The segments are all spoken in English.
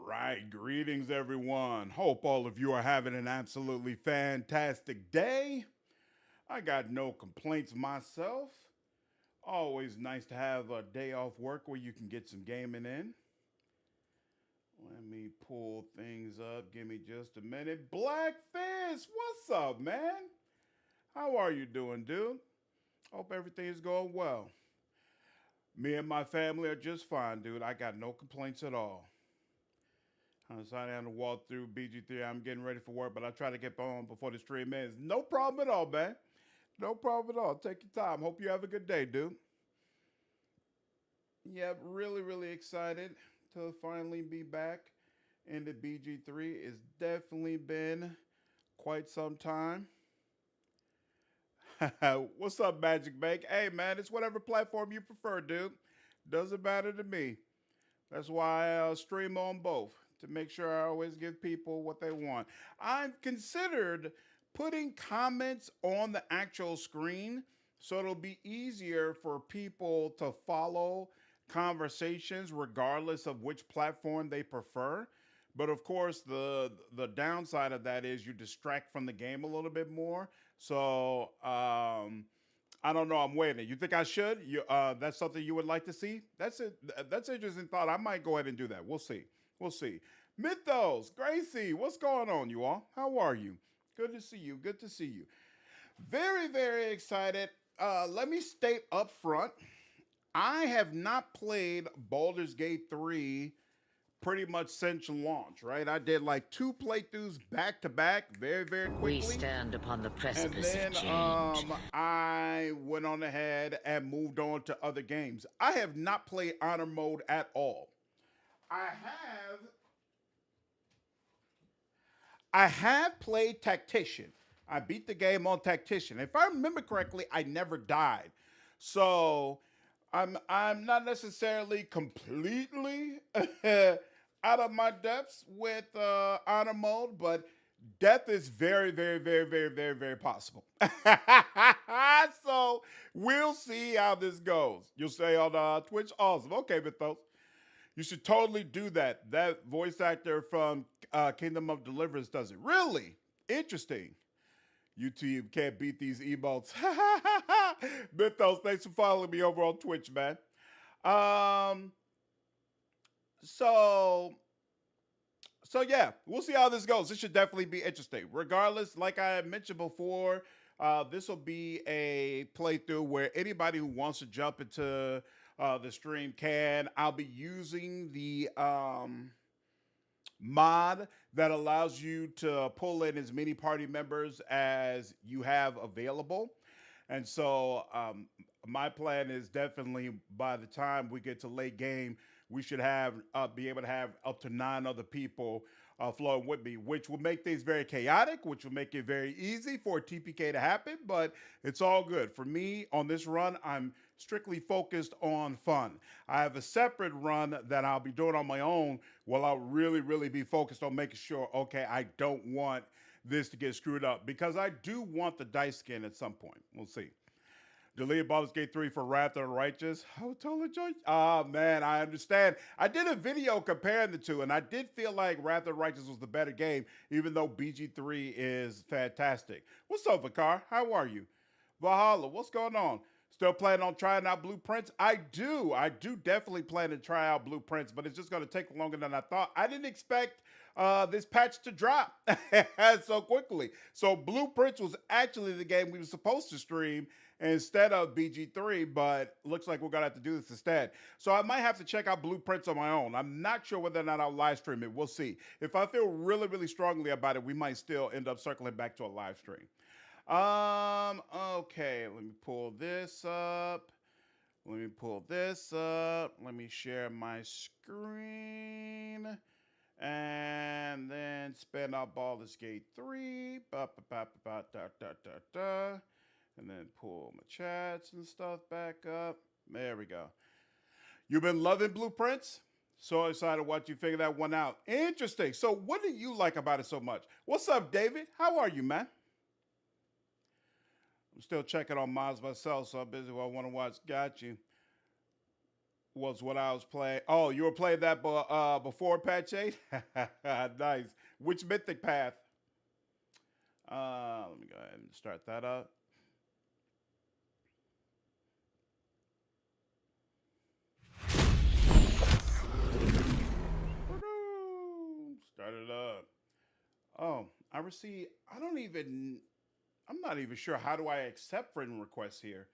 right, greetings everyone. Hope all of you are having an absolutely fantastic day. I got no complaints myself. Always nice to have a day off work where you can get some gaming in. Let me pull things up. Give me just a minute. Blackfish, what's up, man? How are you doing, dude? Hope everything is going well. Me and my family are just fine, dude. I got no complaints at all. I'm deciding to walk through BG3. I'm getting ready for work, but I try to get on before the stream ends. No problem at all, man. No problem at all. Take your time. Hope you have a good day, dude. Yep, really excited to finally be back in the BG3. It's definitely been quite some time. What's up, Magic Bank? Hey, man, it's whatever platform you prefer, dude. Doesn't matter to me. That's why I stream on both to make sure I always give people what they want. I've considered putting comments on the actual screen so it'll be easier for people to follow conversations regardless of which platform they prefer. But of course, the downside of that is you distract from the game a little bit more. So I don't know. I'm waiting. You think I should? That's something you would like to see? That's it. That's an interesting thought. I might go ahead and do that. We'll see. We'll see. Mythos, Gracie, what's going on, you all? How are you? Good to see you. Good to see you. Very excited. Let me state up front, I have not played Baldur's Gate 3 pretty much since launch, right? I did like 2 playthroughs back to back very quickly. We stand upon the And precipice then of change. I went on ahead and moved on to other games. I have not played honor mode at all. I have played Tactician. I beat the game on Tactician. If I remember correctly, I never died. So I'm not necessarily completely out of my depths with honor mode, but death is very possible. So we'll see how this goes. You'll say on Twitch, awesome. Okay, Mythos. You should totally do that. That voice actor from Kingdom of Deliverance does it. Really? Interesting. YouTube can't beat these emotes. Mythos, thanks for following me over on Twitch, man. So yeah, we'll see how this goes. This should definitely be interesting. Regardless, like I mentioned before, this will be a playthrough where anybody who wants to jump into the stream can. I'll be using the mod that allows you to pull in as many party members as you have available. And so my plan is definitely by the time we get to late game, we should have be able to have up to 9 other people flowing with me, which will make things very chaotic, which will make it very easy for a TPK to happen, but it's all good. For me, on this run, I'm strictly focused on fun. I have a separate run that I'll be doing on my own where I'll really be focused on making sure, okay, I don't want this to get screwed up because I do want the dice skin at some point. We'll see. Deleted Baldur's Gate 3 for Wrath of the Righteous. How totally joy. Ah, man, I understand. I did a video comparing the two, and I did feel like Wrath of the Righteous was the better game, even though BG3 is fantastic. What's up, Vakar? How are you? Valhalla, what's going on? Still planning on trying out Blueprints? I do definitely plan to try out Blueprints, but it's just going to take longer than I thought. I didn't expect this patch to drop so quickly. So Blueprints was actually the game we were supposed to stream instead of BG3, but looks like we're going to have to do this instead. So I might have to check out Blueprints on my own. I'm not sure whether or not I'll live stream it. We'll see. If I feel really strongly about it, we might still end up circling back to a live stream. Okay, let me pull this up. Let me share my screen. And then spin out Baldur's Gate 3. And then pull my chats and stuff back up. There we go. You've been loving Blueprints? So excited to watch you figure that one out. Interesting. So what do you like about it so much? What's up, David? How are you, man? I'm still checking on mods myself, so I'm busy while I want to watch. Got you. was what I was playing. Oh, you were playing that before patch 8? Nice. Which mythic path? Let me go ahead and start that up. Start it up. Oh, I received, I'm not even sure how do I accept friend requests here.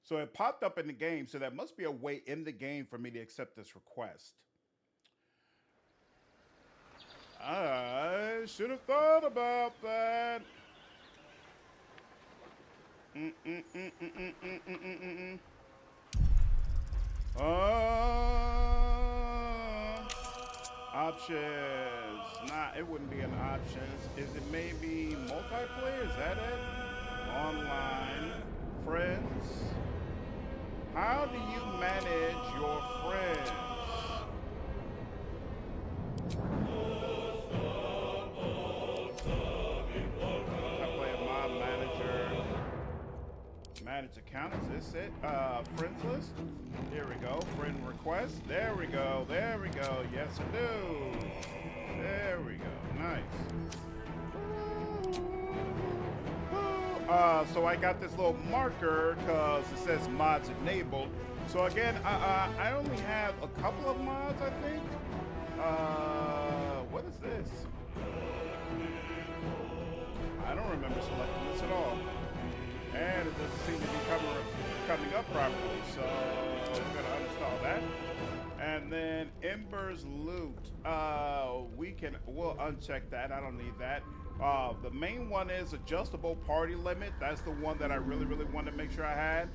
So it popped up in the game, so there must be a way in the game for me to accept this request. I should have thought about that. Options. Nah, it wouldn't be an options. Is it maybe multiplayer? Is that it? Online. Friends. How do you manage your friends? I play a mod manager. Manage account, is this it? Friends list? Here we go. Friend request. There we go. There we go. Yes, I do. There we go. Nice. So I got this little marker because it says mods enabled. So again, I only have a couple of mods, I think. What is this? I don't remember selecting this at all. And it doesn't seem to be coming up properly, so I'm gonna uninstall that. And then Ember's loot. We'll uncheck that. I don't need that. The main one is adjustable party limit. That's the one that I really want to make sure I had.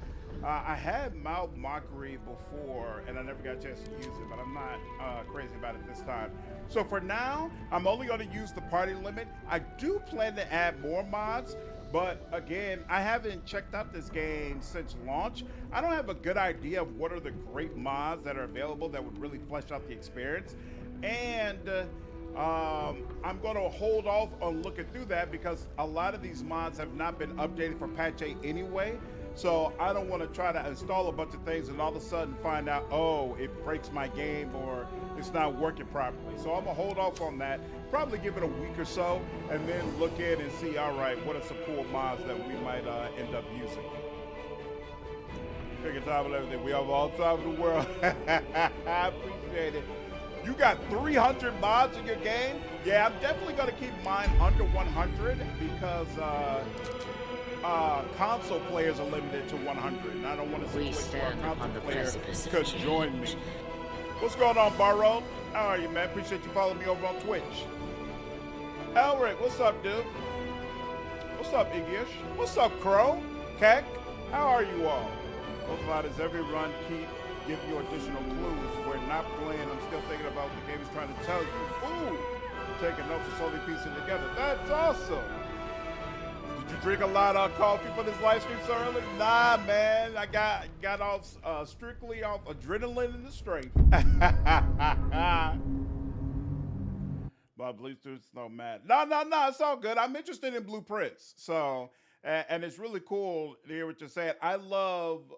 I had Mouth Mockery before, and I never got a chance to use it, but I'm not crazy about it this time. So for now, I'm only going to use the party limit. I do plan to add more mods, but again, I haven't checked out this game since launch. I don't have a good idea of what are the great mods that are available that would really flesh out the experience. And I'm going to hold off on looking through that because a lot of these mods have not been updated for patch 8 anyway. So I don't want to try to install a bunch of things and all of a sudden find out, oh, it breaks my game or it's not working properly. So I'm going to hold off on that, probably give it a week or so, and then look in and see, all right, what are some cool mods that we might end up using. Take your time with everything. We have all the time in the world. I appreciate it. You got 300 mods in your game? Yeah, I'm definitely going to keep mine under 100 because console players are limited to 100, and I don't want to see where console players could join me. What's going on, Barrow? How are you, man? Appreciate you following me over on Twitch. Elric, what's up, dude? What's up, Iggish? What's up, Crow? Keck? How are you all? Those mods every run give you additional clues. We're not playing. I'm still thinking about what the game is trying to tell you. Ooh, taking notes and slowly piecing together. That's awesome. Did you drink a lot of coffee for this live stream so early? Nah, man. I got off strictly off adrenaline and the strength. But Bluetooth's no mad. No, it's all good. I'm interested in blueprints. So, and it's really cool to hear what you're saying. I love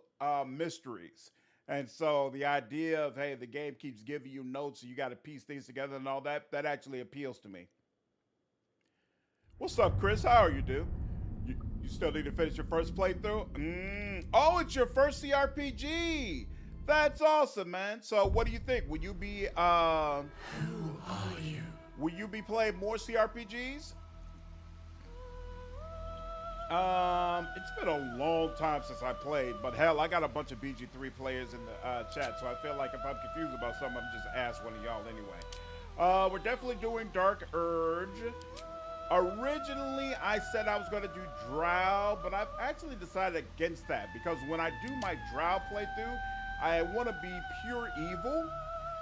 mysteries. And so the idea of, hey, the game keeps giving you notes, so you got to piece things together and all that, that actually appeals to me. What's up, Chris? How are you, dude? You still need to finish your first playthrough? Oh, it's your first CRPG. That's awesome, man. So what do you think? Will you be, Who are you? Will you be playing more CRPGs? It's been a long time since I played, but hell, I got a bunch of BG3 players in the chat, so I feel like if I'm confused about something, I'm just ask one of y'all anyway. We're definitely doing Dark Urge. Originally, I said I was going to do Drow, but I've actually decided against that because when I do my Drow playthrough, I want to be pure evil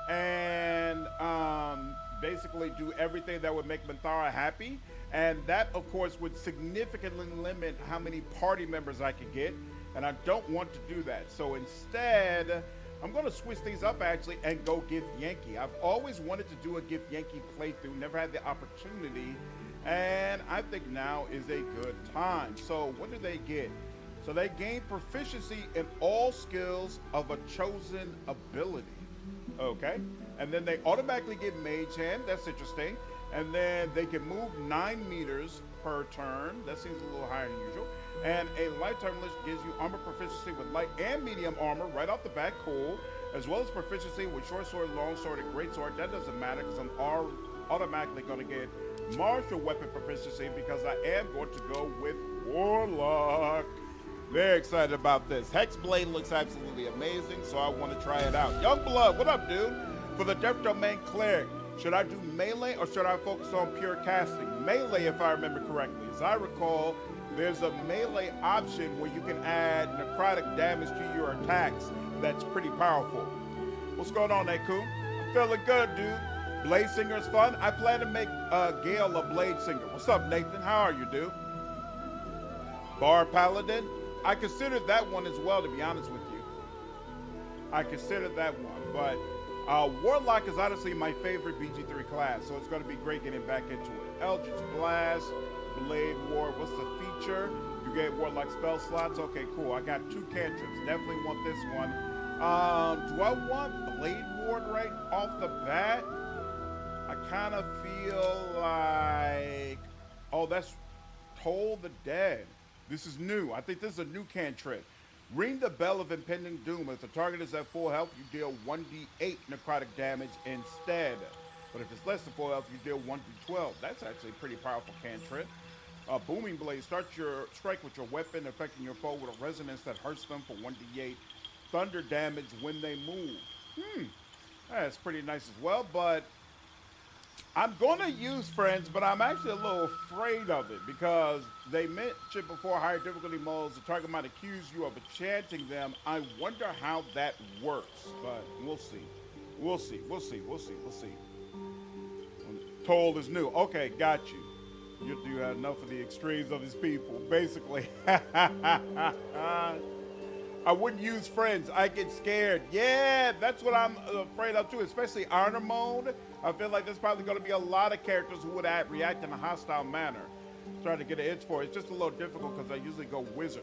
and basically do everything that would make Minthara happy. And that, of course, would significantly limit how many party members I could get, and I don't want to do that. So instead, I'm going to switch things up, actually, and go Gift Yankee. I've always wanted to do a Gift Yankee playthrough, never had the opportunity, and I think now is a good time. So what do they get? So they gain proficiency in all skills of a chosen ability. Okay. And then they automatically get Mage Hand. That's interesting. And then they can move 9 meters per turn. That seems a little higher than usual. And a lifetime list gives you armor proficiency with light and medium armor right off the bat. Cool. As well as proficiency with short sword, long sword, and great sword. That doesn't matter because I'm automatically going to get martial weapon proficiency because I am going to go with Warlock. Very excited about this. Hexblade looks absolutely amazing, so I want to try it out. Youngblood, what up, dude? For the Death Domain Cleric, should I do melee or should I focus on pure casting? Melee, if I remember correctly. As I recall, there's a melee option where you can add necrotic damage to your attacks. That's pretty powerful. What's going on, Aku? I'm feeling good, dude. Blade Singer is fun. I plan to make Gale a Blade Singer. What's up, Nathan? How are you, dude? Bar Paladin. I considered that one as well, to be honest with you. I considered that one, but Warlock is honestly my favorite BG3 class, so it's going to be great getting back into it. Eldritch Blast, Blade Ward. What's the feature? You get Warlock spell slots. Okay, cool. I got 2 cantrips. Definitely want this one. Do I want Blade Ward right off the bat? I kind of feel like... Oh, that's Toll the Dead. This is new. I think this is a new cantrip. Ring the Bell of Impending Doom. If the target is at full health, you deal 1d8 necrotic damage instead. But if it's less than full health, you deal 1d12. That's actually a pretty powerful cantrip. Booming Blade. Start your strike with your weapon, affecting your foe with a resonance that hurts them for 1d8 thunder damage when they move. That's pretty nice as well, but I'm going to use Friends, but I'm actually a little afraid of it because they mentioned before higher difficulty modes, the target might accuse you of enchanting them. I wonder how that works, but we'll see. We'll see. We'll see. We'll see. We'll see. Toll is new. Okay, got you. You do have enough of the extremes of these people, basically. I wouldn't use Friends. I get scared. Yeah, that's what I'm afraid of too, especially honor mode. I feel like there's probably going to be a lot of characters who would react in a hostile manner. Trying to get an itch for it. It's just a little difficult because I usually go Wizard,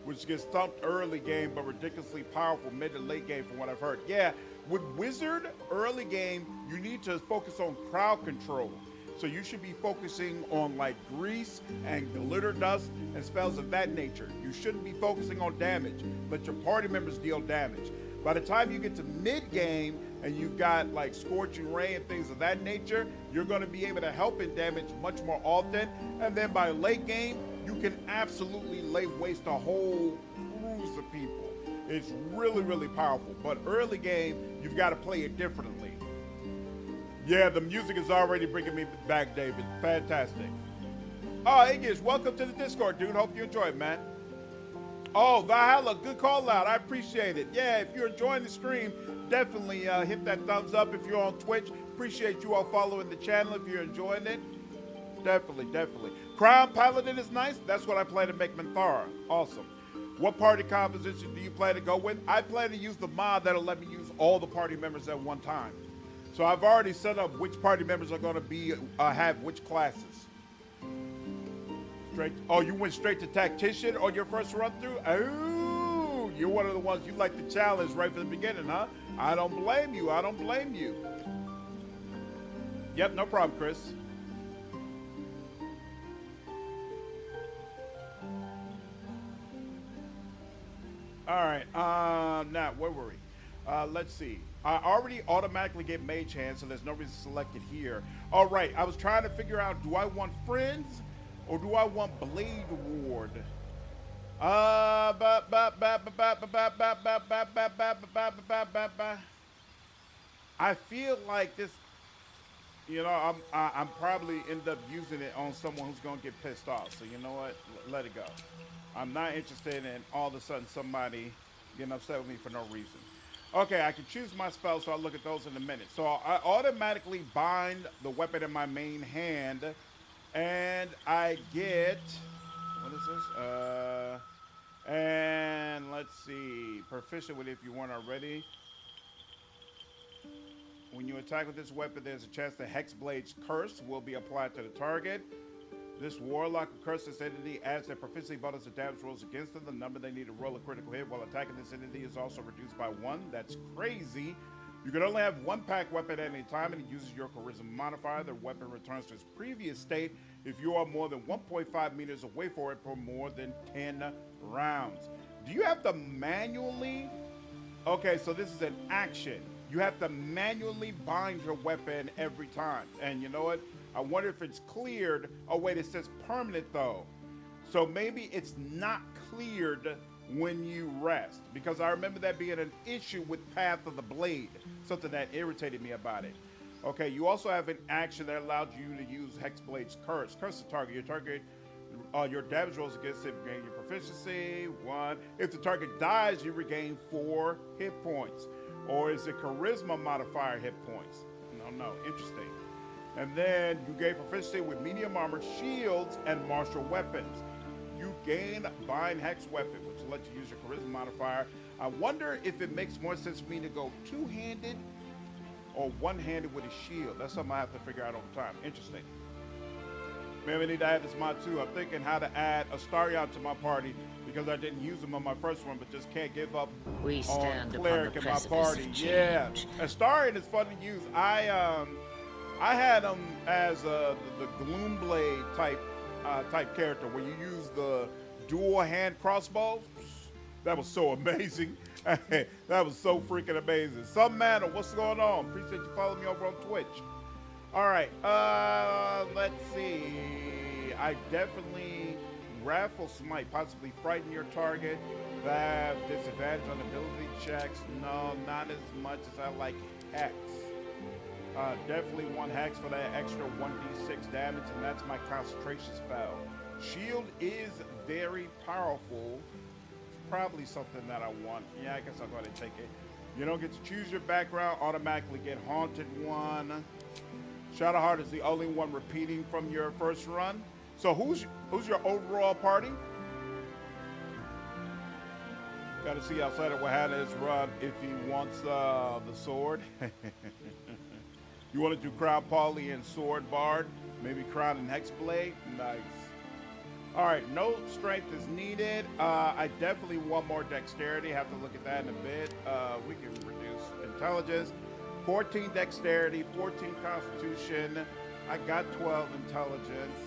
which gets thumped early game, but ridiculously powerful mid to late game from what I've heard. Yeah, with Wizard early game, you need to focus on crowd control. So you should be focusing on like grease and glitter dust and spells of that nature. You shouldn't be focusing on damage. Let your party members deal damage. By the time you get to mid game and you've got like Scorching Ray and things of that nature, you're going to be able to help in damage much more often. And then by late game, you can absolutely lay waste a whole cruise of people. It's really, really powerful. But early game, you've got to play it differently. Yeah, the music is already bringing me back, David. Fantastic. Oh, Aegis, welcome to the Discord, dude. Hope you enjoy it, man. Oh, Valhalla, good call out. I appreciate it. Yeah, if you're enjoying the stream, definitely hit that thumbs up. If you're on Twitch, appreciate you all following the channel if you're enjoying it. Definitely, definitely. Crown Paladin is nice. That's what I plan to make Minthara. Awesome. What party composition do you plan to go with? I plan to use the mod that'll let me use all the party members at one time. So I've already set up which party members are going to be have which classes. Oh, you went straight to tactician on your first run through? Oh, you're one of the ones you like the challenge right from the beginning, huh? I don't blame you. I don't blame you. Yep, no problem, Chris. All right. Now, where were we? Let's see. I already automatically get Mage Hand, so there's no reason to select it here. All right, I was trying to figure out, do I want Friends or do I want Blade Ward? I feel like this, you know, I'm probably end up using it on someone who's gonna get pissed off. So you know what? Let it go. I'm not interested in all of a sudden somebody getting upset with me for no reason. Okay, I can choose my spells, so I'll look at those in a minute. So I automatically bind the weapon in my main hand, and I get, what is this? And let's see, proficient with it if you weren't already. When you attack with this weapon, there's a chance that Hexblade's curse will be applied to the target. This warlock who curses this entity adds their proficiency bonus to damage rolls against them. The number they need to roll a critical hit while attacking this entity is also reduced by 1. That's crazy. You can only have one pack weapon at any time, and it uses your charisma modifier. The weapon returns to its previous state if you are more than 1.5 meters away from it for more than 10 rounds. Do you have to manually... Okay, so this is an action. You have to manually bind your weapon every time. And you know what? I wonder if it's cleared. Oh, wait, it says permanent, though. So maybe it's not cleared when you rest. Because I remember that being an issue with Path of the Blade. Something that irritated me about it. Okay, you also have an action that allows you to use Hexblade's Curse. Curse the target. Your target... your damage rolls against it regain your proficiency, 1. If the target dies, you regain 4 hit points. Or is it charisma modifier hit points? No, interesting. And then you gain proficiency with medium armor, shields, and martial weapons. You gain bind hex weapon, which will let you use your charisma modifier. I wonder if it makes more sense for me to go two-handed or one-handed with a shield. That's something I have to figure out over time. Interesting. Maybe I need to add this mod too. I'm thinking how to add Astarion to my party because I didn't use him on my first one, but just can't give up on cleric in my party. Yeah, Astarion is fun to use. I had him as the Gloomblade type character where you use the dual hand crossbow. That was so amazing. That was so freaking amazing. Some Manner, what's going on? Appreciate you following me over on Twitch. All right, let's see. I definitely Raffle Smite, possibly frighten your target. That disadvantage on ability checks. No, not as much as I like Hex. Definitely one Hex for that extra 1d6 damage, and that's my concentration spell. Shield is very powerful. It's probably something that I want. Yeah, I guess I'll go ahead and take it. You don't get to choose your background, automatically get Haunted 1. Shadowheart is the only one repeating from your first run. So who's your overall party? Got to see outside of what had his run if he wants the sword. You want to do Crown Poly and Sword Bard? Maybe Crown and Hexblade? Nice. All right, no strength is needed. I definitely want more dexterity. Have to look at that in a bit. We can reduce intelligence. 14 dexterity, 14 constitution. I got 12 intelligence.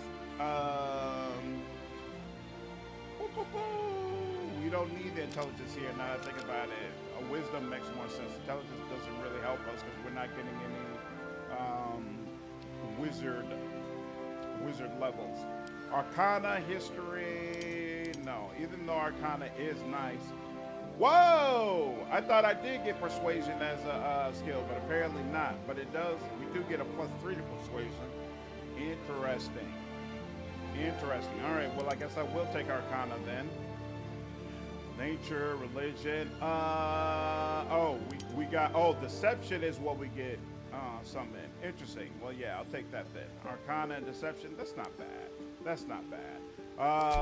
We don't need the intelligence here now that I think about it. A wisdom makes more sense. Intelligence doesn't really help us because we're not getting any wizard levels. Arcana, history, no. Even though Arcana is nice. Whoa! I thought I did get persuasion as a skill, but apparently not. But it does. We do get a +3 to persuasion. Interesting. Interesting. All right. Well, I guess I will take Arcana then. Nature, religion. We got. Oh, deception is what we get. Something interesting. Well, yeah, I'll take that then. Arcana and deception. That's not bad. That's not bad.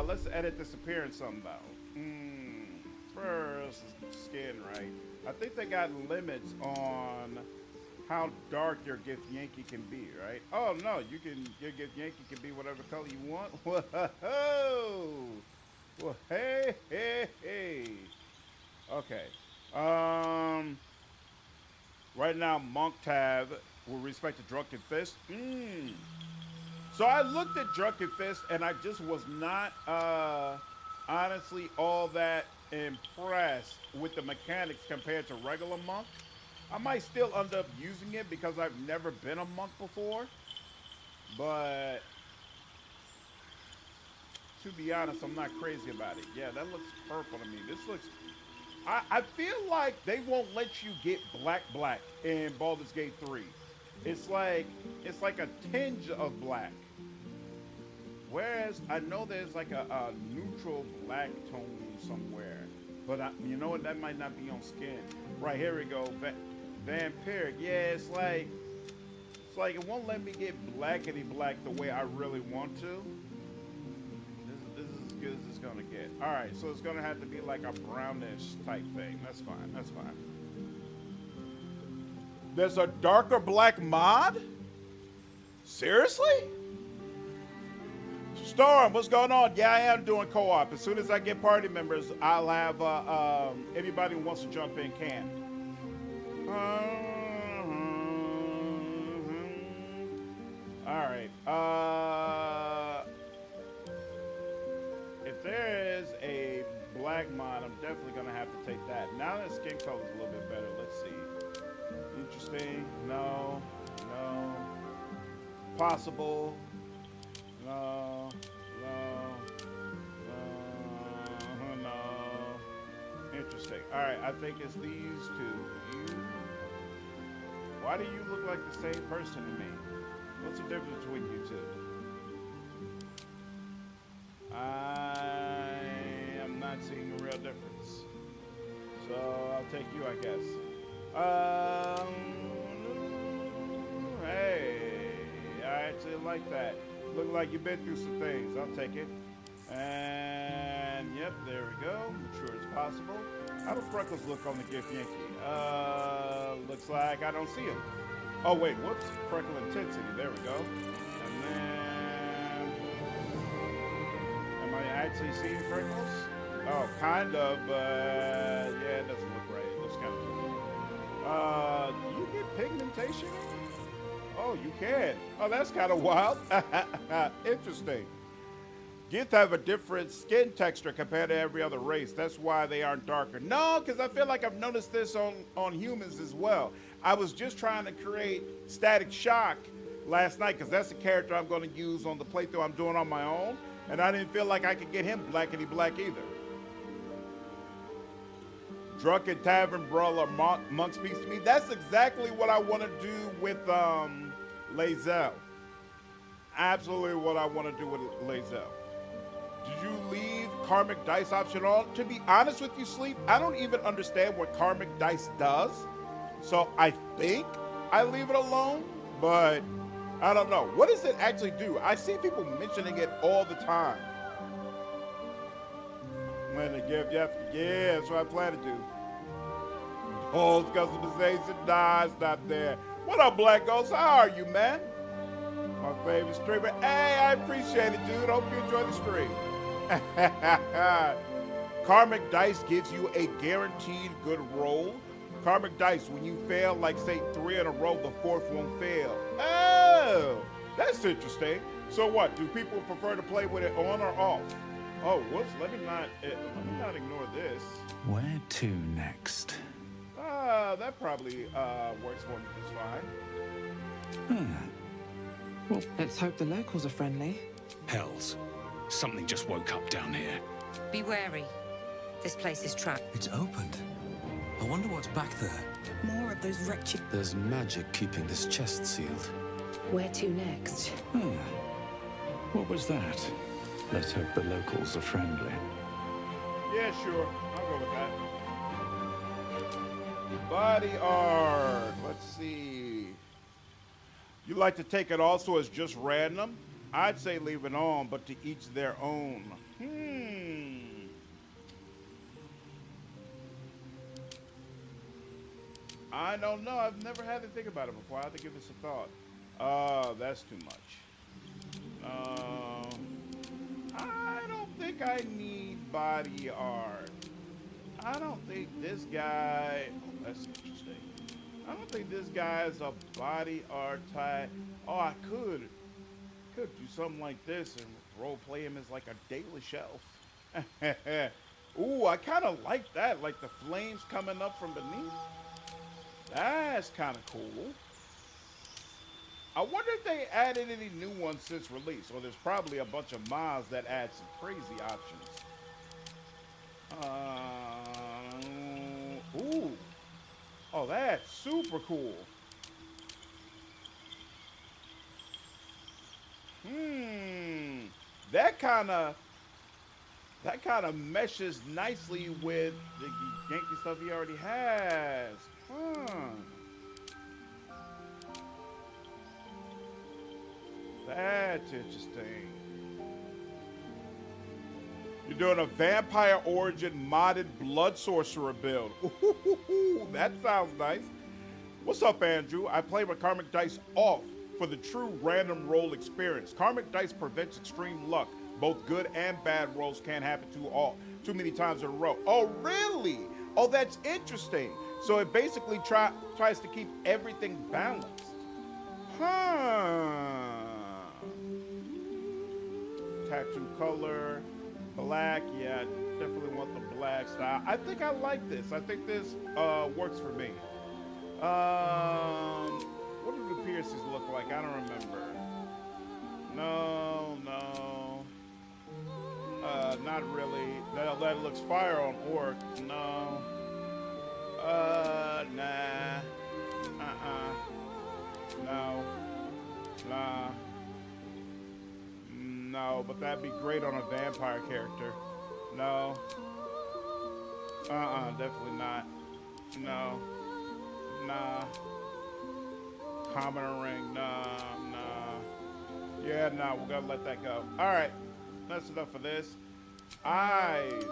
Let's edit this appearance somehow. First, skin, right? I think they got limits on how dark your Gift Yankee can be, right? Oh no, your Gift Yankee can be whatever color you want. Whoa! Well, hey. Okay. Right now, Monk tab with respect to Drunken Fist. So I looked at Drunken Fist and I just was not honestly all that impressed with the mechanics compared to regular Monk. I might still end up using it because I've never been a Monk before, but to be honest, I'm not crazy about it. Yeah, that looks purple to me. This looks... I feel like they won't let you get black in Baldur's Gate 3. It's like a tinge of black. Whereas I know there's like a neutral black tone somewhere. But you know what? That might not be on skin. Right, here we go. Vampiric. Yeah, it's like it won't let me get blackety black the way I really want to. This is as good as it's gonna get. All right, so it's gonna have to be like a brownish type thing. That's fine. That's fine. There's a darker black mod? Seriously? Storm, what's going on? Yeah, I am doing co-op. As soon as I get party members, I'll have anybody who wants to jump in can. All right. If there is a black mod, I'm definitely gonna have to take that. Now that skin color is a little bit better. Let's see. Interesting. No. No. Possible. No. Interesting. All right, I think it's these two. Why do you look like the same person to me? What's the difference between you two? I am not seeing a real difference. So I'll take you, I guess. Hey, I actually like that. Look like you've been through some things. I'll take it. And yep, there we go. Mature as possible. How do freckles look on the gift Yankee? Looks like I don't see him. Oh wait, whoops. Freckle intensity. There we go. And then, am I actually seeing freckles? Oh, kind of. Yeah, it doesn't look right. It looks kind of. Do you get pigmentation? Oh, you can. Oh, that's kind of wild. Interesting. Gith have a different skin texture compared to every other race. That's why they aren't darker. No, because I feel like I've noticed this on humans as well. I was just trying to create Static Shock last night because that's the character I'm going to use on the playthrough I'm doing on my own. And I didn't feel like I could get him blackety black either. Drunken Tavern Brawler Monk speaks to me. That's exactly what I want to do with Lae'zel. Absolutely what I want to do with Lae'zel. Did you leave Karmic Dice option on? To be honest with you, Sleep, I don't even understand what Karmic Dice does. So I think I leave it alone, but I don't know. What does it actually do? I see people mentioning it all the time. When the gift, yep, yeah, that's what I plan to do. Old customization, nah, it's not there. What up, Black Ghost? How are you, man? My favorite streamer. Hey, I appreciate it, dude. Hope you enjoy the stream. Karmic Dice gives you a guaranteed good roll. Karmic Dice, when you fail, like say 3 in a row, the 4th won't fail. Oh, that's interesting. So what? Do people prefer to play with it on or off? Oh, whoops! Let me not ignore this. Where to next? That probably works for me just fine. Well, let's hope the locals are friendly. Hells. Something just woke up down here. Be wary. This place is trapped. It's opened. I wonder what's back there. More of those wretched... There's magic keeping this chest sealed. Where to next? What was that? Let's hope the locals are friendly. Yeah, sure. I'll go with that. Body art. Let's see. You like to take it also as just random? I'd say leave it on, but to each their own. I don't know. I've never had to think about it before. I have to give this a thought. That's too much. I don't think I need body art. I don't think this guy... Oh, that's interesting. I don't think this guy is a body art type. Oh, I could do something like this and role play him as like a daily shelf. Ooh, I kind of like that. Like the flames coming up from beneath. That's kind of cool. I wonder if they added any new ones since release. Or there's probably a bunch of mods that add some crazy options. Ooh. Oh, that's super cool. That kind of meshes nicely with the Yankee stuff he already has. That's interesting. You're doing a Vampire Origin modded Blood Sorcerer build. Ooh, that sounds nice. What's up, Andrew? I play with Karmic Dice off for the true random roll experience. Karmic Dice prevents extreme luck Both good and bad rolls can't happen too many times in a row. Oh, really? Oh, that's interesting. So it basically tries to keep everything balanced. Huh. Tattoo color, black. Yeah, I definitely want the black style. I think I like this. I think this works for me. What do the piercings look like? I don't remember. No. Not really. That looks fire on orc. No. Nah. No. Nah. No, but that'd be great on a vampire character. No. Definitely not. No. Nah. Common ring. Nah. Yeah, nah, we're gonna let that go. Alright. That's enough for this. Eyes.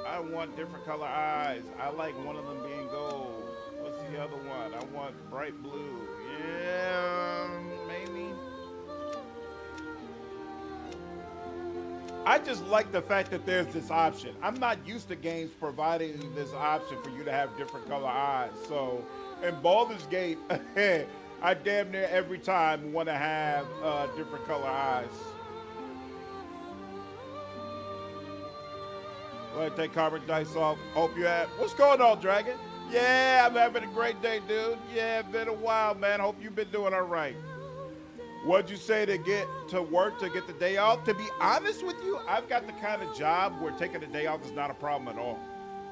I want different color eyes. I like one of them being gold. What's the other one? I want bright blue. Yeah, maybe. I just like the fact that there's this option. I'm not used to games providing this option for you to have different color eyes. So in Baldur's Gate, I damn near every time want to have different color eyes. Go ahead, take Karmic dice off. Hope you have. What's going on, Dragon? Yeah, I'm having a great day, dude. Yeah, been a while, man. Hope you've been doing all right. What'd you say to get to work to get the day off? To be honest with you, I've got the kind of job where taking a day off is not a problem at all.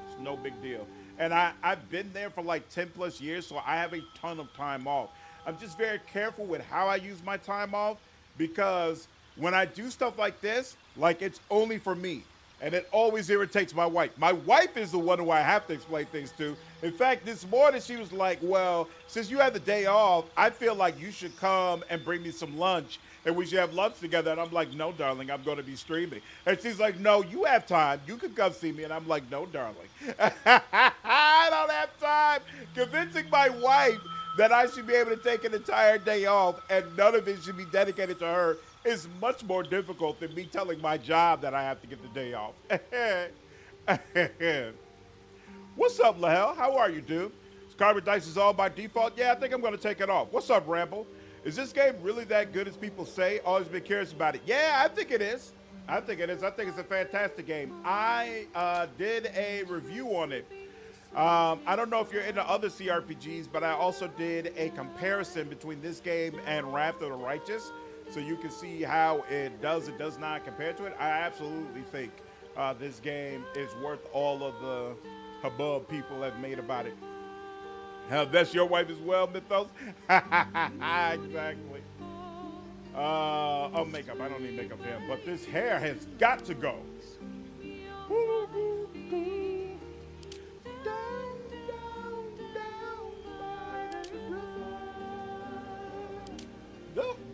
It's no big deal. And I've been there for like 10 plus years, so I have a ton of time off. I'm just very careful with how I use my time off because when I do stuff like this, like it's only for me. And it always irritates my wife. My wife is the one who I have to explain things to. In fact, this morning she was like, well, since you have the day off, I feel like you should come and bring me some lunch and we should have lunch together. And I'm like, no, darling, I'm going to be streaming. And she's like, no, you have time. You can come see me. And I'm like, no, darling. I don't have time. Convincing my wife that I should be able to take an entire day off and none of it should be dedicated to her is much more difficult than me telling my job that I have to get the day off. What's up, Lahel? How are you, dude? Karmic dice is all by default? Yeah, I think I'm going to take it off. What's up, Ramble? Is this game really that good as people say? Always been curious about it. Yeah, I think it is. I think it's a fantastic game. I did a review on it. I don't know if you're into other CRPGs, but I also did a comparison between this game and Wrath of the Righteous. So you can see how it does not compare to it. I absolutely think this game is worth all of the hubbub people have made about it. That's your wife as well, Mythos? Exactly. Oh, makeup. I don't need makeup here. But this hair has got to go.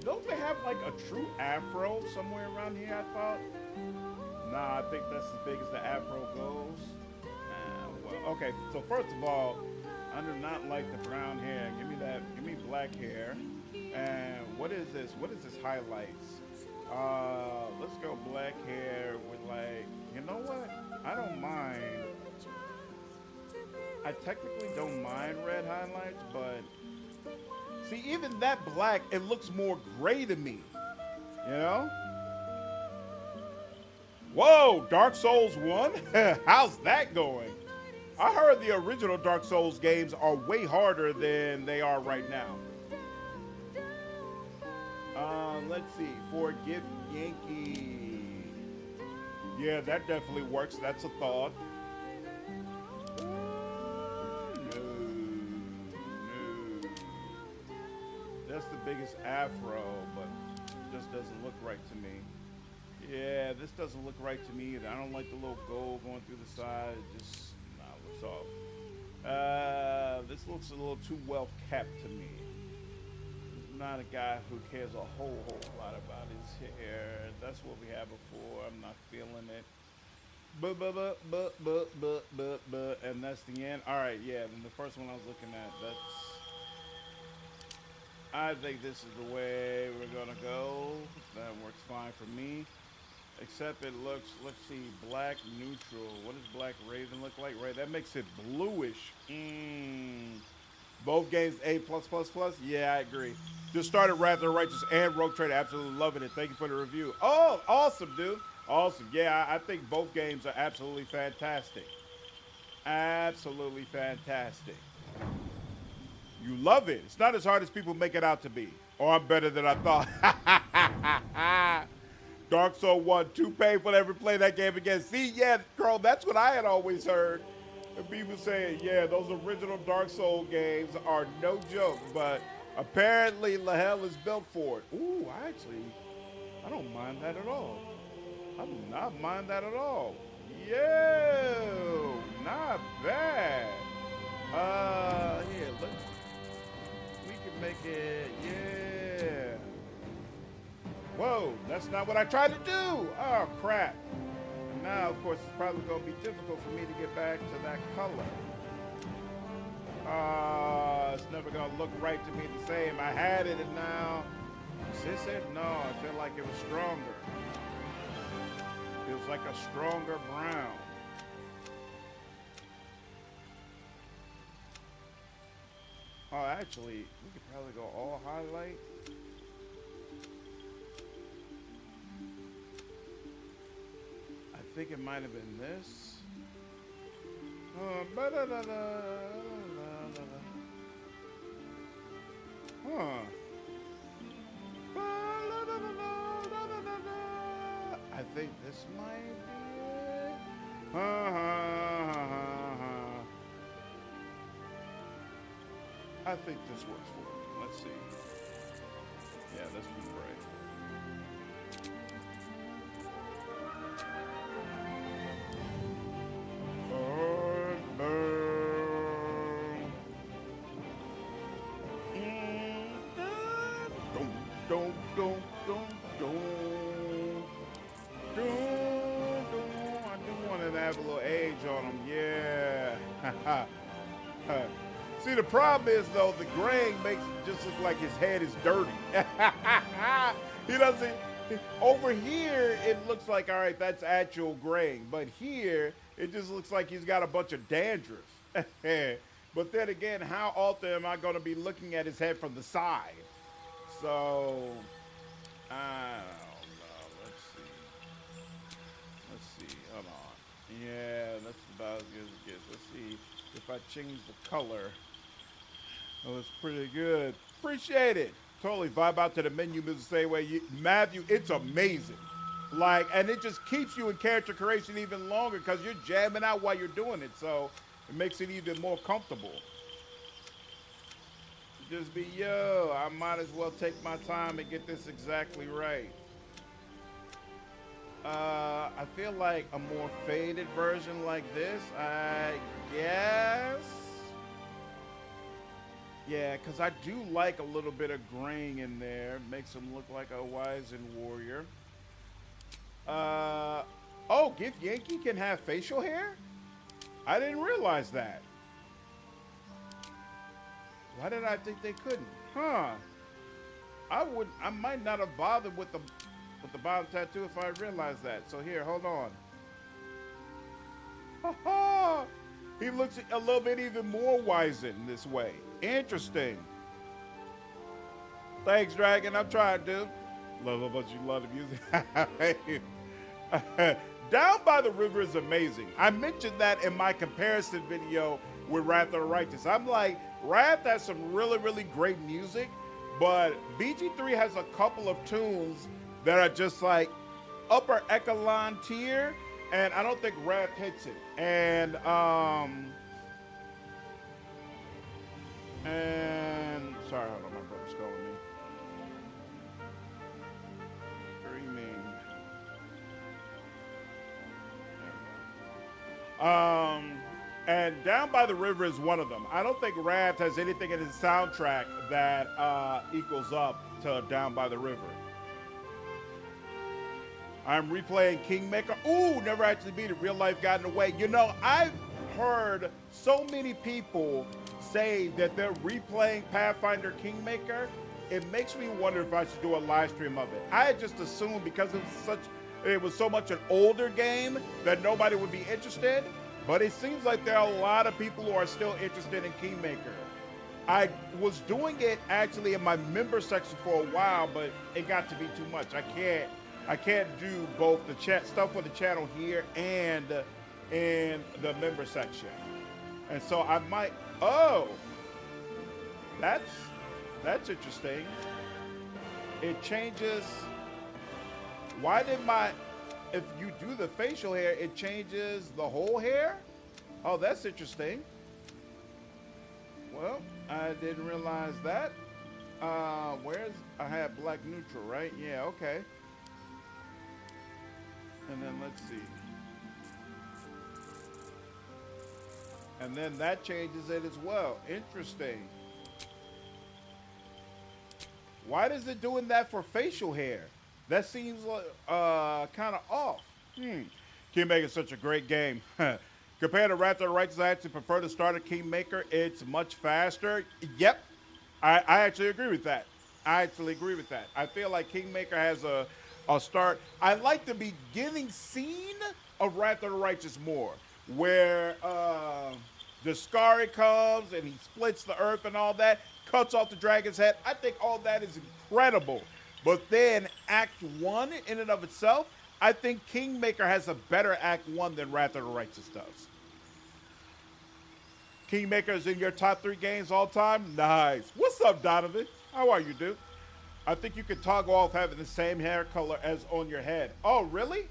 Don't they have like a true afro somewhere around here, I thought? Nah, I think that's as big as the afro goes. Well, okay, so first of all, I do not like the brown hair. Give me that, give me black hair. And what is this? What is this highlights? Let's go black hair with like, you know what? I don't mind. I technically don't mind red highlights, but see, even that black, it looks more gray to me, you know? Whoa, Dark Souls 1? How's that going? I heard the original Dark Souls games are way harder than they are right now. Let's see, Forgive Yankee. Yeah, that definitely works, that's a thought. That's the biggest afro, but it just doesn't look right to me. Yeah, this doesn't look right to me either. I don't like the little gold going through the side. It just, looks off. This looks a little too well kept to me. I'm not a guy who cares a whole lot about his hair. That's what we had before. I'm not feeling it. And that's the end. All right, yeah, then the first one I was looking at, I think this is the way we're gonna go. That works fine for me. Except it looks, let's see, black neutral. What does black raven look like? Right, that makes it bluish. Both games A+++. Yeah, I agree. Just started Wrath of the Righteous and Rogue Trader. Absolutely loving it. Thank you for the review. Oh, awesome, dude. Awesome. Yeah, I think both games are absolutely fantastic. Absolutely fantastic. You love it. It's not as hard as people make it out to be. Or I'm better than I thought. Dark Soul 1, too painful to ever play that game again. See, yeah, Carl, that's what I had always heard. And people saying, yeah, those original Dark Soul games are no joke, but apparently Hell is built for it. Ooh, I don't mind that at all. I do not mind that at all. Yo, not bad. Yeah, look. We can make it, yeah. Whoa, that's not what I tried to do. Oh, crap. And now, of course, it's probably going to be difficult for me to get back to that color. It's never going to look right to me the same. I had it and now, is this it? No, I feel like it was stronger. Feels like a stronger brown. Oh, actually, we could probably go all highlight. I think it might have been this. I think this might be it. I think this works for me. Let's see. Yeah, this be right. I do want to have a little age on him. Yeah. See, the problem is, though, the graying makes it just look like his head is dirty. He doesn't. Over here, it looks like, all right, that's actual graying. But here, it just looks like he's got a bunch of dandruff. But then again, how often am I going to be looking at his head from the side? So, I don't know. Let's see. Hold on. Yeah, that's about as good as it gets. Let's see if I change the color. Oh, it's pretty good. Appreciate it. Totally vibe out to the menu music the same way. Matthew, it's amazing. Like, and it just keeps you in character creation even longer because you're jamming out while you're doing it. So it makes it even more comfortable. Just be, yo, I might as well take my time and get this exactly right. I feel like a more faded version like this, I guess. Yeah, because I do like a little bit of graying in there. Makes him look like a wizened warrior. Oh, Gift Yankee can have facial hair? I didn't realize that. Why did I think they couldn't? Huh. I might not have bothered with the bottom tattoo if I realized that. So here, hold on. He looks a little bit even more wizened this way. Interesting. Thanks, Dragon. I'm trying, dude. Love how much you love the music. Down by the River is amazing. I mentioned that in my comparison video with Wrath of the Righteous. I'm like, Wrath has some really, really great music, but BG3 has a couple of tunes that are just like upper echelon tier, and I don't think Wrath hits it. And sorry, hold on, my brother's calling me. Screaming. And Down by the River is one of them. I don't think Wrath has anything in his soundtrack that equals up to Down by the River. I'm replaying Kingmaker. Ooh, never actually beat it. Real life got in the way. You know, I've heard so many people say that they're replaying Pathfinder Kingmaker. It makes me wonder if I should do a live stream of it. I had just assumed because it it was so much an older game that nobody would be interested. But it seems like there are a lot of people who are still interested in Kingmaker. I was doing it actually in my member section for a while, but it got to be too much. I can't do both the chat stuff for the channel here and in the member section. And so I might, oh, that's interesting. It changes, why did if you do the facial hair, it changes the whole hair? Oh, that's interesting. Well, I didn't realize that. I had black neutral, right? Yeah, okay. And then let's see. And then that changes it as well. Interesting. Why is it doing that for facial hair? That seems like kind of off. Kingmaker is such a great game. Compared to Wrath of the Righteous, I actually prefer to start a Kingmaker. It's much faster. Yep, I actually agree with that. I feel like Kingmaker has a start. I like the beginning scene of Wrath of the Righteous more, where the Skari comes and he splits the earth and all that, cuts off the dragon's head. I think all that is incredible. But then Act 1 in and of itself, I think Kingmaker has a better Act 1 than Wrath of the Righteous does. Kingmaker is in your top 3 games all time? Nice. What's up, Donovan? How are you, dude? I think you could toggle off having the same hair color as on your head. Oh, really?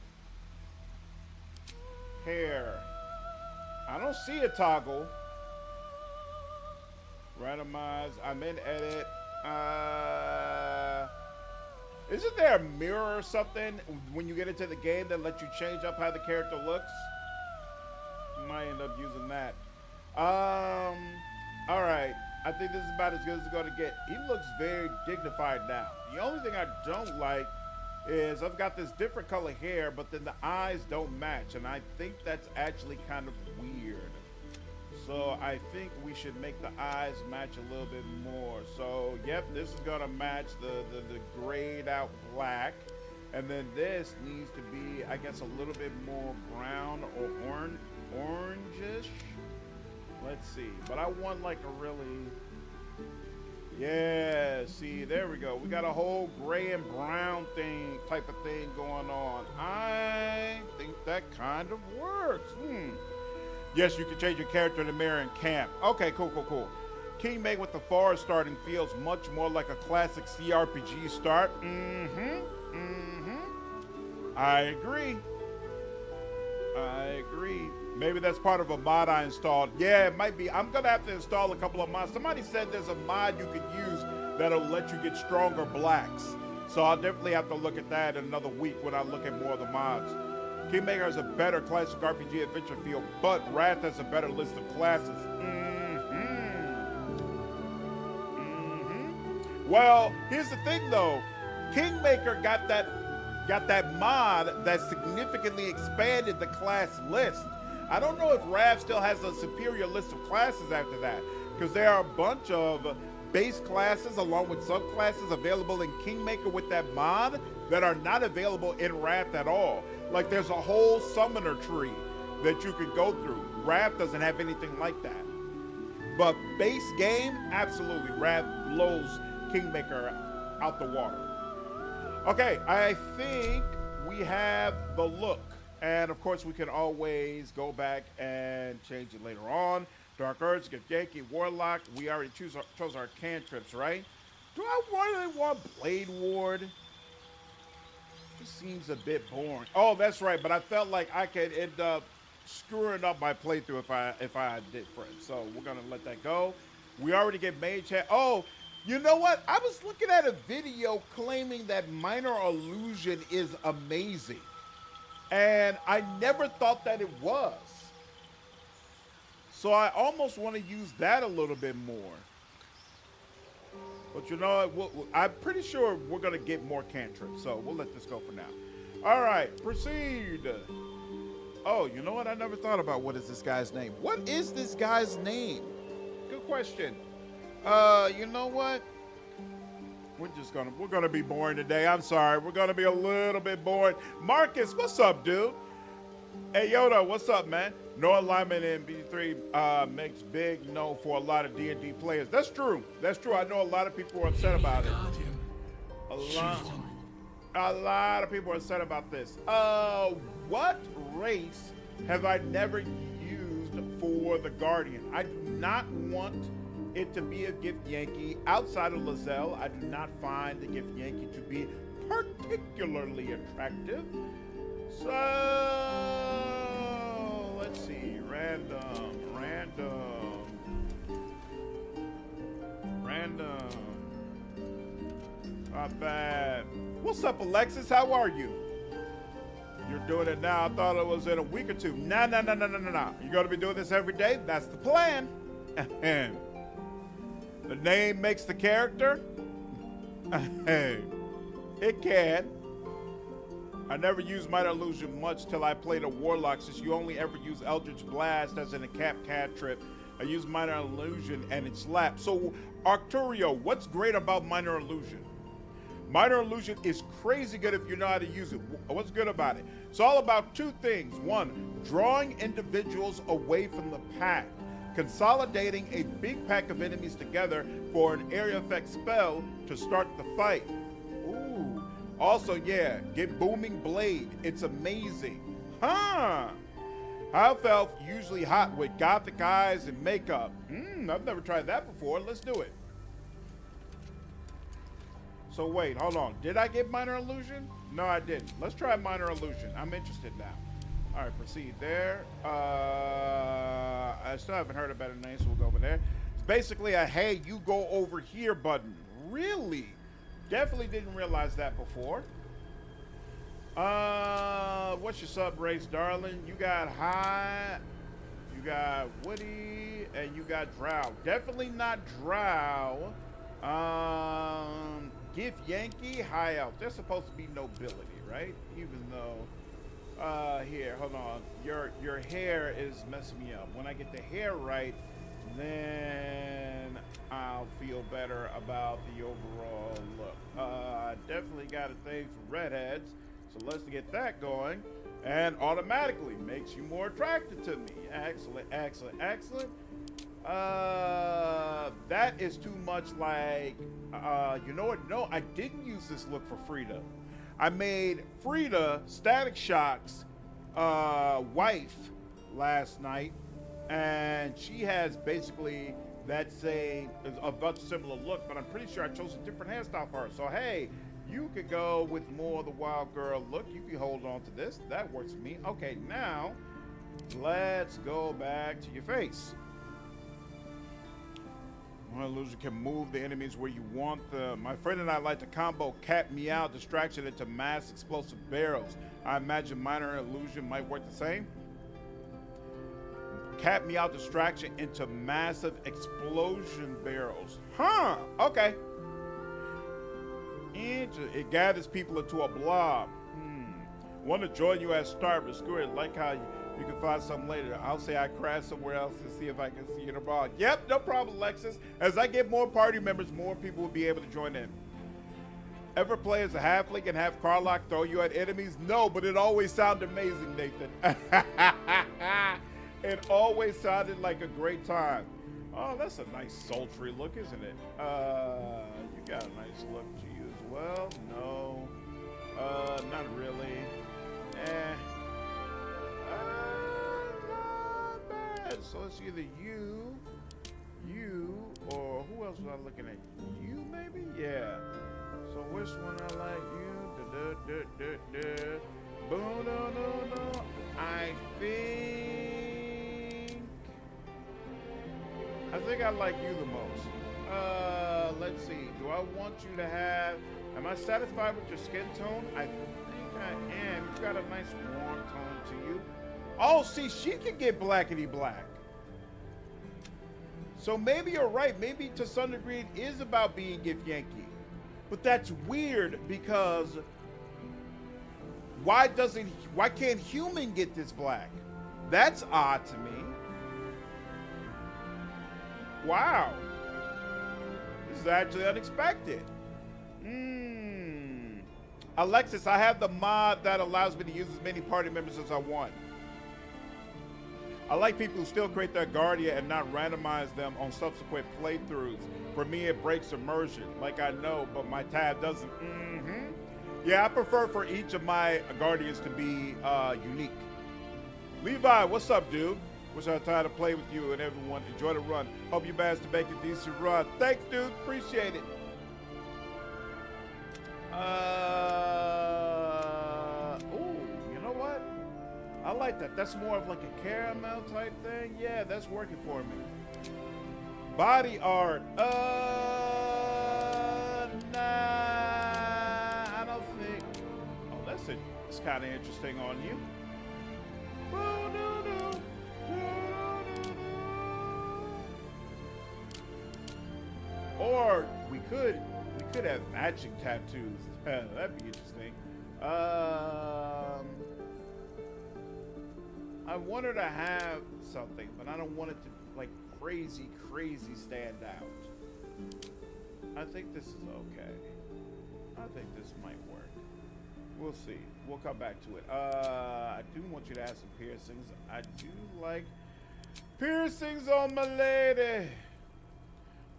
Hair. I don't see a toggle. Randomize. I'm in edit. Isn't there a mirror or something when you get into the game that lets you change up how the character looks? Might end up using that. All right. I think this is about as good as it's going to get. He looks very dignified now. The only thing I don't like is I've got this different color hair, but then the eyes don't match, and I think that's actually kind of weird. So I think we should make the eyes match a little bit more. So, yep, this is gonna match the grayed out black. And then this needs to be, I guess, a little bit more brown or orangish. Let's see, but I want like a really, yeah, see, there we go. We got a whole gray and brown type of thing going on. I think that kind of works. Yes, you can change your character in the mirror in camp. Okay, cool. Kingmaker with the forest starting feels much more like a classic CRPG start. I agree. Maybe that's part of a mod I installed. Yeah, it might be. I'm gonna have to install a couple of mods. Somebody said there's a mod you can use that'll let you get stronger blacks. So I'll definitely have to look at that in another week when I look at more of the mods. Kingmaker has a better classic RPG adventure feel, but Wrath has a better list of classes. Well, here's the thing though. Kingmaker got that mod that significantly expanded the class list. I don't know if Wrath still has a superior list of classes after that, because there are a bunch of base classes along with subclasses available in Kingmaker with that mod that are not available in Wrath at all. Like there's a whole summoner tree that you could go through. Wrath doesn't have anything like that. But base game, absolutely, Wrath blows Kingmaker out the water. Okay, I think we have the look. And of course, we can always go back and change it later on. Dark Urge, get Yankee, Warlock. We already chose our cantrips, right? Do I really want Blade Ward? This seems a bit boring. Oh, that's right. But I felt like I could end up screwing up my playthrough if I did different. So we're gonna let that go. We already get Mage Hat. Oh, you know what? I was looking at a video claiming that Minor Illusion is amazing. And I never thought that it was. So I almost want to use that a little bit more. But you know what? I'm pretty sure we're going to get more cantrips. So we'll let this go for now. All right, proceed. Oh, you know what? I never thought about what is this guy's name. What is this guy's name? Good question. You know what? We're gonna be boring today. I'm sorry. We're gonna be a little bit boring. Marcus, what's up, dude? Hey Yoda, what's up, man? No alignment in B3 makes big no for a lot of D&D players. That's true. That's true. I know a lot of people are upset about it. A lot of people are upset about this. What race have I never used for the Guardian? I do not want it to be a Gift Yankee. Outside of Lizelle, I do not find the Gift Yankee to be particularly attractive. So let's see. Random. Not bad. What's up, Alexis? How are you? You're doing it now. I thought it was in a week or two. No. You're going to be doing this every day? That's the plan. The name makes the character. It can. I never used Minor Illusion much till I played a Warlock, since you only ever use Eldritch Blast as in a cantrip. I use Minor Illusion and it slaps. So, Arcturio, what's great about Minor Illusion? Minor Illusion is crazy good if you know how to use it. What's good about it? It's all about two things. One, drawing individuals away from the pack. Consolidating a big pack of enemies together for an area effect spell to start the fight. Ooh. Also, yeah, get Booming Blade. It's amazing. Huh. How felt usually hot with gothic eyes and makeup. I've never tried that before. Let's do it. So wait, hold on. Did I get Minor Illusion? No, I didn't. Let's try Minor Illusion. I'm interested now. All right, proceed there. I still haven't heard a better name, so we'll go over there. It's basically a hey, you go over here button. Really? Definitely didn't realize that before. What's your sub race, darling? You got High, you got Woody, and you got Drow. Definitely not Drow. Gift Yankee, High Elf. They're supposed to be nobility, right? Even though, here, hold on. Your hair is messing me up. When I get the hair right, then I'll feel better about the overall look. I definitely got a thing for redheads, so let's get that going. And automatically makes you more attracted to me. Excellent. That is too much like, you know what? No, I didn't use this look for Frida. I made Frida Static Shock's wife last night, and she has basically that same, a much similar look, but I'm pretty sure I chose a different hairstyle for her. So hey, you could go with more of the wild girl look. You can hold on to this. That works for me. Okay, now let's go back to your face. Minor Illusion can move the enemies where you want them. My friend and I like to combo Cat Meow distraction into mass explosive barrels. I imagine Minor Illusion might work the same. Cat Meow distraction into massive explosion barrels. Huh, okay. It gathers people into a blob. Want to join you at start, but screw it. Like how you can find something later. I'll say I crashed somewhere else and see if I can see it abroad. Yep, no problem, Lexus. As I get more party members, more people will be able to join in. Ever play as a halfling and have Karlock throw you at enemies? No, but it always sounded amazing, Nathan. It always sounded like a great time. Oh, that's a nice sultry look, isn't it? You got a nice look to you as well. No, not really. Not bad. So it's either you, or who else was I looking at? You, maybe? Yeah. So which one I like? You? Boom, no. I think I like you the most. Let's see. Do I want you to have... Am I satisfied with your skin tone? I think I am. You've got a nice warm tone to you. Oh, see, she can get blackety black. So maybe you're right. Maybe to some degree it is about being Gift Yankee. But that's weird because why can't human get this black? That's odd to me. Wow. This is actually unexpected. Alexis, I have the mod that allows me to use as many party members as I want. I like people who still create their Guardian and not randomize them on subsequent playthroughs. For me, it breaks immersion. Like I know, but my tab doesn't. Yeah, I prefer for each of my Guardians to be unique. Levi, what's up, dude? Wish I had time to play with you and everyone. Enjoy the run. Hope you managed to make a decent run. Thanks, dude. Appreciate it. Ooh, you know what? I like that. That's more of like a caramel type thing. Yeah, that's working for me. Body art. Nah, I don't think. Oh, that's it. It's kind of interesting on you. Or we could have matching tattoos. That'd be interesting. I want her to have something, but I don't want it to like crazy stand out. I think this is okay. I think this might work. We'll see. We'll come back to it. I do want you to have some piercings. I do like piercings on my lady.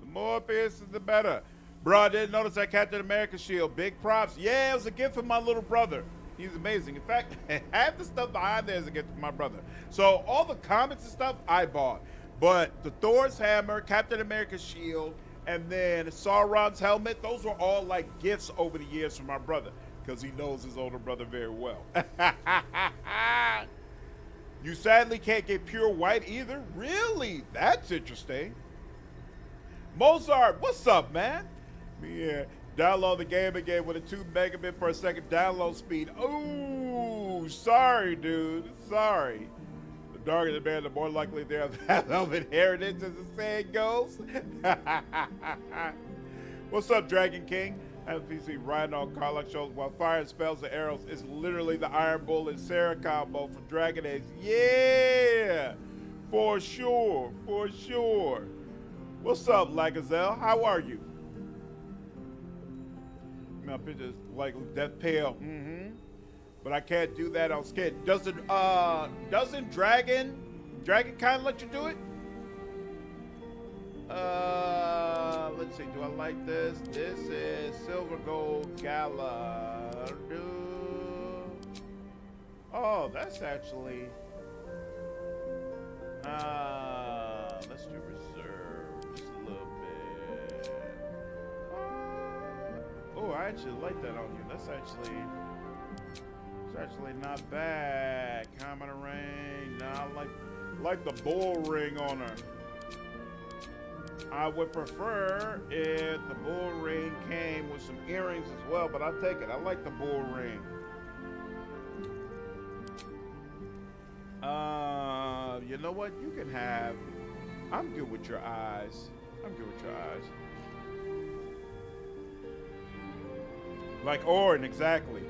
The more piercings, the better. Bro, I didn't notice that Captain America shield. Big props. Yeah, it was a gift from my little brother. He's amazing. In fact, half the stuff behind there is a gift from my brother. So all the comics and stuff I bought. But the Thor's hammer, Captain America's shield, and then Sauron's helmet, those were all like gifts over the years from my brother. Because he knows his older brother very well. You sadly can't get pure white either? Really? That's interesting. Mozart, what's up, man? Yeah, download the game again with a 2 megabit per second download speed. Ooh, sorry, dude. Sorry. The darker the man, the more likely they have of inheritance, as the saying goes. What's up, Dragon King? I have a PC riding on Karlock shows while firing spells and arrows. It's literally the Iron Bull and Sarah combo from Dragon Age. Yeah, for sure, for sure. What's up, Lagazelle? How are you? My picture's like death pale. But I can't do that on skin. Doesn't Dragon kind of let you do it? Let's see. Do I like this? This is Silver Gold Gala. Oh, that's actually. Let's do reserve just a little bit. Oh, I actually like that on you. That's actually. It's actually not bad. Common ring. Nah, I like the bull ring on her. I would prefer if the bull ring came with some earrings as well, but I'll take it. I like the bull ring. You know what? You can have. I'm good with your eyes. I'm good with your eyes. Like Orin, exactly.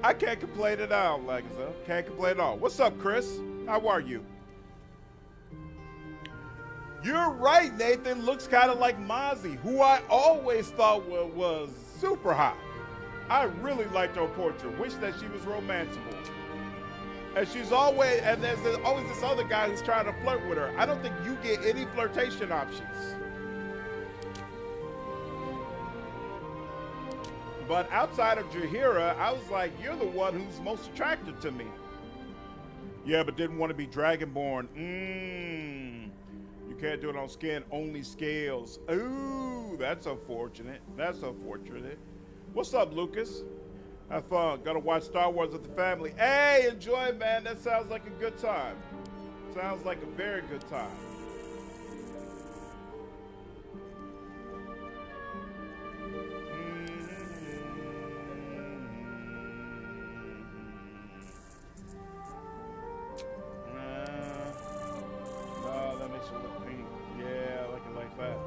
I can't complain at all, like I said. Can't complain at all. What's up, Chris? How are you? You're right, Nathan. Looks kind of like Mozzie, who I always thought was super hot. I really liked her portrait. Wish that she was romanceable. And she's always, and there's always this other guy who's trying to flirt with her. I don't think you get any flirtation options. But outside of Jaheira, I was like, you're the one who's most attractive to me. Yeah, but didn't want to be Dragonborn. You can't do it on skin, only scales. Ooh, that's unfortunate. That's unfortunate. What's up, Lucas? Have fun. Gonna watch Star Wars with the family. Hey, enjoy, man. That sounds like a good time. Sounds like a very good time. No, that makes it look pink. Yeah, I like it like that.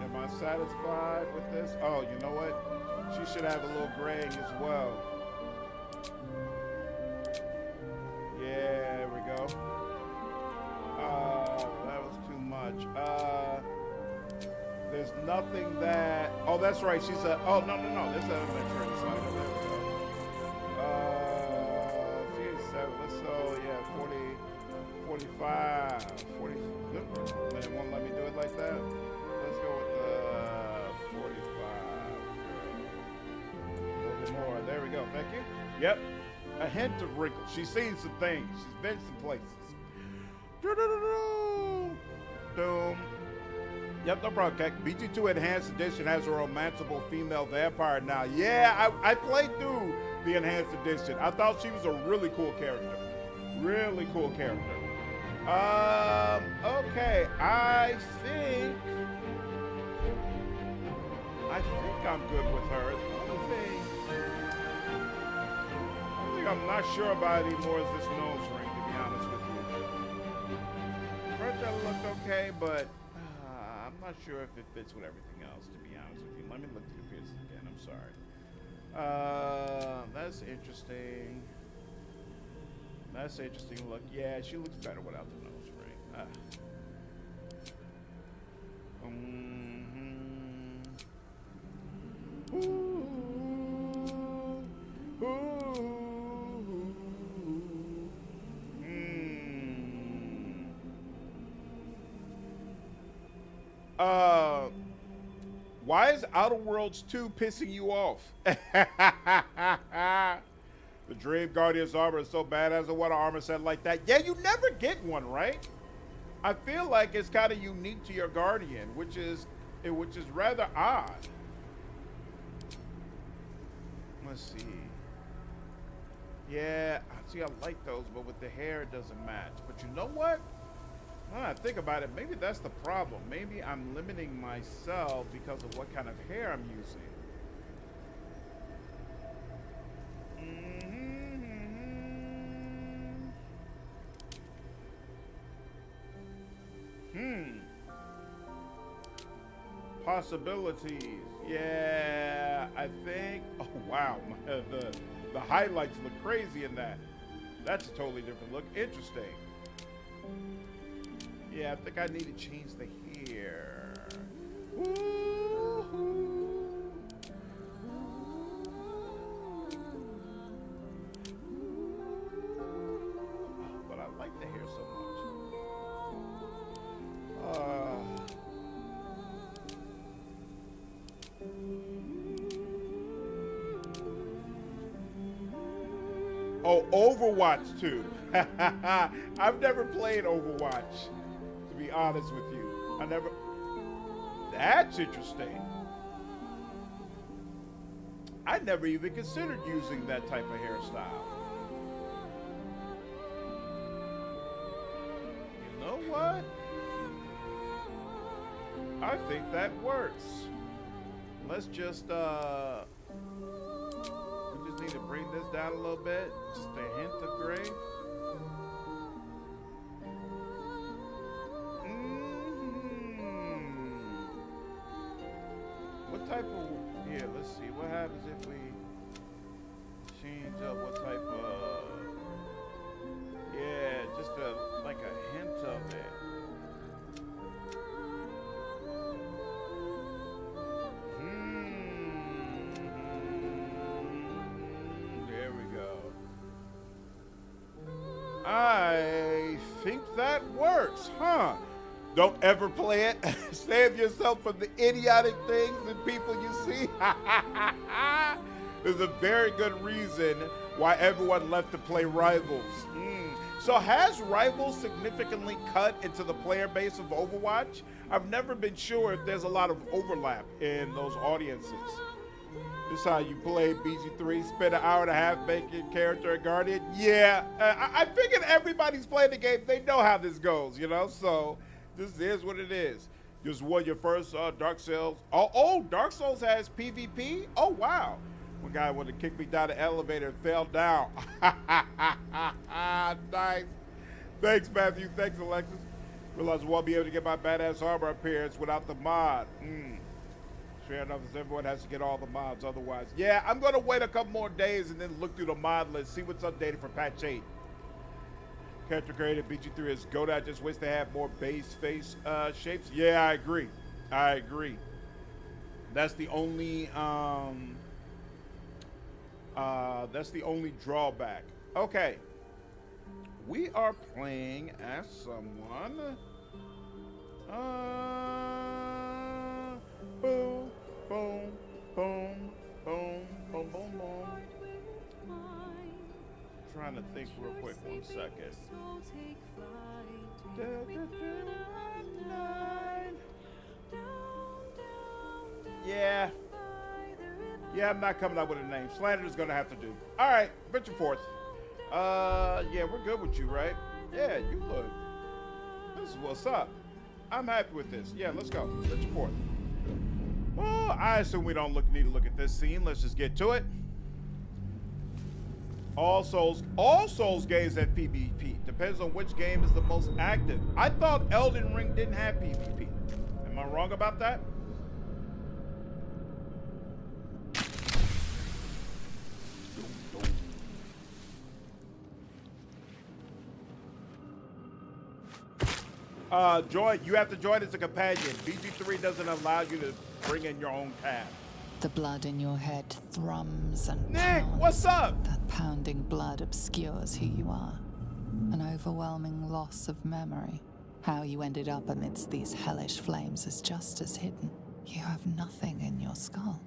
Am I satisfied with this? Oh, you know what? She should have a little graying as well. Yeah, there we go. That was too much. nothing that. Oh, that's right. She said, oh, no. There's an adventure inside. Oh, there we go. Let's so, yeah, 40, 45, 40. They won't let me do it like that. Let's go with 45. A little bit more. There we go. Thank you. Yep. A hint of wrinkles. She's seen some things. She's been some places. Doom. Yep, no problem, Kek. BG2 Enhanced Edition has a romanceable female vampire now. Yeah, I played through the Enhanced Edition. I thought she was a really cool character. Really cool character. Okay. I think I'm good with her. The only thing I'm not sure about anymore is this nose ring, to be honest with you. First that looked okay, but I'm not sure if it fits with everything else, to be honest with you. Let me look through the pieces again. I'm sorry. That's interesting. That's an interesting look. Yeah, she looks better without the nose ring. Why is Outer Worlds 2 pissing you off? The Dream Guardian's armor is so badass. I want an armor set like that. Yeah, you never get one, right? I feel like it's kind of unique to your Guardian, which is rather odd. Let's see. Yeah, see, I like those, but with the hair, it doesn't match. But you know what? When I think about it, maybe that's the problem. Maybe I'm limiting myself because of what kind of hair I'm using. Possibilities. Yeah, I think. Oh wow, the highlights look crazy in that. That's a totally different look. Interesting. Yeah, I think I need to change the hair. But I like the hair so much. Oh, Overwatch 2. I've never played Overwatch, to be honest with you. That's interesting. I never even considered using that type of hairstyle. You know what? I think that works. Let's just, we just need to bring this down a little bit. Just a hint of gray. What type of, here, let's see. What happens if we change up what type of, yeah, just like a hint of it. There we go. I think that works, huh? Don't ever play it. Save yourself from the idiotic things and people you see. There's a very good reason why everyone left to play Rivals. So has Rivals significantly cut into the player base of Overwatch? I've never been sure if there's a lot of overlap in those audiences. This is how you play BG3, spend an hour and a half making character and Guardian. Yeah, I figured everybody's playing the game. They know how this goes, you know? So this is what it is. Just won your first Dark Souls. Oh, Dark Souls has PvP? Oh, wow. One guy wanted to kick me down the elevator and fell down. Nice. Thanks, Matthew. Thanks, Alexis. Realize I won't be able to get my badass armor appearance without the mod. Fair enough, as everyone has to get all the mods otherwise. Yeah, I'm going to wait a couple more days and then look through the mod list, see what's updated for patch 8. Character created BG3 is GOAT. I just wish they had more base face shapes. Yeah, I agree. That's the only drawback. Okay. We are playing as someone. Boom, boom, boom, boom, boom, boom, boom. Trying to think real quick. 1 second. Yeah. Yeah, I'm not coming up with a name. Slander's gonna have to do. All right, venture forth. Yeah, we're good with you, right? Yeah, you look. This is what's up. I'm happy with this. Yeah, let's go. Venture forth. Well, I assume we don't need to look at this scene. Let's just get to it. All Souls games have PvP. Depends on which game is the most active. I thought Elden Ring didn't have PvP. Am I wrong about that? You have to join as a companion. BG3 doesn't allow you to bring in your own tab. The blood in your head thrums and Nick, pounds. what's up? That pounding blood obscures who you are. An overwhelming loss of memory. How you ended up amidst these hellish flames is just as hidden. You have nothing in your skull,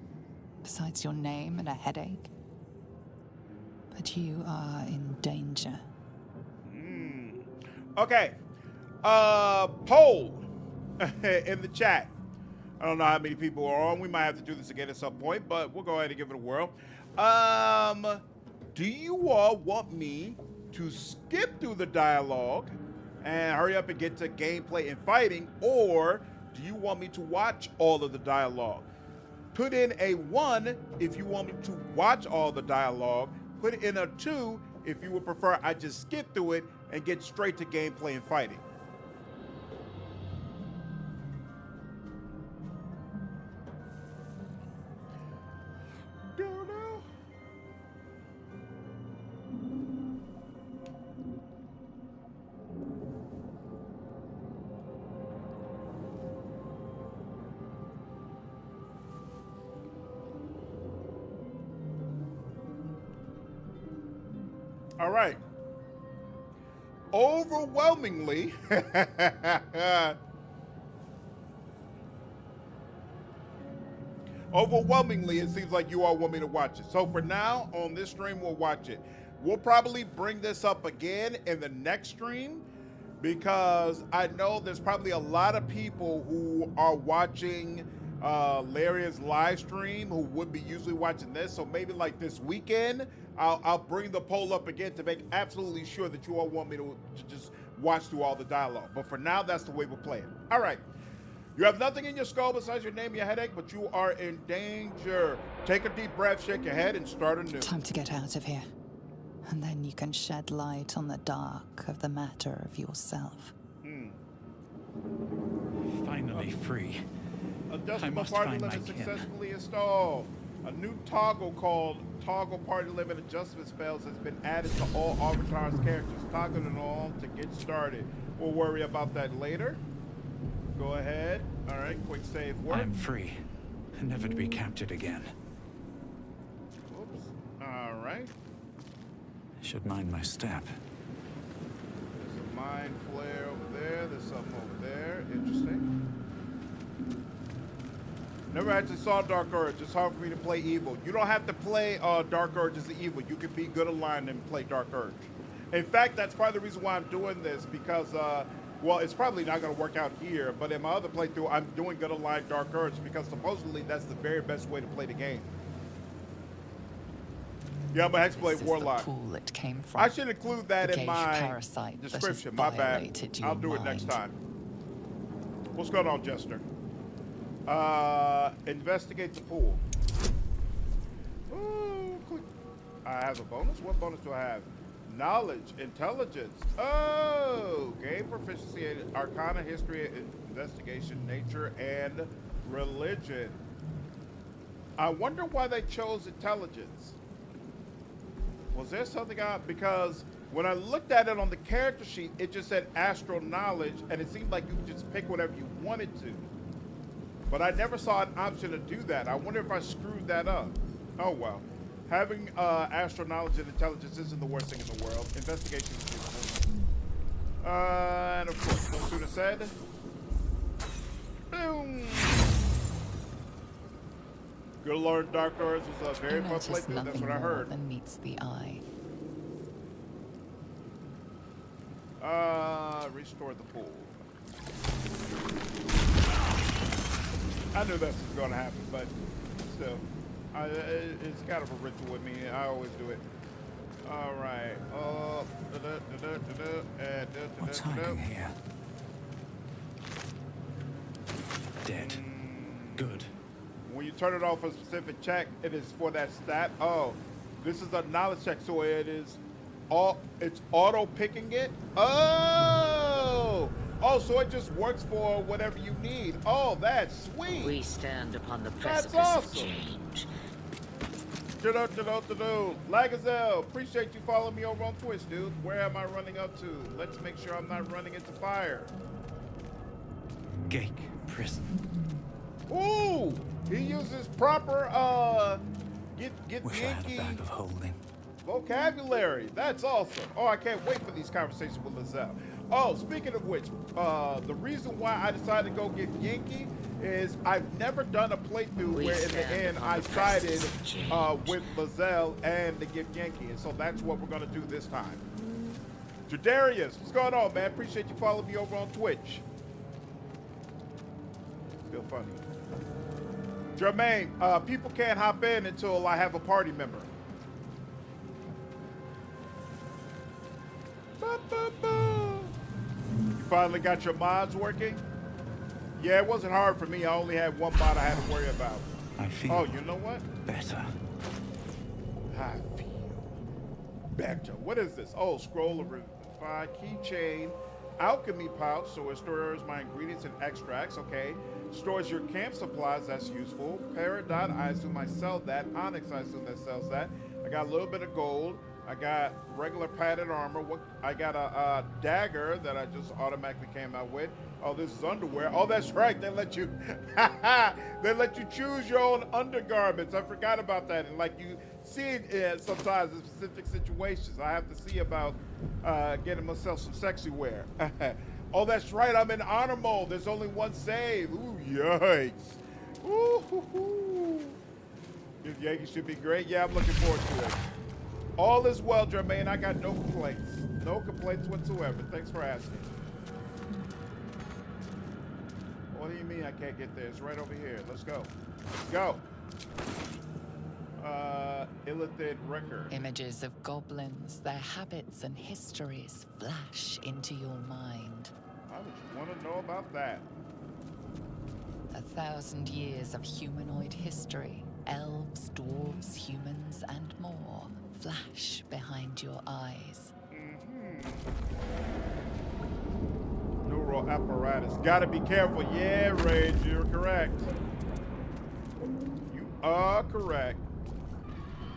besides your name and a headache. But you are in danger. Okay. Poll in the chat. I don't know how many people are on. We might have to do this again at some point, but we'll go ahead and give it a whirl. Do you all want me to skip through the dialogue and hurry up and get to gameplay and fighting, or do you want me to watch all of the dialogue? Put in a 1 if you want me to watch all the dialogue. Put it in a 2 if you would prefer I just skip through it and get straight to gameplay and fighting. All right. Overwhelmingly, it seems like you all want me to watch it. So for now, on this stream, we'll watch it. We'll probably bring this up again in the next stream because I know there's probably a lot of people who are watching Laria's live stream who would be usually watching this. So maybe like this weekend, I'll bring the poll up again to make absolutely sure that you all want me to just watch through all the dialogue. But for now, that's the way we'll play it. All right. You have nothing in your skull besides your name and your headache, but you are in danger. Take a deep breath, shake your head, and start anew. Time to get out of here. And then you can shed light on the dark of the matter of yourself. Finally free. I Adjustable must party find my limit kin. successfully installed. A new toggle called Toggle Party Limit Adjustment Spells has been added to all Avatar's characters. Toggle it on to get started. We'll worry about that later. Go ahead. All right, quick save work. I'm free, never to be captured again. Oops. All right. Should mind my step. There's a mind flare over there. There's something over there. Interesting. Never actually saw Dark Urge. It's hard for me to play evil. You don't have to play Dark Urge as the evil. You can be good aligned and play Dark Urge. In fact, that's part of the reason why I'm doing this because, well, it's probably not going to work out here, but in my other playthrough, I'm doing good aligned Dark Urge because supposedly that's the very best way to play the game. Yeah, I'm a Hexblade Warlock. The pool it came from. I should include that The in gauge my parasite that has description. My bad. violated your I'll do it next mind. time. What's going on, Jester? Investigate the pool. Ooh, click. I have a bonus? What bonus do I have? Knowledge, intelligence. Oh, gain proficiency in Arcana, History, Investigation, Nature, and Religion. I wonder why they chose intelligence. Was there something out? Because when I looked at it on the character sheet, it just said astral knowledge, and it seemed like you could just pick whatever you wanted to. But I never saw an option to do that. I wonder if I screwed that up. Oh, well. Having astral knowledge and intelligence isn't the worst thing in the world. Investigation is useful. And of course, no sooner said. Boom! Good Lord, Dark Doors was a very fun Notice playthrough. That's nothing what I more heard. than meets the eye. Restore the pool. I knew this was going to happen, but still, it's kind of a ritual with me. I always do it. All right. What's hiding here? Dead. Good. When you turn it off for a specific check, it is for that stat. Oh, this is a knowledge check, so it is it's auto picking it. Oh, so it just works for whatever you need. Oh, that's sweet. We stand upon the That's precipice awesome. of change. Lagazel, appreciate you following me over on Twitch, dude. Where am I running up to? Let's make sure I'm not running into fire. Gate prison. Ooh, he uses proper get Wish I had a Yankee bag of holding. vocabulary. That's awesome. Oh, I can't wait for these conversations with Lizelle. Oh, speaking of which, the reason why I decided to go get Yankee is I've never done a playthrough where in the end I sided with Lizelle and the gift Yankee, and so that's what we're gonna do this time. Jadarius, what's going on, man? Appreciate you following me over on Twitch. Still funny. Jermaine, people can't hop in until I have a party member. You finally got your mods working? Yeah, it wasn't hard for me. I only had one mod I had to worry about. I feel Oh, you know what? better. I feel better. What is this? Oh, scroll of refined keychain. Alchemy pouch, so it stores my ingredients and extracts. Okay. Stores your camp supplies. That's useful. Peridot, I assume I sell that. Onyx, I assume that sells that. I got a little bit of gold. I got regular padded armor. I got a dagger that I just automatically came out with. Oh, this is underwear. Oh, that's right. They let you choose your own undergarments. I forgot about that. And like you see it sometimes in specific situations. I have to see about getting myself some sexy wear. Oh, that's right. I'm in honor mode. There's only one save. Ooh, yikes. Ooh, hoo, hoo. This Yankee should be great. Yeah, I'm looking forward to it. All is well, Jermaine. I got no complaints. No complaints whatsoever. Thanks for asking. What do you mean I can't get there? It's right over here. Let's go. Let's go. Illithid record. Images of goblins, their habits and histories flash into your mind. How would you want to know about that? 1,000 years of humanoid history, elves, dwarves, humans, and more flash behind your eyes. Neural apparatus. Gotta be careful. Yeah, Rage, you're correct. You are correct.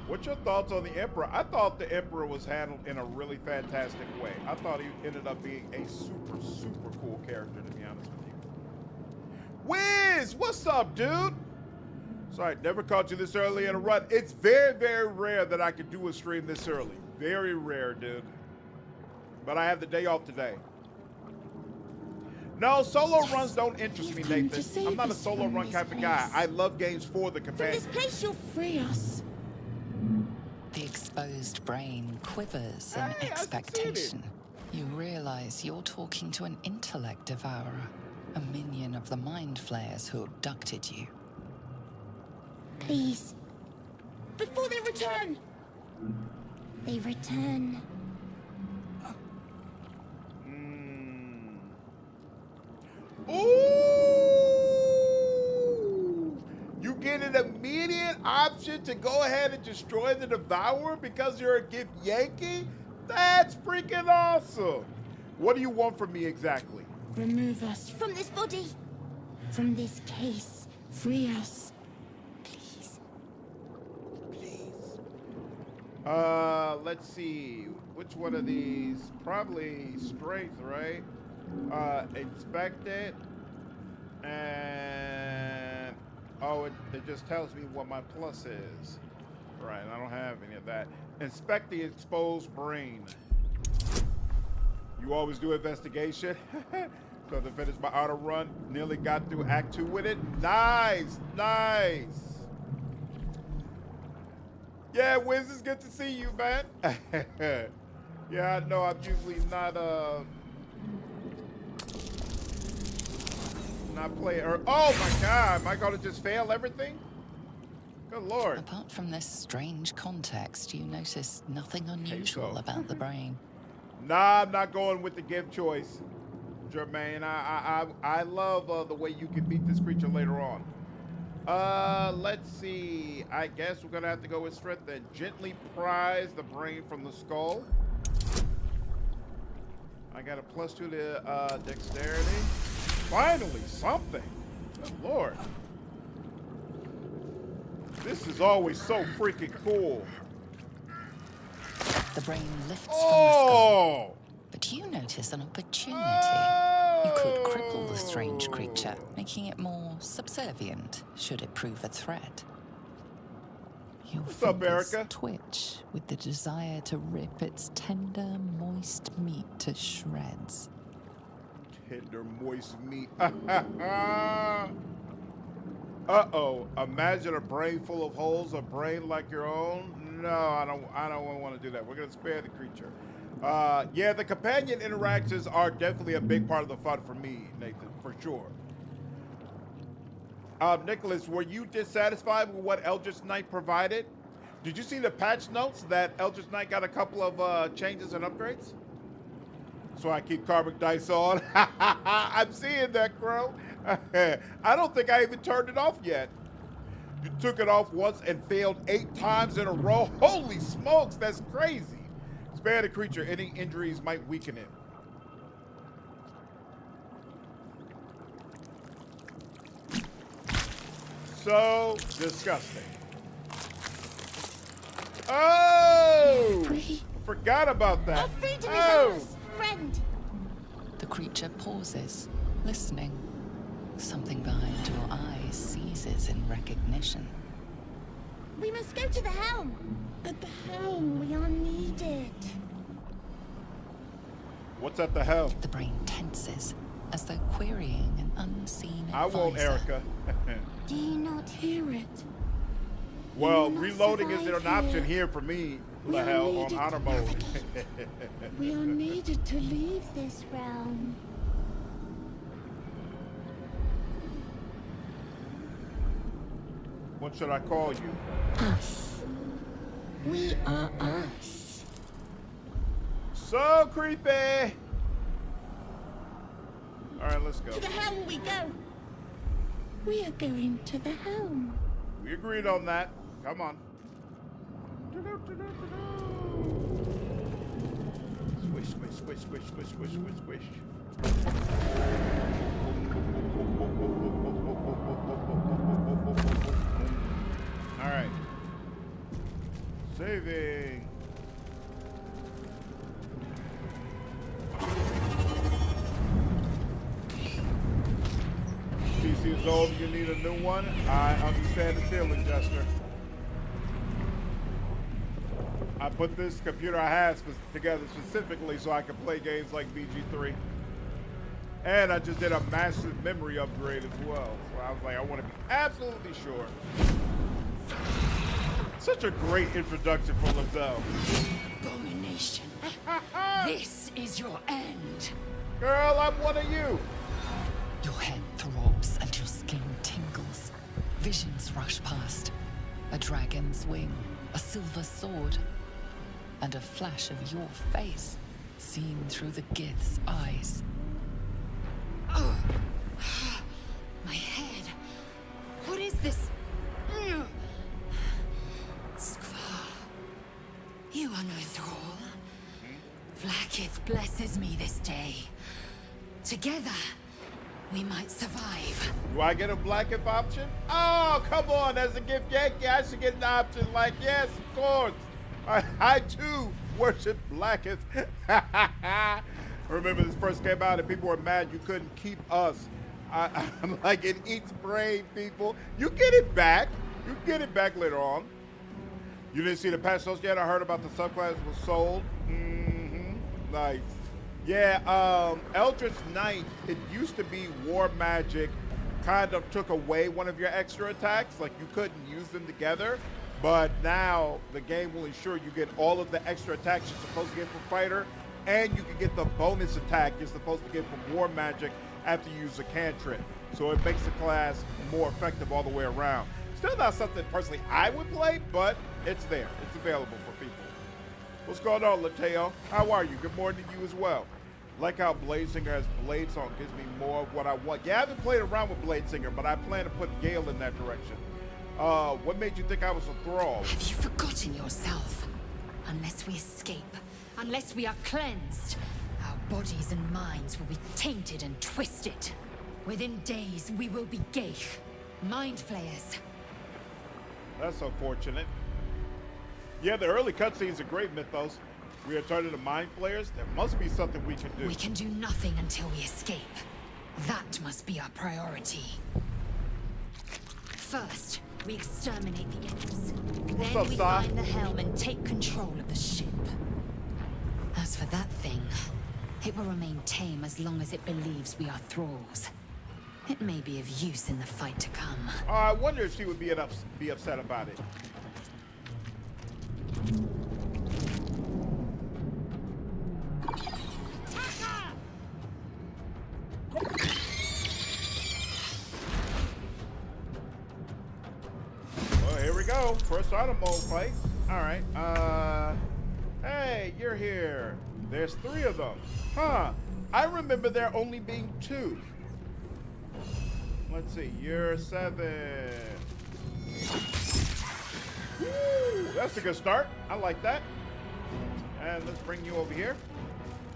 What's your thoughts on the Emperor? I thought the Emperor was handled in a really fantastic way. I thought he ended up being a super, super cool character, to be honest with you. Wiz, what's up, dude? Sorry, never caught you this early in a run. It's very, very rare that I could do a stream this early. Very rare, dude. But I have the day off today. No, solo runs don't interest me, Nathan. I'm not a solo run type of guy. I love games for the companion. From this place, you'll free us. The exposed brain quivers in Hey, I expectation. You realize you're talking to an intellect devourer, a minion of the mind flayers who abducted you. Please. Before they return. They return. Ooh! You get an immediate option to go ahead and destroy the Devourer because you're a gift Yankee? That's freaking awesome! What do you want from me exactly? Remove us from this body. From this case. Free us. Please. Please. Let's see. Which one of these? Probably strength, right? Inspect it. And Oh, it just tells me what my plus is. Right, I don't have any of that. Inspect the exposed brain. You always do investigation. So to finish my auto run, nearly got through Act 2 with it. Nice, nice. Yeah, Wiz, it's good to see you, man. Yeah, I know I'm usually not player. Oh my God, am I gonna just fail everything? Good Lord. Apart from this strange context, you notice nothing unusual about the brain. Nah, I'm not going with the gift choice, Jermaine. I love the way you can beat this creature later on. Let's see. I guess we're gonna have to go with strength then. Gently prise the brain from the skull. I got a +2 to dexterity. Finally, something. Good Lord. This is always so freaking cool. The brain lifts from the skull. But you notice an opportunity. You could cripple the strange creature, making it more subservient, should it prove a threat. Your What's up, fingers Erica? twitch with the desire to rip its tender, moist meat to shreds. Tender, moist meat. Uh-oh. Imagine a brain full of holes, a brain like your own. No, I don't want to do that. We're going to spare the creature. Yeah, the companion interactions are definitely a big part of the fun for me, Nathan, for sure. Nicholas, were you dissatisfied with what Eldritch Knight provided? Did you see the patch notes that Eldritch Knight got a couple of changes and upgrades? So I keep Karmic dice on. I'm seeing that, Crow. I don't think I even turned it off yet. You took it off once and failed 8 times in a row. Holy smokes, that's crazy. Spare the creature. Any injuries might weaken it. So disgusting. Oh! Free. Forgot about that. Our freedom is Oh! ours, friend. The creature pauses, listening. Something behind your eyes seizes in recognition. We must go to the Helm. At the Helm, we are needed. What's at the hell? The brain tenses, as though querying an unseen I won't, advisor. Erica. Do you not hear it? Well, We will not reloading isn't an survive option here. here for me, We are Lahel, on needed honor to mode. navigate. We are needed to leave this realm. What should I call you? Us. We are us. So creepy. All right, let's go. To the Helm we go. We are going to the Helm. We agreed on that. Come on. Squish, squish, squish, squish, squish, squish, squish, squish. All right. Saving. PC is old, you need a new one. I understand the feeling, Jester. I put this computer I have together specifically so I can play games like BG3. And I just did a massive memory upgrade as well. So I was like, I want to be absolutely sure. Such a great introduction for Lizelle. Abomination. This is your end. Girl, I'm one of you. Your head throbs and your skin tingles. Visions rush past. A dragon's wing, a silver sword, and a flash of your face seen through the Gith's eyes. Oh. My head. What is this? Skvar. You are no thrall. Vlaakith blesses me this day. Together, we might survive. Do I get a Blacketh option? Oh, come on. As a gift Yankee, I should get an option like, yes, of course. I too worship Blacketh. I remember this first came out and people were mad you couldn't keep us I'm like, it eats brain, people. You get it back. You get it back later on. You didn't see the patch notes yet? I heard about the subclass was sold. Mm-hmm. Nice. Yeah, Eldritch Knight, it used to be war magic kind of took away one of your extra attacks. Like, you couldn't use them together. But now the game will ensure you get all of the extra attacks you're supposed to get from fighter, and you can get the bonus attack you're supposed to get from war magic after you use a cantrip. So it makes the class more effective all the way around. Still not something personally I would play, but it's there. It's available for people. What's going on, Lateo? How are you? Good morning to you as well. Like how Bladesinger has Blade Song, gives me more of what I want. Yeah, I haven't played around with Bladesinger, but I plan to put Gale in that direction. What made you think I was a thrall? Have you forgotten yourself? Unless we escape, unless we are cleansed, our bodies and minds will be tainted and twisted. Within days, we will be Gale, mind flayers. That's unfortunate. Yeah, the early cutscenes are great, Mythos. We are turning to mind flayers. There must be something we can do. We can do nothing until we escape. That must be our priority. First, we exterminate the imps. Then up, we Sa? find the Helm and take control of the ship. As for that thing, it will remain tame as long as it believes we are thralls. It may be of use in the fight to come. I wonder if she would be upset about it. Well, here we go. First auto mode fight. All right. Hey, you're here. There's 3 of them. Huh. I remember there only being 2. Let's see. You're 7. Woo, that's a good start. I like that. And let's bring you over here.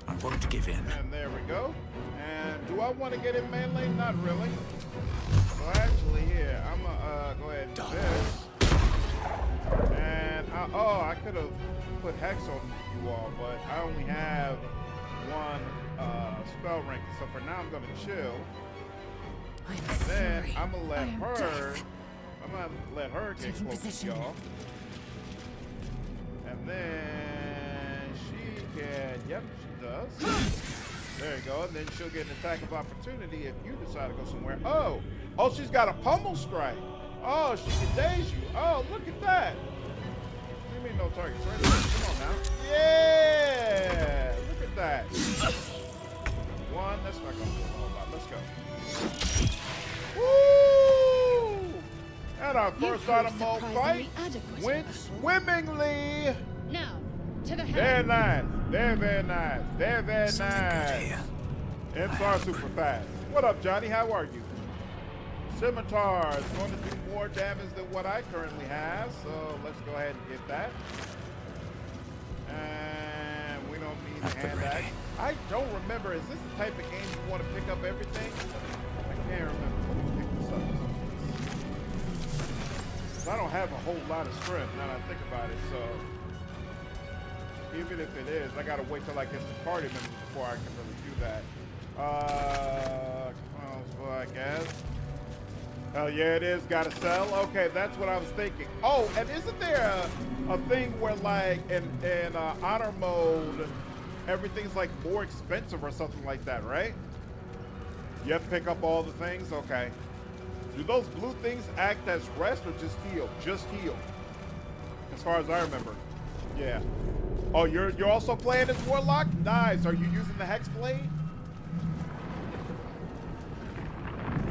I won't give in. And there we go. And do I want to get in melee? Not really. So actually, here, I'm gonna go ahead and do this. And oh, I could have put Hex on you all, but I only have 1 spell rank. So for now, I'm gonna chill. And then I'm gonna let her get close to y'all. And then she can, yep, she does. There you go. And then she'll get an attack of opportunity if you decide to go somewhere. Oh, she's got a pummel strike. Oh, she can daze you. Oh, look at that. What do you mean no targets? Right there. Come on now. Yeah, look at that. 1, that's not gonna do a whole lot. Let's go. Woo! And our first auto mode fight went swimmingly. Now, to the Very Helm. nice. Very nice. Very nice. Imps are super fast. What up, Johnny? How are you? Scimitar is going to do more damage than what I currently have, so let's go ahead and get that. And we don't need a hand axe. I don't remember. Is this the type of game you want to pick up everything? I can't remember. Let me pick this up. I don't have a whole lot of strength now that I think about it, so even if it is, I gotta wait till I get some party members before I can really do that. Well, I guess. Hell yeah, it is. Gotta sell. Okay, that's what I was thinking. Oh, and isn't there a thing where, like, in honor mode, everything's like more expensive or something like that, right? You have to pick up all the things. Okay. Do those blue things act as rest or just heal? Just heal. As far as I remember. Yeah. Oh, you're also playing as Warlock? Nice. Are you using the Hex Blade?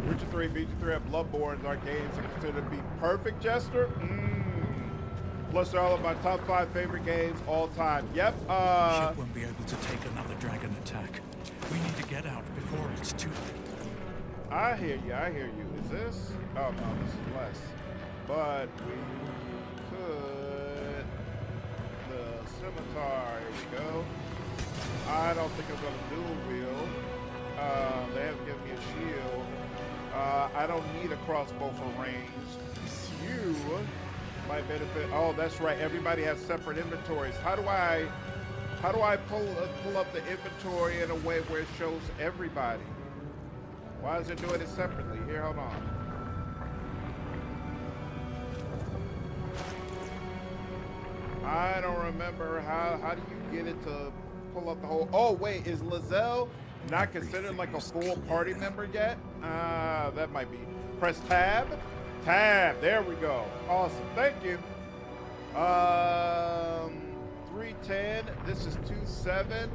Witcher 3, Witcher 3 at Bloodborne's arcades are considered to be perfect, Jester. Plus, they're all of my top 5 favorite games all time. Yep. Ship won't be able to take another dragon attack. We need to get out before it's too late. I hear you. I hear you. Is this? Oh no, this is less. But we could the scimitar. Here we go. I don't think I'm gonna dual wield. They haven't given me a shield. I don't need a crossbow for range. You might benefit. Oh, that's right. Everybody has separate inventories. How do I pull up the inventory in a way where it shows everybody? Why is it doing it separately? Here, hold on. I don't remember how do you get it to pull up the whole. Oh wait, is Lizelle not considered like a full party member yet? That might be. Press tab. Tab. There we go. Awesome. Thank you. 310. This is 27.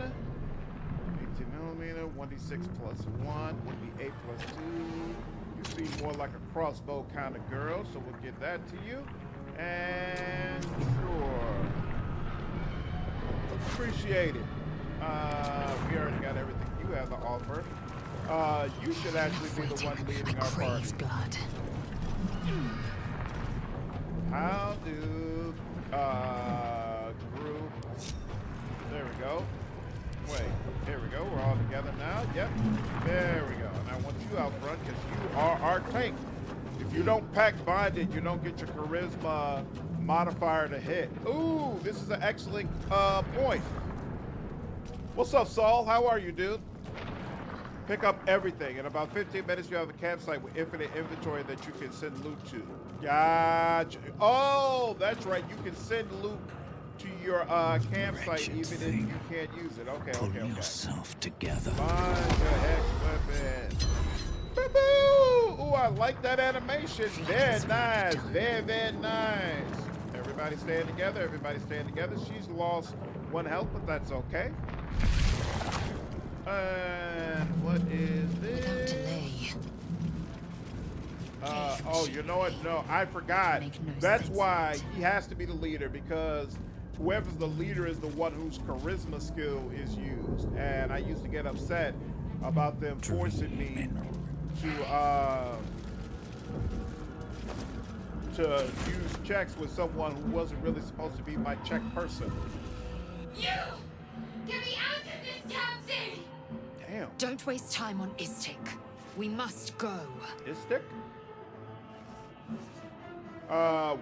18mm. 1d6 plus 1. 1d8 plus 2. You seem more like a crossbow kind of girl, so we'll get that to you. And sure. Appreciate it. We already got everything you have to offer. You should actually be the one leading our party. Blood. How do group? There we go. Wait, here we go. We're all together now. Yep. There we go. And I want you out front because you are our tank. If you don't pack bonded, you don't get your charisma modifier to hit. Ooh, this is an excellent point. What's up, Saul? How are you, dude? Pick up everything. In about 15 minutes, you have a campsite with infinite inventory that you can send loot to. Gotcha. Oh, that's right. You can send loot to your campsite Wretched even if thing. you can't use it. Okay, Pull okay. yourself together. Find your hex weapon. Boo-boo! Ooh, I like that animation. Very nice. Very, very nice. Everybody staying together. Everybody staying together. She's lost 1 health, but that's okay. And what is Without this? delay. Oh, you know what? No, I forgot. Make no That's sense. why he has to be the leader, because whoever's the leader is the one whose charisma skill is used. And I used to get upset about them forcing me to use checks with someone who wasn't really supposed to be my check person. You! Get me out of this damn thing! Damn. Don't waste time on Istik. We must go. Istik?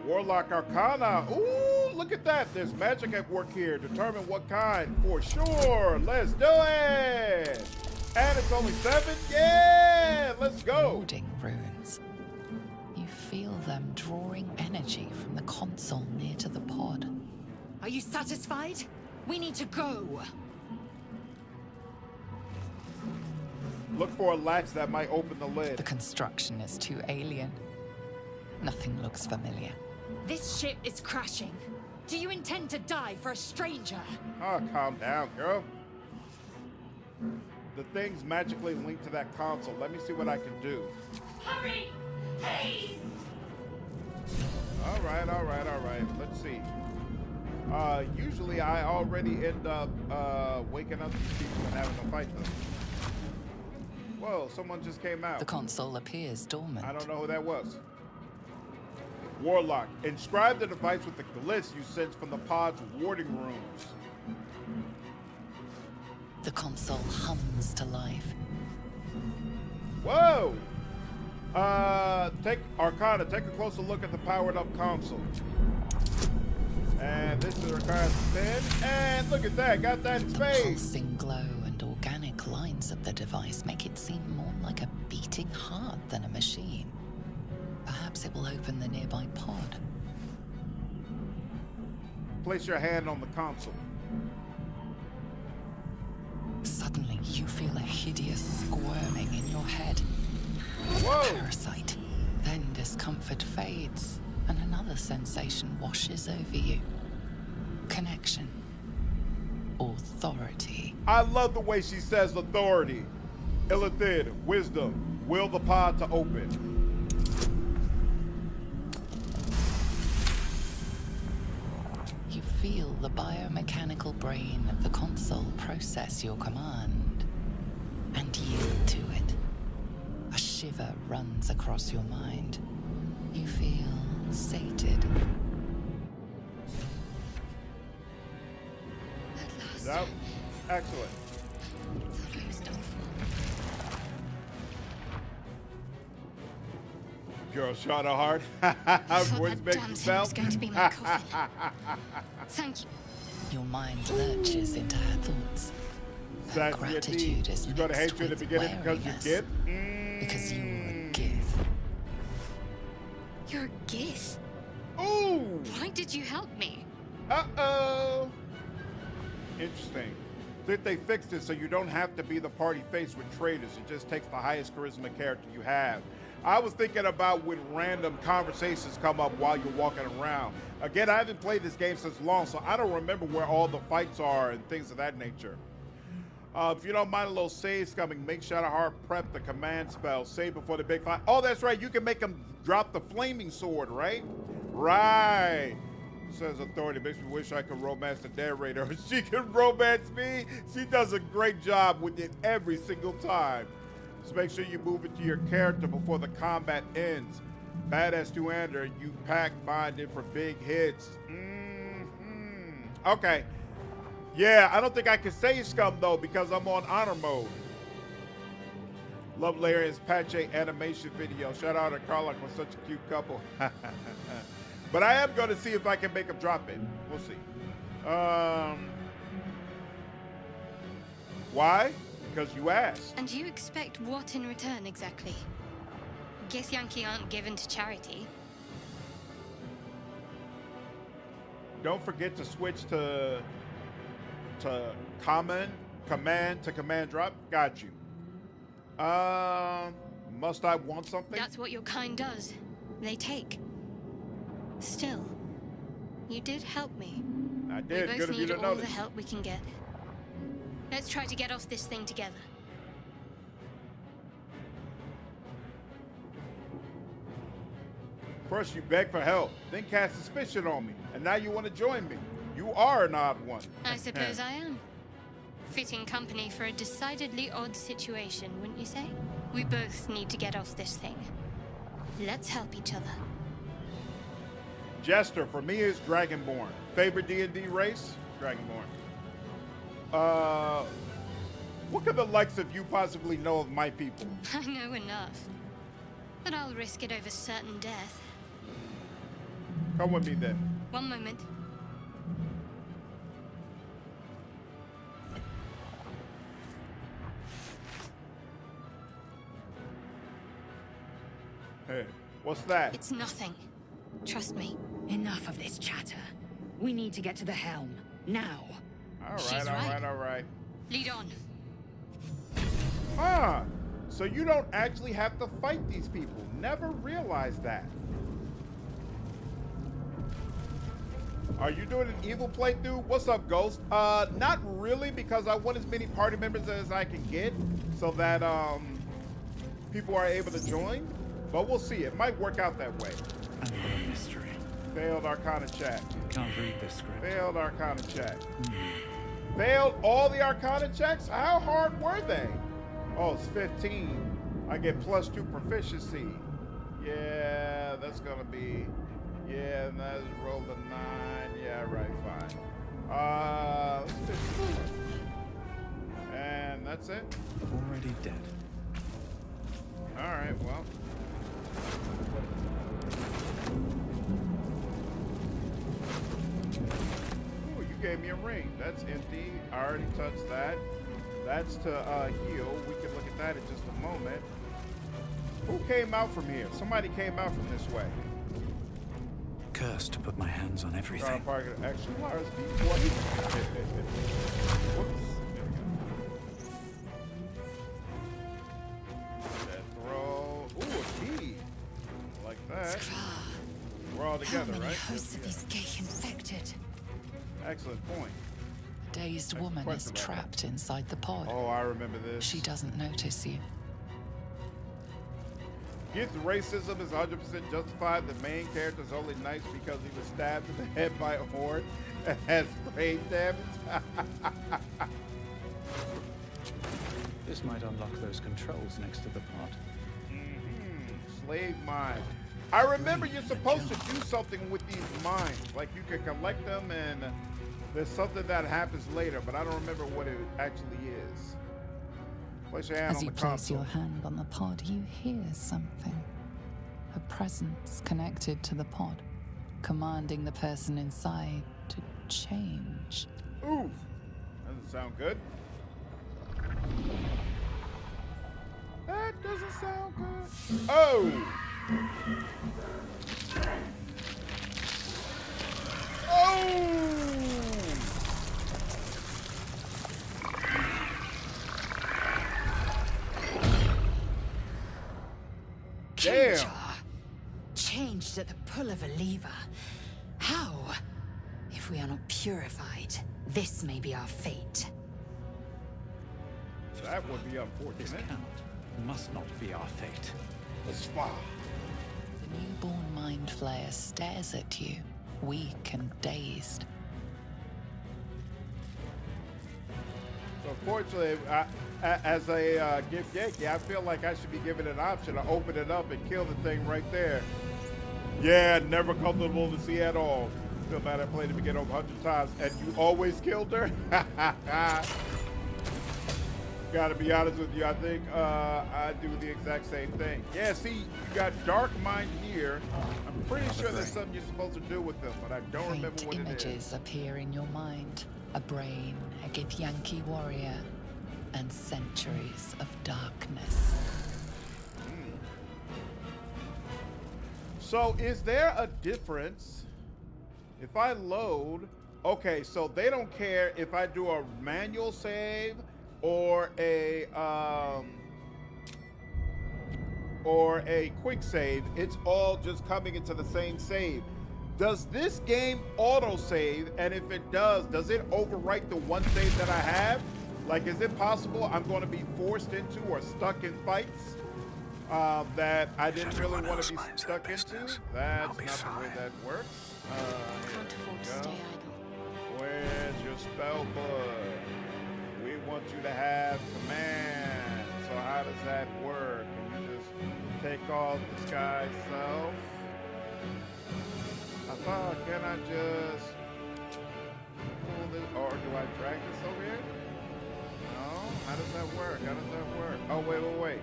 Warlock Arcana. Ooh, look at that. There's magic at work here. Determine what kind. For sure. Let's do it. And it's only 7. Yeah, let's go. Warding runes. You feel them drawing energy from the console near to the pod. Are you satisfied? We need to go. Look for a latch that might open the lid. The construction is too alien. Nothing looks familiar. This ship is crashing. Do you intend to die for a stranger? Oh, calm down, girl. The thing's magically linked to that console. Let me see what I can do. Hurry! Please! All right. Let's see. Usually I already end up waking up these people and having to fight them. Whoa, someone just came out. The console appears dormant. I don't know who that was. Warlock. Inscribe the device with the glitz you sense from the pod's warding rooms. The console hums to life. Whoa! Take Arcana, take a closer look at the powered up console. And this is Arcana 10. And look at that, got that in space. Pulsing glow and organic lines of the device make it seem more like a beating heart than a machine. Perhaps it will open the nearby pod. Place your hand on the console. Suddenly, you feel a hideous squirming in your head. Whoa! Parasite. Then discomfort fades, and another sensation washes over you. Connection. Authority. I love the way she says authority. Illithid, wisdom, will the pod to open. You feel the biomechanical brain of the console process your command and yield to it. A shiver runs across your mind. You feel sated. At last. That, excellent. Thought I was done for. Girl, shot her heart. Thought Voice that makes damn you thing sound. was going to be my coffin. Thank you. Your mind lurches into her thoughts. Her That's your gratitude deed. is She's gonna hate mixed you in the with beginning because you wariness. get. Because you're a Gith. You're a Gith? Ooh! Why did you help me? Uh-oh. Interesting. That they fixed it so you don't have to be the party face with traitors. It just takes the highest charisma character you have. I was thinking about when random conversations come up while you're walking around. Again, I haven't played this game since long, so I don't remember where all the fights are and things of that nature. If you don't mind a little saves coming, make sure to hard prep the command spell. Save before the big fight. Oh, that's right. You can make them drop the flaming sword, right? Right. Says Authority. Makes me wish I could romance the narrator. She can romance me. She does a great job with it every single time. Just make sure you move into your character before the combat ends. Badass two-hander, you pack bonded for big hits. Okay. Yeah, I don't think I can say scum though because I'm on honor mode. Love Larry's Pache animation video. Shout out to Carla for such a cute couple. But I am going to see if I can make them drop it. We'll see. Why? Because you asked. And you expect what in return exactly? Githyanki aren't given to charity. Don't forget to switch to command to command drop. Got you. Must I want something? That's what your kind does. They take. Still, you did help me. I did. We Good both of you need to all notice. the help we can get. Let's try to get off this thing together. First you beg for help, then cast suspicion on me, and now you want to join me. You are an odd one. I suppose I am. Fitting company for a decidedly odd situation, wouldn't you say? We both need to get off this thing. Let's help each other. Jester, for me, is Dragonborn. Favorite D&D race? Dragonborn. What could the likes of you possibly know of my people? I know enough. But I'll risk it over certain death. Come with me then. One moment. Hey, what's that? It's nothing. Trust me. Enough of this chatter. We need to get to the Helm. Now. All She's right, all right. right, all right. Lead on. Ah, so you don't actually have to fight these people. Never realized that. Are you doing an evil playthrough? What's up, Ghost? Not really, because I want as many party members as I can get so that people are able to join. But we'll see. It might work out that way. Another mystery. Failed Arcana chat. Can't read this script. Failed Arcana check. Failed all the Arcana checks? How hard were they? Oh, it's 15. I get +2 proficiency. Yeah, that's gonna be. Yeah, and that's roll the 9. Yeah, right, fine. Let's do foolish. And that's it. Already dead. All right, well. Ooh, you gave me a ring. That's empty. I already touched that. That's to heal. We can look at that in just a moment. Who came out from here? Somebody came out from this way. Cursed to put my hands on everything. Action Lars B20. Whoops. There we go. That throw. Ooh, a key. Like that. We're all together, How many right? hosts of these gay infected? Excellent point. A dazed Next woman is question, Rebecca. trapped inside the pod. Oh, I remember this. She doesn't notice you. Gith racism is 100% justified. The main character is only nice because he was stabbed in the head by a horde and has brain damage. This might unlock those controls next to the pod. Slave mine. I remember you're supposed to do something with these mines. Like you can collect them and there's something that happens later, but I don't remember what it actually is. Place your hand As on you the place console. your hand on the pod, you hear something. A presence connected to the pod, commanding the person inside to change. Ooh, doesn't sound good. That doesn't sound Oh! Oh! Damn! Changed at the pull of a lever. How? If we are not purified, this may be our fate. That would be This unfortunate. cannot, must not be our fate. The spa. The newborn mind flayer stares at you, weak and dazed. So fortunately, as a gift Yankee, I feel like I should be given an option to open it up and kill the thing right there. Yeah, never comfortable to see at all. Feel bad I played it again over 100 times, and you always killed her? Gotta be honest with you, I think I do the exact same thing. Yeah, see, you got Dark Mind here. I'm pretty sure there's something you're supposed to do with them, but I don't remember Faint what it is. images appear in your mind. A brain, a Githyanki warrior, and centuries of darkness. So is there a difference if I load? Okay, so they don't care if I do a manual save or a quick save. It's all just coming into the same save. Does this game auto save? And if it does it overwrite the one save that I have? Like, is it possible I'm going to be forced into or stuck in fights that I didn't really want to be stuck into? That's not the way that works. Can't afford to stay idle. Where's your spell book? We want you to have command. So how does that work? Can you just take off disguise self? I thought, can I just pull this, or do I drag this over here? No, how does that work? How does that work? Oh, wait.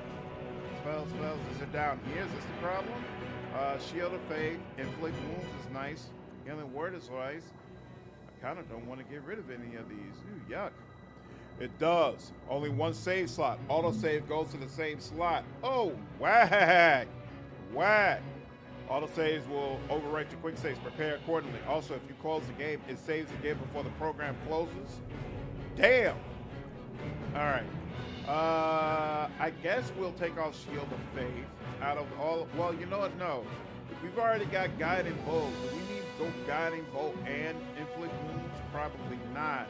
Spells, is it down here? Is this the problem? Shield of Faith, inflict wounds is nice. Healing word is nice. I kind of don't want to get rid of any of these. Ooh, yuck. It does. Only one save slot. Autosave goes to the same slot. Oh, whack. Autosaves will overwrite your quick saves. Prepare accordingly. Also, if you close the game, it saves the game before the program closes. Damn. All right. I guess we'll take off Shield of Faith out of all. Well, you know what? No. We've already got Guiding Bolt. Do we need to go Guiding Bolt and Inflict Wounds? Probably not.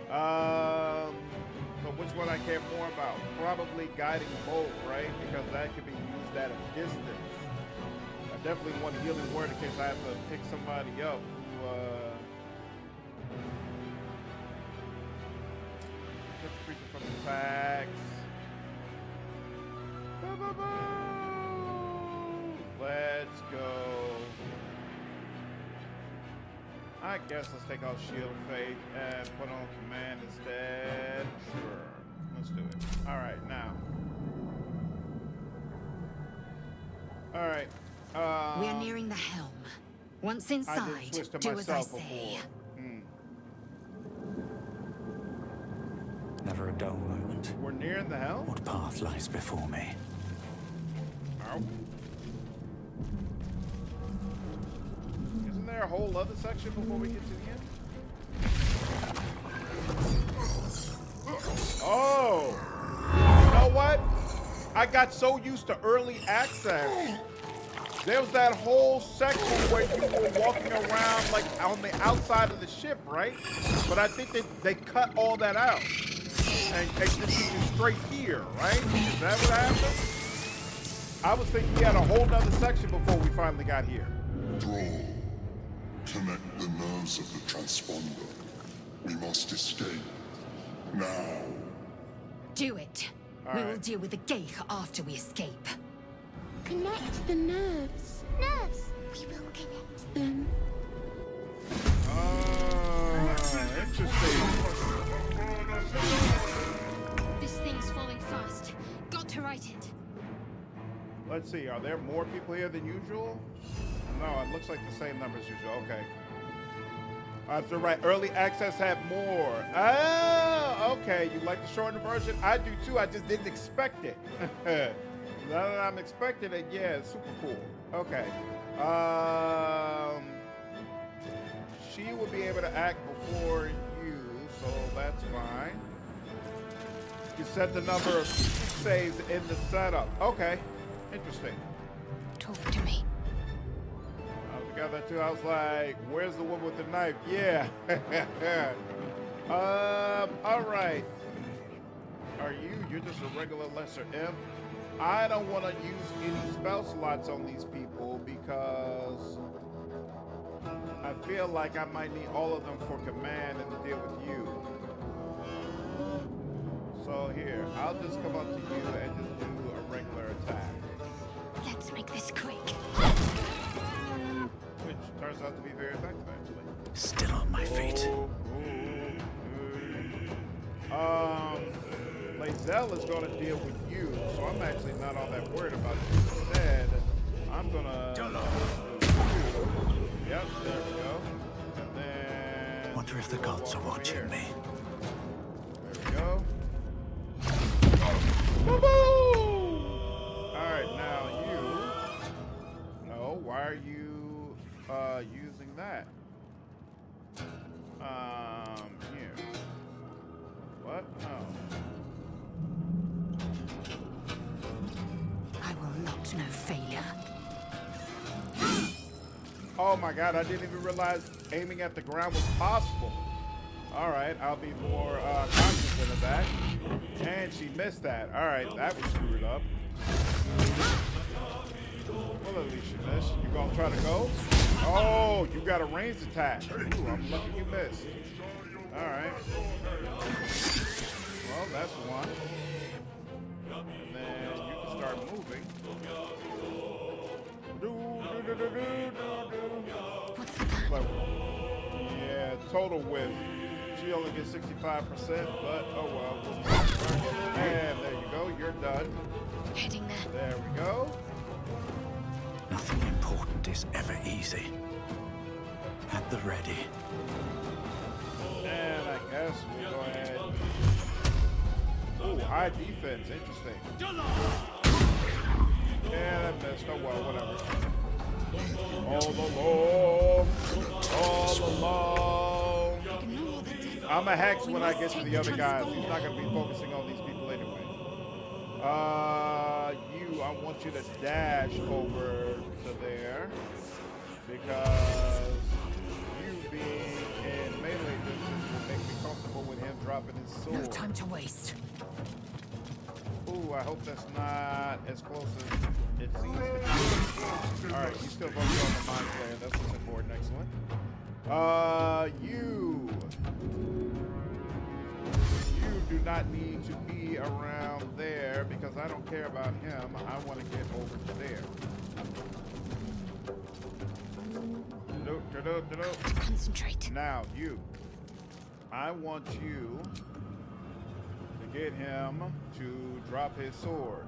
So which one I care more about? Probably Guiding Bolt, right? Because that can be used at a distance. I definitely want Healing Word in case I have to pick somebody up who, just creature from attacks. Let's go. I guess let's take out Shield of Faith and put on Command instead. Sure. Let's do it. Alright, now. Alright. We are nearing the Helm. Once inside, do as I say. Never a dull moment. We're nearing the Helm? What path lies before me? Oh. Isn't there a whole other section before we get to the end? Oh! You know what? I got so used to early access. There was that whole section where you were walking around like on the outside of the ship, right? But I think they cut all that out. And they just keep you straight here, right? Is that what happened? I was thinking we had a whole nother section before we finally got here. Thrall, connect the nerves of the transponder. We must escape. Now. Do it. We will deal with the Gale after we escape. Connect the nerves. Nerves! We will connect them. Interesting. This thing's falling fast. Got to right it. Let's see, are there more people here than usual? No, it looks like the same number as usual. Okay. So right, early access had more. Oh, okay. You like the shortened version? I do too. I just didn't expect it. Now that I'm expecting it, yeah, it's super cool. Okay. She will be able to act before you, so that's fine. You set the number of saves in the setup. Okay. Interesting. Talk to me. I forgot that too. I was like, where's the one with the knife? Yeah. All right. Are you? You're just a regular lesser imp. I don't want to use any spell slots on these people because I feel like I might need all of them for command and to deal with you. So here, I'll just come up to you and just do a regular attack. Let's make this quick. Which turns out to be very effective, actually. Still on my feet. Lae'zel is going to deal with you, so I'm actually not all that worried about you. Instead, I'm going to do you. Yep, there we go. And then... Wonder if the gods are watching me. There we go. Woo-hoo! Alright, now you... No, why are you using that? Here. What? No. I will not know failure. Oh my god, I didn't even realize aiming at the ground was possible. Alright, I'll be more cognizant of that. And she missed that. Alright, that was screwed up. Well, at least you missed. You gonna try to go? Oh, you got a ranged attack. Ooh, I'm lucky you missed. Alright. Well, that's one. And then you can start moving. What's the plan? Yeah, total whiff. She only gets 65%, but oh well. And there you go, you're done. Heading there. There we go. Nothing important is ever easy. At the ready. And I guess we'll go ahead. Ooh, high defense, interesting. Yeah, that missed. Oh well, whatever. All along. I'm a hex when I get to the other guys. He's not going to be focusing on these people anyway. I want you to dash over to there because you being in melee distance will make me comfortable with him dropping his sword. No time to waste. Ooh, I hope that's not as close as it seems to be. Alright, you still focus on the mind plan. That's what's important. Excellent. You do not need to be around there because I don't care about him. I want to get over to there. Concentrate. Now, you. I want you to get him to drop his sword.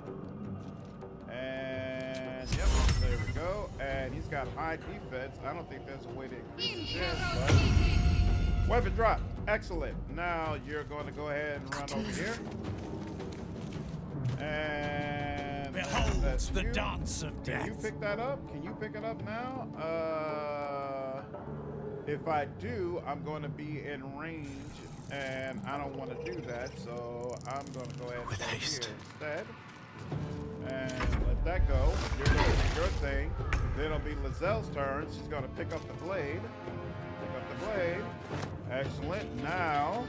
And, yep, there we go. And he's got high defense. I don't think there's a way to increase his defense, but... Weapon drop. Excellent. Now you're going to go ahead and run over here. And behold that's the you. dance of death. Can you pick that up? Can you pick it up now? If I do, I'm going to be in range, and I don't want to do that, so I'm going to go ahead and With go haste. here instead. And let that go. You're going to do your thing. Then it'll be Lae'zel's turn. She's going to pick up the blade. Pick up the blade. Excellent. Now,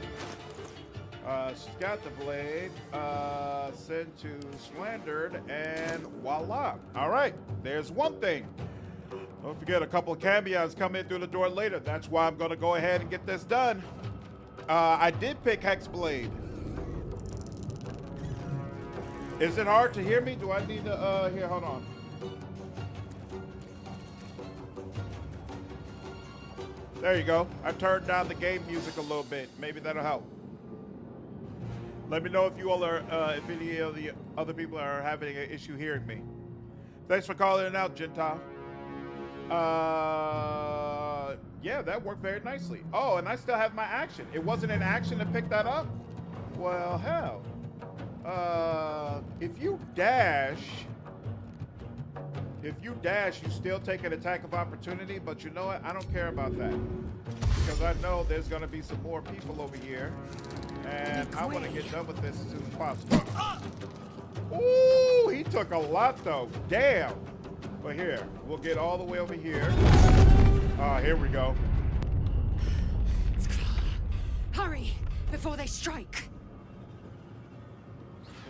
she's got the blade. Send to Slandered, and voila. All right, there's one thing. Don't forget, a couple of Cambions come in through the door later. That's why I'm going to go ahead and get this done. I did pick Hexblade. Is it hard to hear me? Do I need to, here, hold on. There you go. I turned down the game music a little bit. Maybe that'll help. Let me know if you all are, if any of the other people are having an issue hearing me. Thanks for calling it out, Gentile. Yeah, that worked very nicely. Oh, and I still have my action. It wasn't an action to pick that up? Well, hell. If you dash If you dash, you still take an attack of opportunity, but you know what? I don't care about that. Because I know there's going to be some more people over here. And I want to get done with this as soon as possible. Ooh, he took a lot, though. Damn. But here, we'll get all the way over here. Here we go. Hurry, before they strike.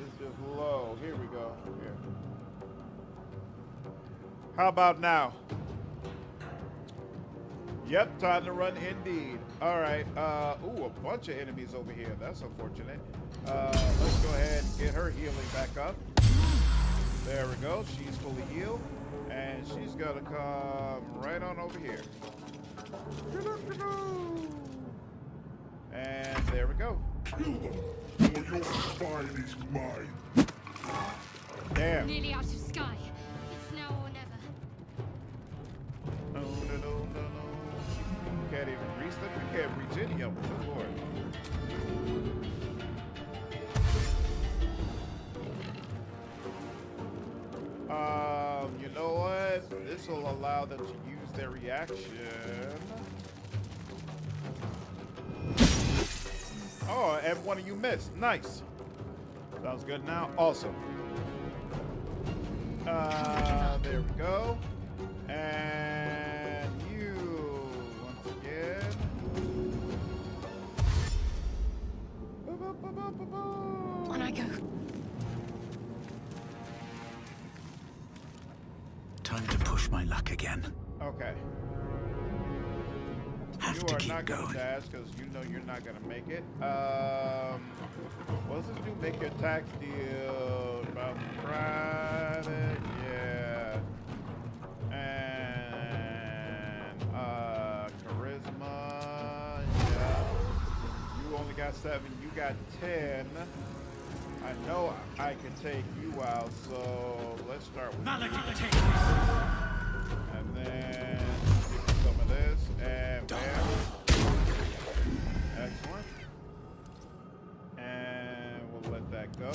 It's just low. Here we go. Here. How about now? Yep, time to run indeed. All right. Ooh, a bunch of enemies over here. That's unfortunate. Let's go ahead and get her healing back up. There we go. She's fully healed. And she's gonna come right on over here. And there we go. Kill them, or your spine is mine. Damn. Nearly out of sky. It's now or never. No, no, no, no, no. You can't even reach them. You can't reach any of them. Good Lord. You know what? This will allow them to use their reaction. Oh, every one of you missed. Nice. Sounds good now. Awesome. There we go. And you, once again. On I go. Time to push my luck again. Okay. Have You to are keep not going. gonna dash because you know you're not gonna make it. What does this do? Make your attack deal about private? Yeah. And charisma. Yeah. You only got 7. You got 10. I know I can take you out, so let's start with you. And then give you some of this, and bam. Excellent. And we'll let that go.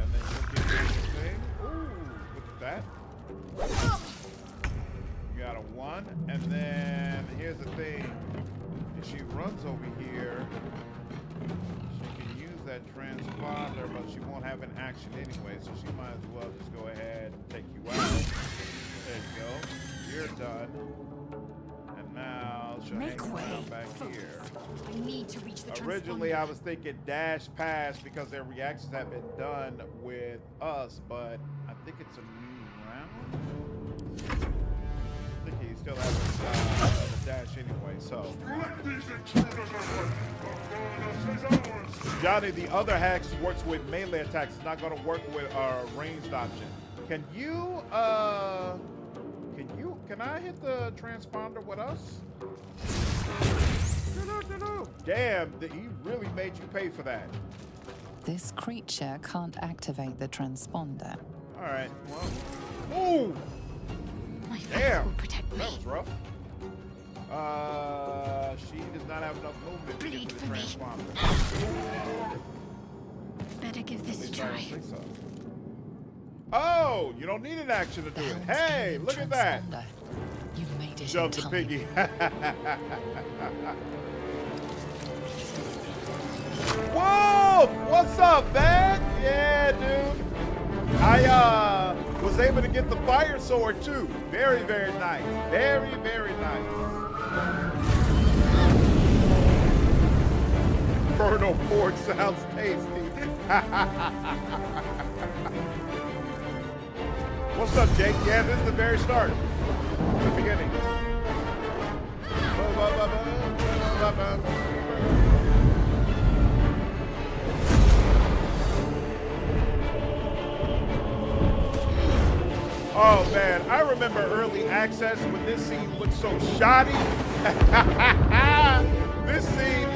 And then you'll get this thing. Ooh, look at that. You got a 1. And then here's the thing. If she runs over here, she can use that transponder, but she won't have an action anyway, so she might as well just go ahead and take you out. There you go. You're done. And now she'll hang around back here. I need to reach the Originally, I was thinking dash past because their reactions have been done with us, but I think it's a new round. I think he still has a dash anyway, so. Let these intruders away. The furnace is ours. Johnny, the other hacks works with melee attacks. It's not going to work with our ranged option. Can I hit the transponder with us? Damn, he really made you pay for that. This creature can't activate the transponder. All right, well, ooh, My faith damn, will protect me. that was rough. She does not have enough movement to get to the Bleed transponder. Better give this a At least I don't try. think so. Oh, you don't need an action to do it. Hey, look at that. You've made it Jump in the time. piggy. Whoa! What's up, man? Yeah, dude. I was able to get the fire sword too. Very, very nice. Very, very nice. Inferno pork sounds tasty. What's up, Jake? Yeah, this is the very start. The beginning. Oh man, I remember early access when this scene looked so shoddy. This scene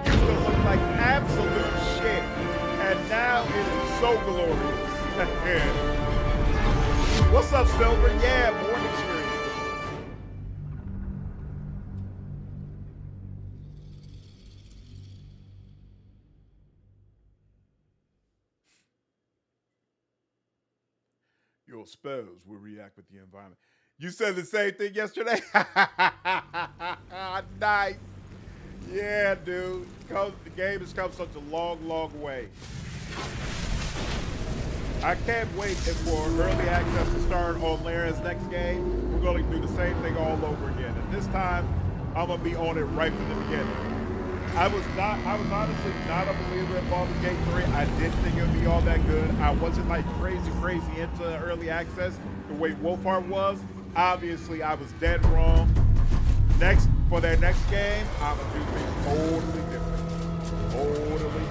used to look like absolute shit, and now it is so glorious. What's up, Silver? Yeah, morning stream. You Your spells will react with the environment. You said the same thing yesterday? Nice. Yeah, dude. The game has come such a long, long way. I can't wait for early access to start on Lara's next game. We're going to do the same thing all over again. And this time, I'm going to be on it right from the beginning. I was honestly not a believer in Baldur's Gate 3. I didn't think it would be all that good. I wasn't like crazy into early access the way Wolfheart was. Obviously, I was dead wrong. For their next game, I'm gonna do things totally different. Totally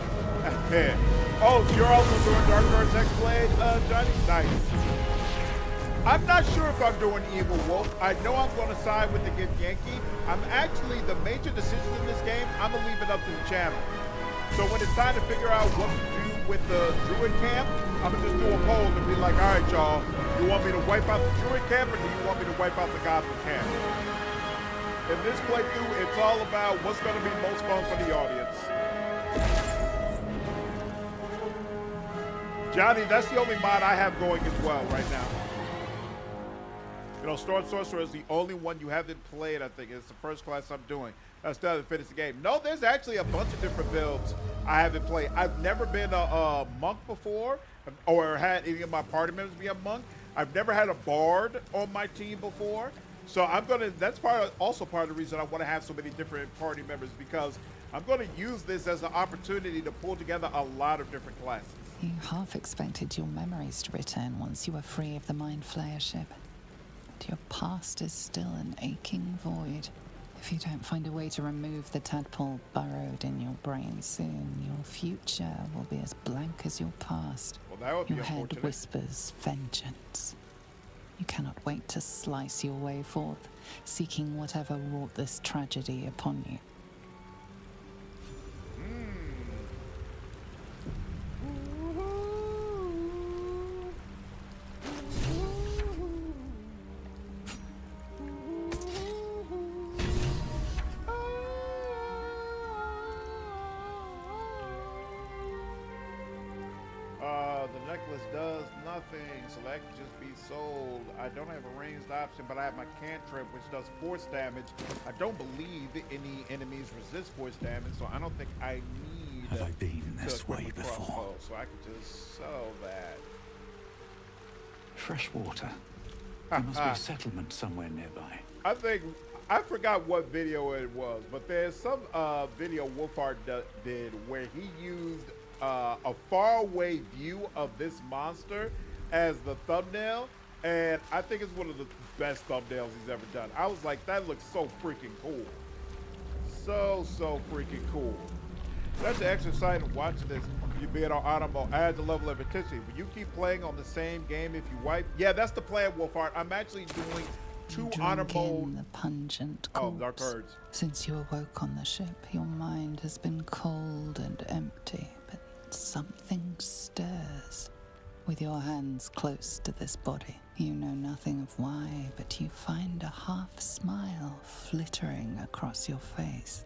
different. Oh, so you're also doing Dark Earth Hexblade, Johnny? Nice. I'm not sure if I'm doing Evil Wolf. I know I'm going to side with the Get Yankee. I'm actually, the major decisions in this game, I'm going to leave it up to the channel. So when it's time to figure out what to do with the Druid camp, I'm going to just do a poll and be like, all right, y'all, you want me to wipe out the Druid camp or do you want me to wipe out the Goblin camp? In this playthrough, it's all about what's going to be most fun for the audience. Johnny, that's the only mod I have going as well right now. You know, Storm Sorcerer is the only one you haven't played, I think. It's the first class I'm doing. I still haven't finished the game. No, there's actually a bunch of different builds I haven't played. I've never been a monk before or had any of my party members be a monk. I've never had a bard on my team before. So that's also part of the reason I want to have so many different party members, because I'm going to use this as an opportunity to pull together a lot of different classes. You half expected your memories to return once you were free of the Mind Flayer ship. But your past is still an aching void. If you don't find a way to remove the tadpole burrowed in your brain soon, your future will be as blank as your past. Well, that would be your head unfortunate. whispers vengeance. You cannot wait to slice your way forth, seeking whatever wrought this tragedy upon you. The necklace does nothing, so that can just be sold. I don't have a ranged option, but I have my cantrip, which does force damage. I don't believe any enemies resist force damage, so I don't think I need Have I been this way equip a before? crossbow, so I could just sell that. Fresh water. There must be a settlement somewhere nearby. I forgot what video it was, but there's some video Wolfheart did where he used a faraway view of this monster as the thumbnail, and I think it's one of the best thumbnails he's ever done. I was like, that looks so freaking cool. So freaking cool. That's the exercise of watching this. You being on auto mode adds a level of intensity. When you keep playing on the same game, if you wipe, yeah, that's the plan, Wolfheart. I'm actually doing two honor mode. The pungent Dark corpse. Urge. Since you awoke on the ship, your mind has been cold and empty, but something stirs. With your hands close to this body, you know nothing of why, but you find a half smile flittering across your face.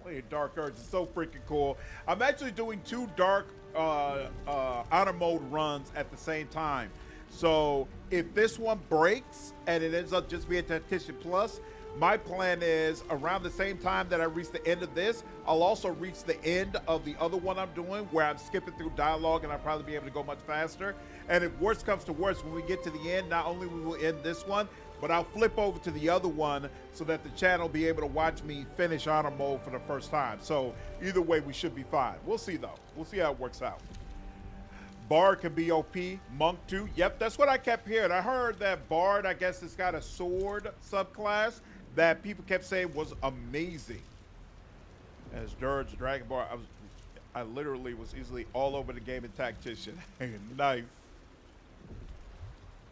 Playing Dark Urge is so freaking cool. I'm actually doing two dark honor mode runs at the same time. So if this one breaks and it ends up just being Tactician Plus, my plan is around the same time that I reach the end of this, I'll also reach the end of the other one I'm doing where I'm skipping through dialogue and I'll probably be able to go much faster. And if worst comes to worst, when we get to the end, not only will we end this one, but I'll flip over to the other one so that the channel will be able to watch me finish honor mode for the first time. So either way, we should be fine. We'll see though. We'll see how it works out. Bard can be OP, Monk too. Yep, that's what I kept hearing. I heard that Bard, I guess it's got a sword subclass that people kept saying was amazing. As Dirge, Dragon Ball, I literally was easily all over the game in Tactician. Nice.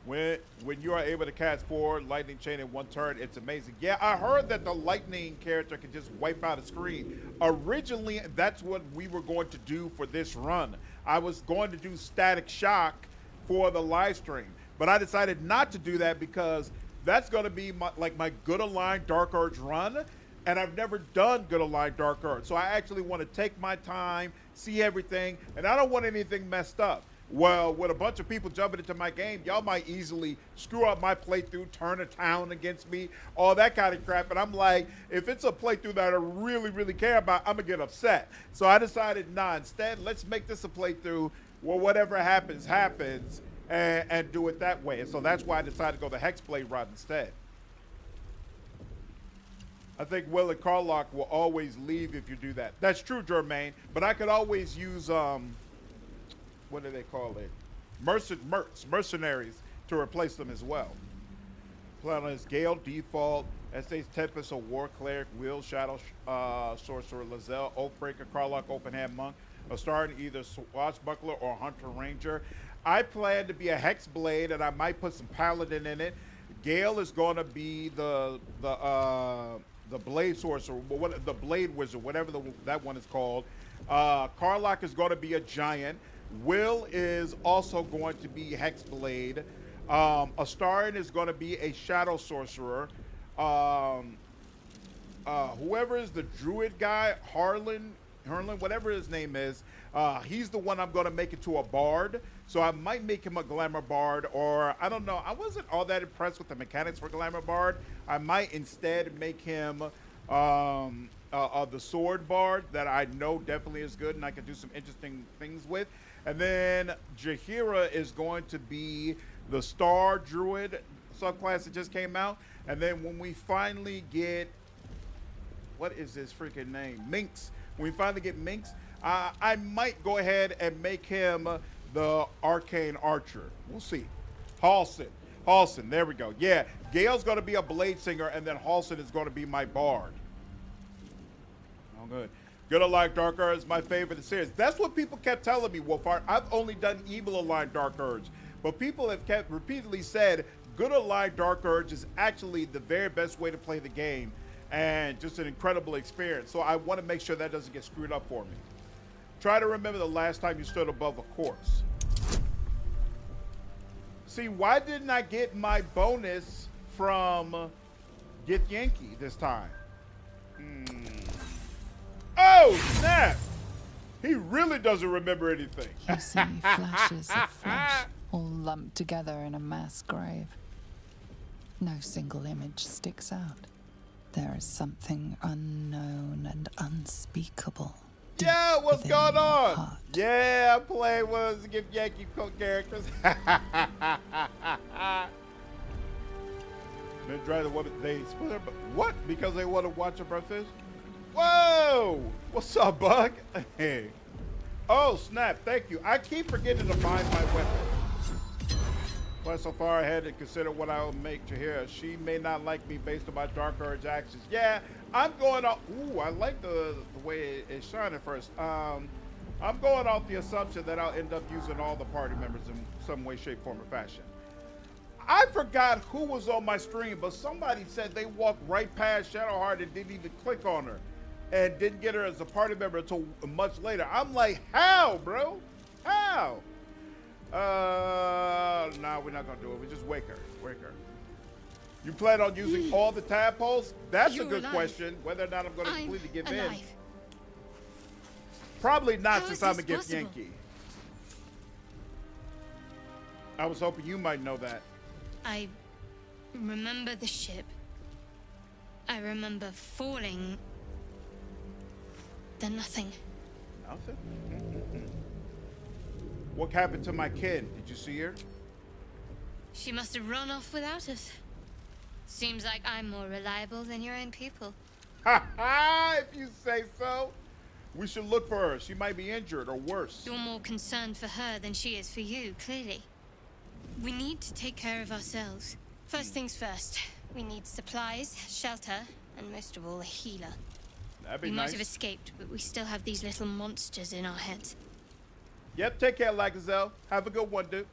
When you are able to cast 4 lightning chain in one turn, it's amazing. Yeah, I heard that the lightning character can just wipe out a screen. Originally, that's what we were going to do for this run. I was going to do static shock for the live stream, but I decided not to do that because that's going to be my good aligned Dark Urge run, and I've never done good aligned Dark Urge. So I actually want to take my time, see everything, and I don't want anything messed up. Well, with a bunch of people jumping into my game, y'all might easily screw up my playthrough, turn a town against me, all that kind of crap. And I'm like, if it's a playthrough that I really, really care about, I'm going to get upset. So I decided, nah, instead, let's make this a playthrough where whatever happens, happens, and do it that way. And so that's why I decided to go the Hexblade route instead. I think Will and Carlock will always leave if you do that. That's true, Jermaine. But I could always use, what do they call it? Mercenaries to replace them as well. Plan on is Gale, Default, S.A.'s Tempest, a War Cleric, Will, Shadow Sorcerer, Lizelle, Oathbreaker, Carlock, Open Hand Monk, Astarion, either Swashbuckler or Hunter Ranger. I plan to be a Hexblade, and I might put some Paladin in it. Gale is going to be the Blade Sorcerer, the Blade Wizard, whatever that one is called. Carlock is going to be a Giant. Will is also going to be Hexblade. Astarion is going to be a Shadow Sorcerer. Whoever is the Druid guy, Herlin, whatever his name is, he's the one I'm going to make into a Bard. So I might make him a Glamour Bard, or I don't know. I wasn't all that impressed with the mechanics for Glamour Bard. I might instead make him the Sword Bard that I know definitely is good and I can do some interesting things with. And then Jaheira is going to be the Star Druid subclass that just came out. And then when we finally get, what is this freaking name? Minx. When we finally get Minx, I might go ahead and make him the Arcane Archer. We'll see. Halsin, there we go. Yeah, Gale's going to be a Blade Singer, and then Halsin is going to be my Bard. Oh, good. Good Aligned Dark Urge is my favorite of the series. That's what people kept telling me, Wolfheart. I've only done Evil Aligned Dark Urge, but people have kept repeatedly said Good Aligned Dark Urge is actually the very best way to play the game, and just an incredible experience. So I want to make sure that doesn't get screwed up for me. Try to remember the last time you stood above a corpse. See, why didn't I get my bonus from Get Yankee this time? Oh, snap! He really doesn't remember anything. You see flashes of flesh, all lumped together in a mass grave. No single image sticks out. There is something unknown and unspeakable. Yeah, what's going on? Heart. Yeah, I played one of the Get Yankee characters. They try to they split up. What? Because they want to watch a breakfast? Whoa! What's up, Bug? Hey. Oh, snap. Thank you. I keep forgetting to find my weapon. But so far ahead and consider what I will make Jaheira. She may not like me based on my Dark Urge actions. Yeah, I'm going off. Ooh, I like the way it shined at first. I'm going off the assumption that I'll end up using all the party members in some way, shape, form, or fashion. I forgot who was on my stream, but somebody said they walked right past Shadowheart and didn't even click on her and didn't get her as a party member until much later. I'm like, how, bro? How? No, we're not gonna do it. We just wake her. You plan on using all the tadpoles? That's a good question. Whether or not I'm gonna completely give in. Probably not, since I'm a Gift Yankee. I was hoping you might know that. I remember the ship. I remember falling. Then nothing. Nothing? What happened to my kid? Did you see her? She must have run off without us. Seems like I'm more reliable than your own people. Ha ha! If you say so. We should look for her. She might be injured or worse. You're more concerned for her than she is for you, clearly. We need to take care of ourselves. First things first. We need supplies, shelter, and most of all, a healer. That'd be we nice. might have escaped, but we still have these little monsters in our heads. Yep, take care, Lagazelle. Have a good one, dude.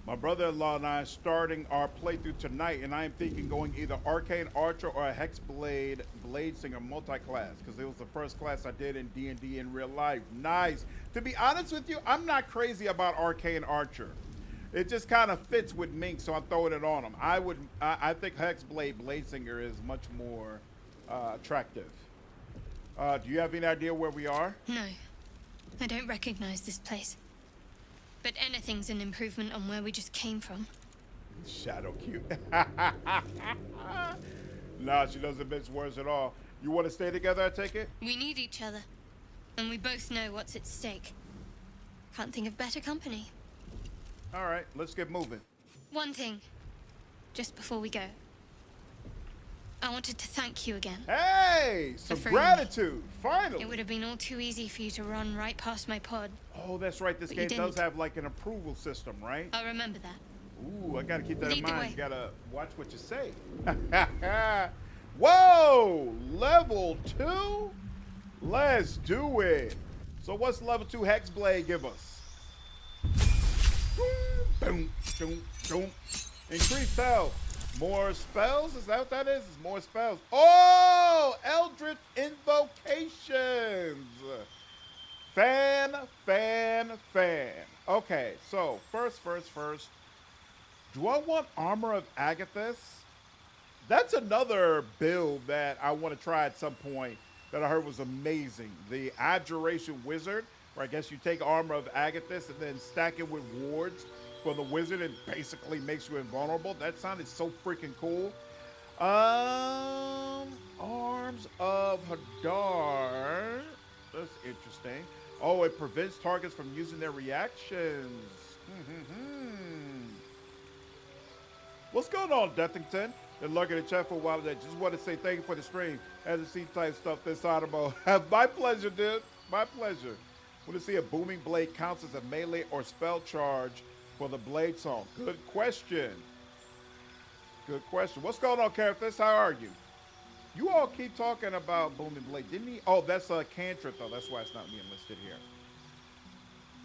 My brother-in-law and I are starting our playthrough tonight, and I am thinking going either Arcane Archer or a Hexblade Blade Singer multi-class, because it was the first class I did in D&D in real life. Nice. To be honest with you, I'm not crazy about Arcane Archer. It just kind of fits with Mink, so I'm throwing it on him. I think Hexblade Blade Singer is much more attractive. Do you have any idea where we are? No. I don't recognize this place. but anything's an improvement on where we just came from. Shadow cute. Nah, she doesn't mince words at all. You want to stay together, I take it? We need each other, and we both know what's at stake. Can't think of better company. All right, let's get moving. One thing, just before we go. I wanted to thank you again. Hey, some freeing me. gratitude. Finally. It would have been all too easy for you to run right past my pod. Oh, that's right. This But you game does didn't. have like an approval system, right? I'll remember that. Ooh, I gotta keep that in Lead the mind. way. You gotta watch what you say. Whoa, level 2? Let's do it. So what's level 2 Hexblade give us? Boom, boom, boom. Increased health. More spells? Is that what that is? It's more spells. Oh, Eldritch Invocations. Fan. Okay, so first. Do I want Armor of Agathis? That's another build that I want to try at some point that I heard was amazing. The Abjuration Wizard, where I guess you take Armor of Agathis and then stack it with wards for the wizard and basically makes you invulnerable. That sounded so freaking cool. Arms of Hadar. That's interesting. Oh, it prevents targets from using their reactions. What's going on, Dethington? Been lurking in the chat for a while today. Just want to say thank you for the stream. As a C-type stuff this audible. My pleasure, dude. My pleasure. Want to see if Booming Blade counts as a melee or spell charge for the Blade Song? Good question. Good question. What's going on, Carathis? How are you? You all keep talking about Booming Blade. Didn't he? Oh, that's a cantrip, though. That's why it's not being listed here.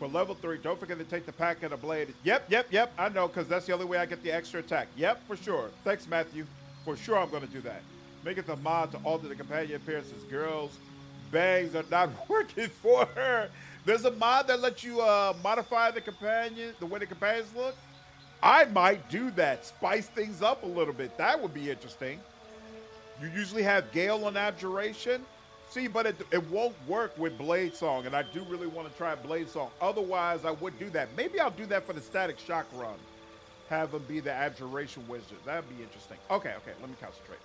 For level 3, don't forget to take the pack of the blade. Yep. I know, because that's the only way I get the extra attack. Yep, for sure. Thanks, Matthew. For sure I'm going to do that. Make it the mod to alter the companion appearances. Girls' bangs are not working for her. There's a mod that lets you modify the companion, the way the companions look. I might do that. Spice things up a little bit. That would be interesting. You usually have Gale on Abjuration. See, but it won't work with Blade Song, and I do really want to try Blade Song. Otherwise, I would do that. Maybe I'll do that for the Static Shock run. Have him be the Abjuration Wizard. That'd be interesting. Okay, let me concentrate.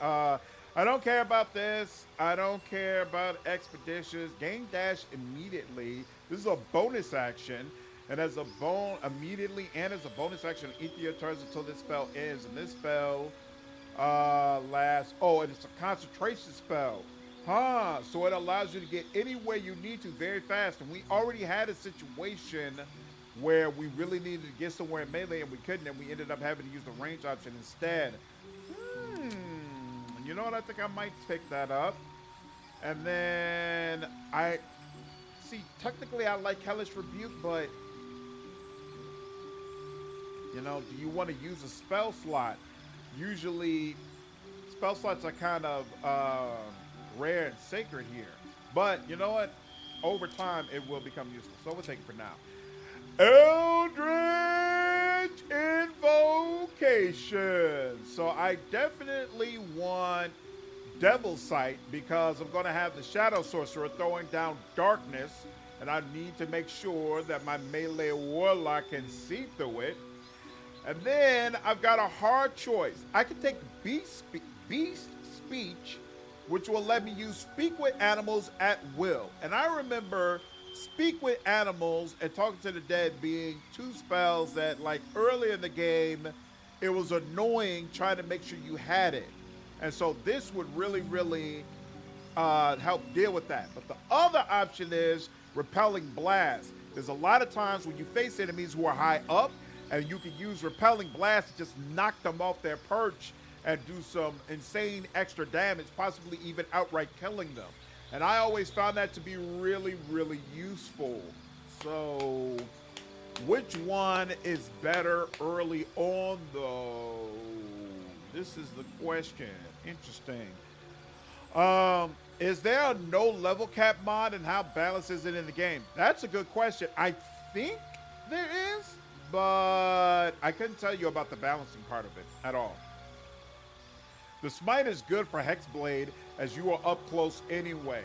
I don't care about this. I don't care about Expeditions. Game Dash immediately. This is a bonus action, and as a immediately and as a bonus action, each of your turns until this spell ends. And this spell lasts. Oh, and it's a concentration spell. So it allows you to get anywhere you need to very fast. And we already had a situation where we really needed to get somewhere in melee and we couldn't, and we ended up having to use the range option instead. You know what? I think I might pick that up. And then technically I like Hellish Rebuke, but you know, do you want to use a spell slot? Usually spell slots are kind of rare and sacred here, but you know what, over time it will become useful, so we'll take it for now. Eldritch Invocation. So I definitely want Devil's Sight because I'm going to have the Shadow Sorcerer throwing down darkness, and I need to make sure that my melee warlock can see through it. And then I've got a hard choice. I can take Beast Speech, which will let me use Speak with Animals at will. And I remember Speak with Animals and Talking to the Dead being two spells that, like, early in the game, it was annoying trying to make sure you had it. And so this would really, really help deal with that. But the other option is Repelling Blast. There's a lot of times when you face enemies who are high up, and you can use Repelling Blast to just knock them off their perch and do some insane extra damage, possibly even outright killing them. And I always found that to be really, really useful. So which one is better early on, though? This is the question. Interesting. Is there a no level cap mod, and how balanced is it in the game? That's a good question. I think there is, but I couldn't tell you about the balancing part of it at all. The smite is good for Hexblade as you are up close anyway.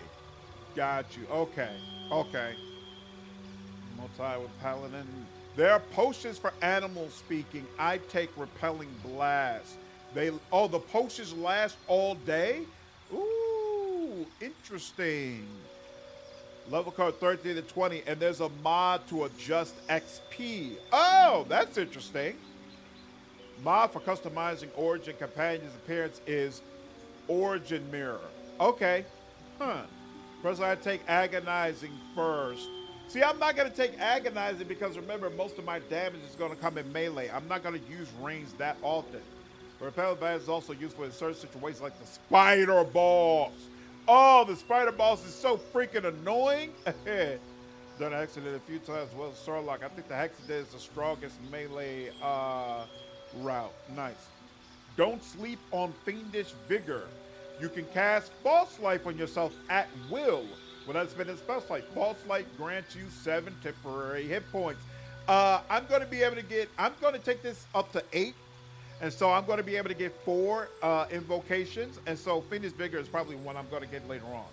Got you. Okay. Multi with Paladin. There are potions for animal speaking. I take repelling blast. The potions last all day? Ooh, interesting. Level card 13 to 20, and there's a mod to adjust XP. Oh, that's interesting. Mod for customizing Origin Companion's appearance is Origin Mirror. Okay. Huh. First, I take Agonizing first. See, I'm not going to take Agonizing because remember, most of my damage is going to come in melee. I'm not going to use range that often. Repel Blast is also useful in certain situations like the Spider Balls. Oh, the Spider Balls is so freaking annoying. Done Hexadid a few times as well as Starlock. I think the Hexadid is the strongest melee route. Nice. Don't sleep on Fiendish Vigor. You can cast False Life on yourself at will without spending spell slate. False Light grants you 7 temporary hit points. I'm going to take this up to 8. And so I'm going to be able to get 4 invocations. And so Fiendish Vigor is probably one I'm going to get later on.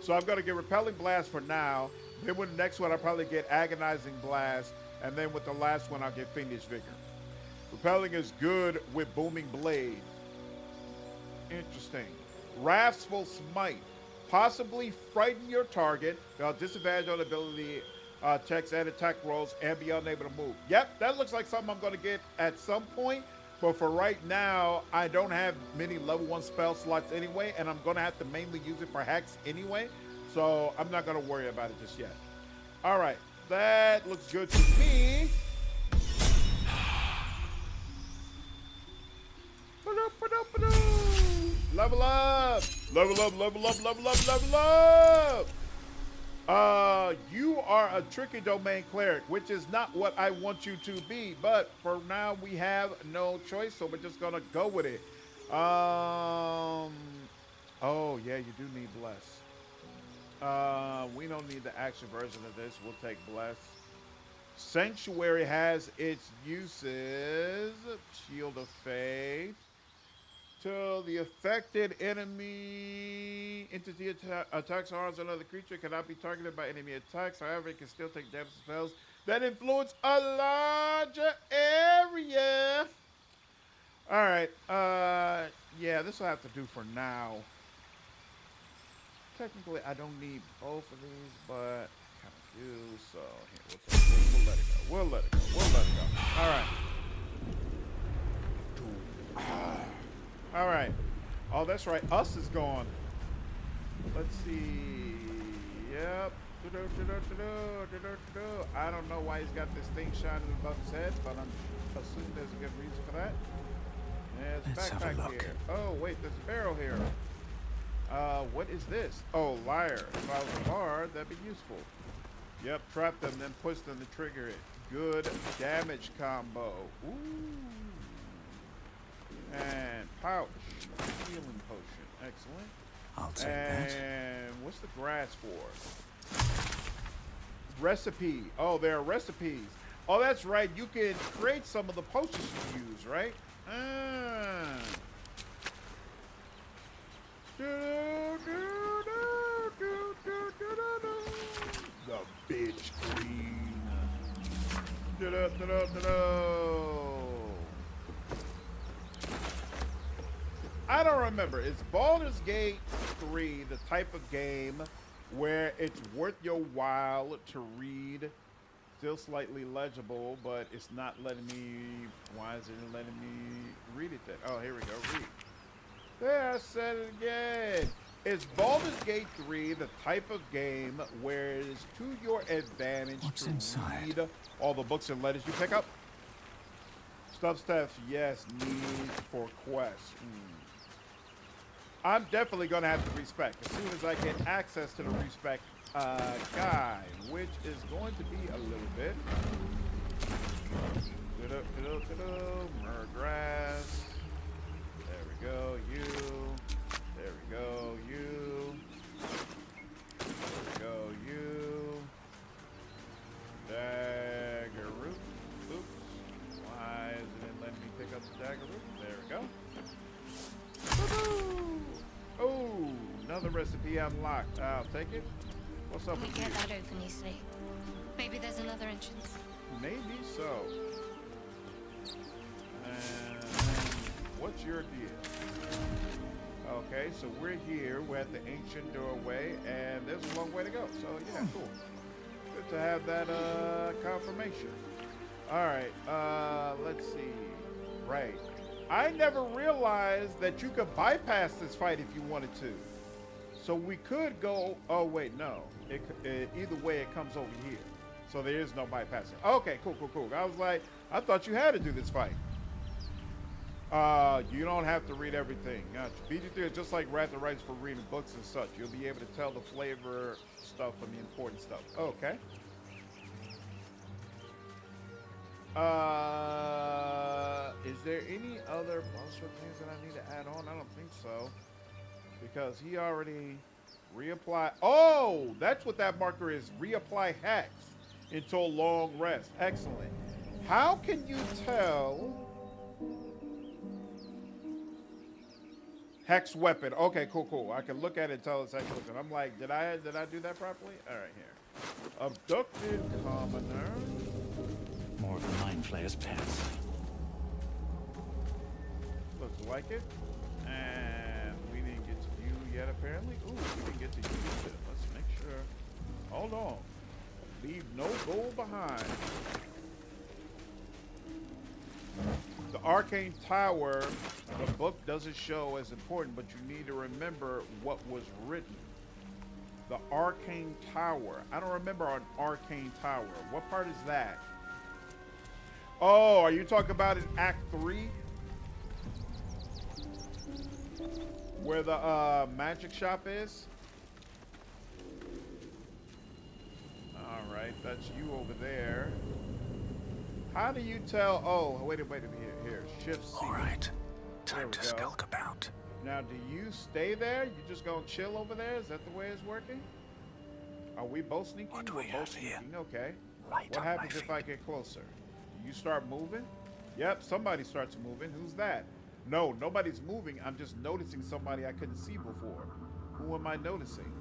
So I'm going to get Repelling Blast for now. Then with the next one, I'll probably get Agonizing Blast. And then with the last one, I'll get Fiendish Vigor. Repelling is good with Booming Blade. Interesting. Wrathful Smite. Possibly frighten your target. They'll disadvantage on ability checks and attack rolls and be unable to move. Yep, that looks like something I'm going to get at some point. But for right now, I don't have many level 1 spell slots anyway, and I'm going to have to mainly use it for Hex anyway. So I'm not going to worry about it just yet. All right, that looks good to me. Level up! Level up, level up, level up, level up! You are a tricky domain cleric, which is not what I want you to be, but for now we have no choice, so we're just gonna go with it. Oh yeah, you do need Bless. We don't need the action version of this. We'll take Bless. Sanctuary has its uses. Shield of Faith. Till the affected enemy entity attacks or harms another creature cannot be targeted by enemy attacks. However, it can still take damage spells that influence a larger area. All right. Yeah, this will have to do for now. Technically, I don't need both of these, but I kind of do. So here, we'll let it go. We'll let it go. We'll let it go. All right. All right. Oh, that's right. Us is gone. Let's see. Yep. I don't know why he's got this thing shining above his head, but I'm assuming there's a good reason for that. There's a backpack here. Oh, wait, there's a barrel here. What is this? Oh, liar. If I was a bard, that'd be useful. Yep, trap them, then push them to trigger it. Good damage combo. Ooh. And pouch. Healing potion. Excellent. I'll take that. And what's the grass for? Recipe. Oh, there are recipes. Oh, that's right. You can create some of the potions you use, right? The bitch queen. I don't remember. Is Baldur's Gate 3 the type of game where it's worth your while to read? Still slightly legible, but it's not letting me. Why is it letting me read it then? Oh, here we go. Read. There, I said it again. Is Baldur's Gate 3 the type of game where it is to your advantage to read all the books and letters you pick up? Stuff, yes. Need for quests. I'm definitely going to have to respec as soon as I get access to the respec guide, which is going to be a little bit. Murgrass. There we go. You. There we go. You. There we go. You. Dagger root. Oops. Why isn't it letting me pick up the dagger root? There we go. Oh, another recipe unlocked. I'll take it. What's up with you? Can't get that open easily. Maybe there's another entrance. Maybe so. And what's your deal? Okay, so we're here. We're at the ancient doorway, and there's a long way to go. So yeah, cool. Good to have that confirmation. All right, let's see. Right. I never realized that you could bypass this fight if you wanted to. So we could go, oh wait, no. Either way, it comes over here. So there is no bypassing. Okay, cool. I was like, I thought you had to do this fight. You don't have to read everything. BG3 is just like Wrath of Rights for reading books and such. You'll be able to tell the flavor stuff from the important stuff. Okay. Is there any other bullshit things that I need to add on? I don't think so. Because he already reapplied. Oh, that's what that marker is. Reapply hex until long rest. Excellent. How can you tell? Hex weapon. Okay, cool. I can look at it and tell it's hex weapon. I'm like, did I do that properly? All right, here. Abducted commoner. More of the Mind Flayer's pets. Looks like it. And we didn't get to you yet, apparently. Ooh, we didn't get to you either. Let's make sure. Hold on. Leave no gold behind. The Arcane Tower, the book doesn't show as important, but you need to remember what was written. The Arcane Tower. I don't remember an Arcane Tower. What part is that? Oh, are you talking about in Act 3? Where the magic shop is? All right, that's you over there. How do you tell? Oh, wait a minute. Here. Shift C. All right, time to skulk about. Now, do you stay there? You just gonna chill over there? Is that the way it's working? Are we both sneaking? What do we have here? Okay. Right what happens if I get closer? Do you start moving? Yep, somebody starts moving. Who's that? No, nobody's moving. I'm just noticing somebody I couldn't see before. Who am I noticing?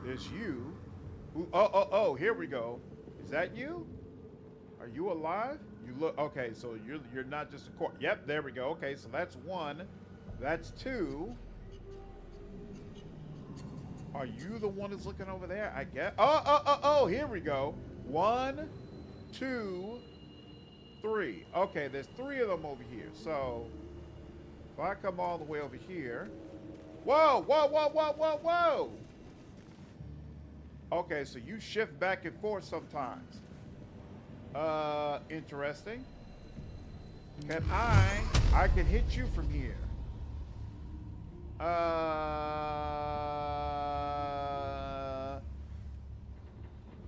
There's you. Who? Oh, here we go. Is that you? Are you alive? You look okay, so you're not just a corpse. Yep, there we go. Okay, so that's one. That's two. Are you the one that's looking over there? I guess. Oh, here we go. 1, 2, 3. Okay, there's 3 of them over here. So if I come all the way over here. Whoa. Okay, so you shift back and forth sometimes. Interesting. Can I can hit you from here.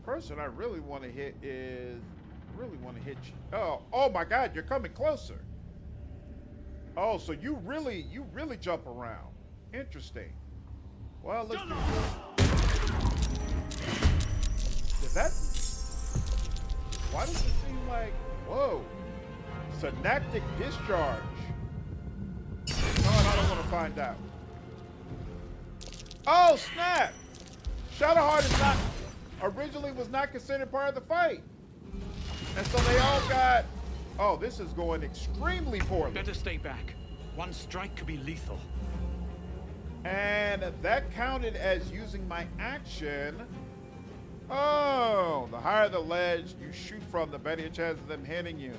Person I really want to hit is hit you. Oh my God, you're coming closer. Oh, so you really jump around. Interesting. Well, let's do this. Why does it seem like, whoa, synaptic discharge? No, I don't want to find out. Oh, snap! Shadowheart is not, originally was not considered part of the fight. And so they all got, oh, this is going extremely poorly. Better stay back. One strike could be lethal. And that counted as using my action. Oh, the higher the ledge you shoot from, the better your chance of them hitting you.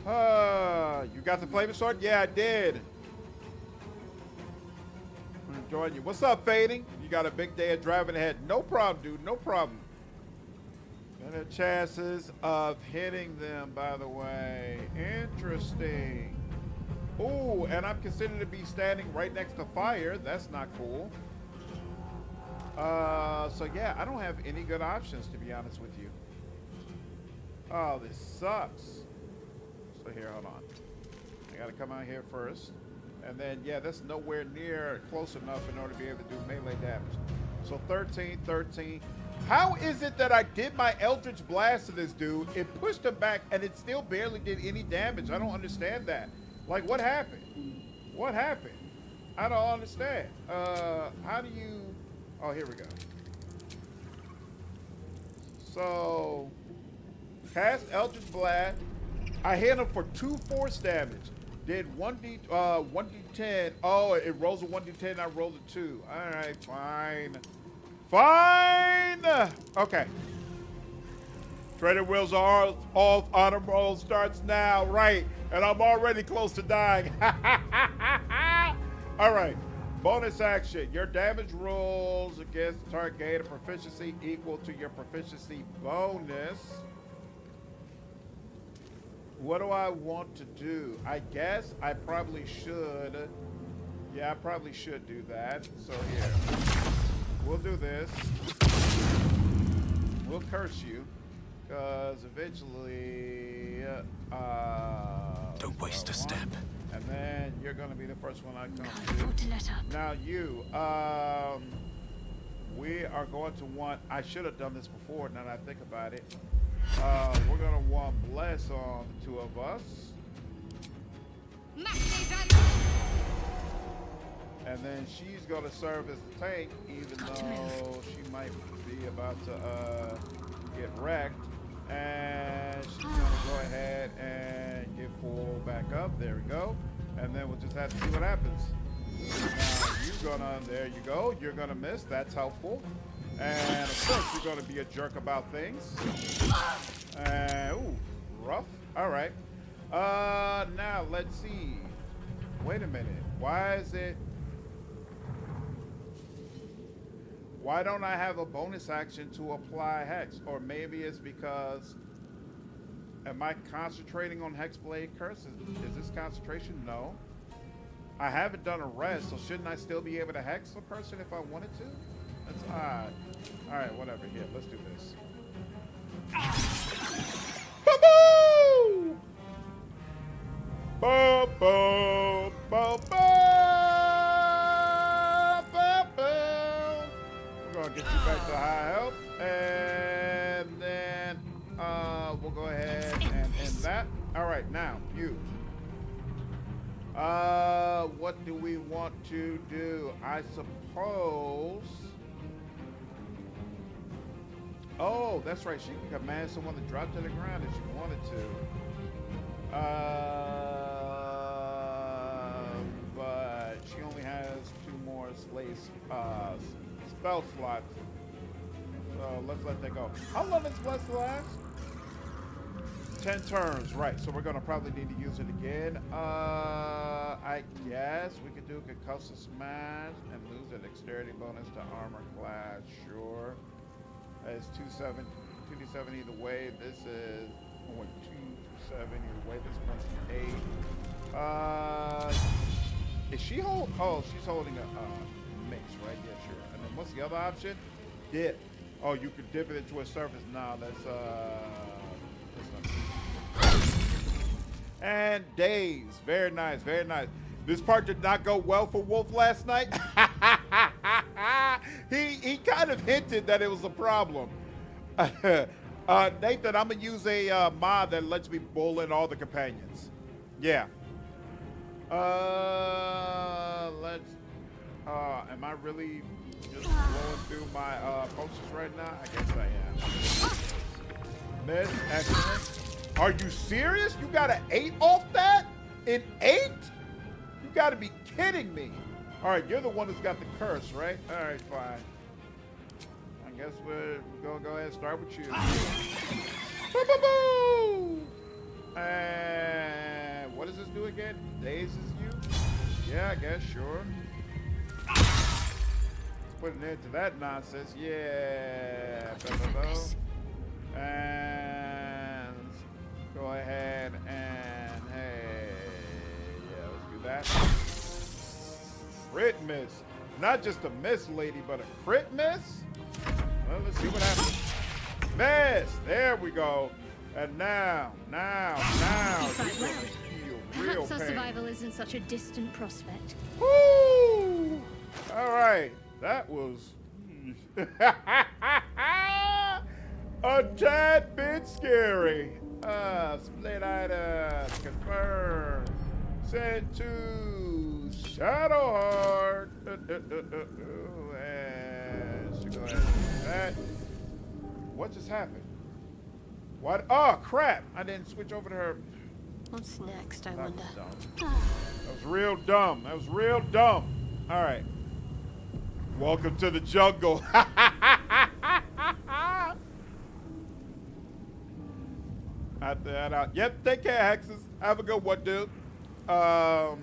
You got the flaming sword? Yeah, I did. I'm enjoying you. What's up, Fading? You got a big day of driving ahead. No problem, dude. No problem. Better chances of hitting them, by the way. Interesting. Ooh, and I'm considered to be standing right next to fire. That's not cool. So yeah, I don't have any good options, to be honest with you. Oh, this sucks. So here, hold on. I gotta come out here first. And then, yeah, that's nowhere near close enough in order to be able to do melee damage. So 13. How is it that I did my Eldritch Blast to this dude, it pushed him back, and it still barely did any damage? I don't understand that. Like, what happened? What happened? I don't understand. How do you... Oh, here we go. So, cast Eldritch Blast. I hit him for 2 force damage. Did 1d10. Oh, it rolls a 1d10. I rolled a 2. All right, fine. Fine. Okay. Training wheels are off. Honor roll starts now. Right, and I'm already close to dying. All right. Bonus action. Your damage rolls against the target gain a proficiency equal to your proficiency bonus. What do I want to do? I guess I probably should. Yeah, I probably should do that. So here, we'll do this. We'll curse you, because eventually, Don't waste a step. And then you're gonna be the first one I come to. Now you, we are going to want. I should have done this before. Now that I think about it. We're gonna want bless on the 2 of us. And then she's gonna serve as the tank, even though she might be about to get wrecked. And she's gonna go ahead and get full back up. There we go. And then we'll just have to see what happens. Now you're gonna, there you go. You're gonna miss. That's helpful. And of course, you're going to be a jerk about things. Ooh, rough. All right. Now let's see. Wait a minute. Why is it? Why don't I have a bonus action to apply hex? Or maybe it's because, am I concentrating on Hexblade Curse? Is this concentration? No. I haven't done a rest, so shouldn't I still be able to hex a person if I wanted to? That's odd. All right, whatever. Here, let's do this. Boo-boo! Boom, boom, boom, boom. We're gonna get you back to high health, and then we'll go ahead and end that. All right, now you. What do we want to do? I suppose. Oh, that's right. She can command someone to drop to the ground if she wanted to. But she only has 2 more spell slots. So let's let that go. How long does Bless last? 10 turns, right. So we're going to probably need to use it again. I guess we could do Concussive Smash and lose a dexterity bonus to armor class. Sure. It's 2d7 either way. This is 2d7 either way. This one's 8. Is she hold? Oh, she's holding a mix, right? Yeah, sure. And then what's the other option? Dip. Oh, you could dip it into a surface. Nah, that's not. And days. Very nice, very nice. This part did not go well for Wolf last night. He kind of hinted that it was a problem. Nathan, I'm gonna use a mod that lets me bull in all the companions. Yeah. Let's. Am I really just blowing through my potions right now? I guess I am. Miss, excellent. Are you serious? You got an 8 off that? An 8? You got to be kidding me. All right, you're the one who's got the curse, right? All right, fine. I guess we're going to go ahead and start with you. Boo-boo-boo! And what does this do again? Dazes you? Yeah, I guess, sure. Putting an end to that nonsense. Yeah. And go ahead and, hey, yeah, let's do that. Crit miss. Not just a miss, lady, but a crit miss? Well, let's see what happens. Miss! There we go. And now, you're gonna feel real Perhaps our pain. survival isn't such a distant prospect. Woo! All right, that was a tad bit scary. Split items confirmed. Sent to Shadowheart. And she go ahead and do that. What just happened? What? Oh, crap. I didn't switch over to her. What's next, I That wonder? was dumb. That was real dumb. That was real dumb. All right. Welcome to the jungle. After that out. Yep, take care, Hexes. Have a good one, dude. But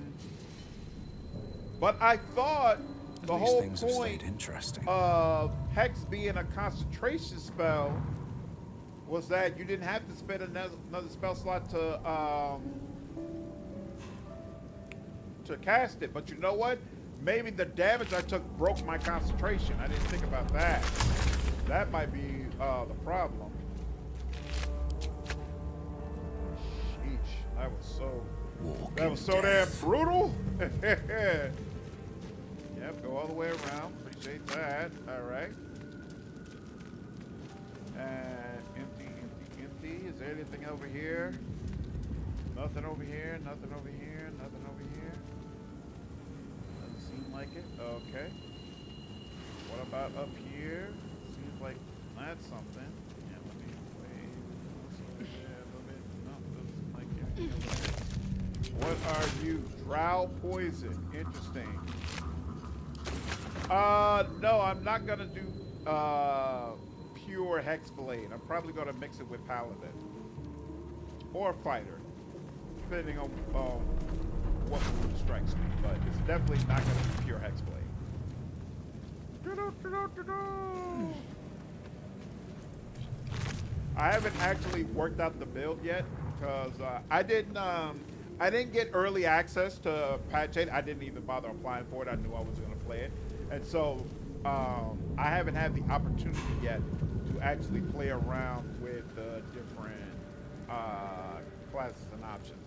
I thought the whole point of Hex being a concentration spell was that you didn't have to spend another spell slot to cast it. But you know what? Maybe the damage I took broke my concentration. I didn't think about that. That might be the problem. Sheesh, that was so damn brutal. Yep, go all the way around. Appreciate that. All right. And empty. Is there anything over here? Nothing over here. Nothing over here. Nothing over here. Doesn't seem like it. Okay. What about up here? Seems like that's something. Yeah, let me wait. No, doesn't like it. What are you? Drow poison. Interesting. No, I'm not gonna do pure Hexblade. I'm probably gonna mix it with Paladin or Fighter, depending on what move strikes me. But it's definitely not gonna be pure Hexblade. I haven't actually worked out the build yet because I didn't get early access to patch 8. I didn't even bother applying for it. I knew I was gonna play it. And so I haven't had the opportunity yet to actually play around with the different classes and options.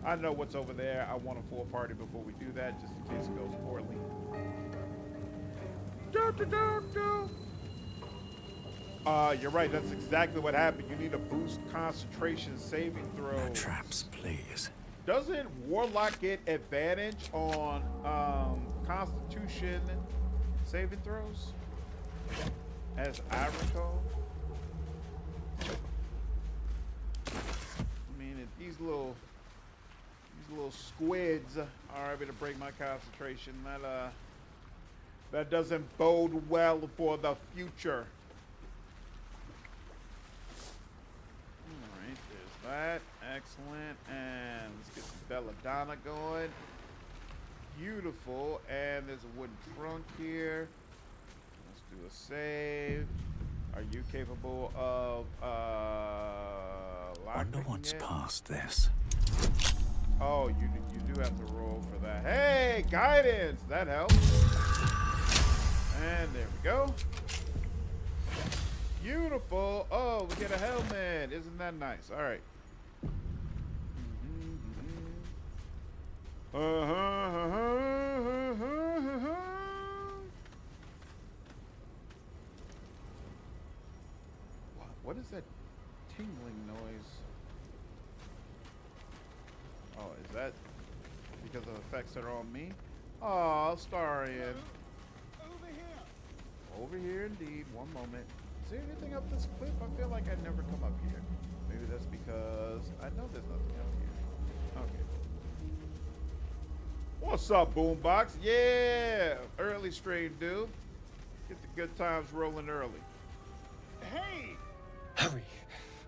I know what's over there. I want a full party before we do that, just in case it goes poorly. You're right. That's exactly what happened. You need to boost concentration saving throws. No traps, please. Doesn't Warlock get advantage on Constitution saving throws? As I recall. I mean, if these little squids are able to break my concentration, that doesn't bode well for the future. Alright, there's that. Excellent. And let's get some Belladonna going. Beautiful. And there's a wooden trunk here. Let's do a save. Are you capable of Wonder locking what's it? past this. Oh, you do have to roll for that. Hey, guidance! That helps. And there we go. Beautiful. Oh, we get a helmet. Isn't that nice? All right. What is that tingling noise? Oh, is that because of effects that are on me? Oh, Astarion. Over here indeed. One moment. Is there anything up this cliff? I feel like I never come up here. Maybe that's because I know there's nothing up here. Okay. What's up, Boombox? Yeah! Early stream, dude. Get the good times rolling early. Hey! Hurry.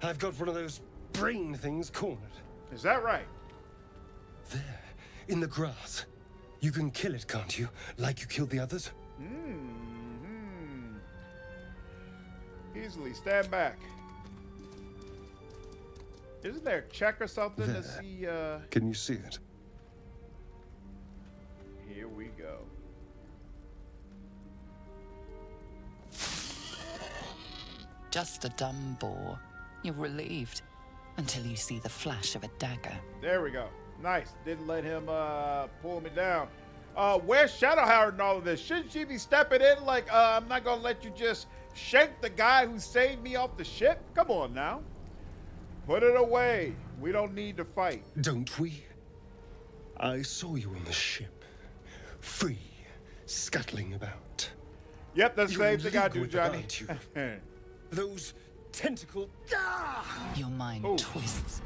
I've got one of those brain things cornered. Is that right? There, in the grass. You can kill it, can't you? Like you killed the others? Easily. Stand back. Isn't there a check or something There. to see, Can you see it? Here we go. Just a dumb bore. You're relieved until you see the flash of a dagger. There we go. Nice. Didn't let him pull me down. Where's Shadowheart in all of this? Shouldn't she be stepping in like, I'm not gonna let you just shank the guy who saved me off the ship? Come on now. Put it away. We don't need to fight. Don't we? I saw you on the ship. Free, scuttling about. Yep, that's the You're same thing I illegal do, with Johnny. about you. Those tentacle. Your mind twists.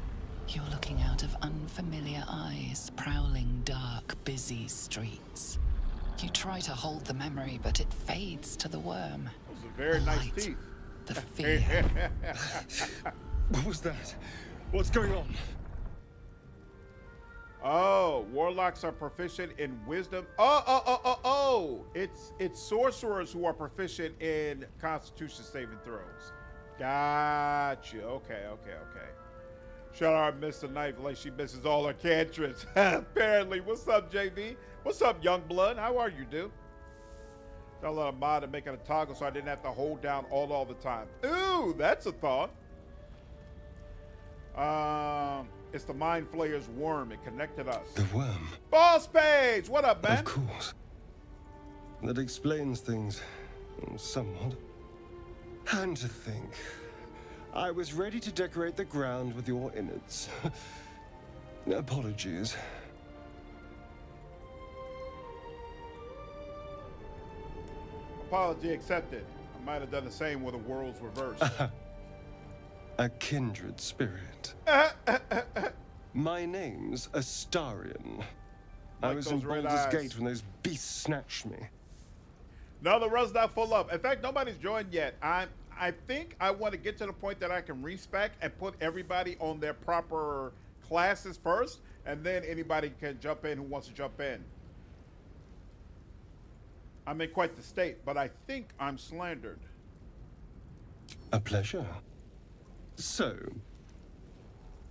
You're looking out of unfamiliar eyes, prowling dark, busy streets. You try to hold the memory, but it fades to the worm. Those are very nice teeth. The fear. What was that? What's going on? Oh, warlocks are proficient in wisdom. Oh. It's sorcerers who are proficient in Constitution saving throws. Gotcha. Okay. Shout out Mr. Knife like she misses all her cantrips. Apparently. What's up, JV? What's up, young blood? How are you, dude? Got a lot of mod and making a toggle so I didn't have to hold down all the time. Ooh, that's a thought. It's the Mind Flayer's worm. It connected us. The worm. Boss Page, what up, man? Of course. That explains things somewhat. And to think, I was ready to decorate the ground with your innards. Apologies. Apology accepted. I might have done the same with the world's reversed. A kindred spirit. My name's Astarion. I was in Baldur's Gate when those beasts snatched me. No, the run's not full up. In fact, nobody's joined yet. I think I want to get to the point that I can respec and put everybody on their proper classes first, and then anybody can jump in who wants to jump in. I'm in quite the state, but I think I'm slandered. A pleasure. So,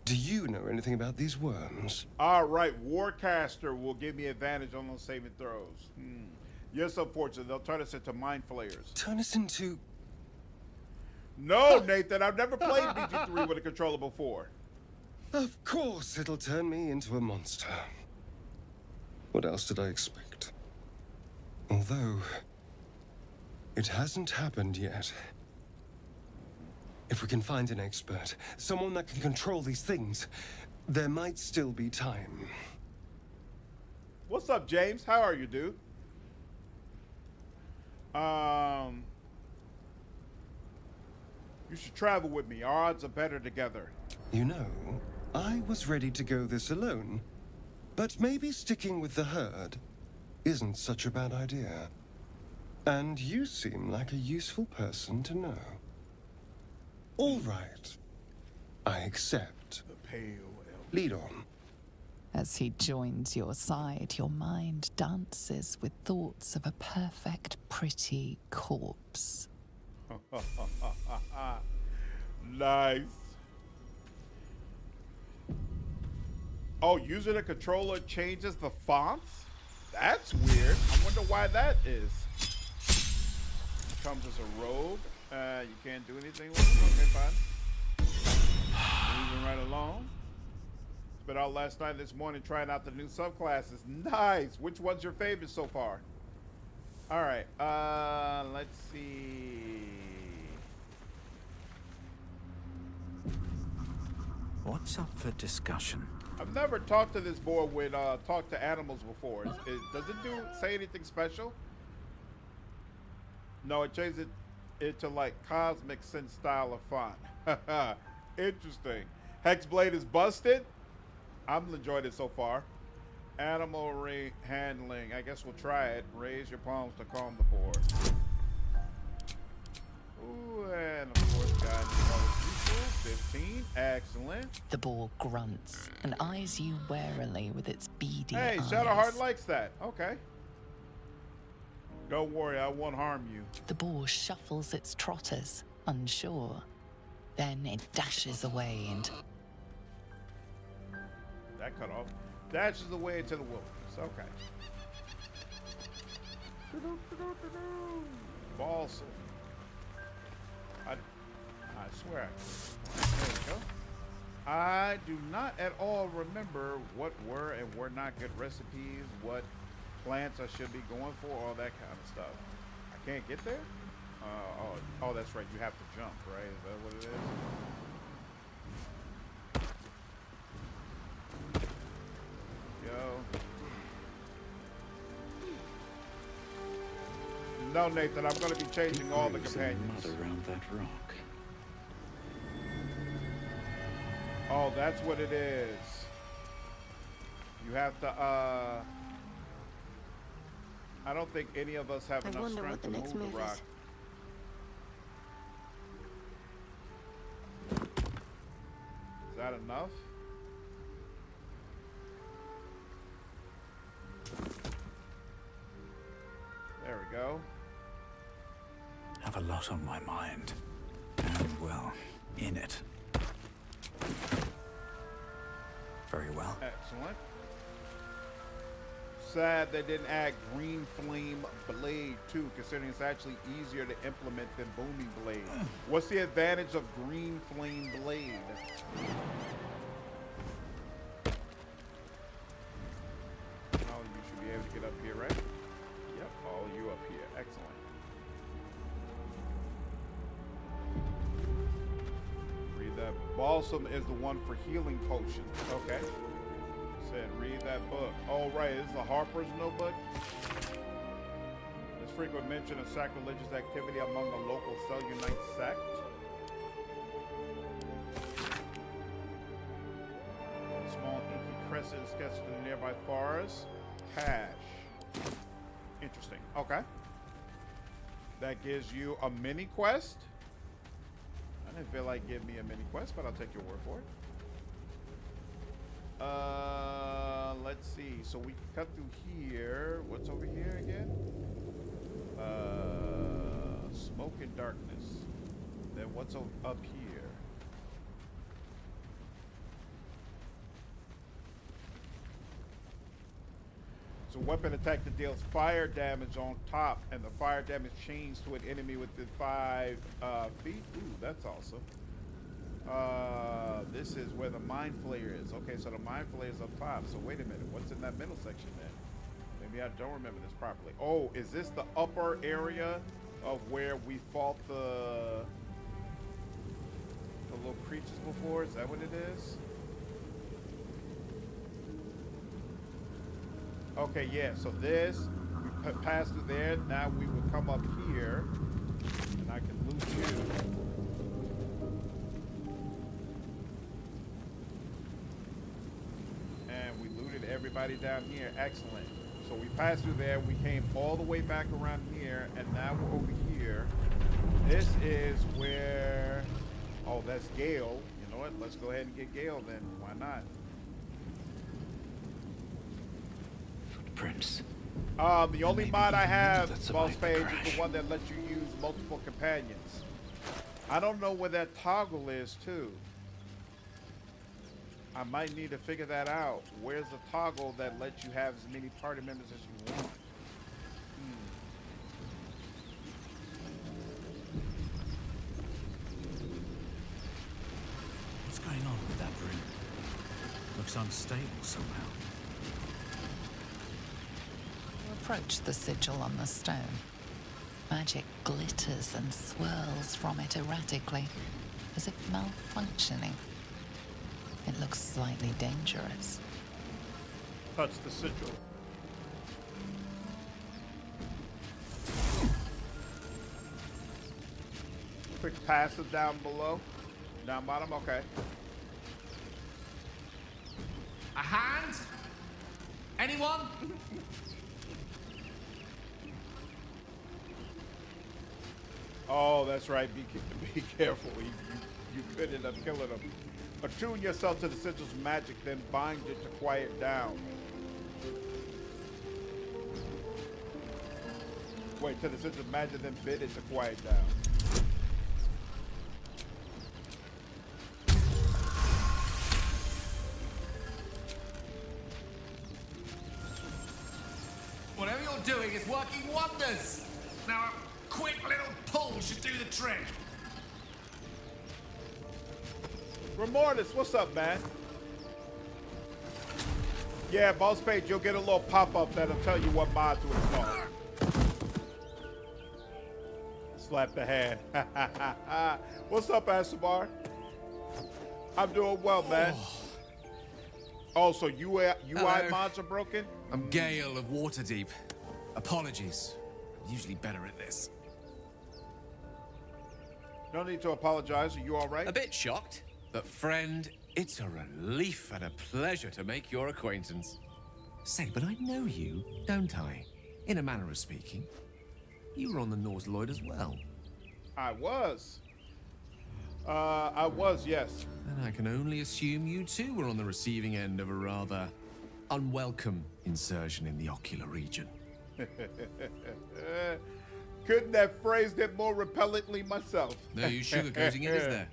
do you know anything about these worms? All right, Warcaster will give me advantage on those saving throws. Yes, unfortunately, they'll turn us into Mind Flayers. Turn us into... No, Nathan, I've never played BG3 with a controller before. Of course it'll turn me into a monster. What else did I expect? Although, it hasn't happened yet. If we can find an expert, someone that can control these things, there might still be time. What's up, James? How are you, dude? You should travel with me. Our odds are better together. You know, I was ready to go this alone, but maybe sticking with the herd isn't such a bad idea. And you seem like a useful person to know. All right. I accept. The pale elf. Lead on. As he joins your side, your mind dances with thoughts of a perfect, pretty corpse. Nice. Oh, using a controller changes the fonts? That's weird. I wonder why that is. Comes as a rogue. You can't do anything with it. Okay, fine. Moving right along. Spent all last night and this morning trying out the new subclasses. Nice. Which one's your favorite so far? All right. Let's see. What's up for discussion? I've never talked to this board with talk to animals before. Does it say anything special? No, it changes it to like Cosmic Sense style of font. Interesting. Hexblade is busted. I'm enjoying it so far. Animal handling. I guess we'll try it. Raise your palms to calm the board. Ooh, and of course, guys, 15. Excellent. The boar grunts and eyes you warily with its beady Hey, eyes. Shadowheart likes that. Okay. Don't worry, I won't harm you. The boar shuffles its trotters, unsure. Then it dashes away into... That cut off. Dashes away into the wilderness. Okay. Balsam. I swear. There we go. I do not at all remember what were and were not good recipes, what plants I should be going for, all that kind of stuff. I can't get there? Oh, that's right. You have to jump, right? Is that what it is? Yo. No, Nathan, I'm going to be changing all the companions. Mud around that rock. Oh, that's what it is. You have to, I don't think any of us have enough strength to move the rock. Is that enough? There we go. Have a lot on my mind. And, well, in it. Very well. Excellent. Sad they didn't add Green Flame Blade too, considering it's actually easier to implement than Booming Blade. What's the advantage of Green Flame Blade? Oh, you should be able to get up here, right? Yep, all you up here. Excellent. Read that. Balsam is the one for healing potions. Okay. Said read that book. Oh, right. This is the Harper's Notebook. There's frequent mention of sacrilegious activity among the local Cellunite sect. Small inky crescent sketched in the nearby forest. Cash. Interesting. Okay. That gives you a mini quest. I didn't feel like giving me a mini quest, but I'll take your word for it. Let's see. So we can cut through here. What's over here again? Smoke and darkness. Then what's up here? It's a weapon attack that deals fire damage on top, and the fire damage chains to an enemy within 5 feet. Ooh, that's awesome. This is where the Mind Flayer is. Okay, so the Mind Flayer is up top. So wait a minute, what's in that middle section then? Maybe I don't remember this properly. Oh, is this the upper area of where we fought the little creatures before? Is that what it is? Okay, yeah, so this, we passed through there. Now we would come up here, and I can loot you. Everybody down here. Excellent. So we passed through there, we came all the way back around here, and now we're over here. This is where, oh, that's Gale. You know what, let's go ahead and get Gale then. Why not? Footprints. The only mod I have, boss page, is the one that lets you use multiple companions. I don't know where that toggle is too. I might need to figure that out. Where's the toggle that lets you have as many party members as you want? What's going on with that room? Looks unstable somehow. You approach the sigil on the stone. Magic glitters and swirls from it erratically, as if malfunctioning. It looks slightly dangerous. Touch the sigil. Quick passive down below. Down bottom, okay. A hand? Anyone? Oh, that's right. Be careful. You could end up killing them. Attune yourself to the sigil's magic, then bind it to quiet down. Wait, to the sigil's magic, then bid it to quiet down. Whatever you're doing is working wonders. Now a quick little pull should do the trick. Remortis, what's up, man? Yeah, boss page, you'll get a little pop-up that'll tell you what mod to install. Slap the hand. What's up, Asabar? I'm doing well, man. Oh, so UI mods are broken? I'm Gale of Waterdeep. Apologies. I'm usually better at this. No need to apologize. Are you all right? A bit shocked, but friend It's a relief and a pleasure to make your acquaintance. Say, but I know you, don't I? In a manner of speaking. You were on the Norse Lloyd as well. I was. I was, yes. And I can only assume you too were on the receiving end of a rather unwelcome insertion in the ocular region. Couldn't have phrased it more repellently myself. No use sugarcoating it, is there?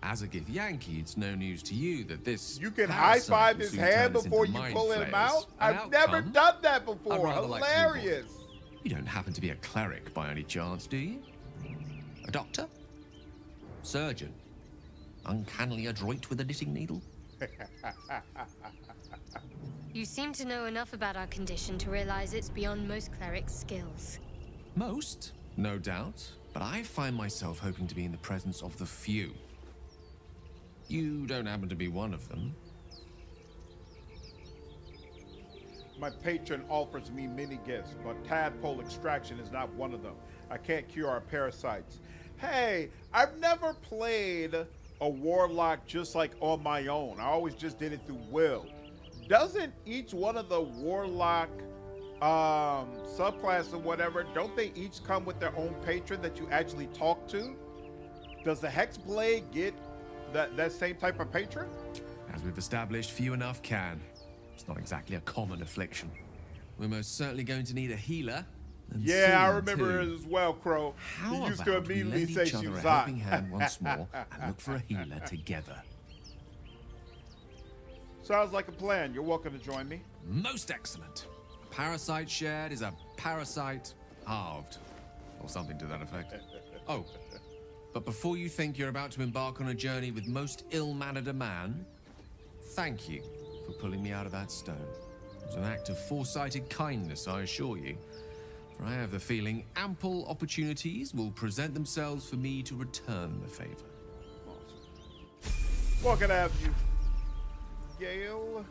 As a Gith Yankee, it's no news to you that this. You can high five his hand before you pull him out? I've never done that before. Hilarious. You don't happen to be a cleric by any chance, do you? A doctor? Surgeon? Uncannily adroit with a knitting needle? You seem to know enough about our condition to realize it's beyond most clerics' skills. Most, no doubt, but I find myself hoping to be in the presence of the few. You don't happen to be one of them. My patron offers me many gifts, but tadpole extraction is not one of them. I can't cure our parasites. Hey, I've never played a warlock just like on my own. I always just did it through will. Doesn't each one of the warlock subclass or whatever, don't they each come with their own patron that you actually talk to? Does the Hexblade get that same type of patron? As we've established, few enough can. It's not exactly a common affliction. We're most certainly going to need a healer. Yeah, I remember it as well, Crow. How He used to about we immediately lend say each she other was a hot. helping hand once more and look for a healer together? Sounds like a plan. You're welcome to join me. Most excellent. A parasite shared is a parasite halved. Or something to that effect. Oh, but before you think you're about to embark on a journey with most ill-mannered a man, thank you for pulling me out of that stone. It was an act of foresighted kindness, I assure you. For I have the feeling ample opportunities will present themselves for me to return the favor. What can I have you? Gale?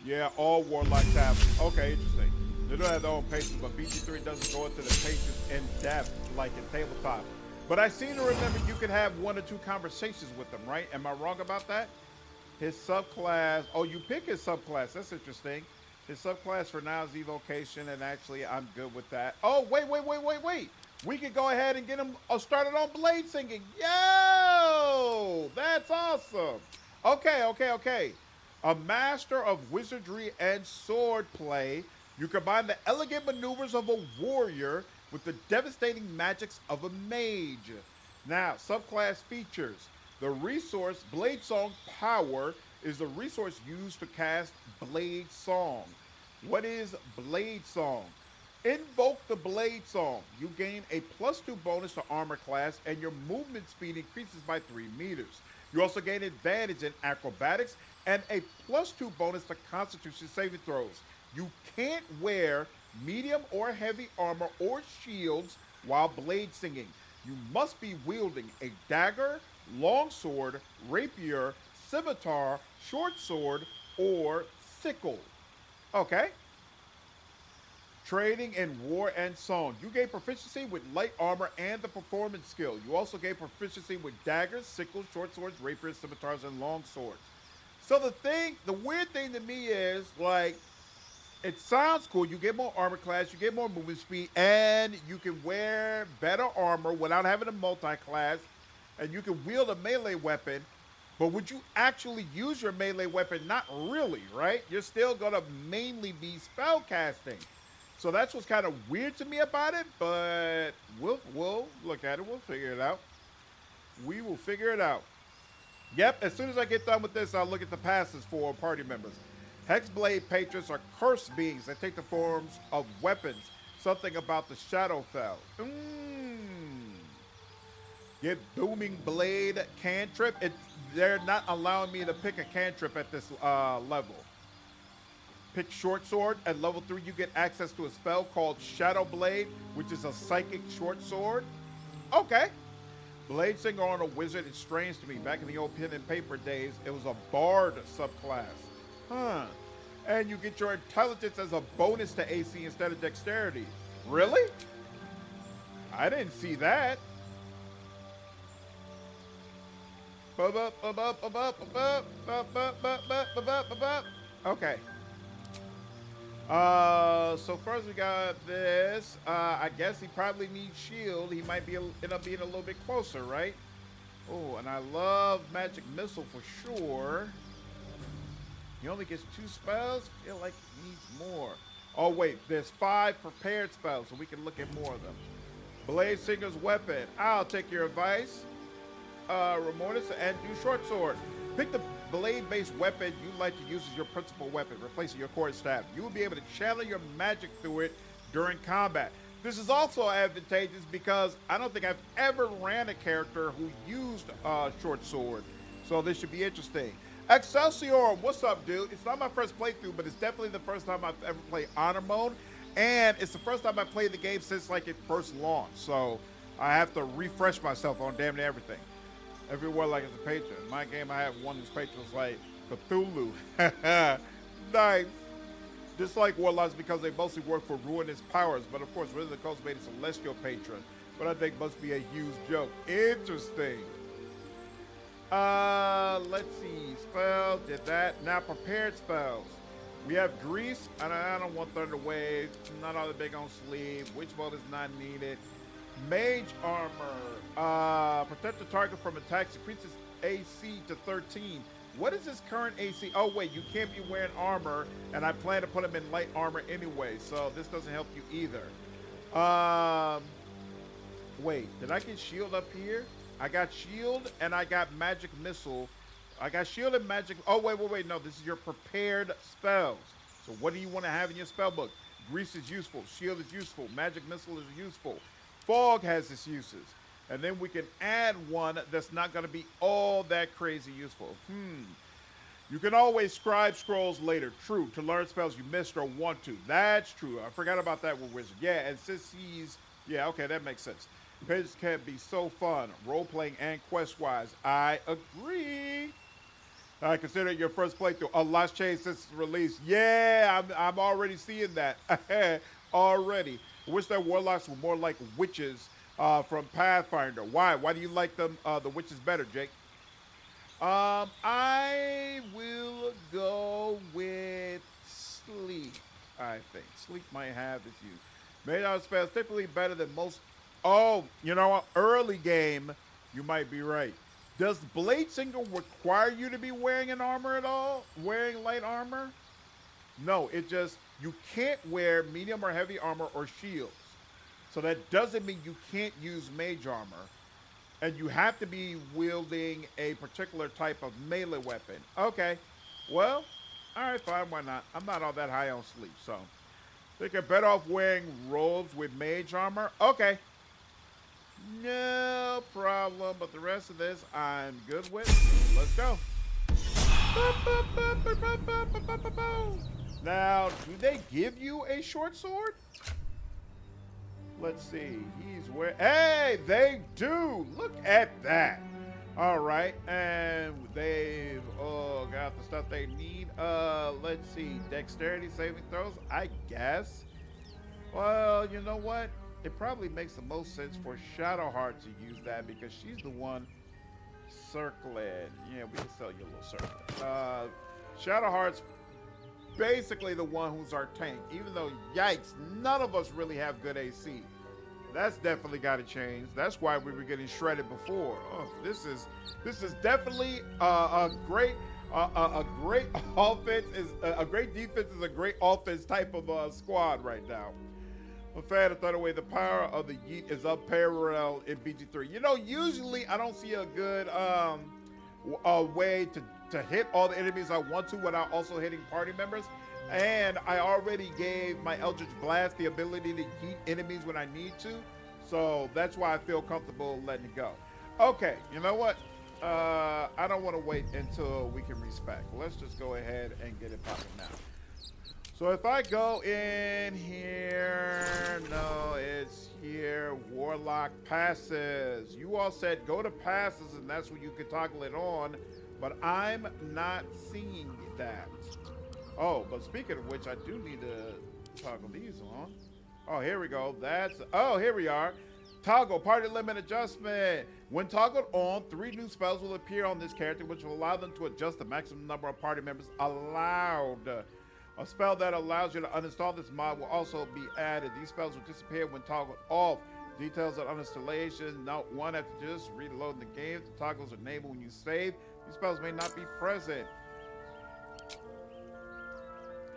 Yeah, all warlocks have. Okay, interesting. They don't have their own patience, but BG3 doesn't go into the patience in depth like in tabletop. But I seem to remember you can have 1 or 2 conversations with them, right? Am I wrong about that? His subclass. Oh, you pick his subclass. That's interesting. His subclass for now is evocation, and actually, I'm good with that. Oh, wait. We can go ahead and get him started on blade singing. Yo! That's awesome. Okay. A master of wizardry and sword play. You combine the elegant maneuvers of a warrior with the devastating magics of a mage. Now, subclass features. The resource Blade Song Power is the resource used to cast Blade Song. What is Blade Song? Invoke the Blade Song. You gain a +2 bonus to armor class, and your movement speed increases by 3 meters. You also gain advantage in acrobatics and a +2 bonus to constitution saving throws. You can't wear medium or heavy armor or shields while blade singing. You must be wielding a dagger, longsword, rapier, scimitar, short sword, or sickle. Okay. Training in war and song. You gain proficiency with light armor and the performance skill. You also gain proficiency with daggers, sickles, short swords, rapiers, scimitars, and long swords. So the weird thing to me is, like, it sounds cool. You get more armor class, you get more movement speed, and you can wear better armor without having a multi-class, and you can wield a melee weapon. But would you actually use your melee weapon? Not really, right? You're still gonna mainly be spell casting. So that's what's kind of weird to me about it, but we'll look at it. We'll figure it out. We will figure it out. Yep, as soon as I get done with this, I'll look at the passes for party members. Hexblade patrons are cursed beings that take the forms of weapons. Something about the Shadowfell. Get Booming Blade cantrip. They're not allowing me to pick a cantrip at this level. Pick Short Sword. At level 3, you get access to a spell called Shadow Blade, which is a psychic short sword. Okay. Blade Singer on a wizard is strange to me. Back in the old pen and paper days, it was a bard subclass. Huh. And you get your intelligence as a bonus to AC instead of dexterity. Really? I didn't see that. Okay. So first we got this. I guess he probably needs shield. He might be end up being a little bit closer, right? Oh, and I love magic missile for sure. He only gets 2 spells. I feel like he needs more. Oh wait, there's 5 prepared spells, so we can look at more of them. Blade Singer's weapon. I'll take your advice. Remortis and do short sword. Pick the blade-based weapon you like to use as your principal weapon, replacing your cord staff. You will be able to channel your magic through it during combat. This is also advantageous because I don't think I've ever ran a character who used short sword, so this should be interesting. Excelsior, what's up, dude? It's not my first playthrough, but it's definitely the first time I've ever played honor mode, and it's the first time I've played the game since like it first launched, so I have to refresh myself on damn near everything. Every warlock is a patron. In my game, I have one whose patron is like Cthulhu. Nice. Dislike warlocks because they mostly work for ruinous powers, but of course, Wizard of the Coast made a celestial patron, but I think must be a huge joke. Interesting. Let's see. Spells, did that. Now, prepared spells. We have Grease, and I don't want Thunder Wave. Not all that big on sleeve. Which mode is not needed? Mage armor. Protect the target from attacks. Increases AC to 13. What is his current AC? Oh, wait, you can't be wearing armor, and I plan to put him in light armor anyway, so this doesn't help you either. Wait, did I get shield up here? I got shield, and I got magic missile. I got shield and magic. Oh, wait. No, this is your prepared spells. So what do you want to have in your spell book? Grease is useful. Shield is useful. Magic missile is useful. Fog has its uses. And then we can add one that's not going to be all that crazy useful. You can always scribe scrolls later. True. To learn spells you missed or want to. That's true. I forgot about that with Wizard. Yeah, and since he's... Yeah, okay, that makes sense. Pages can be so fun, role-playing and quest-wise. I agree. I consider it your first playthrough. A lot's changed since its release. Yeah, I'm already seeing that. Already. I wish that warlocks were more like witches from Pathfinder. Why? Why do you like them, the witches better, Jake? I will go with sleep, I think. Sleep might have its use. Made out spells typically better than most. Oh, you know what? Early game, you might be right. Does Blade Singer require you to be wearing an armor at all? Wearing light armor? No, it just, you can't wear medium or heavy armor or shields. So that doesn't mean you can't use mage armor. And you have to be wielding a particular type of melee weapon. Okay, well, all right, fine, why not? I'm not all that high on sleep, so. I think I'm better off wearing robes with mage armor. Okay. No problem, but the rest of this I'm good with. Let's go. Now, do they give you a short sword? Let's see. He's where. Hey, they do. Look at that. All right, and they've got the stuff they need. Let's see. Dexterity saving throws, I guess. Well, you know what? It probably makes the most sense for Shadowheart to use that because she's the one circling. Yeah, we can sell you a little circlet. Shadowheart's basically the one who's our tank, even though, yikes, none of us really have good AC. That's definitely got to change. That's why we were getting shredded before. Oh, this is definitely a great offense is a great defense is a great offense type of squad right now. I'm a fan of throwing away the power of the Yeet is unparalleled in BG3. You know, usually I don't see a good way to hit all the enemies I want to without also hitting party members. And I already gave my Eldritch Blast the ability to yeet enemies when I need to. So that's why I feel comfortable letting it go. Okay, you know what? I don't want to wait until we can respec. Let's just go ahead and get it popping now. So if I go in here, no, it's here, Warlock passes. You all said go to passes and that's where you can toggle it on, but I'm not seeing that. Oh, but speaking of which, I do need to toggle these on. Oh, here we go. Oh, here we are. Toggle party limit adjustment. When toggled on, 3 new spells will appear on this character, which will allow them to adjust the maximum number of party members allowed. A spell that allows you to uninstall this mod will also be added. These spells will disappear when toggled off. Details on uninstallation. Note 1, after just reloading the game, the toggles are enabled when you save. These spells may not be present.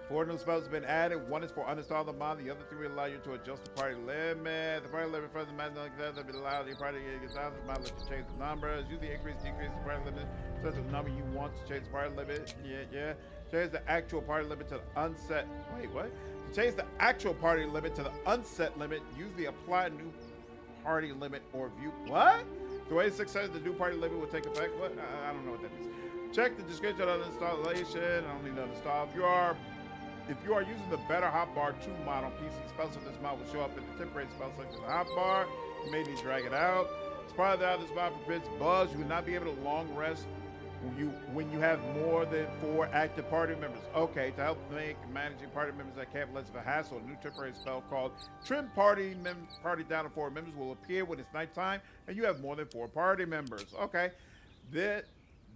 4 new spells have been added. 1 is for uninstall the mod. The other 3 will allow you to adjust the party limit. The party limit for the mod like that will allow your party to get out. The mod lets you change the numbers. Use the increase, decrease the party limit. Such a number you want to change the party limit. Yeah. Change the actual party limit to the unset. Wait, what? To change the actual party limit to the unset limit, use the apply new party limit or view. What? The way success, the new party limit will take effect. What? I don't know what that means. Check the description of the installation. I don't need to uninstall. If you are using the better hotbar 2 mod on PC, spells of this mod will show up in the temporary spell section of the hotbar. You may need to drag it out. As part of that, this mod prevents bugs. You will not be able to long rest when you have more than 4 active party members. Okay, to help make managing party members that can't less of a hassle, a new temporary spell called Trim Party down to 4 members will appear when it's nighttime and you have more than 4 party members. Okay,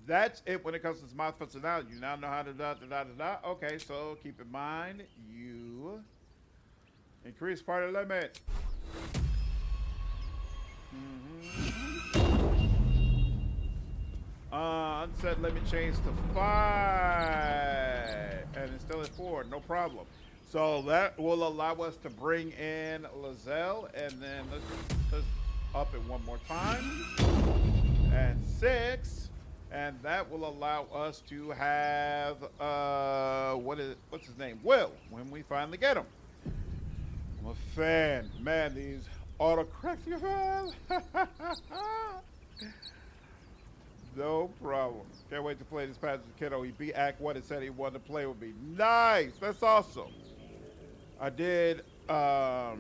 that's it when it comes to this mod functionality. You now know how to Okay, so keep in mind, you increase party limit. Unset limit change to 5, and it's still at 4. No problem. So that will allow us to bring in Lizelle, and then let's up it one more time, and 6, and that will allow us to have what's his name, Will, when we finally get him. I'm a fan, man. These autocorrects you have. No problem. Can't wait to play this passage with Kiddo. He beat Act 1 and said he wanted to play with me. Nice. That's awesome. I did, oh,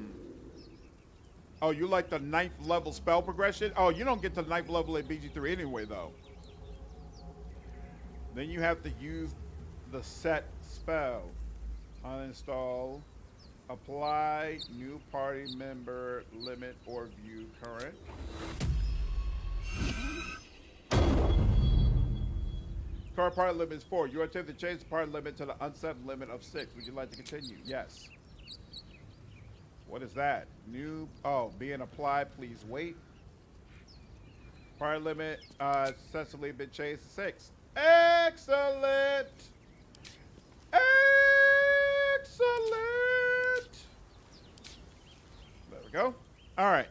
you like the 9th level spell progression? Oh, you don't get to the 9th level at BG3 anyway, though. Then you have to use the set spell. Uninstall. Apply new party member limit or view current. Current party limit is 4. You attempt to change the party limit to the unset limit of 6. Would you like to continue? Yes. What is that? New, being applied, please wait. Party limit successfully been changed to 6. Excellent! Excellent! There we go. All right.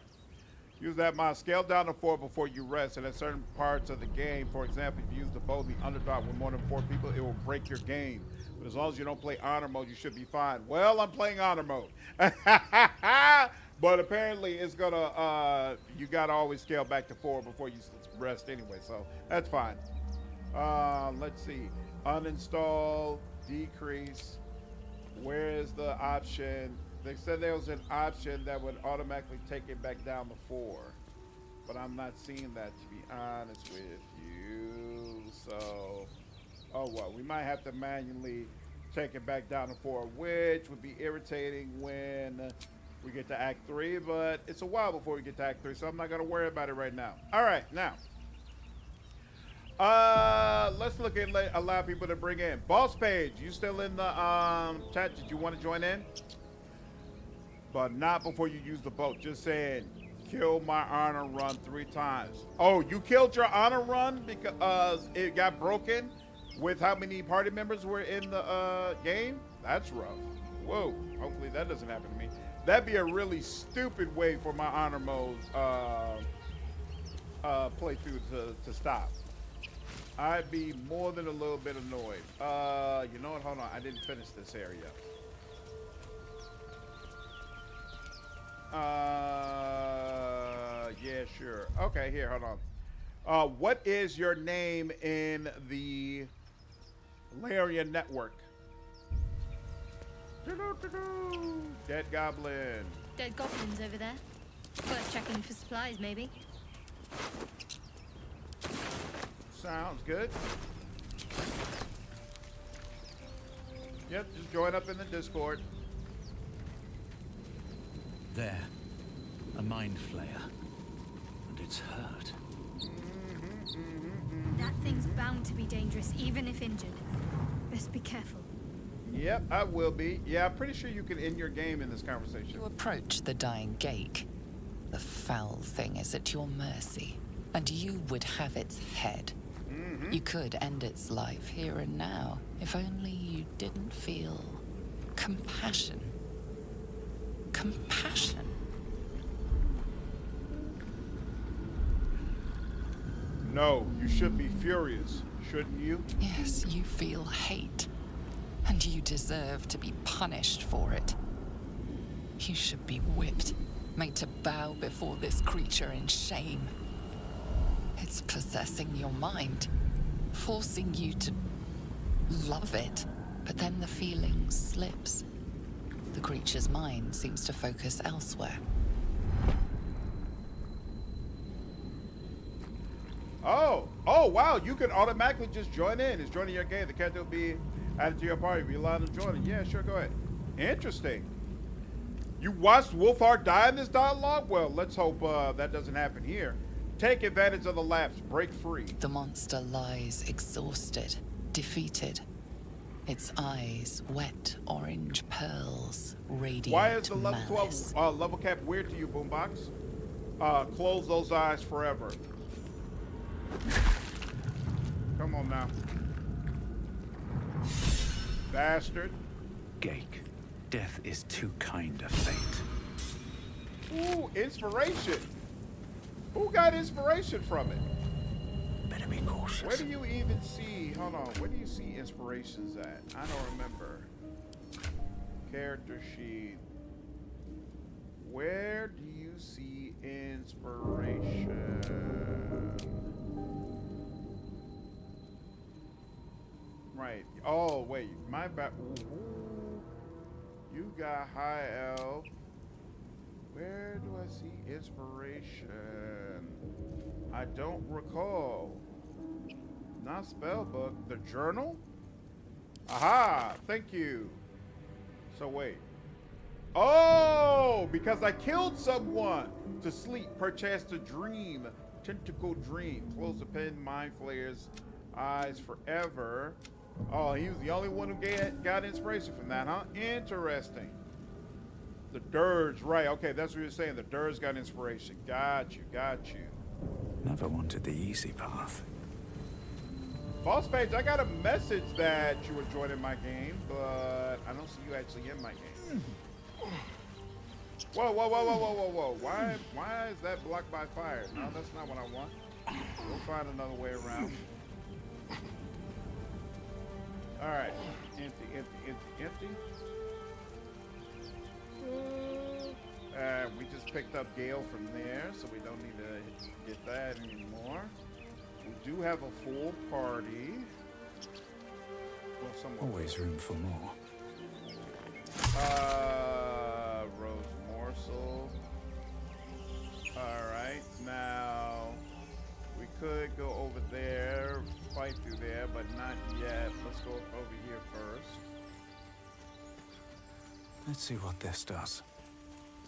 Use that mod. Scale down to 4 before you rest. And at certain parts of the game, for example, if you use the bow, the underdog with more than 4 people, it will break your game. But as long as you don't play honor mode, you should be fine. Well, I'm playing honor mode. But apparently it's gonna, you gotta always scale back to 4 before you rest anyway. So that's fine. Let's see. Uninstall, decrease. Where is the option? They said there was an option that would automatically take it back down to 4, but I'm not seeing that, to be honest with you. So, oh well, we might have to manually take it back down to 4, which would be irritating when we get to Act 3, but it's a while before we get to Act 3, so I'm not gonna worry about it right now. All right, now. Let's look at allow people to bring in. Boss Page, you still in the chat? Did you want to join in? But not before you use the boat. Just saying, kill my honor run 3 times. Oh, you killed your honor run because it got broken with how many party members were in the game? That's rough. Whoa, hopefully that doesn't happen to me. That'd be a really stupid way for my honor mode playthrough to stop. I'd be more than a little bit annoyed. You know what? Hold on. I didn't finish this area. Yeah, sure. Okay, here, hold on. What is your name in the Larian network? Dead goblin. Dead goblins over there. Worth checking for supplies, maybe. Sounds good. Yep, just join up in the Discord. There. a mind flayer. And it's hurt. That thing's bound to be dangerous, even if injured. Best be careful. Yep, I will be. Yeah, I'm pretty sure you can end your game in this conversation. You approach the dying Gale. The foul thing is at your mercy, and you would have its head. You could end its life here and now, if only you didn't feel compassion. Compassion. No, you should be furious, shouldn't you? Yes, you feel hate, and you deserve to be punished for it. You should be whipped, made to bow before this creature in shame. It's possessing your mind, forcing you to love it, but then the feeling slips. The creature's mind seems to focus elsewhere. Oh, wow, you can automatically just join in. It's joining your game. The character will be added to your party. Be allowed to join it. Yeah, sure, go ahead. Interesting. You watched Wolfhard die in this dialogue? Well, let's hope that doesn't happen here. Take advantage of the lapse. Break free. The monster lies exhausted, defeated. Its eyes wet orange pearls, radiant Why is the level malice. 12 level cap weird to you, Boombox? Close those eyes forever. Come on now. Bastard. Gake, death is too kind a fate. Ooh, inspiration. Who got inspiration from it? Better be cautious. Where do you even see, hold on, where do you see inspirations at? I don't remember. Character sheet. Where do you see inspiration? Right. Oh, wait. My bad. You got high elf. Where do I see inspiration? I don't recall. Not spellbook. The journal? Aha! Thank you. So wait. Oh! Because I killed someone to sleep, perchance to dream. Tentacle dream. Close the pen, mind flares, eyes forever. Oh, he was the only one who got inspiration from that, huh? Interesting. The dirge, right. Okay, that's what you're saying. The dirge got inspiration. Got you, got you. Never wanted the easy path. Boss Page, I got a message that you were joining my game, but I don't see you actually in my game. Whoa, whoa, whoa, whoa, whoa, whoa, whoa. Why is that blocked by fire? No, that's not what I want. We'll find another way around. All right, empty, empty, empty, empty. We just picked up Gale from there, so we don't need to get that anymore. We do have a full party. Well, Always room for more. Rose morsel. All right, now we could go over there, fight through there, but not yet. Let's go over here first. Let's see what this does.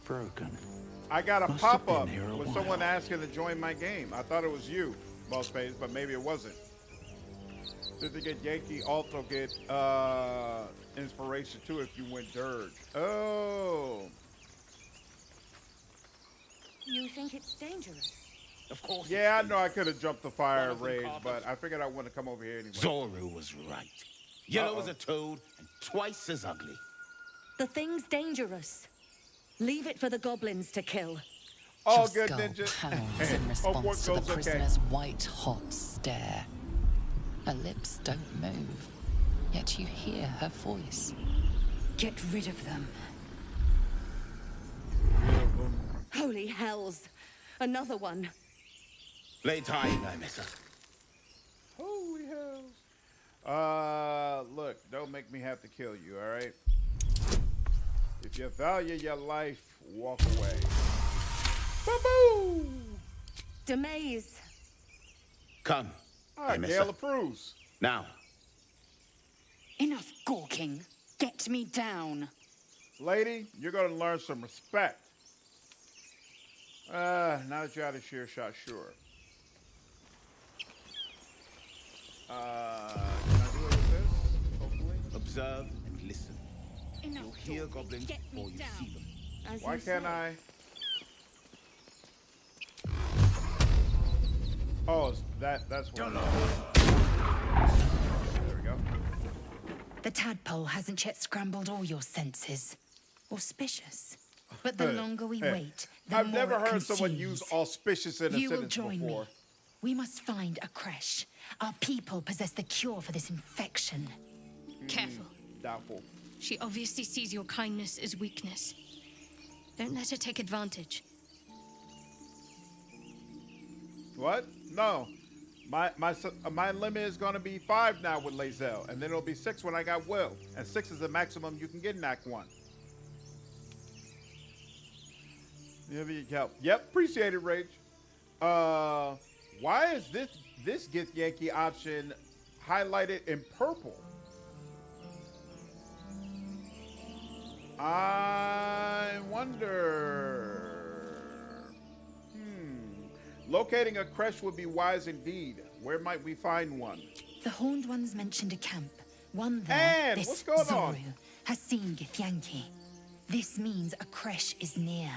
Broken. I got a Must have pop-up been here a with while. someone asking to join my game. I thought it was you, Boss Page, but maybe it wasn't. Did they get Yankee also get inspiration too if you went dirge? Oh. You think it's dangerous? Of course. Yeah, I know I could have jumped the fire rage, but I figured I want to come over here anyway. Zoru was right. Yellow as a toad and twice as ugly. The thing's dangerous. Leave it for the goblins to kill. Oh, Your good skull ninja. pounds in Hope work response to the goes okay. prisoner's white-hot stare. Her lips don't move, yet you hear her voice. Get rid of them. Holy hells! Another one. Lay tight, Missa. Holy hells. Look, don't make me have to kill you, all right? If you value your life, walk away. Ba-boo! Demaze. Come. All right, Gale approves. Now. Enough gawking. Get me down. Lady, you're gonna learn some respect. Now that you're out of sheer shot, sure. Can I do it with this? Hopefully. Observe and listen. You'll hear goblins before you see them. Why can't I? Oh, that's what. There we go. The tadpole hasn't yet scrambled all your senses. Auspicious. But the longer we wait, the I've more never it heard concedes. someone use auspicious in a You will sentence join before. me. We must find a creche. Our people possess the cure for this infection. Careful. Doubtful. She obviously sees your kindness as weakness. Don't let her take advantage. What? No. My limit is going to be 5 now with Lae'zel, and then it'll be 6 when I got Will, and 6 is the maximum you can get in Act 1. Yeah, you help. Yep, appreciate it, Rage. Why is this Get Yankee option highlighted in purple? I wonder. Locating a creche would be wise indeed. Where might we find one? The Horned Ones mentioned a camp. One there, And this what's going on? Zoru, has seen Githyanki. This means a creche is near.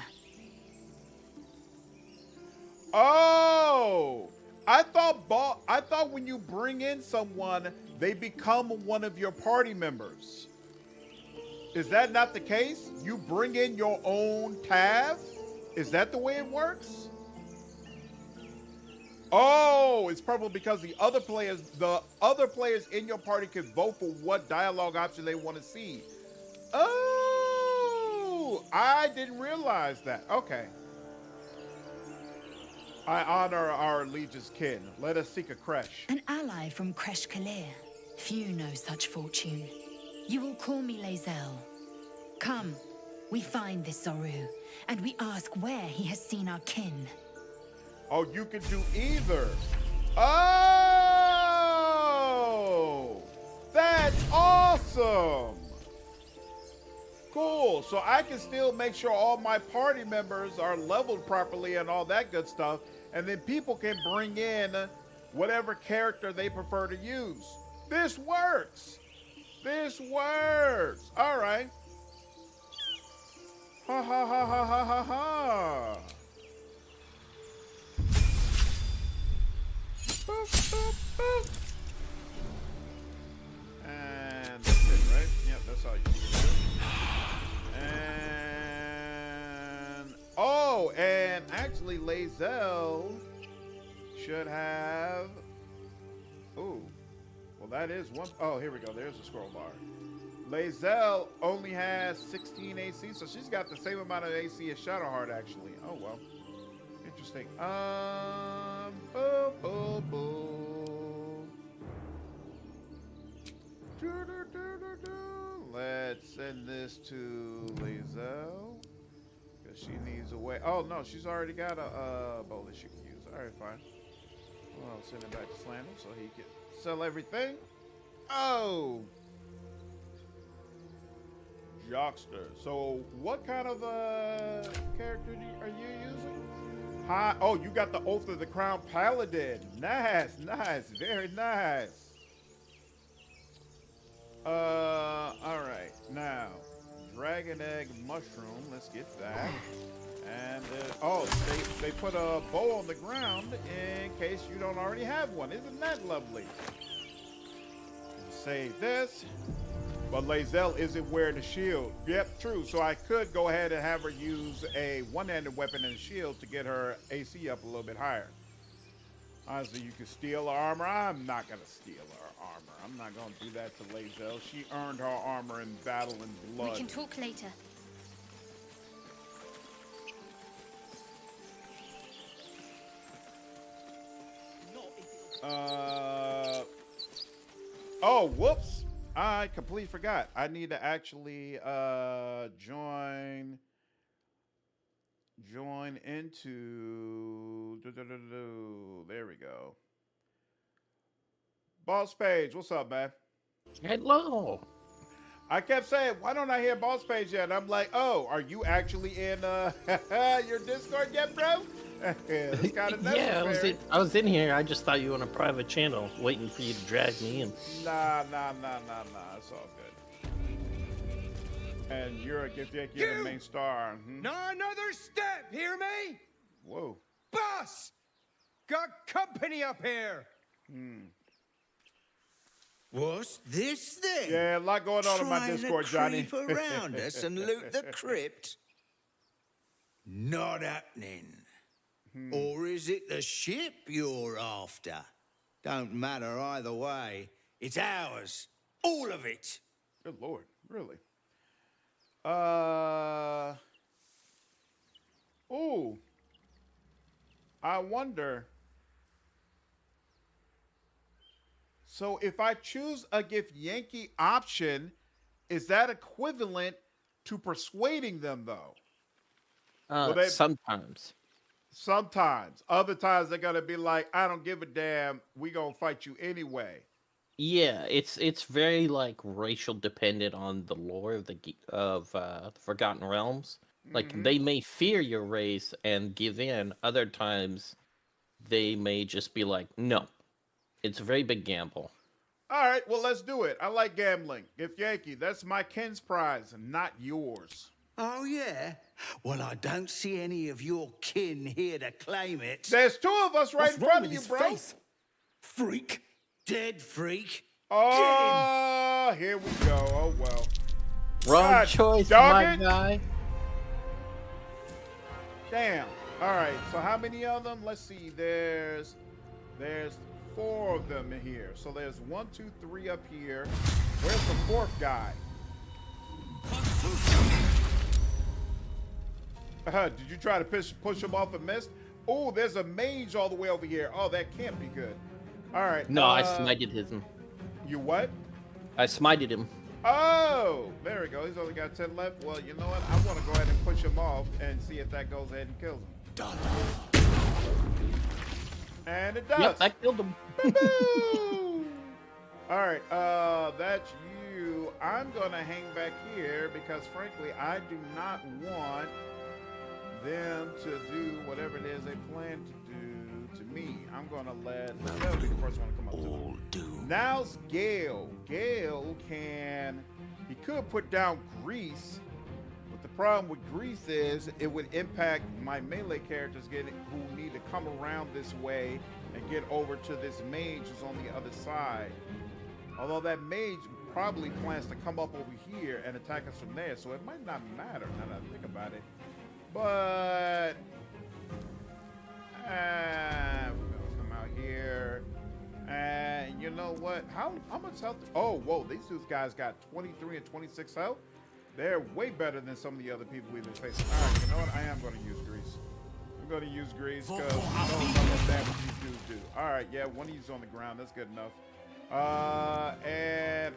Oh! I thought when you bring in someone, they become one of your party members. Is that not the case? You bring in your own Tav? Is that the way it works? Oh, it's probably because the other players in your party can vote for what dialogue option they want to see. Oh, I didn't realize that. Okay. I honor our liege's kin. Let us seek a creche. An ally from Creche Kalir. Few know such fortune. You will call me Lae'zel. Come, we find this Zoru, and we ask where he has seen our kin. Oh, you can do either. Oh! That's awesome! Cool. So I can still make sure all my party members are leveled properly and all that good stuff. And then people can bring in whatever character they prefer to use. This works. This works. All right. Ha ha ha ha ha ha ha. Boop, boop, boop. And that's it, right? Yep, that's all you need to do. And oh, and actually Lae'zel should have. Oh, well that is one. Oh, here we go. There's the scroll bar. Lae'zel only has 16 AC, so she's got the same amount of AC as Shadowheart actually. Oh well. Interesting. Boom, boom, boom. Let's send this to Lae'zel because she needs a way. Oh no, she's already got a bow that she can use. All right, fine. Well, I'll send it back to Slander so he can sell everything. Oh, Jockster. So, what kind of character are you using? Hi. Oh, you got the Oath of the Crown Paladin. Nice, nice, very nice. All right. Now, Dragon Egg Mushroom. Let's get that. And oh, they put a bow on the ground in case you don't already have one. Isn't that lovely? Save this. But Lae'zel isn't wearing a shield. Yep, true. So I could go ahead and have her use a one-handed weapon and a shield to get her AC up a little bit higher. Honestly, you could steal her armor. I'm not going to steal her armor. I'm not going to do that to Lae'zel. She earned her armor in battle and blood. We can talk later. Oh, whoops. I completely forgot. I need to actually join into there we go. Boss Page, what's up, man? Hello. I kept saying, why don't I hear boss page yet? And I'm like, oh, are you actually in your Discord yet, bro? It's kind of necessary. Yeah, I was in here. I just thought you were on a private channel waiting for you to drag me in. Nah. It's all good. And you're a the main star. Not another step, hear me? Whoa. Boss! Got company up here! What's this then? Yeah, a lot going on in my Discord, Johnny. Trying to creep around us and loot the crypt? Not happening. Or is it the ship you're after? Don't matter either way. It's ours. All of it. Good Lord, really? Ooh. I wonder. So if I choose a Gift Yankee option, is that equivalent to persuading them, though? Sometimes. Sometimes. Other times they're gonna be like, I don't give a damn. We gonna fight you anyway. Yeah, it's very like racial dependent on the lore of the Forgotten Realms. Like they may fear your race and give in. Other times, they may just be like, no. It's a very big gamble. All right, well let's do it. I like gambling. Gift Yankee, that's my kin's prize, not yours. Oh yeah. Well, I don't see any of your kin here to claim it. There's two of us right in front of you, bro. Face? Freak. Dead freak. Oh, here we go. Oh, well. Wrong choice, my guy. Damn. All right, so how many of them? Let's see. There's 4 of them in here. So there's 1, 2, 3 up here. Where's the 4th guy? Did you try to push him off and miss? Oh, there's a mage all the way over here. Oh, that can't be good. All right. No, I smited him. You what? I smited him. Oh, there we go. He's only got 10 left. Well, you know what? I want to go ahead and push him off and see if that goes ahead and kills him. Done. And it does. Yep, that killed him. All right, that's you. I'm going to hang back here because, frankly, I do not want them to do whatever it is they plan to do to me. I'm going to let Zevlor be the first one to come up to me. Now's Gale. Gale he could put down Grease, but the problem with Grease is it would impact my melee characters who need to come around this way and get over to this mage who's on the other side. Although that mage probably plans to come up over here and attack us from there, so it might not matter now that I think about it. But we're gonna come out here, and you know what? How much health? Oh, whoa! These two guys got 23 and 26 health. They're way better than some of the other people we've been facing. All right, you know what? I am gonna use Grease. I'm gonna use Grease because you know how much damage these dudes do. All right, yeah, one of you's on the ground. That's good enough. And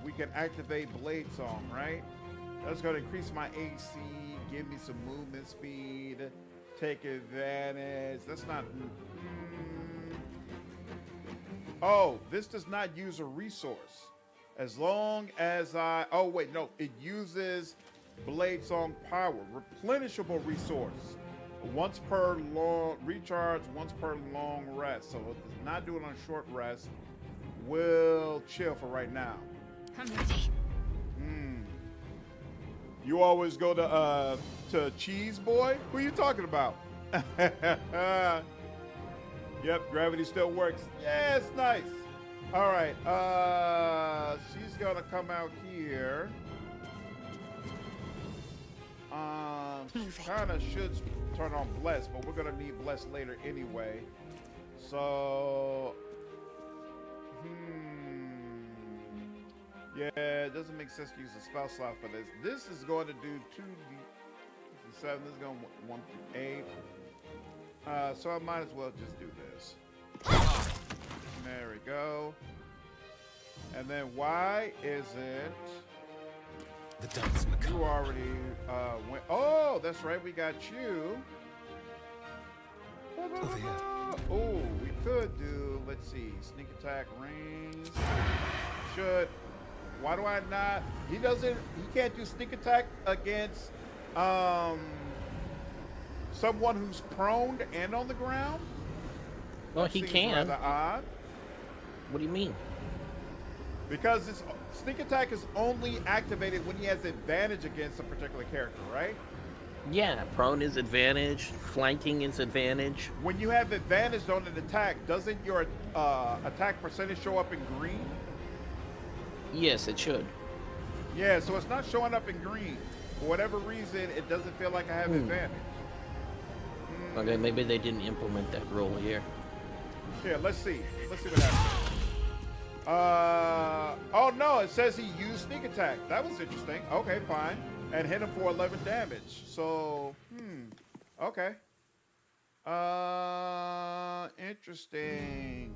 we can activate Blade Song, right? That's gonna increase my AC. Give me some movement speed, take advantage. That's not. Oh, this does not use a resource. As long as oh wait, no, it uses Blade Song power, replenishable resource. Once per long recharge, once per long rest. So it does not do it on a short rest. We'll chill for right now. I'm ready. You always go to Cheese Boy? Who are you talking about? Yep, gravity still works. Yeah, it's nice. All right, she's gonna come out here. Kind of should turn on Bless, but we're gonna need Bless later anyway. So, yeah, it doesn't make sense to use a spell slot for this. This is going to do 2d7. This is going 1 through 8. So I might as well just do this. There we go. And then why isn't you already went? Oh, that's right. We got you. Oh, we could do. Let's see. Sneak attack range. Should. Why do I not? He can't do sneak attack against someone who's prone and on the ground? Well, That he seems can. rather odd. What do you mean? Because this sneak attack is only activated when he has advantage against a particular character, right? Yeah, prone is advantage, flanking is advantage. When you have advantage on an attack, doesn't your attack percentage show up in green? Yes, it should. Yeah, so it's not showing up in green. For whatever reason, it doesn't feel like I have advantage. Okay, maybe they didn't implement that rule here. Yeah, let's see. Let's see what happens. Oh no, it says he used sneak attack. That was interesting. Okay, fine. And hit him for 11 damage. So, okay. Interesting.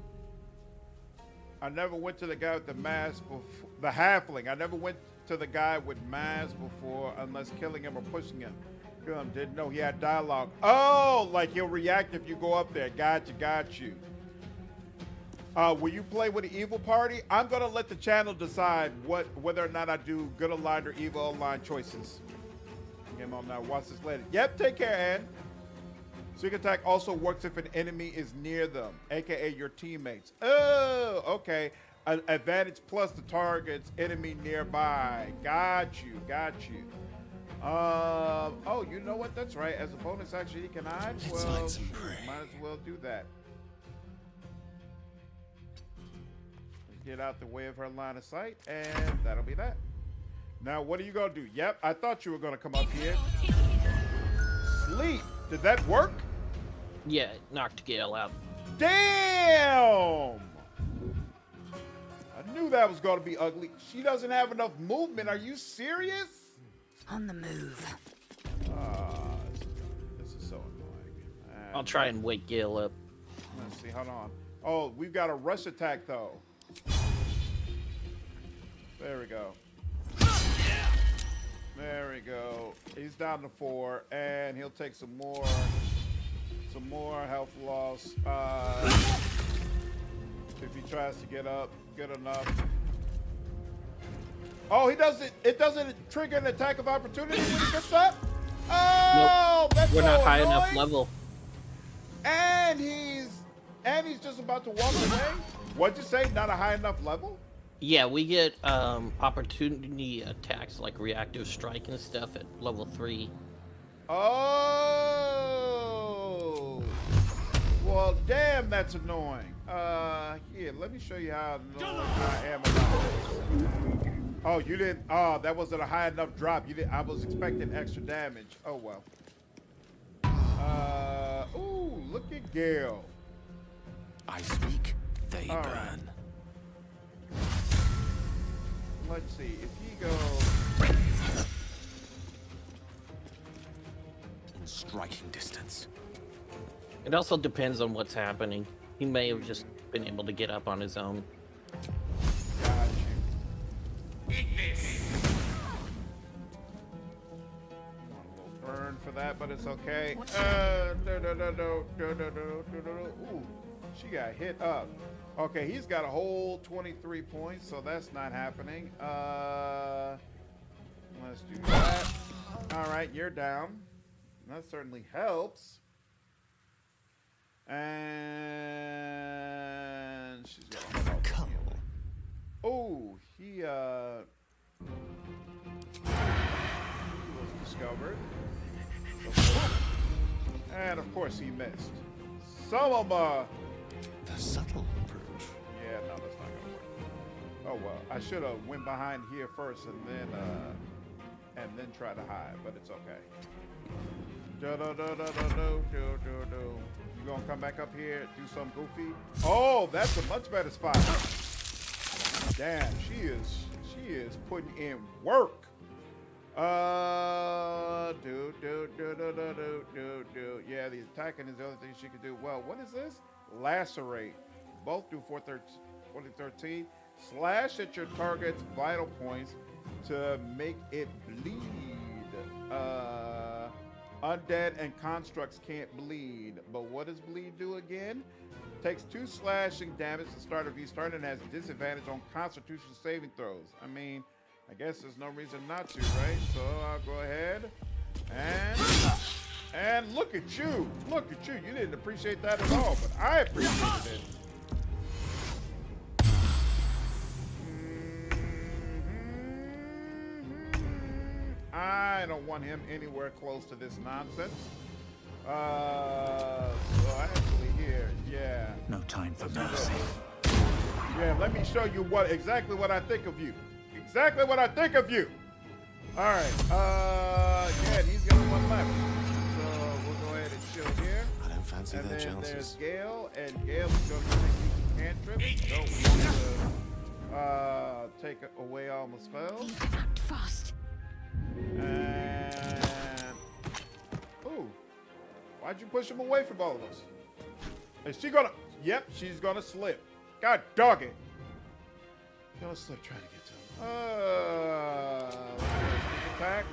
I never went to the guy with the mask before. The halfling. I never went to the guy with mask before unless killing him or pushing him. Didn't know he had dialogue. Oh, like he'll react if you go up there. Got you. Will you play with the evil party? I'm gonna let the channel decide whether or not I do good aligned or evil aligned choices. Game on now. Watch this later. Yep. Take care, Ann. Sneak attack also works if an enemy is near them, aka your teammates. Oh, okay. An advantage plus the target's enemy nearby. Got you. Oh, you know what? That's right. As a bonus action, he can hide. Let's find some prey. Might as well do that. Get out the way of her line of sight, and that'll be that. Now, what are you gonna do? Yep, I thought you were gonna come up here. Sleep. Did that work? Yeah, it knocked Gale out. Damn! I knew that was gonna be ugly. She doesn't have enough movement. Are you serious? On the move. This is so annoying. I'll try and wake Gale up. Let's see. Hold on. Oh, we've got a rush attack though. There we go. There we go. He's down to 4, and he'll take some more health loss. If he tries to get up, good enough. Oh, he doesn't. It doesn't trigger an attack of opportunity when he gets up. Oh, nope. That's We're so not high annoying. enough level. And he's just about to walk away. What'd you say? Not a high enough level? Yeah, we get opportunity attacks like reactive strike and stuff at level 3. Oh, well, damn, that's annoying. Here, let me show you how annoying I am about this. Oh, you didn't. Oh, that wasn't a high enough drop. You didn't. I was expecting extra damage. Oh well. Ooh, look at Gale. I speak, they All burn. right. Let's see, if he goes In striking distance. It also depends on what's happening. He may have just been able to get up on his own. Got you. Eat this. Burn for that, but it's okay. Ooh, she got hit up. Okay, he's got a whole 23 points, so that's not happening. Let's do that. All right, you're down. That certainly helps. And she's got a oh, he was discovered. And of course he missed. Some of the subtle approach. yeah, no, that's not gonna work. Oh well, I should have went behind here first and then try to hide, but it's okay. You gonna come back up here, do something goofy? Oh, that's a much better spot. Damn, she is putting in work. Yeah, the attacking is the other thing she could do. Well, what is this? Lacerate. Both do 413. Slash at your target's vital points to make it bleed. Undead and constructs can't bleed. But what does bleed do again? Takes 2 slashing damage to start of each turn and has disadvantage on Constitution saving throws. I mean, I guess there's no reason not to, right? So I'll go ahead and look at you. Look at you. You didn't appreciate that at all, but I appreciated it. I don't want him anywhere close to this nonsense. So actually here, yeah. No time for mercy. Yeah, let me show you exactly what I think of you. Exactly what I think of you. All right. Yeah, he's got one left. So we'll go ahead and chill here. I don't fancy and their then chances. There's Gale, and Gale is going to take cantrips. Don't want to take away all my spells. Fast. And ooh, why'd you push him away from all of us? Is she gonna? Yep, she's gonna slip. God dog it. Gonna slip trying to get to him. Attack.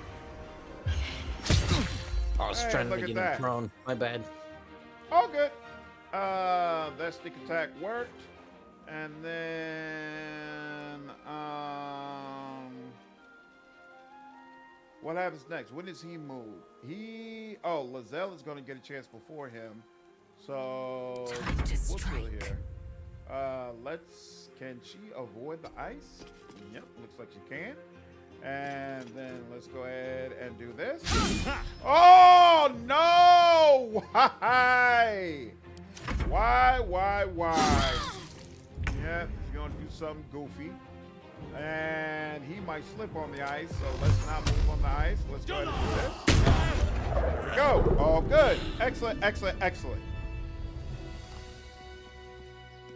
I was trying to get him prone. My bad. All good. That sneak attack worked, and then what happens next? When does he move? Lizelle is going to get a chance before him. So we'll do here. Can she avoid the ice? Yep, looks like she can. And then let's go ahead and do this. Oh no! Why? Why? Yeah, he's gonna do something goofy. And he might slip on the ice, so let's not move on the ice. Let's go ahead and do this. There we go. All good. Excellent.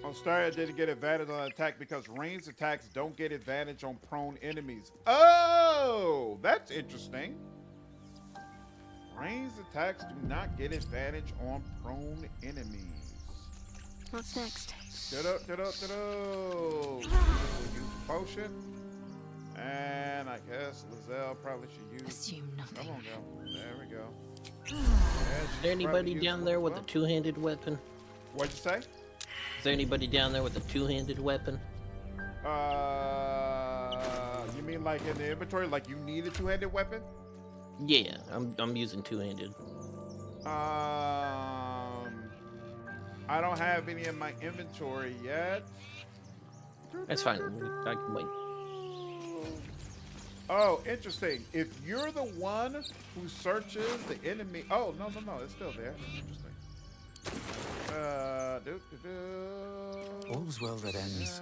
Astarion didn't get advantage on attack because ranged attacks don't get advantage on prone enemies. Oh, that's interesting. Ranged attacks do not get advantage on prone enemies. What's next? We'll use potion. And I guess Lizelle probably should use. Assume nothing. Come on, go. There we go. Is there anybody down there with a two-handed weapon? What'd you say? Is there anybody down there with a two-handed weapon? You mean like in the inventory, like you need a two-handed weapon? Yeah, I'm using two-handed. I don't have any in my inventory yet. That's fine. I can wait. Oh, interesting. If you're the one who searches the enemy, oh no, it's still there. Interesting. All's well that ends.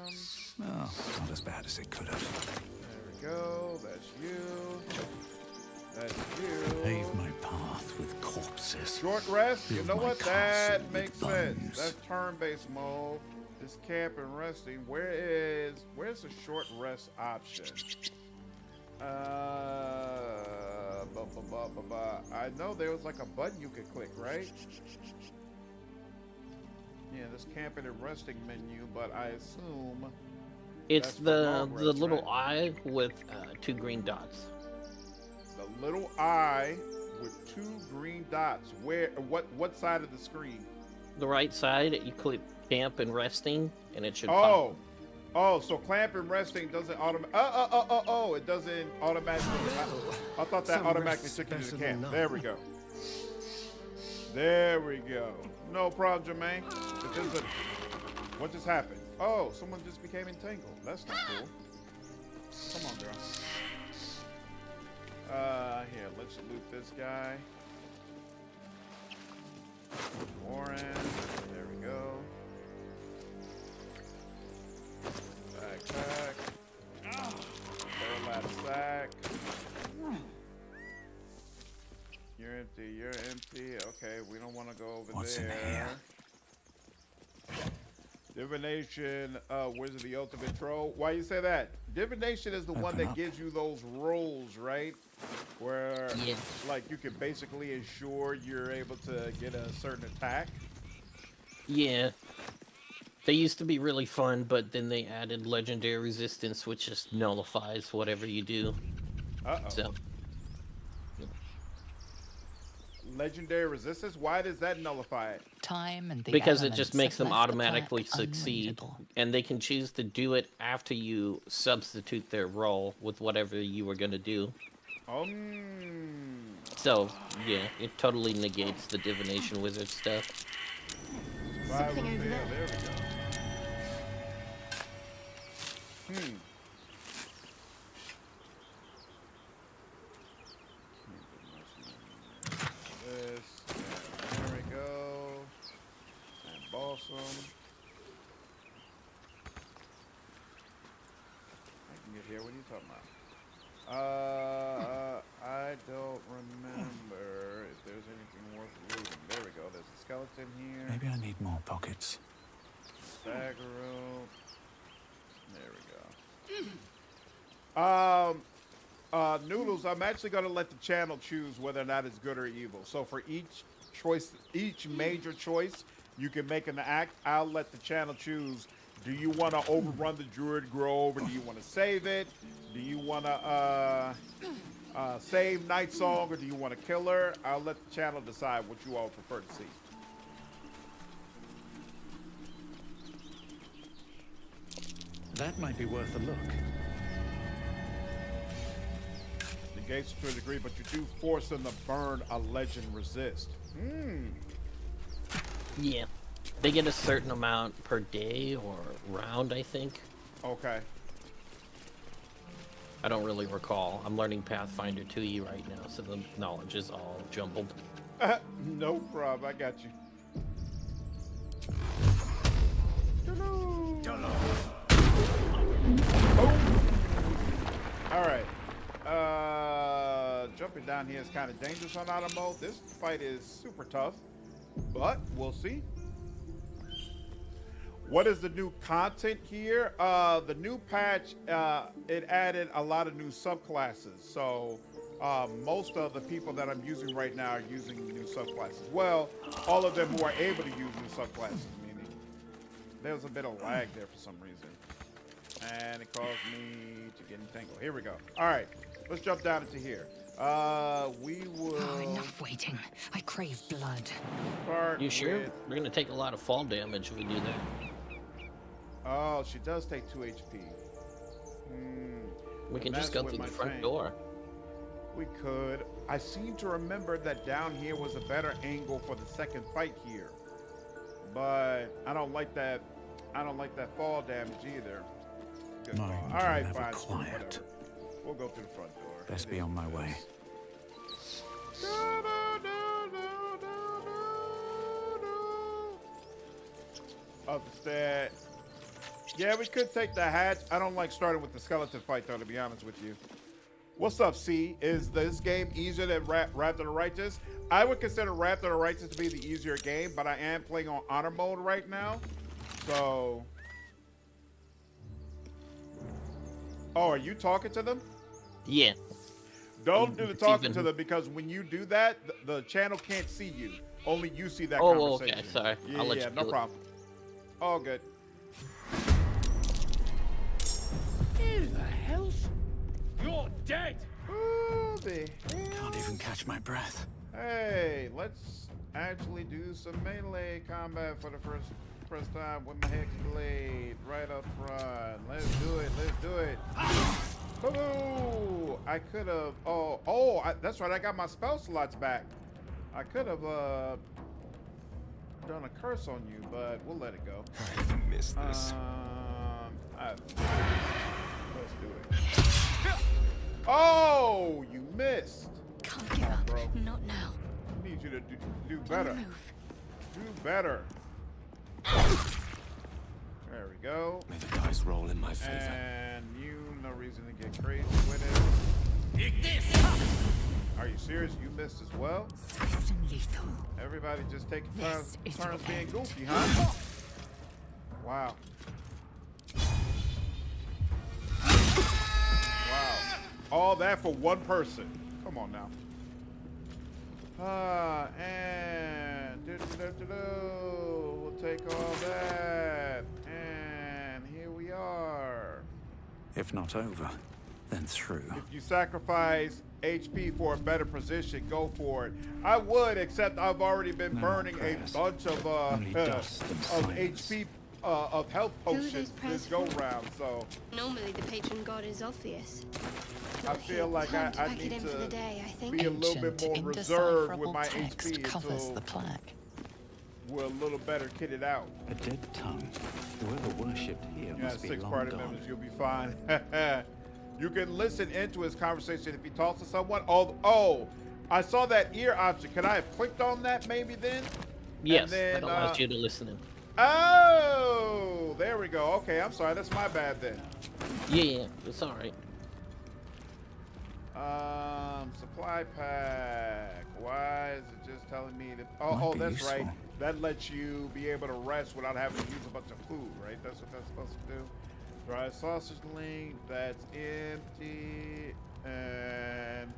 Oh, not as bad as it could have. There we go. That's you. That's you. Pave my path with corpses. Short rest. You Build know my what? castle That with makes bones. sense. That's turn-based mode. This camp and resting. Where's the short rest option? I know there was like a button you could click, right? Yeah, this camping and resting menu, but I assume It's the rest, little right? eye with 2 green dots. The little eye with 2 green dots. Where? What side of the screen? The right side, you click camp and resting, and it should pop. Oh, so clamp and resting doesn't automatically. It doesn't automatically. I thought that automatically took you to the camp. There we go. There we go. No problem, Jermaine. What just happened? Oh, someone just became entangled. That's not cool. Come on, girl. Here, let's loot this guy. Warren. There we go. Backpack. Burlap sack. You're empty. You're empty. Okay, we don't want to go over What's there. in here? Divination, Wizard of the Ultimate Troll. Why you say that? Divination is the one that gives you those rolls, right? Where, like, you can basically ensure you're able to get a certain attack. Yeah. They used to be really fun, but then they added legendary resistance, which just nullifies whatever you do. Uh-oh. So. legendary resistance. Why does that nullify it? Time and the Because it just elements makes have them left the automatically pack succeed, unreadable. and they can choose to do it after you substitute their role with whatever you were gonna do. So yeah, it totally negates the divination wizard stuff. Something over there. There we go. This, there we go. And balsam. I can get here. What are you talking about? I don't remember if there's anything worth looting. There we go. There's a skeleton here. Maybe I need more pockets. Dagger rope. There we go. Noodles, I'm actually going to let the channel choose whether or not it's good or evil. So for each choice, each major choice you can make in the act, I'll let the channel choose. Do you want to overrun the Druid Grove, or do you want to save it? Do you want to save Night Song, or do you want to kill her? I'll let the channel decide what you all prefer to see. That might be worth a look. Negates to a degree, but you do force them to burn a legend resist. Yeah. They get a certain amount per day or round, I think. Okay. I don't really recall. I'm learning Pathfinder 2E right now, so the knowledge is all jumbled. No problem. I got you. All right. Jumping down here is kind of dangerous on auto mode. This fight is super tough, but we'll see. What is the new content here? The new patch, it added a lot of new subclasses. So most of the people that I'm using right now are using new subclasses. Well, all of them who are able to use new subclasses, meaning there was a bit of lag there for some reason. And it caused me to get entangled. Here we go. All right, let's jump down into here. We will... Oh, enough waiting. I crave blood. You sure? We're gonna take a lot of fall damage if we do that. Oh, she does take 2 HP. We can just go through the front door. We could. I seem to remember that down here was a better angle for the second fight here. But I don't like that. I don't like that fall damage either. Good call. All right, fine. Quiet. We'll go through the front door. Best be on my way. Upstairs. Yeah, we could take the hatch. I don't like starting with the skeleton fight, though, to be honest with you. What's up, C? Is this game easier than Wrath of the Righteous? I would consider Wrath of the Righteous to be the easier game, but I am playing on honor mode right now. So... Oh, are you talking to them? Yeah. Don't do the talking to them, because when you do that, the channel can't see you. Only you see that conversation. Okay, sorry. Yeah, I'll let you no problem. All good. Who the hell's... You're dead! Can't even catch my breath. Hey, let's actually do some melee combat for the first time with my hex blade right up front. Let's do it. Let's do it. Boo! I could have. That's right. I got my spell slots back. I could have done a curse on you, but we'll let it go. I missed this. Let's do it. Oh, you missed. Can't give up, bro. Not now. I need you to do better. Do better. There we go. May the dice roll in my favor. And you, no reason to get crazy with it. Are you serious? You missed as well? Swift and lethal. Everybody just taking This is turns your being end. goofy, huh? Wow. Wow. All that for one person. Come on now. And we'll take all that. And here we are. If not over, then through. If you sacrifice HP for a better position, go for it. I would, except I've already been burning a bunch of HP of health potions this go round. So normally the patron god is obvious. I feel like I Pack need it in for the to day, I think. be a little bit more reserved with my HP covers until the plaque. we're a little better kitted out. A dead tongue. Whoever worshipped here Yeah, must be 6 long party gone. members, you'll be fine. You can listen into his conversation if he talks to someone. Oh, I saw that ear option. Could I have clicked on that maybe then? Yes, And then, that allows you to listen in. Oh, there we go. Okay, I'm sorry. That's my bad then. Yeah, it's all right. Supply pack. Why is it just telling me to? Might Oh, be that's useful. right. That lets you be able to rest without having to use a bunch of food, right? That's what that's supposed to do. Dry sausage link. That's empty. And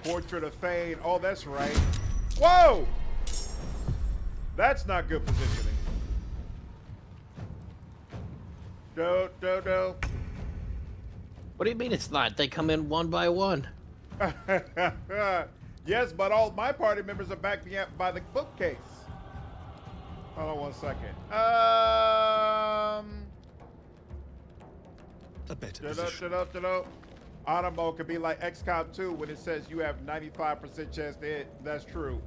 portrait of Thane. Oh, that's right. Whoa! That's not good positioning. Do. What do you mean it's not? They come in one by one. Yes, but all my party members are back by the bookcase. Hold on 1 second. A better position. Auto mode could be like XCOM 2 when it says you have 95% chance to hit. That's true.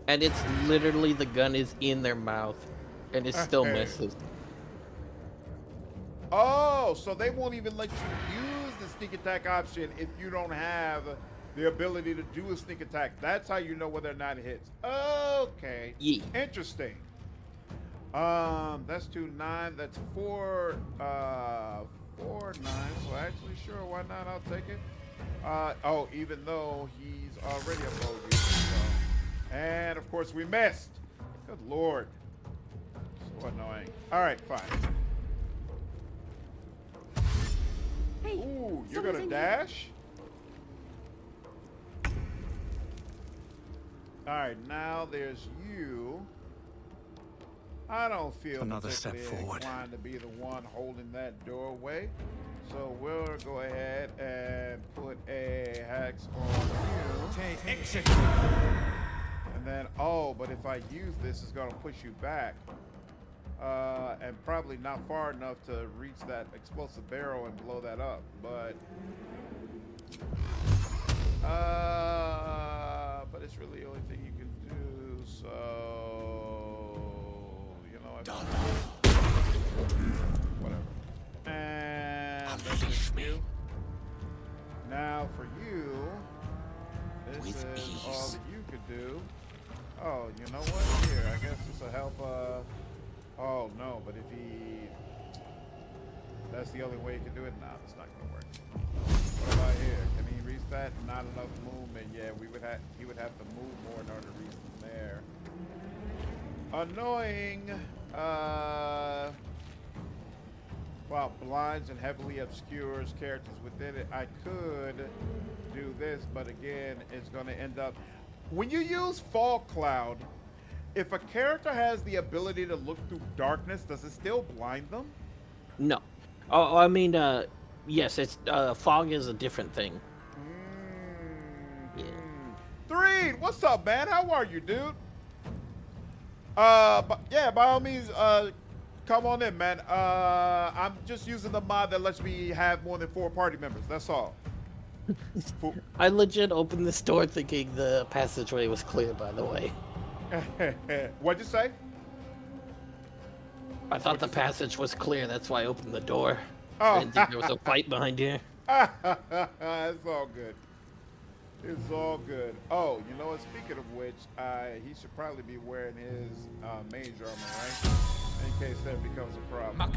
And it's literally the gun is in their mouth, and it still misses. Oh, so they won't even let you use the sneak attack option if you don't have the ability to do a sneak attack. That's how you know whether or not it hits. Okay. Yeah. Interesting. That's 2-9. That's 4 9. So actually, sure, why not? I'll take it. Oh, even though he's already a bow user. So. And of course we missed. Good lord. So annoying. All right, fine. Hey, ooh, you're someone's gonna in dash? All right, now there's you. I don't feel Another step particularly forward. inclined to be the one holding that doorway. So we'll go ahead and put a hex on you. Take exit. And then, oh, but if I use this, it's gonna push you back. And probably not far enough to reach that explosive barrel and blow that up, but it's really the only thing you can do, so you know what? Whatever. And that's just you. Now for you, this is all that you could do. Oh, you know what? Here, I guess this will help. Oh no, but if he, that's the only way he can do it. Nah, it's not gonna work. What about here? Can he reach that? Not enough movement. Yeah, he would have to move more in order to reach from there. Annoying. Well, blinds and heavily obscures characters within it. I could do this, but again, it's gonna end up. When you use Fog Cloud, if a character has the ability to look through darkness, does it still blind them? No. Oh, I mean, yes, it's fog is a different thing. Yeah. Threed, what's up, man? How are you, dude? But yeah, by all means, come on in, man. I'm just using the mod that lets me have more than 4 party members. That's all. I legit opened this door thinking the passageway was clear, by the way. What'd you say? I thought the passage was clear, that's why I opened the door. Oh. I didn't think there was a fight behind here. It's all good. It's all good. Oh, you know what? Speaking of which, he should probably be wearing his mage armor, right? In case that becomes a problem.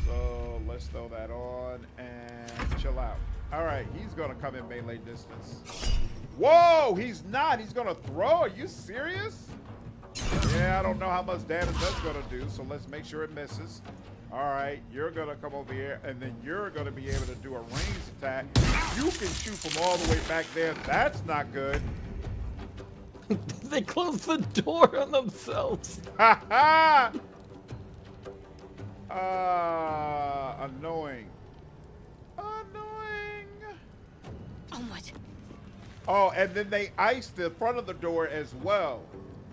So let's throw that on and chill out. All right, he's gonna come in melee distance. Whoa, he's not. He's gonna throw. Are you serious? Yeah, I don't know how much damage that's gonna do, so let's make sure it misses. All right, you're gonna come over here, and then you're gonna be able to do a ranged attack. You can shoot from all the way back there. That's not good. They closed the door on themselves. Ha ha! Annoying. Annoying. Oh, and then they iced the front of the door as well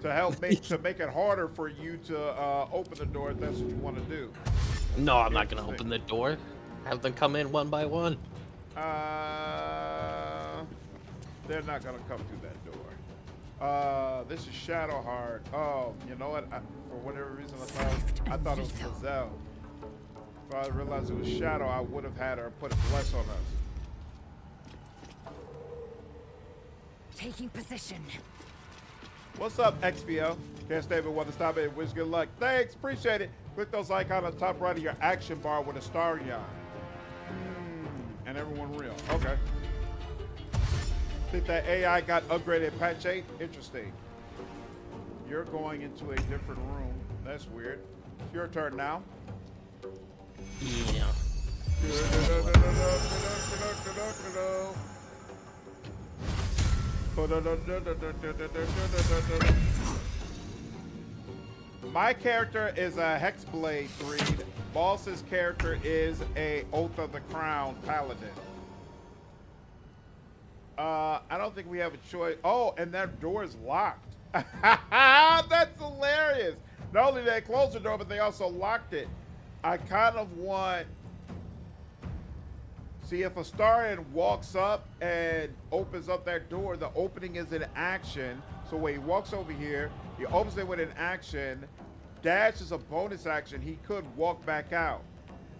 to help make it harder for you to open the door if that's what you want to do. No, I'm not gonna open the door. Have them come in one by one. They're not gonna come through that door. This is Shadowheart. Oh, you know what? For whatever reason, I thought it was Gazelle. If I realized it was Shadow, I would have had her put a bless on us. Taking position. What's up, XPO? Can't stay but want to stop it. Wish good luck. Thanks, appreciate it. Click those icons on the top right of your action bar with Astarion. And everyone real. Okay. Think that AI got upgraded at patch 8? Interesting. You're going into a different room. That's weird. It's your turn now. Yeah. My character is a Hexblade breed. Boss's character is a Oath of the Crown paladin. I don't think we have a choice. Oh, and that door is locked. That's hilarious. Not only did they close the door, but they also locked it. I kind of want... See, if Astarion walks up and opens up that door, the opening is an action. So when he walks over here, he opens it with an action. Dash is a bonus action. He could walk back out.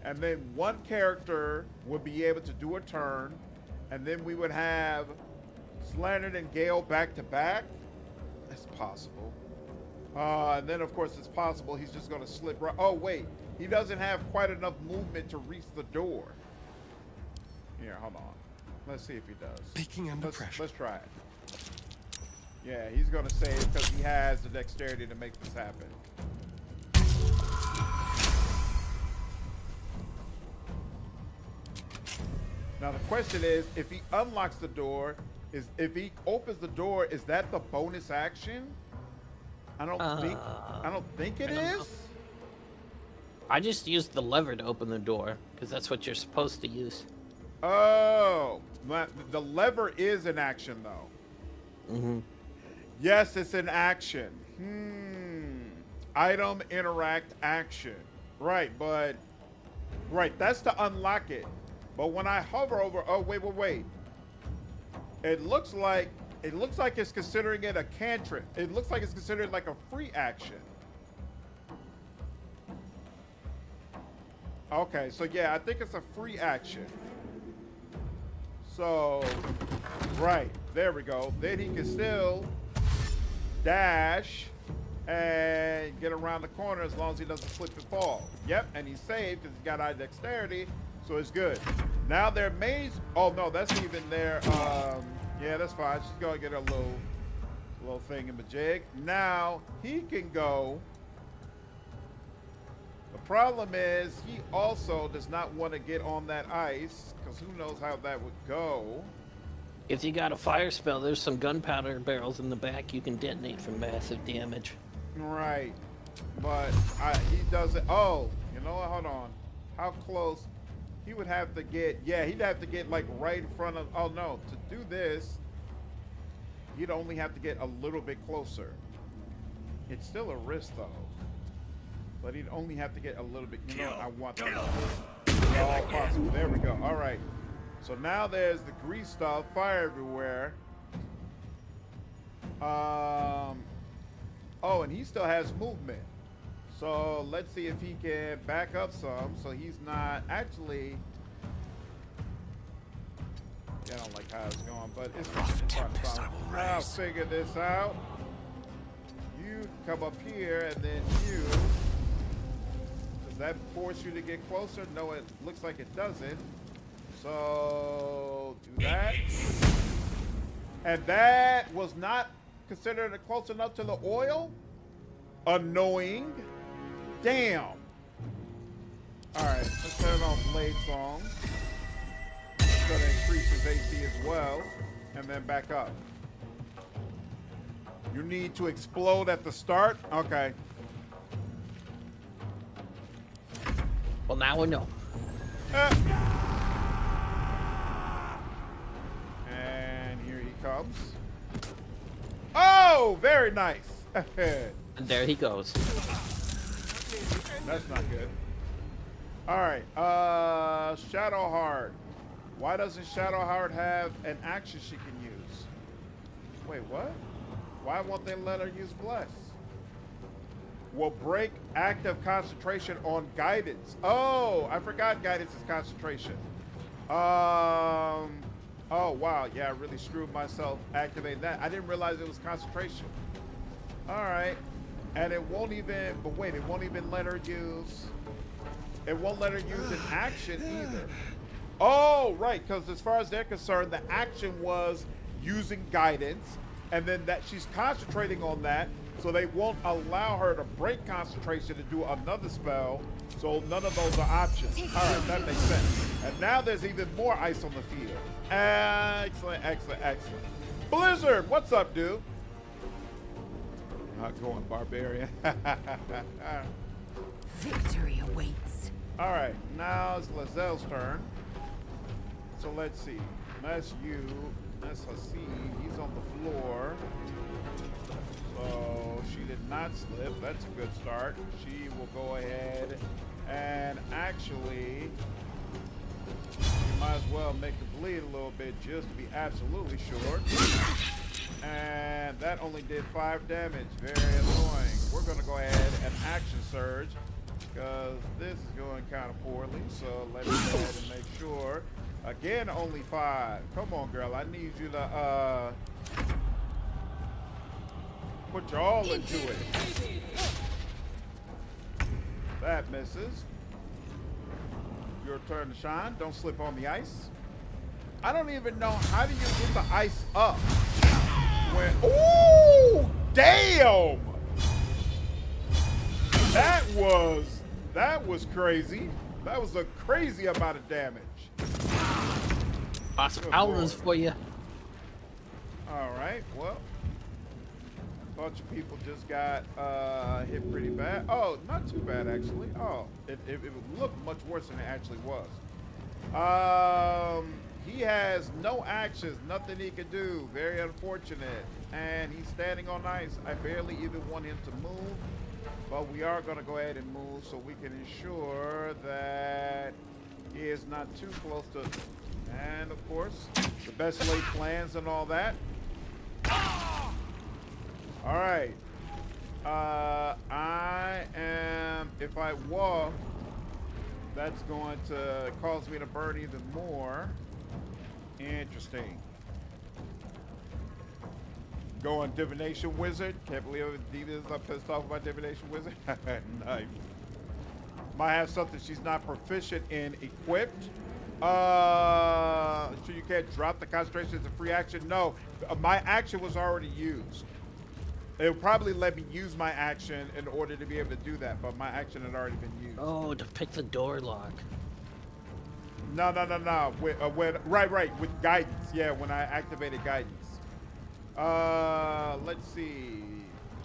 And then one character would be able to do a turn. And then we would have Slandered and Gale back to back. That's possible. And then, of course, it's possible he's just going to slip right. Oh, wait. He doesn't have quite enough movement to reach the door. Here, hold on. Let's see if he does. Peeking under pressure. Let's try it. Yeah, he's going to save because he has the dexterity to make this happen. Now the question is, if he unlocks the door, if he opens the door, is that the bonus action? I don't think it is. I just used the lever to open the door because that's what you're supposed to use. Oh, the lever is an action though. Mm-hmm. Yes, it's an action. Item, interact, action. Right, but that's to unlock it. But when I hover over, oh wait. It looks like it's considering it a cantrip. It looks like it's considered like a free action. Okay, so yeah, I think it's a free action. So, right, there we go. Then he can still dash and get around the corner as long as he doesn't slip and fall. Yep, and he's saved because he's got high dexterity. So it's good. Now their maze. Oh no, that's even their. Yeah, that's fine. She's gonna get a little thing in the jig. Now he can go. The problem is he also does not want to get on that ice because who knows how that would go. If you got a fire spell, there's some gunpowder barrels in the back you can detonate for massive damage. Right, but he doesn't. Oh, you know what? Hold on. How close? He would have to get, yeah, he'd have to get like right in front of, oh no, to do this, he'd only have to get a little bit closer. It's still a risk though, but he'd only have to get a little bit, you know what, I want that. All possible, there we go, all right. So now there's the grease stuff, fire everywhere. Oh, and he still has movement. So let's see if he can back up some so he's not actually. Yeah, I don't like how it's going, but it's fine. I'll figure this out. You come up here and then you. Does that force you to get closer? No, it looks like it doesn't. So do that. And that was not considered close enough to the oil? Annoying. Damn. Alright, let's turn on Blade Song. It's gonna increase his AC as well. And then back up. You need to explode at the start? Okay. Well, now we know. And here he comes. comes. Oh, very nice. And there he goes. That's not good. All right, Shadowheart. Why doesn't Shadowheart have an action she can use? Wait, what? Why won't they let her use Bless? Will break active concentration on guidance. Oh, I forgot guidance is concentration. Oh, wow. Yeah, I really screwed myself activating that. I didn't realize it was concentration. All right. And it won't even, but wait, it won't even let her use, it won't let her use an action either. Oh, right, because as far as they're concerned, the action was using guidance, and then that she's concentrating on that, so they won't allow her to break concentration to do another spell, so none of those are options. All right, that makes sense. And now there's even more ice on the field. Excellent, excellent, excellent. Blizzard, what's up, dude? Not going barbarian. Victory awaits. All right, now it's Lazelle's turn. So let's see. That's you. That's Hasib. He's on the floor. So she did not slip. That's a good start. She will go ahead and actually, you might as well make her bleed a little bit just to be absolutely sure. And that only did 5 damage. Very annoying. We're going to go ahead and action surge because this is going kind of poorly. So let's go ahead and make sure. Again, only 5. Come on, girl. I need you to put your all into it. That misses. Your turn to shine. Don't slip on the ice. I don't even know, how do you get the ice up? When, ooh, damn! That was crazy. That was a crazy amount of damage. Awesome hours for you. All right, well, a bunch of people just got hit pretty bad. Oh, not too bad actually. Oh, it looked much worse than it actually was. He has no actions, nothing he can do. Very unfortunate. And he's standing on ice. I barely even want him to move, but we are going to go ahead and move so we can ensure that he is not too close to. And of course, the best laid plans and all that. All right. I am, if I walk, that's going to cause me to burn even more. Interesting. Go on Divination Wizard. Can't believe Divas is pissed off about Divination Wizard. Nice. Might have something she's not proficient in equipped. So you can't drop the concentration as a free action? No, my action was already used. It would probably let me use my action in order to be able to do that, but my action had already been used. Oh, to pick the door lock. No. Right, with guidance. Yeah, when I activated guidance. Let's see.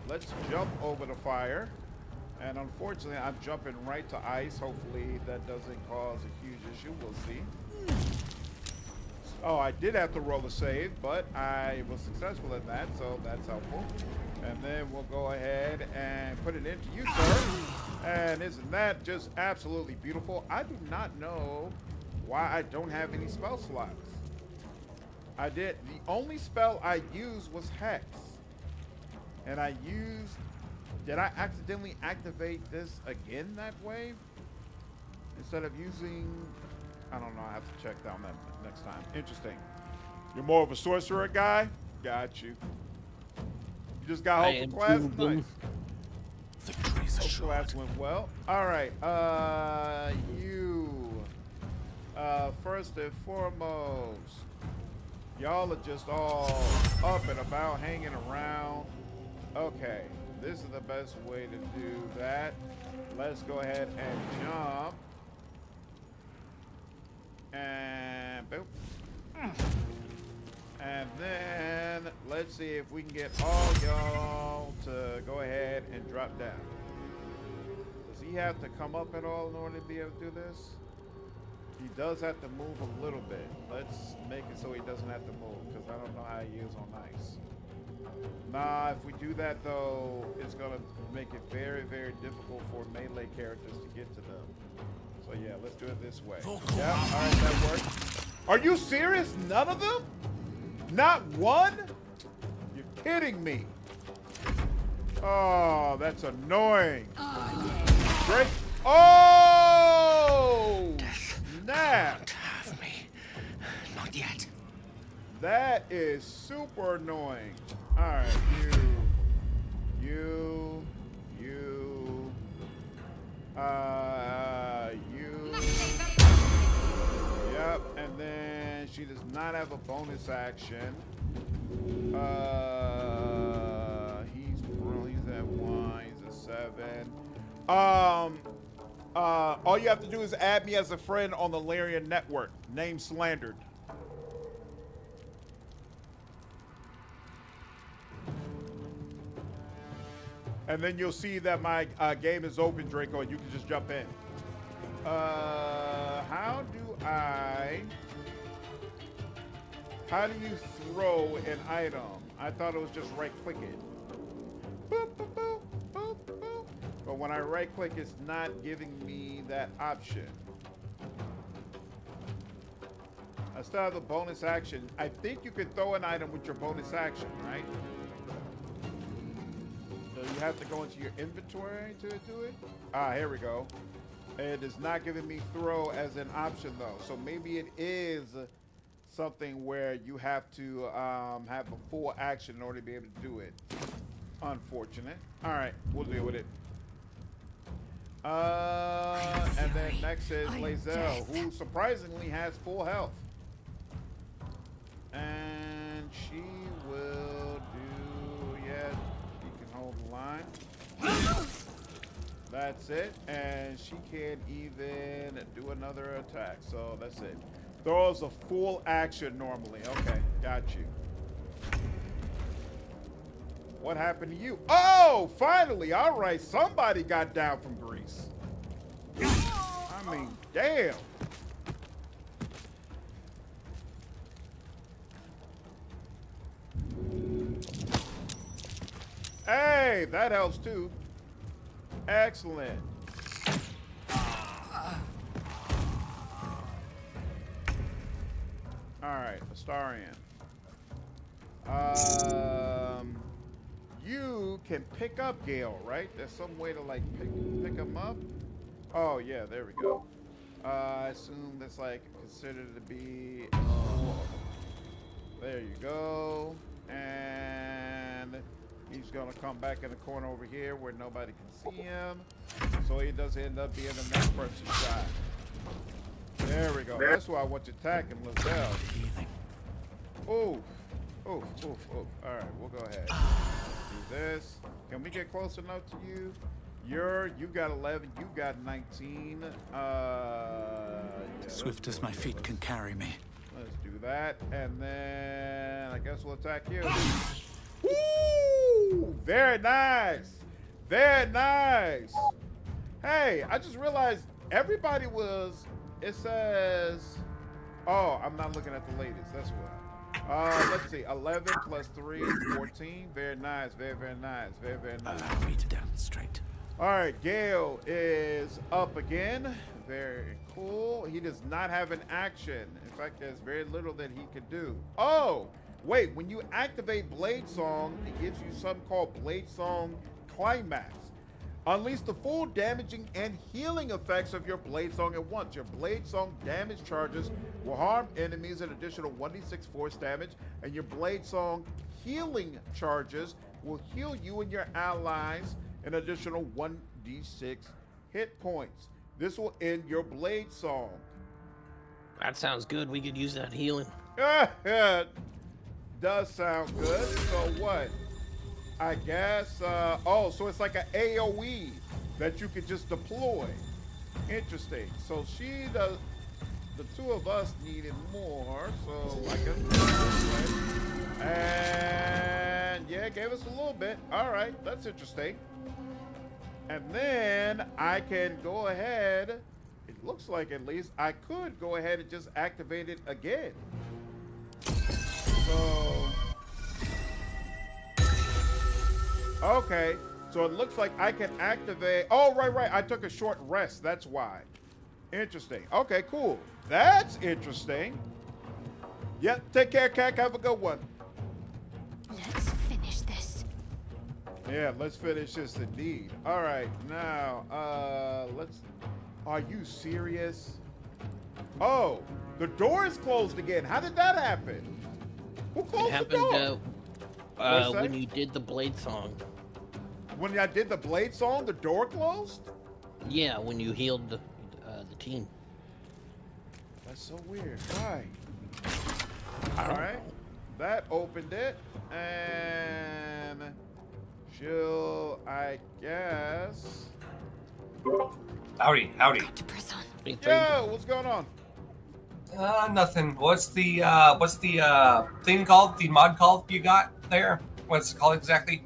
Let's jump over the fire. And unfortunately, I'm jumping right to ice. Hopefully, that doesn't cause a huge issue. We'll see. Oh, I did have to roll a save, but I was successful in that, so that's helpful. And then we'll go ahead and put it into you, sir. And isn't that just absolutely beautiful? I do not know why I don't have any spell slots. The only spell I used was Hex. And I used, did I accidentally activate this again that way? Instead of using, I don't know, I have to check down that next time. Interesting. You're more of a sorcerer guy? Got you. You just got hope for class? Nice. Victory's assured. Class went well. All right, first and foremost, y'all are just all up and about, hanging around. Okay, this is the best way to do that. Let's go ahead and jump. And boop. And then let's see if we can get all y'all to go ahead and drop down. Does he have to come up at all in order to be able to do this? He does have to move a little bit. Let's make it so he doesn't have to move, because I don't know how he is on ice. Nah, if we do that though, it's gonna make it very, very difficult for melee characters to get to them. So yeah, let's do it this way. Yeah, all right, that works. Are you serious? None of them? Not one? You're kidding me. Oh, that's annoying. Great. Oh! Snap. Have me. Not yet. That is super annoying. All right, you. Yep, and then she does not have a bonus action. He's at 1, he's at 7. All you have to do is add me as a friend on the Larian network. Name Slandered. And then you'll see that my game is open, Draco, and you can just jump in. How do you throw an item? I thought it was just right-click it. Boop, boop, boop, boop, boop. But when I right-click, it's not giving me that option. I still have the bonus action. I think you can throw an item with your bonus action, right? So you have to go into your inventory to do it? Ah, here we go. It is not giving me throw as an option though. So maybe it is something where you have to have a full action in order to be able to do it. Unfortunate. All right, we'll deal with it. And then next is Lae'zel, who surprisingly has full health. And she will do, yeah, she can hold the line. That's it. And she can't even do another attack. So that's it. Throws a full action normally. Okay, got you. What happened to you? Oh, finally. All right, somebody got down from Greece. I mean, damn. Hey, that helps too. Excellent. All right, Astarion. You can pick up Gale, right? There's some way to like pick him up. Oh yeah, there we go. I assume that's like considered to be. There you go. And he's gonna come back in the corner over here where nobody can see him. So he does end up being the next person shot. There we go. That's why I want to attack him, Lae'zel. Oof. Oof, oof, oof. Alright, we'll go ahead. Do this. Can we get close enough to you? You got 11, you got 19. Yeah, Swift as my feet can carry me. Let's do that. And then I guess we'll attack you. Woo! Very nice. Very nice. Hey, I just realized everybody was, it says, oh, I'm not looking at the latest. That's what. Let's see, 11 plus 3, 14. Very nice, very, very nice, very, very nice. Allow me to demonstrate. All right, Gale is up again. Very cool. He does not have an action. In fact, there's very little that he could do. Oh, wait, when you activate Blade Song, it gives you something called Blade Song Climax. Unleash the full damaging and healing effects of your Blade Song at once. Your Blade Song damage charges will harm enemies an additional 1d6 force damage, and your Blade Song healing charges will heal you and your allies an additional 1d6 hit points. This will end your Blade Song. That sounds good. We could use that healing. Does sound good. So what? I guess, oh, so it's like an AoE that you could just deploy. Interesting. So she does, the two of us needed more, so I guess, and yeah, gave us a little bit. All right, that's interesting. And then I can go ahead, it looks like at least I could go ahead and just activate it again. So, okay. So it looks like I can activate. Oh, right. I took a short rest. That's why. Interesting. Okay, cool. That's interesting. Yep. Take care, Cat. Have a good one. Let's finish this. Yeah, let's finish this indeed. All right, now, let's... Are you serious? Oh, the door is closed again. How did that happen? Who closed the door? When you did the Blade song. When I did the Blade song, the door closed? Yeah, when you healed the team. That's so weird. Why? All right, that opened it, and chill, I guess. Howdy. Yo, what's going on? Nothing. What's the thing called? The mod called you got there? What's it called exactly?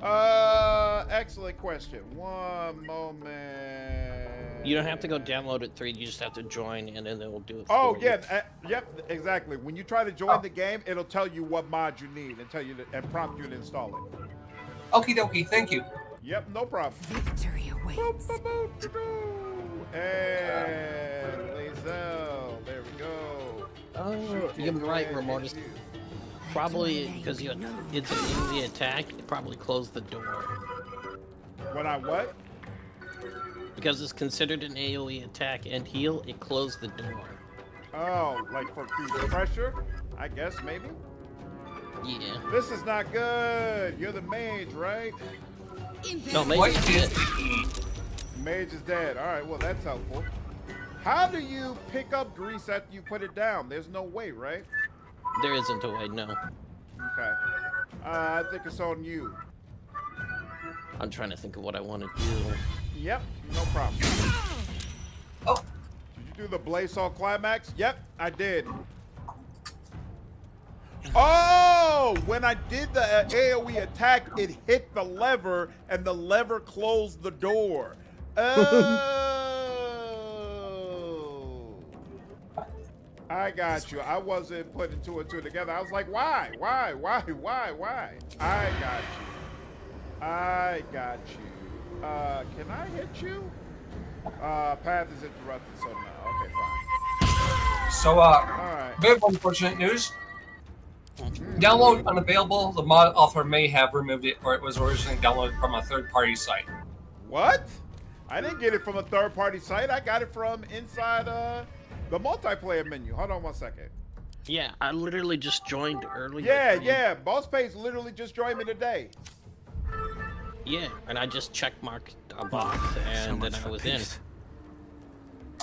Excellent question. One moment. You don't have to go download it 3. You just have to join, and then it will do it. Oh for yeah, you. yep, exactly. When you try to join the game, it'll tell you what mod you need and tell you and prompt you to install it. Okie dokie. Thank you. Yep, no problem. Victory awaits. And Lazel, there we go. Oh, you're right, Remortis. Probably because it's an enemy attack. It probably closed the door. When I what? Because it's considered an AoE attack and heal, it closed the door. Oh, like for pressure? I guess maybe. Yeah. This is not good. You're the mage, right? No, mage is dead. Mage is dead. All right, well that's helpful. How do you pick up grease after you put it down? There's no way, right? There isn't a way, no. Okay. I think it's on you. I'm trying to think of what I want to do. Yep, no problem. Oh. Did you do the Blazesaw climax? Yep, I did. Oh, when I did the AoE attack, it hit the lever, and the lever closed the door. Oh. I got you. I wasn't putting 2 and 2 together. I was like, why? I got you. Can I hit you? Path is interrupted, so no. Okay, fine. So, Alright. bit of unfortunate news. Download unavailable. The mod author may have removed it, or it was originally downloaded from a third-party site. What? I didn't get it from a third-party site. I got it from inside the multiplayer menu. Hold on one second. Yeah, I literally just joined earlier. Yeah. Boss Page literally just joined me today. Yeah, and I just checkmarked a box, and then I was in.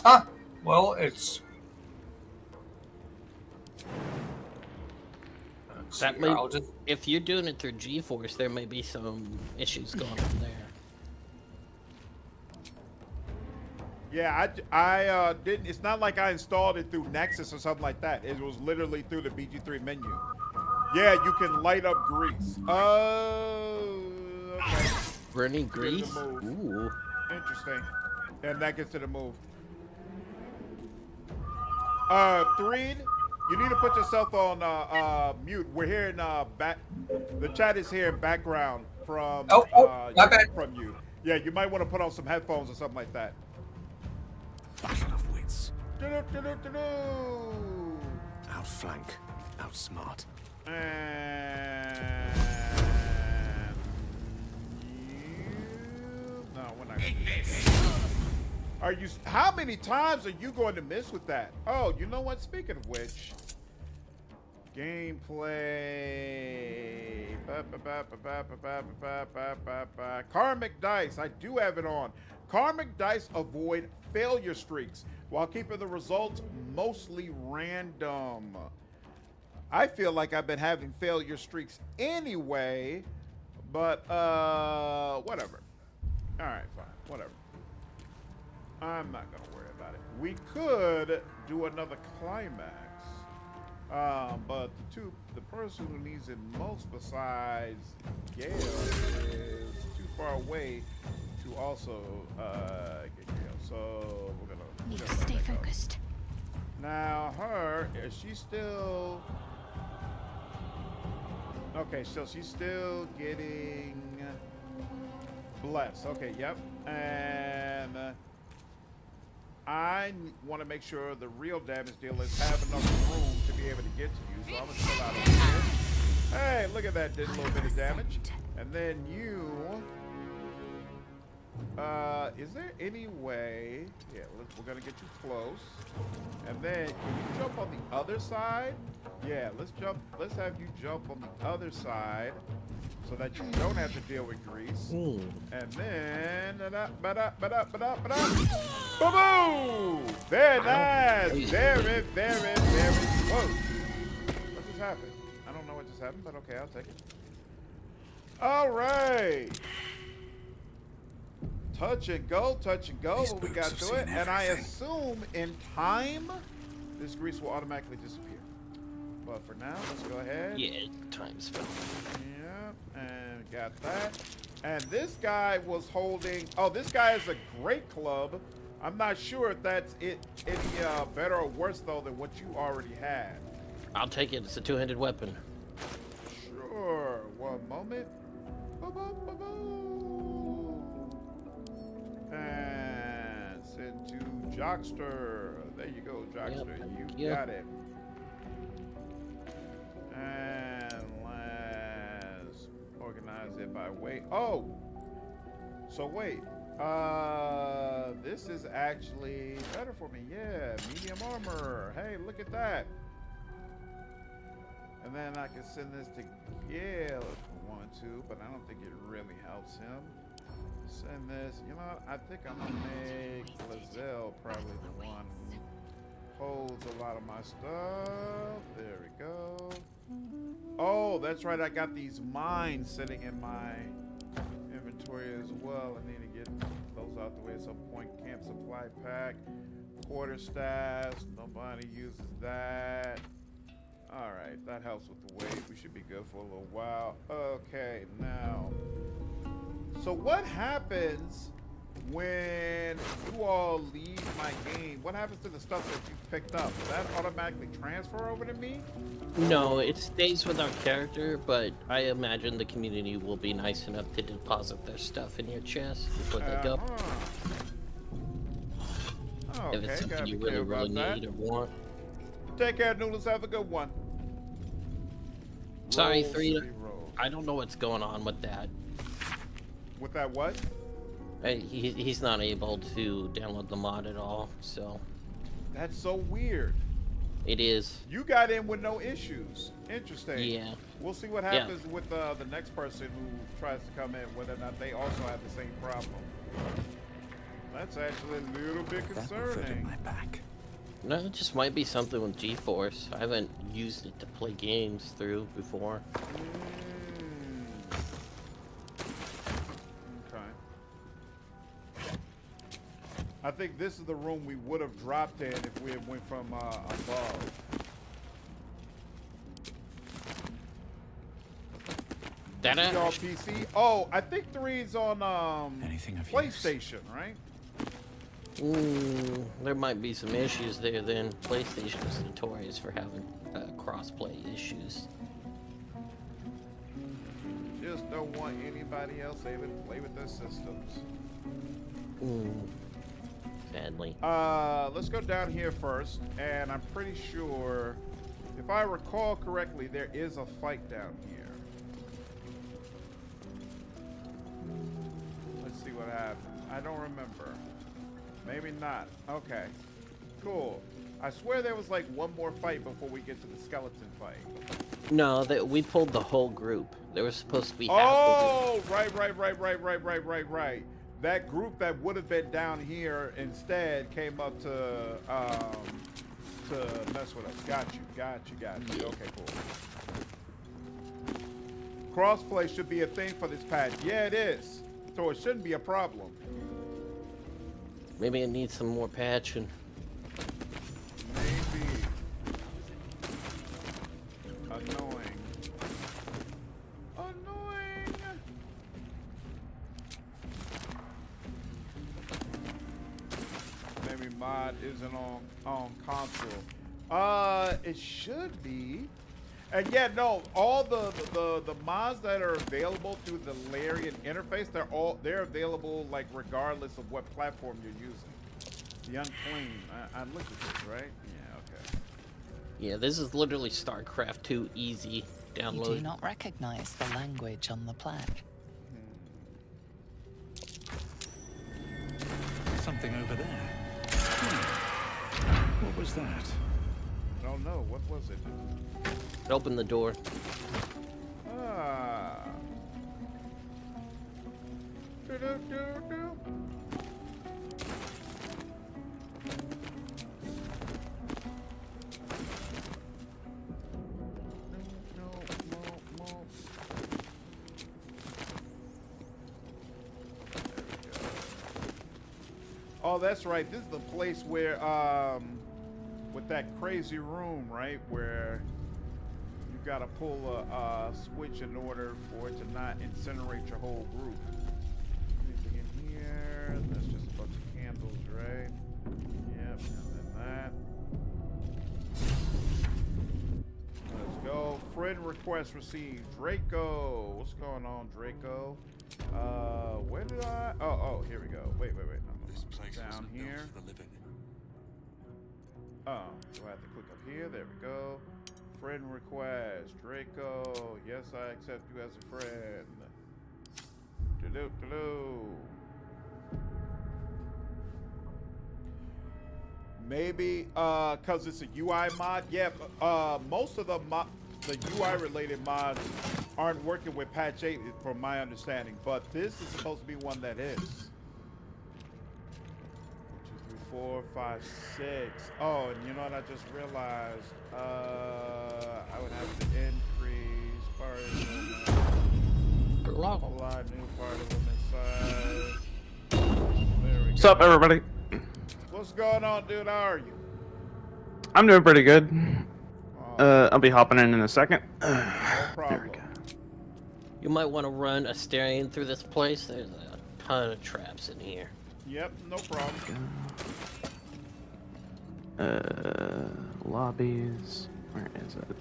Ah, well, it's... That may, if you're doing it through GeForce, there may be some issues going on there. Yeah, I didn't. It's not like I installed it through Nexus or something like that. It was literally through the BG3 menu. Yeah, you can light up grease. Oh, okay. Burning grease? Ooh. Interesting. And that gets to the move. Threed, you need to put yourself on mute. We're hearing back. The chat is hearing background from from you. Yeah, you might want to put on some headphones or something like that. Battle of wits. Outflank, outsmart. And no, we're not gonna do this. Are you? How many times are you going to miss with that? Oh, you know what? Speaking of which, gameplay. Karmic dice. I do have it on. Karmic dice avoid failure streaks while keeping the results mostly random. I feel like I've been having failure streaks anyway, but whatever. All right, fine, whatever. I'm not gonna worry about it. We could do another climax, but the person who needs it most besides Gale is too far away to also get Gale. So we're gonna need to stay focused. Now, her, is she still... Okay, so she's still getting blessed. Okay, yep. And I want to make sure the real damage dealers have enough room to be able to get to you. So I'm going to chill out over here. Hey, look at that. Did a little bit of damage. And then you... is there any way... Yeah, we're going to get you close. And then, can you jump on the other side? Yeah, let's have you jump on the other side so that you don't have to deal with grease. And then, boom! Very nice! Very, very, very, whoa. What just happened? I don't know what just happened, but okay, I'll take it. All right. Touch and go, what we got to it. And I assume in time, this grease will automatically disappear. But for now, let's go ahead. Yeah, time's fell. Yeah, and got that. And this guy was holding, oh, this guy is a great club. I'm not sure if that's any better or worse, though, than what you already had. I'll take it. It's a two-handed weapon. Sure. One moment. And send to Jockster. There you go, Jockster. You got it. And let's organize it by weight. Oh! So wait. This is actually better for me. Yeah, medium armor. Hey, look at that. And then I can send this to Gale if I want to, but I don't think it really helps him. Send this. You know what? I think I'm gonna make Lizelle probably the one who holds a lot of my stuff. There we go. Oh, that's right. I got these mines sitting in my inventory as well. I need to get those out the way at some point. Camp supply pack, quarterstaffs. Nobody uses that. All right, that helps with the weight. We should be good for a little while. Okay, now. So what happens when you all leave my game? What happens to the stuff that you picked up? Does that automatically transfer over to me? No, it stays with our character, but I imagine the community will be nice enough to deposit their stuff in your chest before they go. Okay, if it's something you really need or want. Take care, Noodles. Have a good one. Sorry, Three. I don't know what's going on with that. With that what? He's not able to download the mod at all, so. That's so weird. It is. You got in with no issues. Interesting. Yeah. We'll see what happens with the next person who tries to come in, whether or not they also have the same problem. That's actually a little bit concerning. My back. No, it just might be something with GeForce. I haven't used it to play games through before. I think this is the room we would have dropped in if we had went from above. That is on PC. Oh, I think 3's on PlayStation, right? There might be some issues there then. PlayStation is notorious for having cross-play issues. Just don't want anybody else able to play with their systems. Sadly. Let's go down here first, and I'm pretty sure, if I recall correctly, there is a fight down here. Let's see what happens. I don't remember. Maybe not. Okay. Cool. I swear there was like one more fight before we get to the skeleton fight. No, we pulled the whole group. There was supposed to be half Oh, right. That group that would have been down here instead came up to mess with us. Got you. Okay, cool. Crossplay should be a thing for this patch. Yeah, it is. So it shouldn't be a problem. Maybe it needs some more patching. Maybe. Annoying. mod isn't on console. It should be. And yeah, no, all the mods that are available through the Larian interface, they're available like regardless of what platform you're using. The Unclean, I looked at this, right? Yeah, okay. Yeah, this is literally StarCraft 2 easy download. You do not recognize the language on the plaque. Something over there. What was that? I don't know. What was it? Open the door. Ah. Oh, that's right. This is the place where, with that crazy room, right, where you gotta pull a switch in order for it to not incinerate your whole group. Anything in here? That's just a bunch of candles, right? Yep, and then that. Let's go. Friend request received. Draco. What's going on, Draco? Where did I? Oh, here we go. Wait. No. This place Down here. built for the living. Oh, do I have to click up here? There we go. Friend request. Draco. Yes, I accept you as a friend. Maybe cause it's a UI mod. Yeah, most of the UI related mods aren't working with patch 8 from my understanding, but this is supposed to be one that is. 4, 5, 6. Oh, and you know what I just realized? I would have to increase apply new particle size. There we What's up, everybody? What's going on, dude? How are you? I'm doing pretty good. I'll be hopping in a second. No problem. There we go. You might want to run Astarion through this place. There's a ton of traps in here. Yep, no problem. Lobbies. Where is it?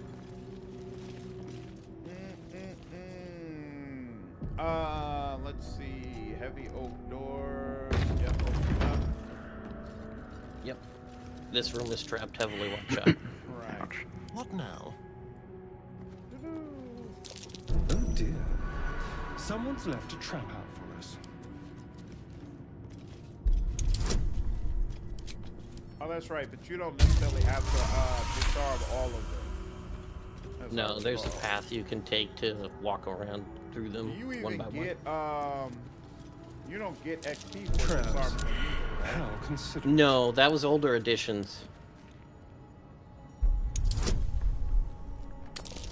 Let's see. Heavy oak doors. Yep, open up. Yep. This room is trapped heavily. Watch out. Right. What now? Oh dear. Someone's left a trap out for us. Oh, that's right, but you don't necessarily have to disarm all of them. That's No, there's a path you can take to walk around through them Do you one even by get one. you don't get XP for disarming them either, right? How considerate. No, that was older editions.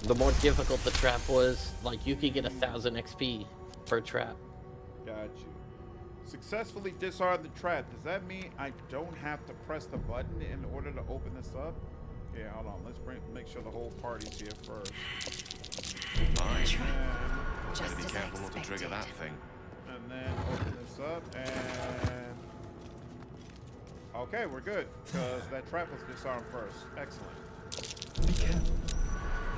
The more difficult the trap was, like you could get 1,000 XP per trap. Got you. Successfully disarm the trap. Does that mean I don't have to press the button in order to open this up? Yeah, hold on. Let's make sure the whole party's here first. Nice. And, Be careful not to trigger that thing. and then open this up and... Okay, we're good. Because that trap was disarmed first. Excellent. Be careful.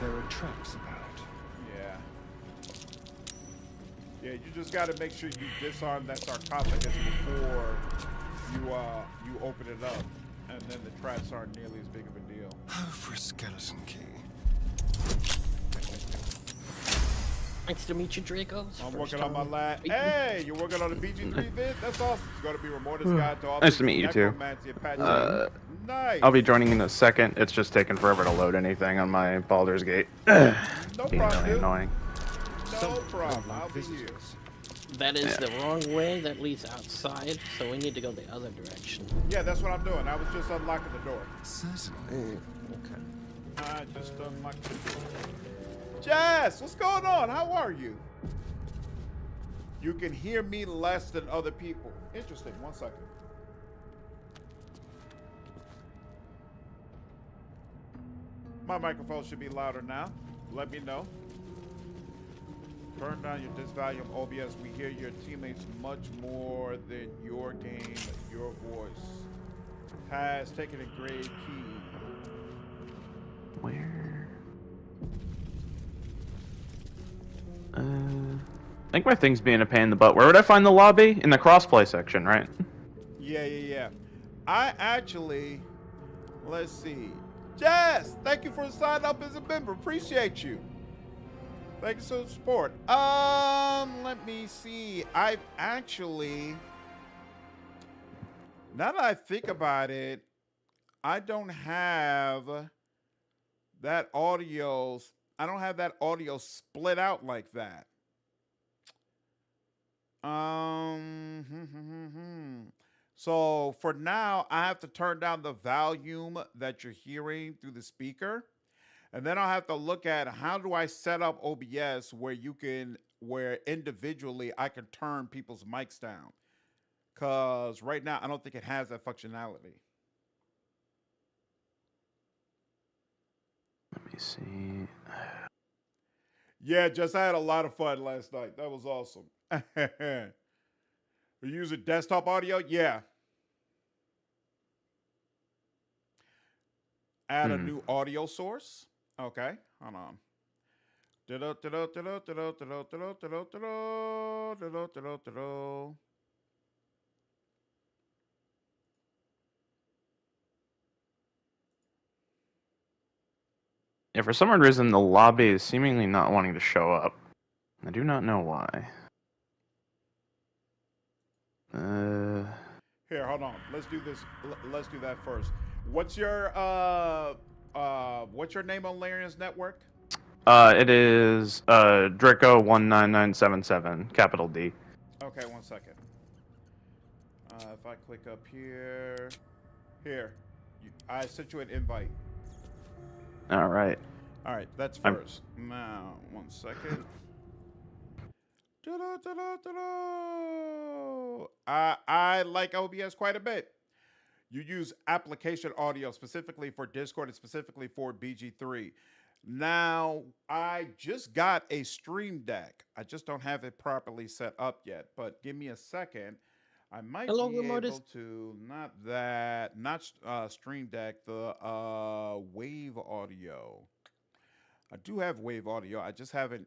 There are traps about. Yeah. Yeah, you just got to make sure you disarm that sarcophagus before you open it up, and then the traps aren't nearly as big of a deal. Oh, for a skeleton key. Nice to meet you, Draco. I'm working on my last. Hey, you're working on the BG3 vid? That's awesome. It's going to be Remorta's Guide to all Nice to meet you too. Nice. I'll be joining in a second. It's just taking forever to load anything on my Baldur's Gate. No Being problem, really dude. annoying. No problem. I'll be here. That is the wrong way. That leads outside, so we need to go the other direction. Yeah, that's what I'm doing. I was just unlocking the door. Certainly. Okay. I just unlocked the door. Jazz, what's going on? How are you? You can hear me less than other people. Interesting. 1 second. My microphone should be louder now. Let me know. Turn down your disc volume. OBS, we hear your teammates much more than your game, your voice. Has taken a grade key. Where? I think my thing's being a pain in the butt. Where would I find the lobby? In the crossplay section, right? Yeah. I actually, let's see. Jess, thank you for signing up as a member. Appreciate you. Thank you for the support. Let me see. I've actually, now that I think about it, I don't have that audio. I don't have that audio split out like that. So for now, I have to turn down the volume that you're hearing through the speaker. And then I'll have to look at how do I set up OBS where individually I can turn people's mics down. Cause right now I don't think it has that functionality. Let me see. Yeah, just I had a lot of fun last night. That was awesome. We use a desktop audio? Yeah. Add a new audio source. Okay, hold on. Yeah, for some reason the lobby is seemingly not wanting to show up. I do not know why. Here, hold on. Let's do this. Let's do that first. What's your name on Larian's network? It is Draco 19977, capital D. Okay, 1 second. If I click up here, I sent you an invite. All right. All right, that's first. Now, 1 second. I like OBS quite a bit. You use application audio specifically for Discord and specifically for BG3. Now, I just got a Stream Deck. I just don't have it properly set up yet, but give me a second. I might be able to, not Stream Deck, the Wave Audio. I do have Wave Audio. I just haven't,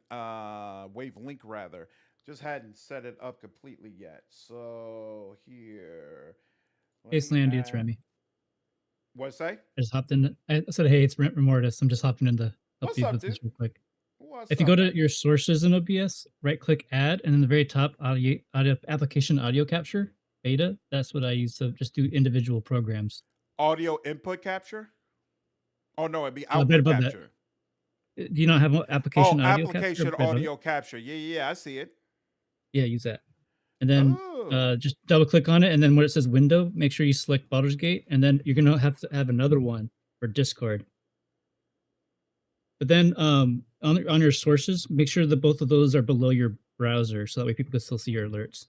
Wave Link rather. Just hadn't set it up completely yet. So here. Hey, Slandy, it's Remy. What's that? I just hopped in. I said, hey, it's Remortis. I'm just hopping in to help you with this real quick. If you go to your sources in OBS, right-click Add, and then the very top audio application audio capture beta. That's what I use to just do individual programs. Audio input capture? Oh no, it'd be right output above capture. That. Do you not have application audio application capture? audio capture. Yeah, I see it. Yeah, use that. And then just double click on it, and then where it says window, make sure you select Baldur's Gate, and then you're gonna have to have another one for Discord. But then on your sources, make sure that both of those are below your browser, so that way people can still see your alerts.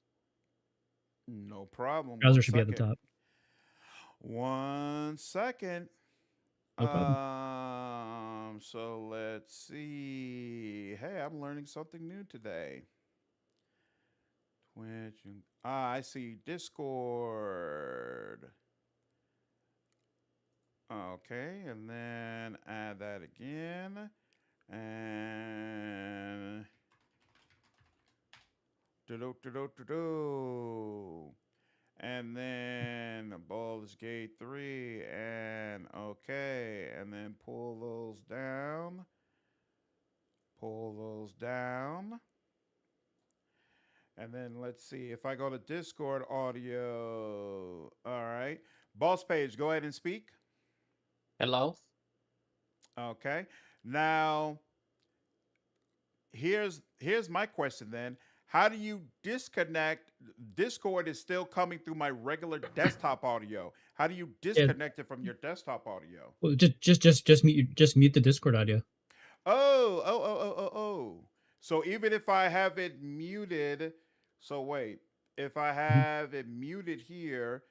No problem. Browser should be at the top. 1 second. No problem. So let's see. Hey, I'm learning something new today. Twitch. I see Discord. Okay, and then add that again. And and then Baldur's Gate 3 and okay, and then pull those down. And then let's see if I go to Discord audio. All right. Boss Page, go ahead and speak. Hello. Okay. Now, here's my question then. How do you disconnect? Discord is still coming through my regular desktop audio. How do you disconnect it from your desktop audio? Well, just mute the Discord audio. Oh. So even if I have it muted, so wait, if I have it muted here,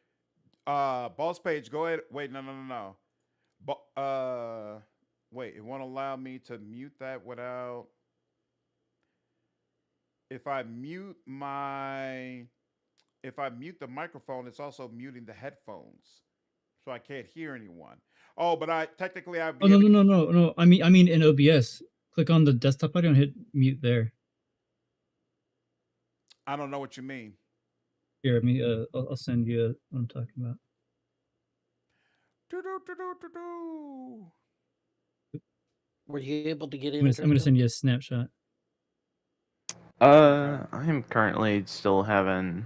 Boss Page, go ahead. Wait, no. Wait, it won't allow me to mute that without. If I mute the microphone, it's also muting the headphones. so I can't hear anyone. Oh, but I'd Oh be no able no to. no no no. I mean in OBS. Click on the desktop audio and hit mute there. I don't know what you mean. Here, let me I'll send you what I'm talking about. Were you able to get I'm in, gonna Draco? send you a snapshot. I am currently still having.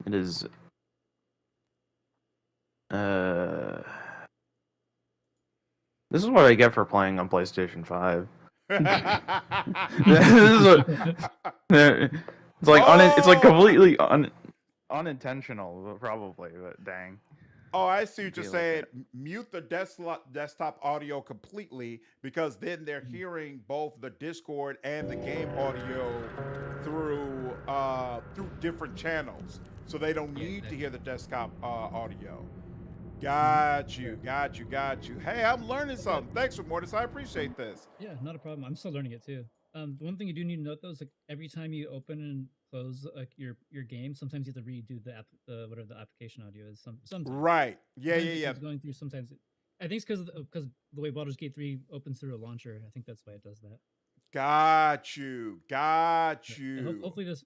It is. This is what I get for playing on PlayStation 5. It's like it's like completely unintentional, probably, but dang. Oh, I see what you're Feel like saying. Mute the desktop audio completely because then they're hearing both the Discord and the game audio through different channels, so they don't need to hear the desktop audio. Got you. Hey, I'm learning something. Thanks for Mortis. I appreciate this. Yeah, not a problem. I'm still learning it too. The one thing you do need to note though is like every time you open and close like your game, sometimes you have to redo whatever the application audio is. Sometimes. Right. Yeah. It's going through. Sometimes I think it's because the way Baldur's Gate 3 opens through a launcher. I think that's why it does that. Got you. Hopefully this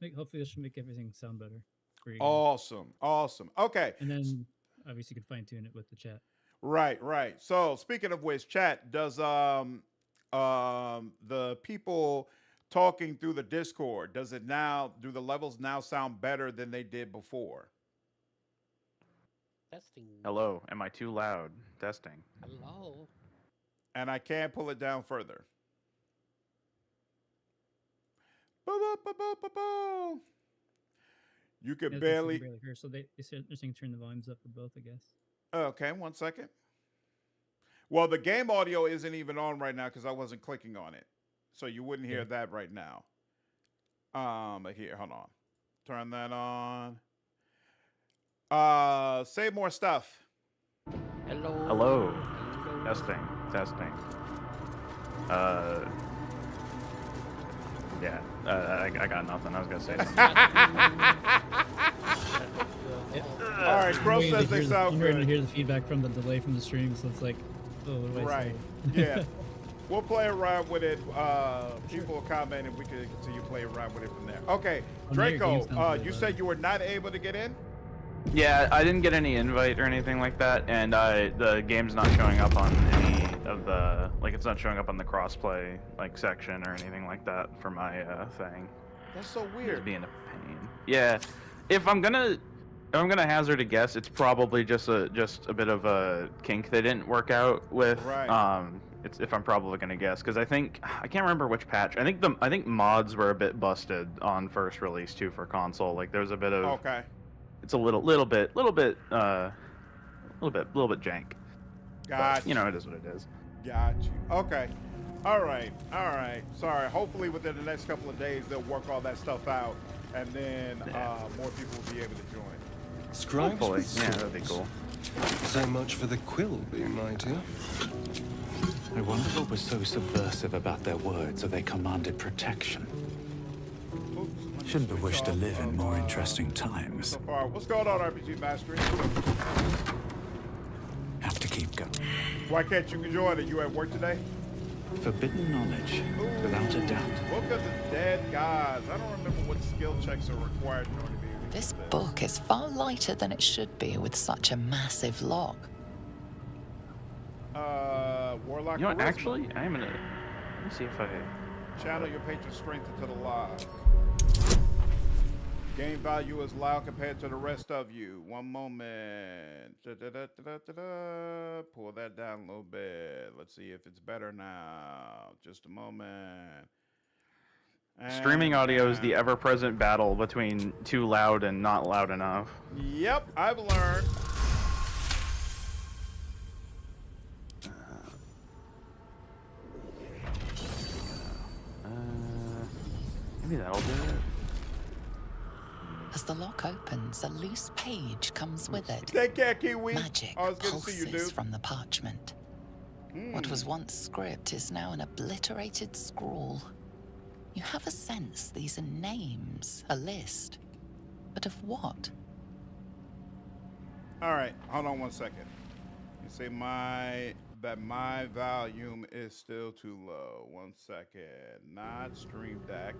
should make everything sound better for you guys. Awesome. Okay. And then obviously you can fine tune it with the chat. Right. So speaking of which, chat, does the people talking through the Discord, do the levels now sound better than they did before? Testing. Hello, am I too loud? Testing. Hello. And I can't pull it down further. You could barely hear. So they're saying turn the volumes up for both, I guess. Okay, 1 second. Well, the game audio isn't even on right now because I wasn't clicking on it. So you wouldn't hear that right now. Here, hold on. Turn that on. Say more stuff. Hello. Testing. Yeah. I got nothing. I was gonna say something. All right, Crow says they sound good. I'm ready to hear the feedback from the delay from the stream, so it's like, oh, what do I say? Yeah. We'll play around with it. People will comment, and we can continue to play around with it from there. Okay, Draco, you said you were not able to get in? Yeah, I didn't get any invite or anything like that, and the game's not showing up on any of the, like, it's not showing up on the crossplay like section or anything like that for my thing. That's so weird. It's being a pain. Yeah, if I'm gonna hazard a guess, it's probably just a bit of a kink they didn't work out with. Right. It's if I'm probably gonna guess, because I can't remember which patch. I think mods were a bit busted on first release too for console. Like there's a bit of okay. It's a little bit jank. Gotcha. You know, it is what it is. Got you. Okay. All right. Sorry. Hopefully within the next couple of days they'll work all that stuff out, and then more people will be able to join. Scribes Hopefully. with Yeah, that'd be cool. So much for the Quilby, my dear. I wonder what was so subversive about their words that they commanded protection. Shouldn't have wished to live in more interesting times. So far, what's going on, RPG Mastery? Have to keep going. Why can't you join it? You at work today? Forbidden knowledge, without a doubt. Book of the Dead Gods. I don't remember what skill checks are required in order to be able to This use book is far lighter than it should be with such a massive log. Warlock. You know what? Charisma. Actually, I'm gonna. Let me see if I. Channel your patron strength into the live. Game value is low compared to the rest of you. One moment. Pull that down a little bit. Let's see if it's better now. Just a moment. Streaming audio is the ever-present battle between too loud and not loud enough. Yep, I've learned. Maybe that'll do it. As the lock opens, a loose page comes with it. Take care, Kiwi. Magic pulses from the parchment. What was once script is now an obliterated scrawl. You have a sense these are names, a list. But of what? All right, hold on 1 second. You say that my volume is still too low. 1 second. Not Stream Deck.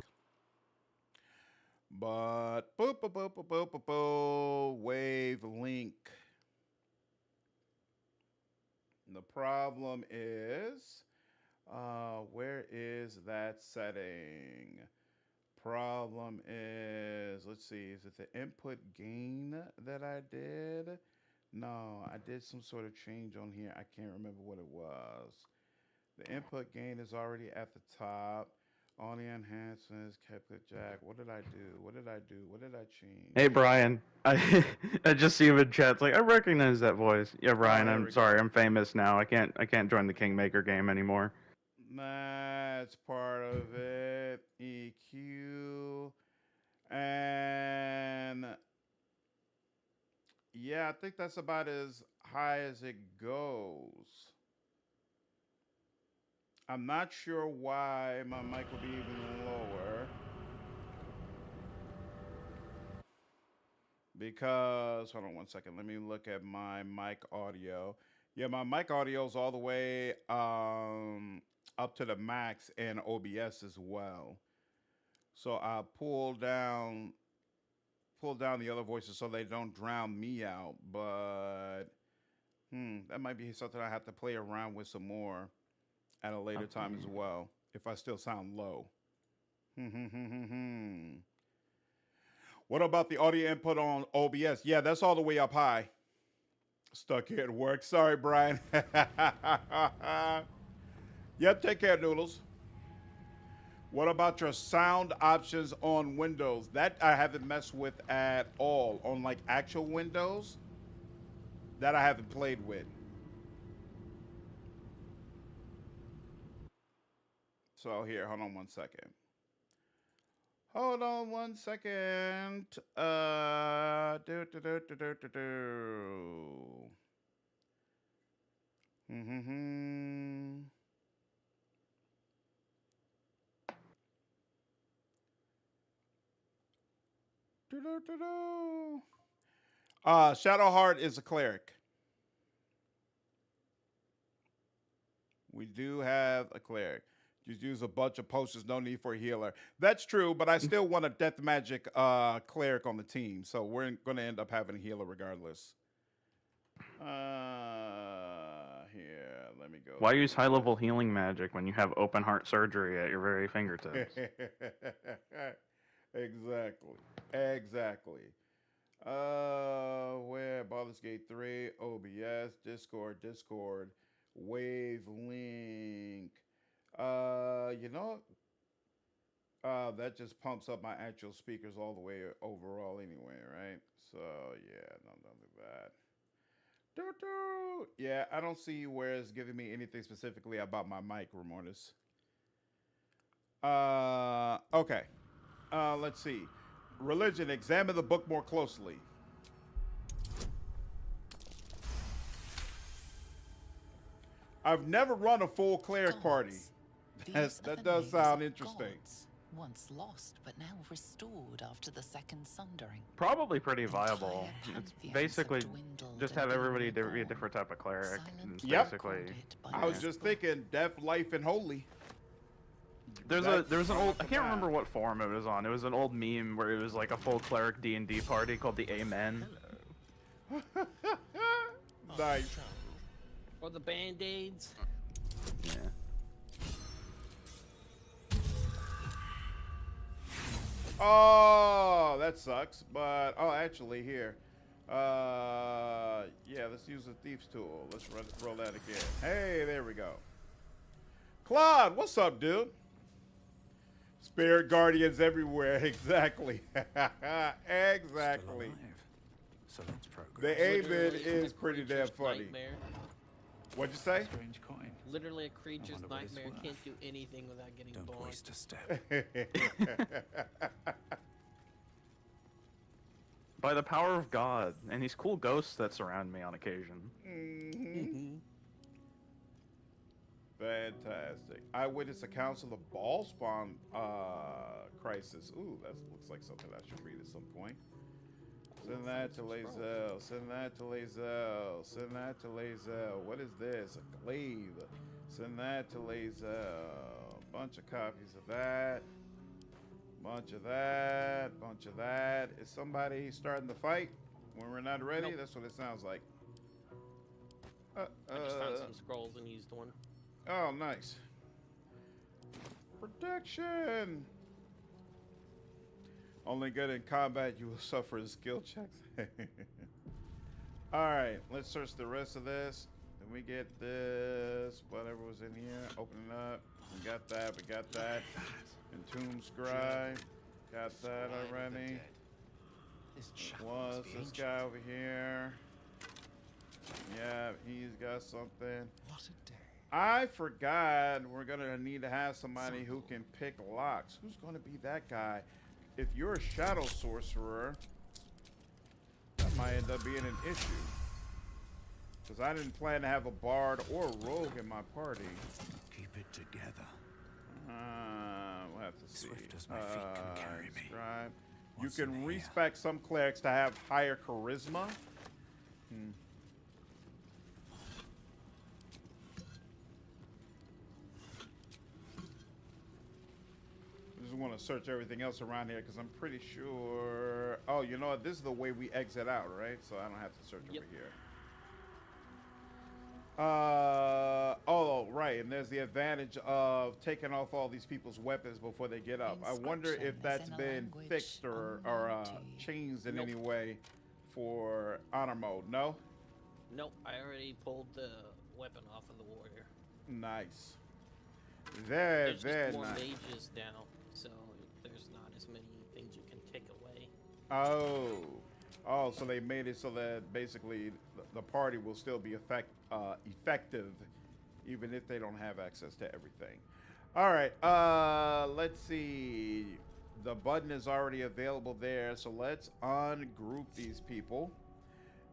But boop boop boop boop boop boop boop. Wave link. The problem is, where is that setting? Problem is, let's see, is it the input gain that I did? No, I did some sort of change on here. I can't remember what it was. The input gain is already at the top. All the enhancements, kept it jack. What did I do? What did I do? What did I change? Hey Brian, I just see you in chat. It's like I recognize that voice. Yeah, Brian. I'm sorry. I'm famous now. I can't join the Kingmaker game anymore. That's part of it. EQ. And yeah, I think that's about as high as it goes. I'm not sure why my mic will be even lower. Because, hold on 1 second. Let me look at my mic audio. Yeah, my mic audio is all the way up to the max in OBS as well. So I pull down the other voices so they don't drown me out. But that might be something I have to play around with some more at a later time as well, if I still sound low. What about the audio input on OBS? Yeah, that's all the way up high. Stuck here at work. Sorry, Brian. Yep, take care, Noodles. What about your sound options on Windows? That I haven't messed with at all. On like actual Windows, that I haven't played with. So here, hold on 1 second. Hold on 1 second. Shadowheart is a cleric. We do have a cleric. Just use a bunch of potions, no need for a healer. That's true, but I still want a death magic cleric on the team, so we're going to end up having a healer regardless. Here, let me go. Why use high-level healing magic when you have open heart surgery at your very fingertips? Exactly. Where? Baldur's Gate 3, OBS, Discord, Wavelink. You know, that just pumps up my actual speakers all the way overall anyway, right? So yeah, don't do that. Yeah, I don't see where it's giving me anything specifically about my mic, Ramortis. Okay. Let's see. Religion, examine the book more closely. I've never run a full cleric party. That does sound interesting. Once lost, but now restored after the second sundering. Probably pretty viable. It's basically just have everybody be a different type of cleric. Yep. Basically, I was just thinking death, life, and holy. There was an old, I can't remember what forum it was on. It was an old meme where it was like a full cleric D&D party called the Amen. Nice. Or the Band-Aids. Yeah. Oh, that sucks. But actually, here, yeah, let's use the Thief's tool. Let's roll that again. Hey, there we go. Claude, what's up, dude? Spirit guardians everywhere. Exactly. Exactly. So let's progress. The Amen is pretty damn funny. Nightmare. What'd you say? Strange coin. Literally a creature's nightmare. Can't do anything without getting Don't born. waste a step. By the power of God and these cool ghosts that surround me on occasion. Fantastic. Eyewitness accounts of the ball spawn crisis. Ooh, that looks like something I should read at some point. Send that to Lazel. Send that to Lazel. Send that to Lazel. What is this? A glaive. Send that to Lazel. Bunch of copies of that. Bunch of that. Bunch of that. Is somebody starting the fight when we're not ready? Nope. That's what it sounds like. I just found some scrolls and used one. Oh, nice. Protection. Only good in combat, you will suffer skill checks. All right, let's search the rest of this. Then we get this, whatever was in here. Open it up. We got that. We got that. Entomb Scribe. Got that already. Was this guy over here? Yeah, he's got something. What a day. I forgot we're gonna need to have somebody who can pick locks. Who's gonna be that guy? If you're a shadow sorcerer, that might end up being an issue. Because I didn't plan to have a bard or a rogue in my party. Keep it together. We'll have to see. Swift as my feet can carry me. Scribe. You What's can in here? respec some clerics to have higher charisma. I just want to search everything else around here because I'm pretty sure. Oh, you know what? This is the way we exit out, right? So I don't have to search over here. Oh, right. And there's the advantage of taking off all these people's weapons before they get up. I wonder if that's been fixed or changed in any way for honor mode. No? Nope, I already pulled the weapon off of the warrior. Nice. Very, There's very just more nice. mages now, so there's not as many things you can take away. Oh, so they made it so that basically the party will still be effective, even if they don't have access to everything. All right, let's see. The button is already available there, so let's ungroup these people.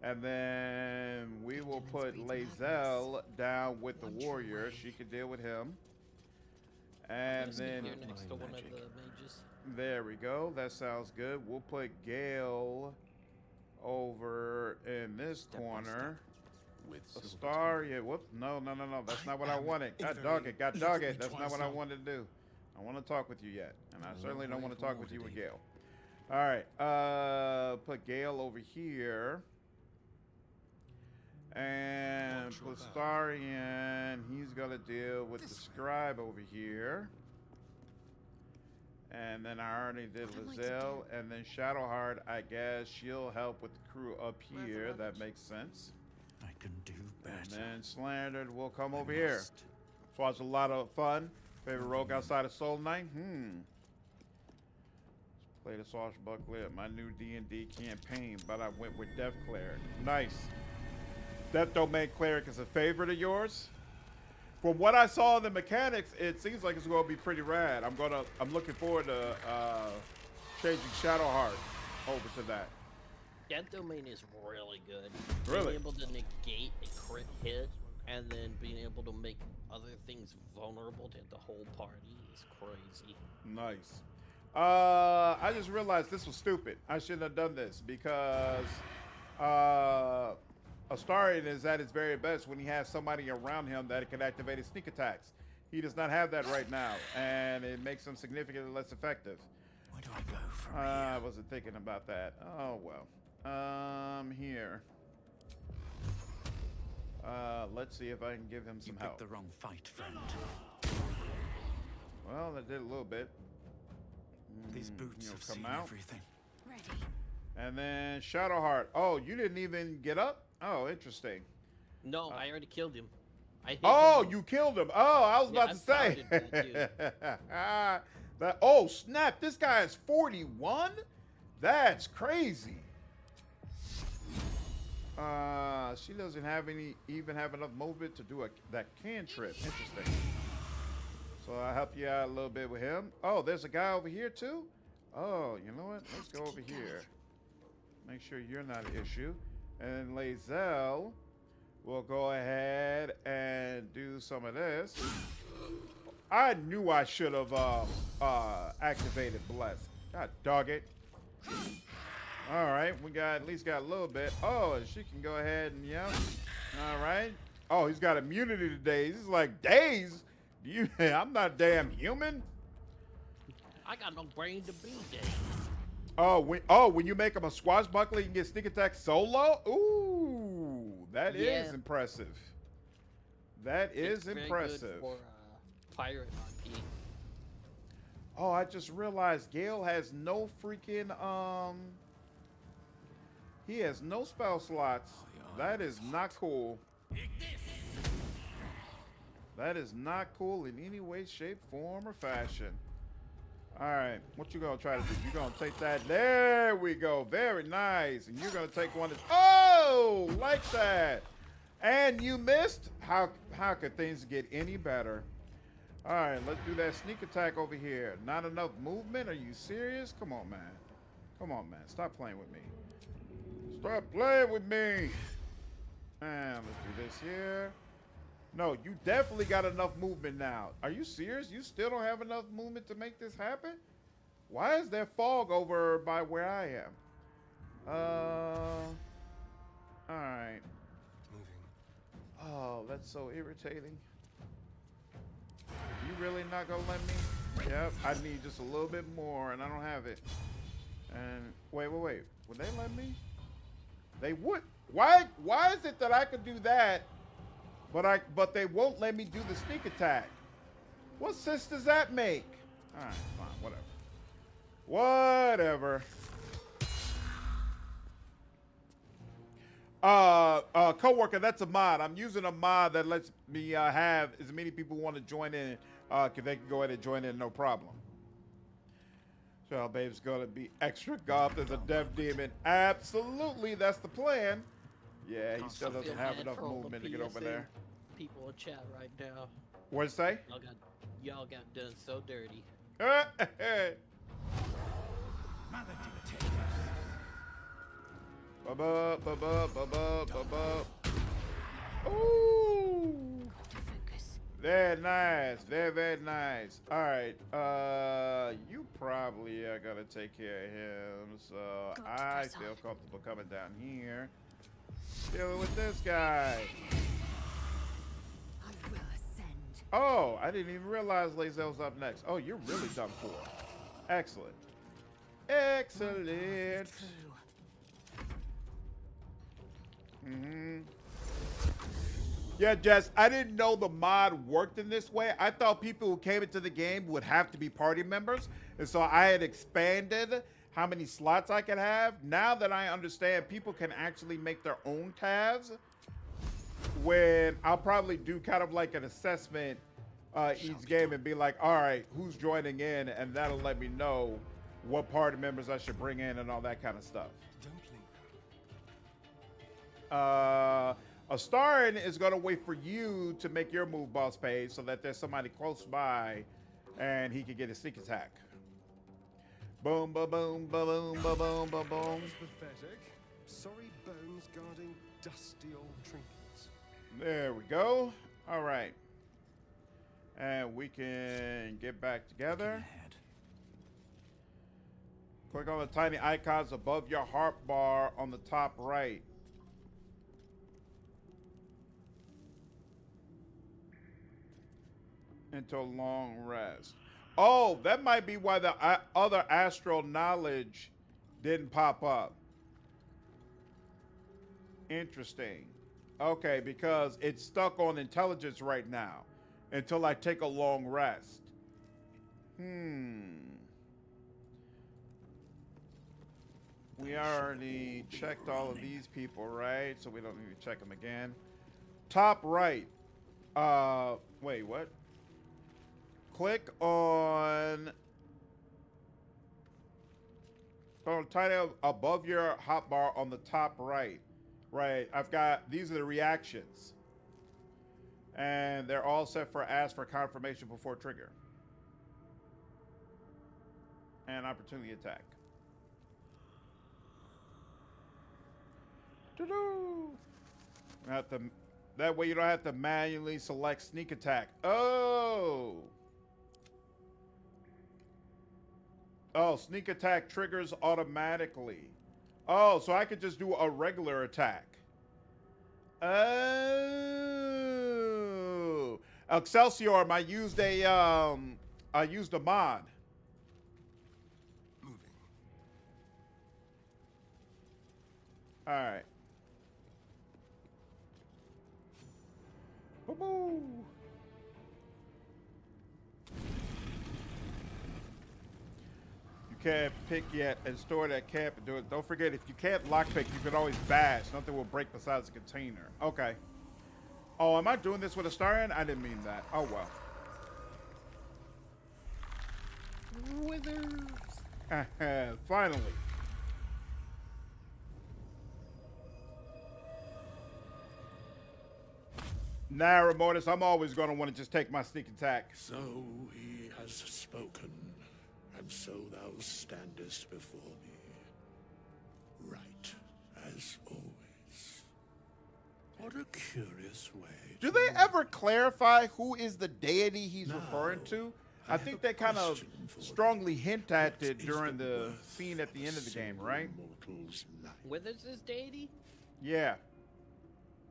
And then we will put Lazel down with the warrior. She can deal with him. And then Here next to one of the mages. there we go. That sounds good. We'll put Gale over in this corner. Astarion. Whoops. No. That's not what I wanted. God dog it. God dog it. That's not what I wanted to do. I want to talk with you yet. And I certainly don't want to talk with you with Gale. All right. Put Gale over here. And Astarion, he's going to deal with the scribe over here. And then I already did Lazel. And then Shadowheart, I guess she'll help with the crew up here. That makes sense. I can do better. And then Slandered will come over here. This was a lot of fun. Favorite rogue outside of Soul Knight? Let's play the Swashbuckler at my new D&D campaign, but I went with Death Cleric. Nice. Death Domain Cleric is a favorite of yours? From what I saw in the mechanics, it seems like it's going to be pretty rad. I'm looking forward to changing Shadowheart over to that. Death Domain is really good. Really? Being able to negate a crit hit and then being able to make other things vulnerable to the whole party is crazy. Nice. I just realized this was stupid. I shouldn't have done this because Astarion is at his very best when he has somebody around him that can activate his sneak attacks. He does not have that right now, and it makes him significantly less effective. Where do I go from I wasn't thinking about that. Oh, well. Here. Let's see if I can give him some help. The wrong fight, friend. Well, that did a little bit. These boots have come seen out. everything. Ready. And then Shadowheart. Oh, you didn't even get up? Oh, interesting. No, I already killed him. I hit Oh, him. you killed him. Oh, I was about to say. Oh, snap. This guy is 41? That's crazy. She doesn't have even have enough movement to do that cantrip. Interesting. So I'll help you out a little bit with him. Oh, there's a guy over here too? Oh, you know what? Let's go over here. Make sure you're not an issue. And Lazel will go ahead and do some of this. I knew I should have activated Bless. God dog it. All right, we got at least got a little bit. Oh, she can go ahead and yeah. All right. Oh, he's got immunity to daze. He's like daze. You, I'm not damn human. I got no brain to be dead. Oh, when you make him a swashbuckler, you can get sneak attack solo. Ooh, that is impressive. That is impressive. Very good for pirate RP. Oh, I just realized Gale has no freaking he has no spell slots. That is not cool. That is not cool in any way, shape, form, or fashion. All right, what you gonna try to do? You're gonna take that. There we go. Very nice. And you're gonna take one that's, oh, like that. And you missed? How could things get any better? All right, let's do that sneak attack over here. Not enough movement? Are you serious? Come on, man. Come on, man. Stop playing with me. Stop playing with me. And let's do this here. No, you definitely got enough movement now. Are you serious? You still don't have enough movement to make this happen? Why is there fog over by where I am? All right. Oh, that's so irritating. You really not gonna let me? Yep, I need just a little bit more, and I don't have it. And wait. Would they let me? They would. Why is it that I could do that, but they won't let me do the sneak attack? What sense does that make? All right, fine, whatever. Coworker, that's a mod. I'm using a mod that lets me have as many people want to join in, cause they can go ahead and join in, no problem. So, babe's gonna be extra goth as a dev demon. Absolutely, that's the plan. Yeah, he still doesn't have enough movement to get over there. People in chat right now. What'd it say? Y'all got done so dirty. Ooh. Very nice. Very nice. All right. You probably are gonna take care of him. So I feel comfortable coming down here. Dealing with this guy. I will ascend. Oh, I didn't even realize Lae'zel's up next. Oh, you're really done for. Excellent. Excellent. Yeah, Jess, I didn't know the mod worked in this way. I thought people who came into the game would have to be party members. And so I had expanded how many slots I could have. Now that I understand people can actually make their own tabs, when I'll probably do kind of like an assessment each game and be like, all right, who's joining in? And that'll let me know what party members I should bring in and all that kind of stuff. Astarion is going to wait for you to make your move boss page so that there's somebody close by and he can get a sneak attack. Boom, ba boom, ba boom, ba boom, ba boom. Pathetic. Sorry bones guarding dusty old trinkets. There we go. All right. And we can get back together. Click on the tiny icons above your heart bar on the top right. Into a long rest. Oh, that might be why the other astral knowledge didn't pop up. Interesting. Okay, because it's stuck on intelligence right now until I take a long rest. We already checked all of these people, right? So we don't need to check them again. Top right. Wait, what? Click on title above your hotbar on the top right. Right, I've got, these are the reactions. And they're all set for ask for confirmation before trigger. And opportunity attack. That way you don't have to manually select sneak attack. Oh, sneak attack triggers automatically. Oh, so I could just do a regular attack. Oh, Excelsior! I used a mod. Moving. All right. Boo-boo. You can't pick yet and store that camp and do it. Don't forget, if you can't lockpick, you can always bash. Nothing will break besides the container. Okay. Oh, am I doing this with Astarion? I didn't mean that. Oh, well. Withers. Finally. Nah, Ramonis, I'm always going to want to just take my sneak attack. So he has spoken, and so thou standest before me. Right, as always. What a curious way. Do they ever clarify who is the deity he's referring to? I think they kind of strongly hint at it during the scene at the end of the game, right? Withers is deity? Yeah.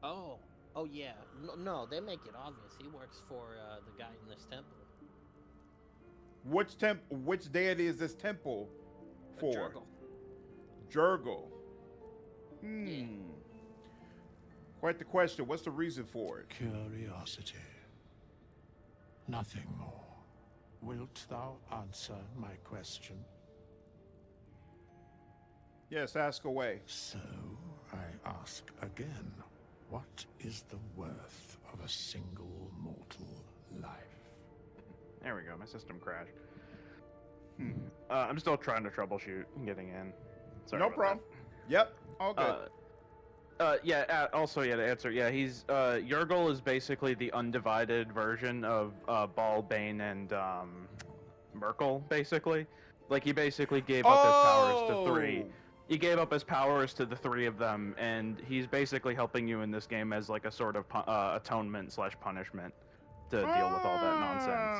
Oh. Oh, yeah. No, they make it obvious. He works for the guy in this temple. Which deity is this temple for? Jurgle. Jurgle. Yeah. Quite the question. What's the reason for it? Curiosity. Nothing more. Wilt thou answer my question? Yes, ask away. So, I ask again. What is the worth of a single mortal life? There we go. My system crashed. I'm still trying to troubleshoot getting in. Sorry. No problem. Yep. All good. Also, to answer, he's Jurgle is basically the undivided version of Ball, Bane, and Merkel. Basically, like he basically gave up his powers to three. He gave up his powers to the three of them, and he's basically helping you in this game as like a sort of atonement / punishment to deal with all that nonsense.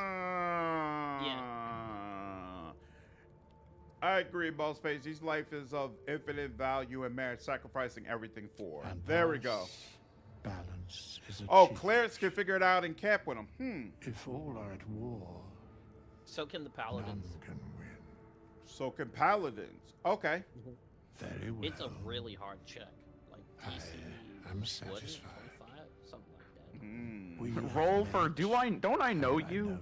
Yeah. I agree, Boss Space. His life is of infinite value and merit sacrificing everything for. And there we go. Balance is achieved. Oh, clerics can figure it out and camp with him. If all are at war, so can the paladins. None can win. So can paladins. Okay. Very well. It's a really hard check. Like DC. I am satisfied. 25, something like that. Roll for don't I know you?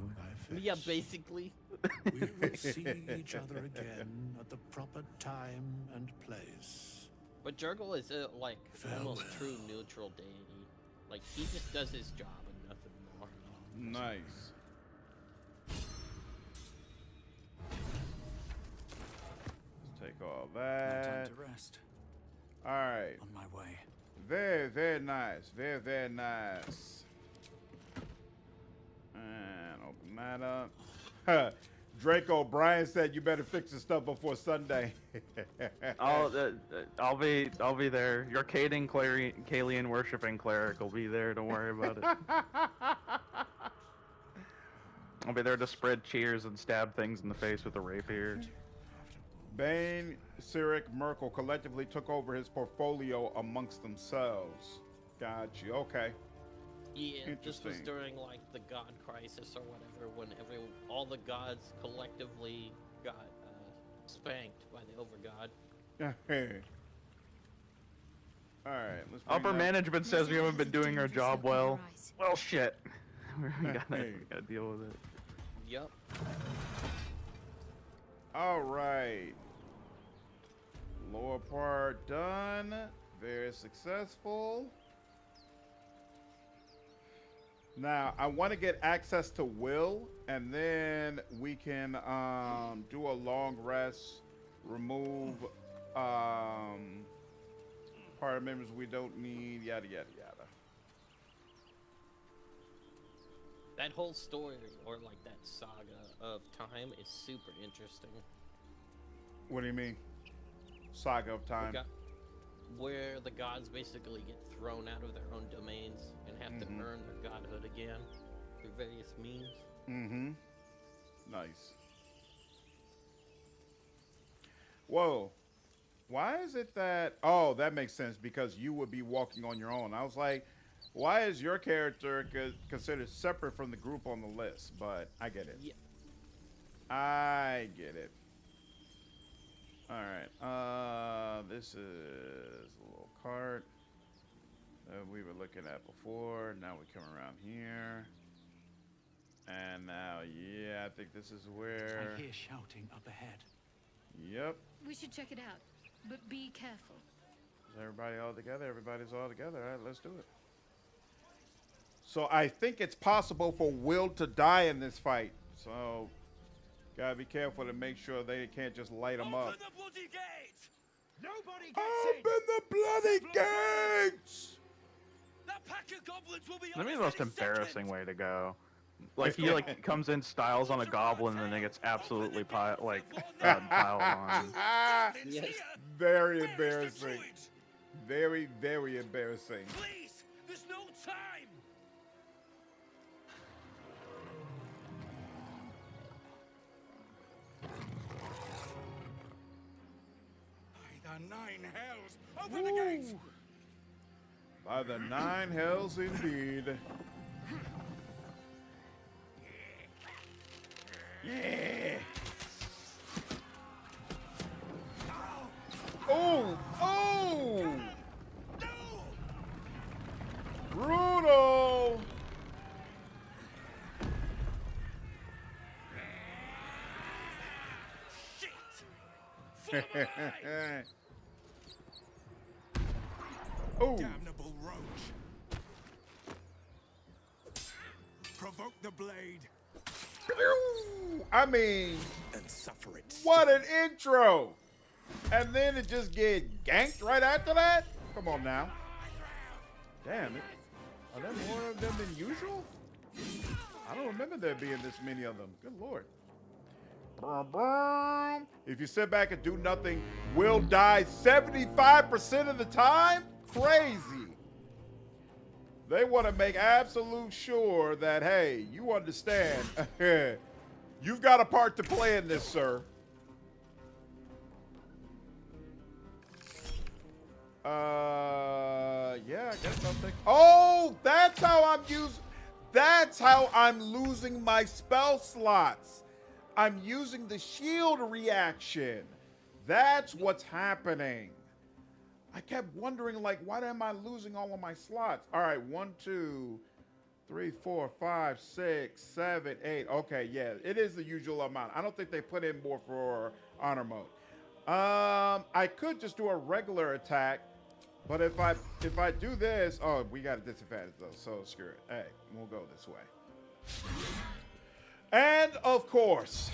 Yeah, basically. We will see each other again at the proper time and place. But Jurgle is like almost true neutral deity. Like he just does his job and nothing more. Nice. Let's take all that. No time to rest. All right. On my way. Very, very nice. Very, very nice. And open that up. Draco Brian said you better fix the stuff before Sunday. I'll be there. Your Caden Kalian worshiping cleric will be there. Don't worry about it. I'll be there to spread cheers and stab things in the face with a rapier. Bane, Cyric, Merkel collectively took over his portfolio amongst themselves. Got you. Okay. Yeah, this was during like the God Crisis or whatever, when all the gods collectively got spanked by the Overgod. All right. Let's Upper management says we haven't been doing our job well. Well, shit. we gotta deal with it. Yup. All right. Lower part done. Very successful. Now, I want to get access to Will, and then we can do a long rest, remove party members we don't need, yada, yada, yada. That whole story, or like that saga of time, is super interesting. What do you mean? Saga of time? Where the gods basically get thrown out of their own domains and have to earn their godhood again through various means. Mm-hmm. Nice. Whoa. Why is it that... Oh, that makes sense, because you would be walking on your own. I was like, why is your character considered separate from the group on the list? But I get it. Yeah. I get it. All right. This is a little cart that we were looking at before. Now we come around here. And now, yeah, I think this is where... I hear shouting up ahead. Yep. We should check it out, but be careful. Is everybody all together? Everybody's all together. All right, let's do it. So I think it's possible for Will to die in this fight. So gotta be careful to make sure they can't just light him up. Open the bloody gate! Nobody gets Open the bloody gates! That pack of goblins will be That'd be on the most us in a embarrassing way to go. Like he like comes in, styles on a goblin, and then it gets absolutely piled on. Yes. Very embarrassing. Very, very embarrassing. Please, there's no time. By the 9 hells, open the gates! By the 9 hells indeed. Yeah. Oh! Oh! Brutal! Oh! Damnable roach! Provoke the blade. I mean, And suffer it. what an intro! And then it just get ganked right after that? Come on now. Damn it. Are there more of them than usual? I don't remember there being this many of them. Good lord. If you sit back and do nothing, will die 75% of the time? Crazy. They want to make absolute sure that, hey, you understand. You've got a part to play in this, sir. Yeah, I guess I'll take... Oh, that's how I'm losing my spell slots. I'm using the shield reaction. That's what's happening. I kept wondering, like, why am I losing all of my slots? All right, 1, 2, 3, 4, 5, 6, 7, 8. Okay, yeah, it is the usual amount. I don't think they put in more for honor mode. I could just do a regular attack, but if I do this, oh, we got a disadvantage though, so screw it. Hey, we'll go this way. And of course,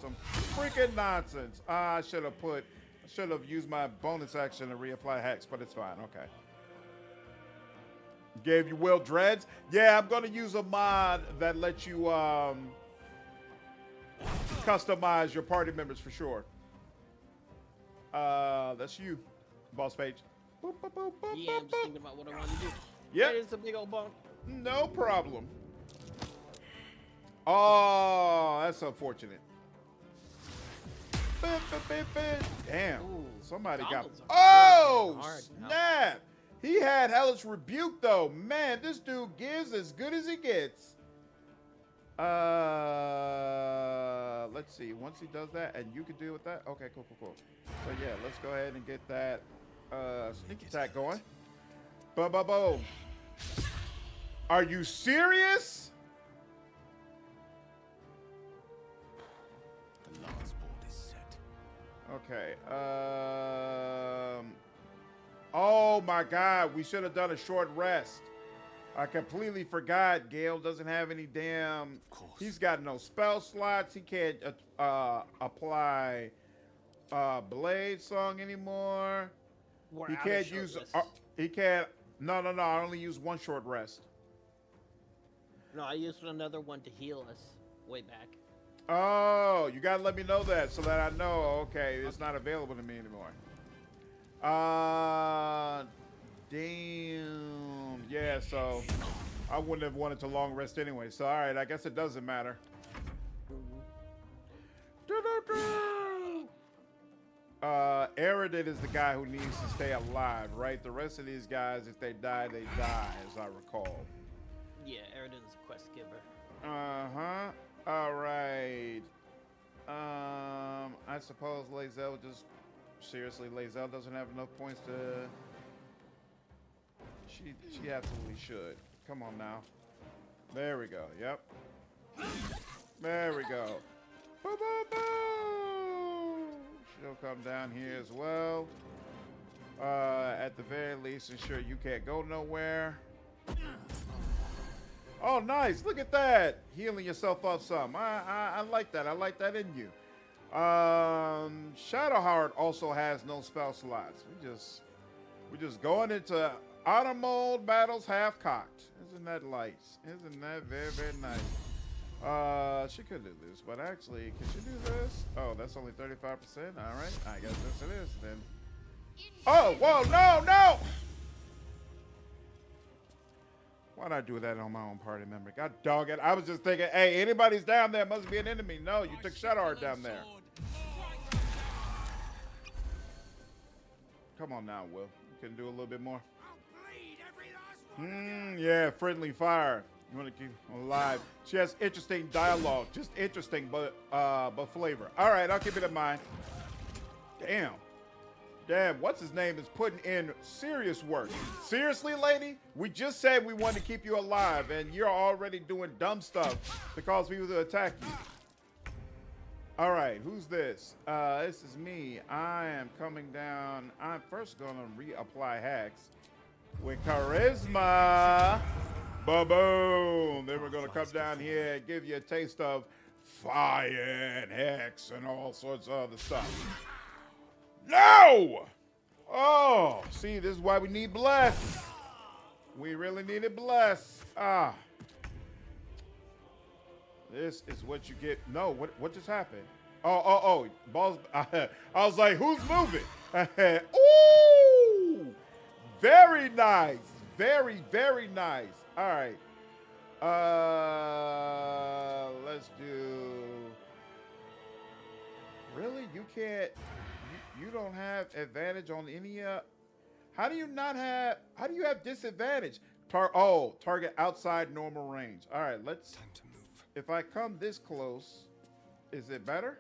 some freaking nonsense. I should have used my bonus action to reapply hex, but it's fine. Okay. Gave you Will Dreads. Yeah, I'm gonna use a mod that lets you customize your party members for sure. That's you, boss page. Boop, boop, boop, boop, Yeah, I'm boop, just thinking about what I want to do. Yep. It's a big old bump. No problem. Oh, that's unfortunate. Damn. Ooh, Somebody got... goblins are Oh, really hard now. snap. He had Hellish Rebuke, though. Man, this dude gives as good as he gets. Let's see. Once he does that, and you can deal with that. Okay, cool. So, yeah, let's go ahead and get that sneak attack going. Boom. Are you serious? The last board is set. Okay. Oh my God, we should have done a short rest. I completely forgot. Gale doesn't have any damn. He's got no spell slots. He can't apply Blade Song anymore. He can't use. He can't. No. I only use one short rest. No, I used another one to heal us way back. Oh, you gotta let me know that so that I know. Okay, it's not available to me anymore. Damn. Yeah, so I wouldn't have wanted to long rest anyway. So all right, I guess it doesn't matter. Aridin is the guy who needs to stay alive, right? The rest of these guys, if they die, as I recall. Yeah, Aridin's a quest giver. Uh-huh. All right. I suppose Lae'zel just... Seriously, Lae'zel doesn't have enough points to... She absolutely should. Come on now. There we go. Yep. There we go. Boo, boo, boo! She'll come down here as well. At the very least, ensure you can't go nowhere. Oh, nice. Look at that. Healing yourself up some. I like that. I like that in you. Shadowheart also has no spell slots. We're just going into auto mode battles half cocked. Isn't that nice? Isn't that very, very nice? She could do this, but actually, can she do this? Oh, that's only 35%. All right. I guess this it is then. Oh, whoa, no, no! Why'd I do that on my own party member? God dog it. I was just thinking, hey, anybody's down there must be an enemy. No, you took Shadowheart down there. Come on now, Will. You can do a little bit more. Yeah, friendly fire. You want to keep alive. She has interesting dialogue. Just interesting, but flavor. All right, I'll keep it in mind. Damn, what's his name is putting in serious work. Seriously, lady? We just said we wanted to keep you alive, and you're already doing dumb stuff to cause people to attack you. All right, who's this? This is me. I am coming down. I'm first going to reapply hacks with charisma. Ba-boom. Then we're going to come down here and give you a taste of fire and hex and all sorts of other stuff. No! Oh, see, this is why we need bless. We really needed bless. Ah. This is what you get. No, what just happened? Oh, balls. I was like, who's moving? Ooh! Very nice. Very, very nice. All right. Let's do... Really? You can't... You don't have advantage on any... How do you have disadvantage? Target outside normal range. All right, let's... Time to move. If I come this close, is it better?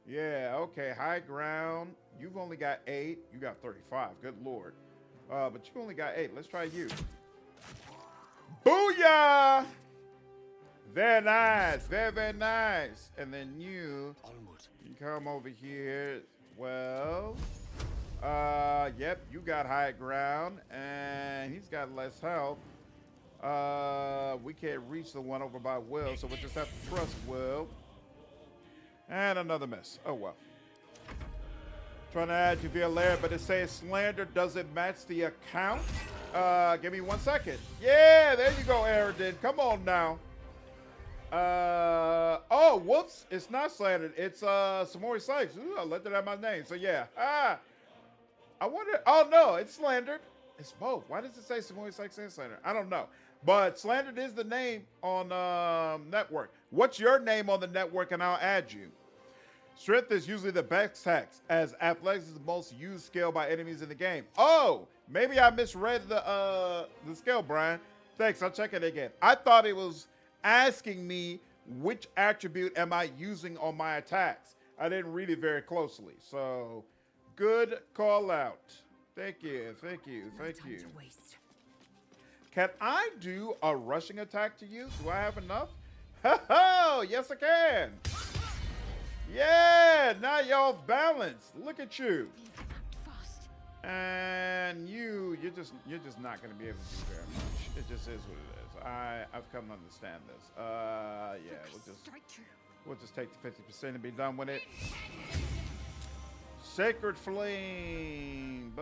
Yeah, okay, high ground. You've only got 8. You got 35. Good lord. But you only got 8. Let's try you. Booyah! Very nice. Very, very nice. And then you come over here. Well, yep, you got high ground, and he's got less health. We can't reach the one over by Will, so we'll just have to trust Will. And another miss. Oh, well. Trying to add you via layer, but it says slander doesn't match the account. Give me 1 second. Yeah, there you go, Aridin. Come on now. Oh, whoops. It's not slandered. It's Samori Sykes. Ooh, I let that out my name. So yeah. I wonder. Oh no, it's slandered. It's both. Why does it say Samori Sykes and slandered? I don't know. But slandered is the name on network. What's your name on the network, and I'll add you. Strength is usually the best hex, as athletics is the most used skill by enemies in the game. Oh, maybe I misread the skill, Brian. Thanks. I'll check it again. I thought it was asking me which attribute am I using on my attacks. I didn't read it very closely. So, good call out. Thank you. Thank you. Thank you. Can I do a rushing attack to you? Do I have enough? Oh, yes I can. Yeah, now y'all balanced. Look at you. And you're just not going to be able to do very much. It just is what it is. I've come to understand this. Yeah, we'll just take the 50% and be done with it. Sacred Flame.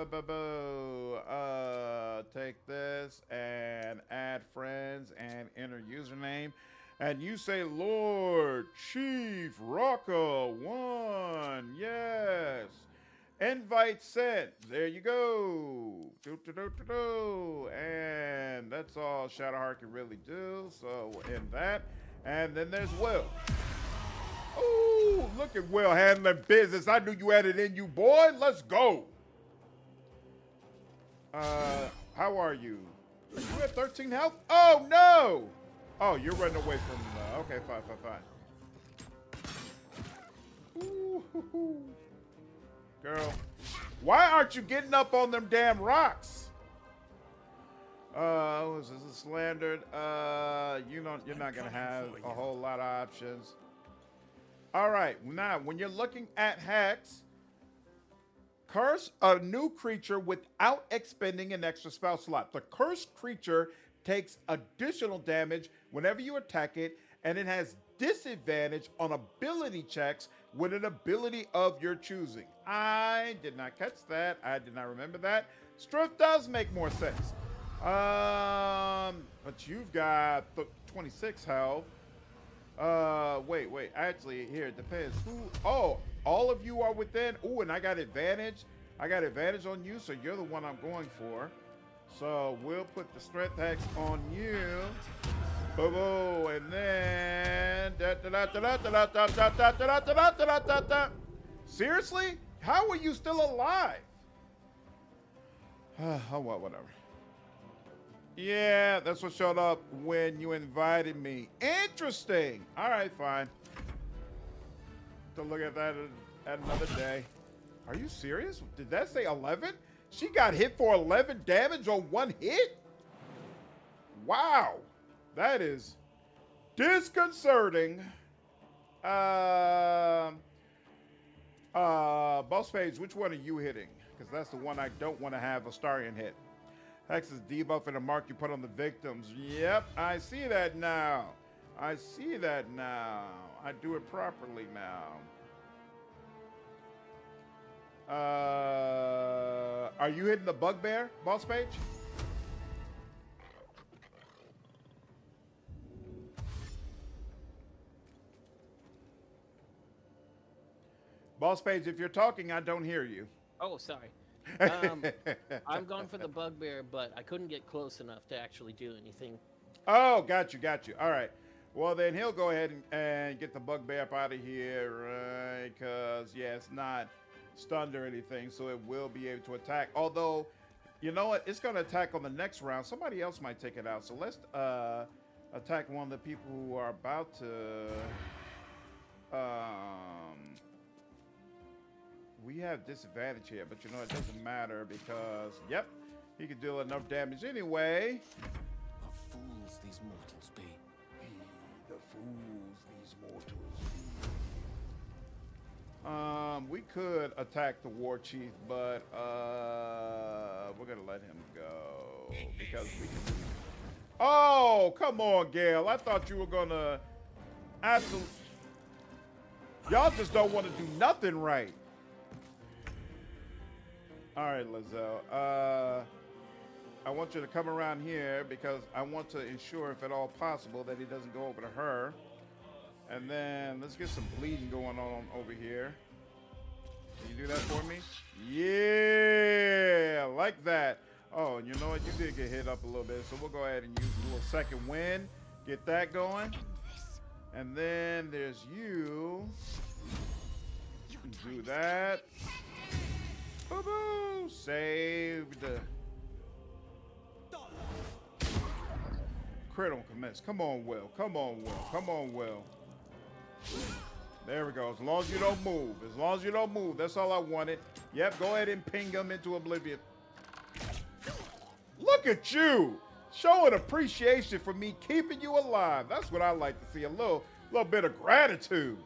Take this and add friends and enter username. And you say Lord Chief Rocca 1. Yes. Invite sent. There you go. And that's all Shadowheart can really do. So we'll end that. And then there's Will. Ooh, look Look at Will handling business. I knew you had it in you, boy. Let's go. How are you? Are you at 13 health? Oh, no. Oh, you're running away from... okay, fine. Ooh, girl, why aren't you getting up on them damn rocks? Was this slandered? You're not gonna have a whole lot of options. All right, now when you're looking at Hex, curse a new creature without expending an extra spell slot. The cursed creature takes additional damage whenever you attack it, and it has disadvantage on ability checks with an ability of your choosing. I did not catch that. I did not remember that. Strength does make more sense. But you've got 26 health. Wait. Actually, here, it depends. Oh, all of you are within. Ooh, and I got advantage. I got advantage on you, so you're the one I'm going for. So we'll put the strength hex on you. Boo-boo, and then... Seriously? How are you still alive? Oh, well, whatever. Yeah, that's what showed up when you invited me. Interesting. All right, fine. To look at that at another day. Are you serious? Did that say 11? She got hit for 11 damage on one hit? Wow. That is disconcerting. Boss Page, which one are you hitting? Because that's the one I don't want to have Astarion hit. Hex is debuffing a mark you put on the victims. Yep, I see that now. I do it properly now. Are you hitting the bugbear, Boss Page? Boss Page, if you're talking, I don't hear you. Oh, sorry. I'm going for the bugbear, but I couldn't get close enough to actually do anything. Oh, got you. All right. Well, then he'll go ahead and get the bugbear up out of here, right? Because, yeah, it's not stunned or anything, so it will be able to attack. Although, you know what? It's going to attack on the next round. Somebody else might take it out. So let's attack one of the people who are about to... we have disadvantage here, but you know, it doesn't matter because, yep, he can deal enough damage anyway. What fools these mortals be. The fools these mortals be. We could attack the war chief, but we're gonna let him go because we can. Oh, come on, Gale. I thought you were gonna absolutely. Y'all just don't want to do nothing right. All right, Lizelle. I want you to come around here because I want to ensure, if at all possible, that he doesn't go over to her. And then let's get some bleeding going on over here. Can you do that for me? Yeah, like that. Oh, and you know what? You did get hit up a little bit, so we'll go ahead and use a little second wind. Get that going. And then there's you. Do that. Boo-boo! Saved. Crit on commence. Come on, Will. Come on, Will. Come on, Will. There we go. As long as you don't move. As long as you don't move. That's all I wanted. Yep, go ahead and ping him into oblivion. Look at you! Showing appreciation for me keeping you alive. That's what I like to see. A little bit of gratitude.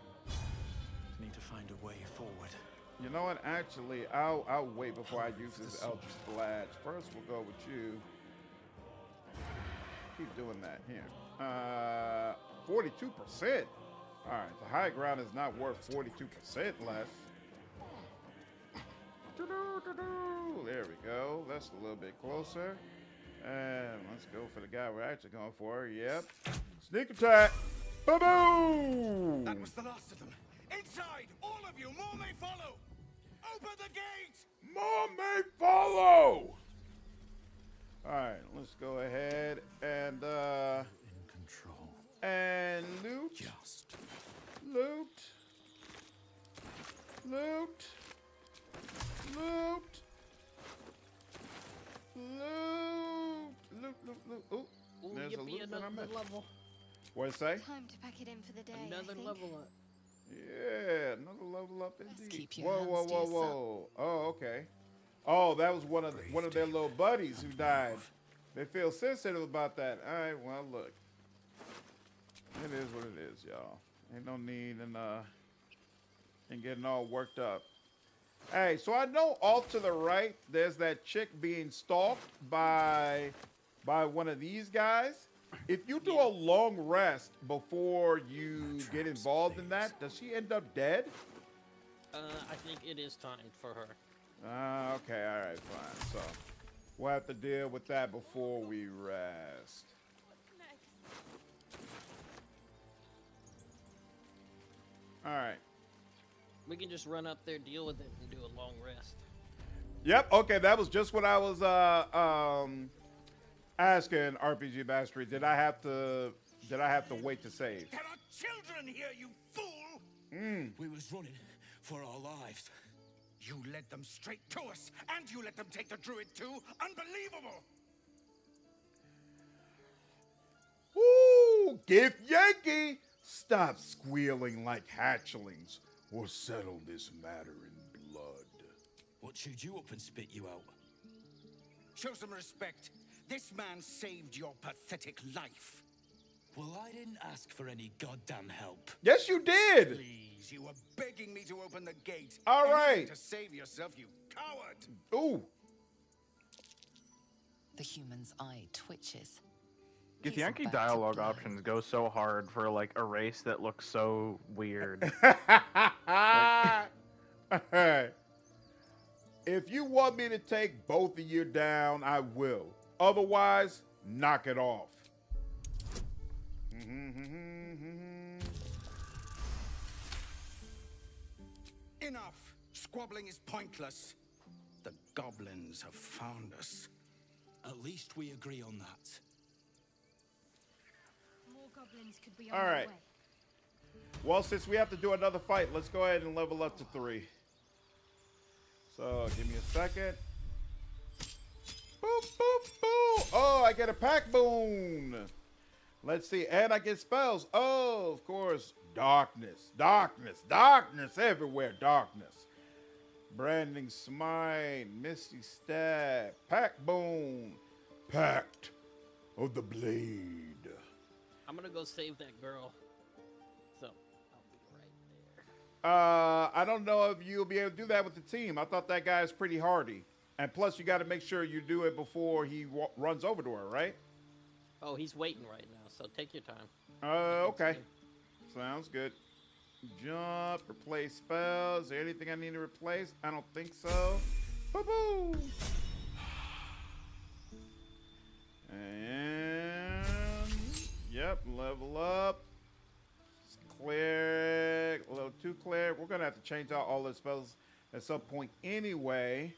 Need to find a way forward. You know what? Actually, I'll wait before I use this Eldritch Blast. First, we'll go with you. Keep doing that here. 42%. All right, the high ground is not worth 42% less. There we go. That's a little bit closer. And let's go for the guy we're actually going for. Yep. Sneak attack. Ba-boom! That was the last of them. Inside! All of you! More may follow! Open the gate! More may follow! Alright, let's go ahead and in control. And loot. Just Loot. Loot. Loot. Loot. Ooh, there's a loot that I missed. Level. What'd it say? Time to pack it in for the day. Another level up. Yeah, another level up indeed. Keep your Whoa, hands whoa, to whoa, yourself. whoa. Oh, okay. Oh, that was one of their little buddies who died. They feel sensitive about that. All right, well, look. It is what it is, y'all. Ain't no need in getting all worked up. Hey, so I know off to the right, there's that chick being stalked by one of these guys. If you do a long rest before you get involved in that, does she end up dead? I think it is timed for her. Okay, all right, fine. So we'll have to deal with that before we rest. All right. We can just run up there, deal with it, and do a long rest. Yep. Okay, that was just what I was asking RPG Mastery. Did I have to wait to save? There are children here, you fool! We was running for our lives. You led them straight to us, and you let them take the druid too? Unbelievable! Ooh, Gift Yankee! Stop squealing like hatchlings, or settle this matter in blood. What chewed you up and spit you out? Show some respect. This man saved your pathetic life. Well, I didn't ask for any goddamn help. Yes, you did. Please, you were begging me to open the gate. All Anything right. to save yourself, you coward. Ooh. The human's eye twitches. Get the Yankee dialogue options go so hard for like a race that looks so weird. If you want me to take both of you down, I will. Otherwise, knock it off. Enough. Squabbling is pointless. The goblins have found us. At least we agree on that. More goblins could be on All their right. way. Well, since we have to do another fight, let's go ahead and level up to 3. So, give me a second. Boop, boop, boop. Oh, I get a pack boon. Let's see. And I get spells. Oh, of course. Darkness. Darkness. Darkness everywhere. Darkness. Branding smite. Misty stab. Pack boon. Pact of the blade. I'm gonna go save that girl. So, I'll be right there. I don't know if you'll be able to do that with the team. I thought that guy is pretty hardy. And plus, you got to make sure you do it before he runs over to her, right? Oh, he's waiting right now, so take your time. Okay. Sounds good. Jump, replace spells. Is there anything I need to replace? I don't think so. Boo-boo! And, yep, level up. Clear, level 2 clear. We're going to have to change out all the spells at some point anyway.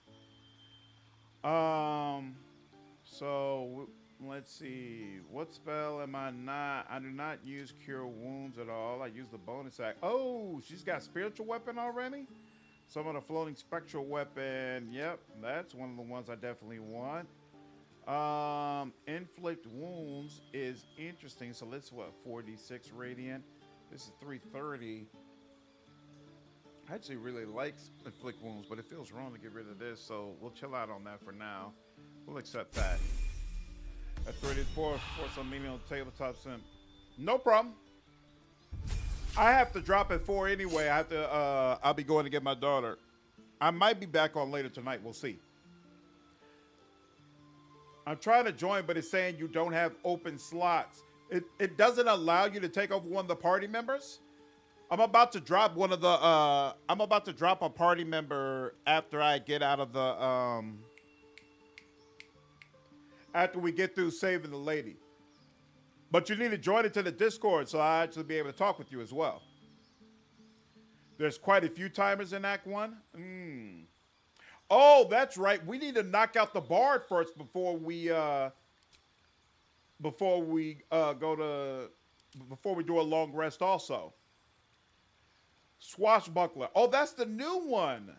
So let's see. What spell am I not? I do not use Cure Wounds at all. I use the bonus act. Oh, she's got Spiritual Weapon already? Summon a Floating Spectral Weapon. Yep, that's one of the ones I definitely want. Inflict Wounds is interesting. So let's, what, 4d6 Radiant? This is 330. I actually really like Inflict Wounds, but it feels wrong to get rid of this, so we'll chill out on that for now. We'll accept that. At 34, for some meaning on tabletop sim. No problem. I have to drop at 4 anyway. I have to, I'll be going to get my daughter. I might be back on later tonight. We'll see. I'm trying to join, but it's saying you don't have open slots. It doesn't allow you to take over one of the party members. I'm about to drop one of the, I'm about to drop a party member after I get out of the, after we get through saving the lady. But you need to join into the Discord so I'll actually be able to talk with you as well. There's quite a few timers in Act 1. Oh, that's right. We need to knock out the Bard first before we do a long rest also. Swashbuckler. Oh, that's the new one.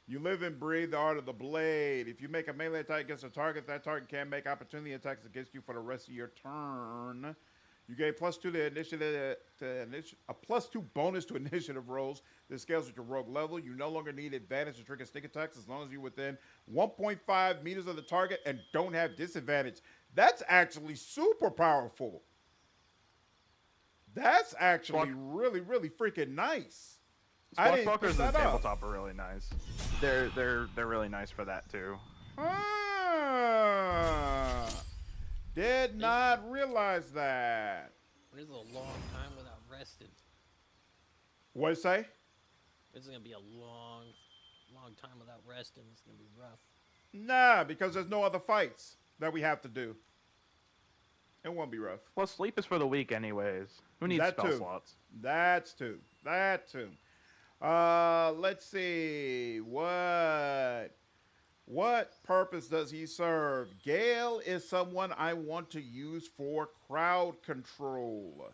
You live and breathe the art of the blade. If you make a melee attack against a target, that target can make opportunity attacks against you for the rest of your turn. You gain +2 to initiative, a +2 bonus to initiative rolls. This scales with your rogue level. You no longer need advantage to trigger sneak attacks as long as you're within 1.5 meters of the target and don't have disadvantage. That's actually super powerful. That's actually really, really freaking nice. Swashbucklers in tabletop are really nice. They're really nice for that too. Did not realize that. This is a long time without resting. What'd you say? This is gonna be a long time without resting. It's gonna be rough. Nah, because there's no other fights that we have to do. It won't be rough. Well, sleep is for the weak anyways. Who needs spell slots? That too. Let's see. What purpose does he serve? Gale is someone I want to use for crowd control.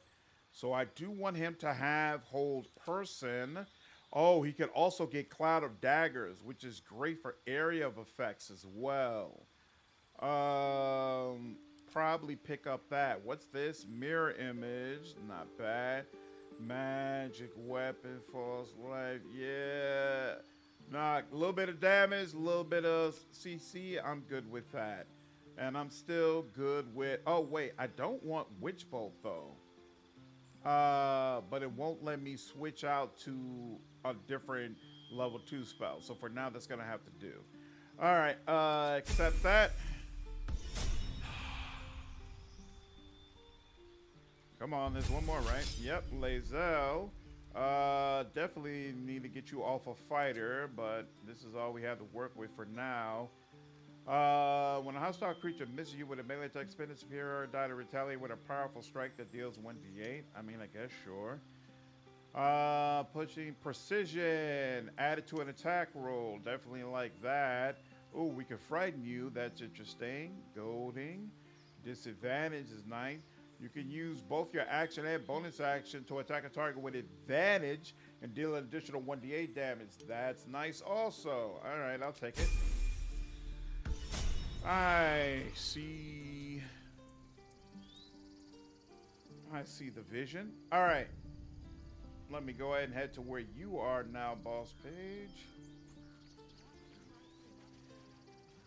So I do want him to have hold person. Oh, he can also get Cloud of Daggers, which is great for area of effects as well. Probably pick up that. What's this? Mirror image. Not bad. Magic weapon, false life. Yeah. Nah, a little bit of damage, a little bit of CC. I'm good with that. And I'm still good with... Oh, wait. I don't want Witch Bolt, though. But it won't let me switch out to a different level 2 spell. So for now, that's going to have to do. All right. Accept that. Come on, there's one more, right? Yep, Lae'zel. Definitely need to get you off a fighter, but this is all we have to work with for now. When a hostile creature misses you with a melee attack, spend its superior die to retaliate with a powerful strike that deals 1d8. I mean, I guess, sure. Pushing precision, added to an attack roll. Definitely like that. Oh, we can frighten you. That's interesting. Golding. Disadvantage is 9. You can use both your action and bonus action to attack a target with advantage and deal an additional 1d8 damage. That's nice also. All right, I'll take it. I see the vision. All right. Let me go ahead and head to where you are now, boss page.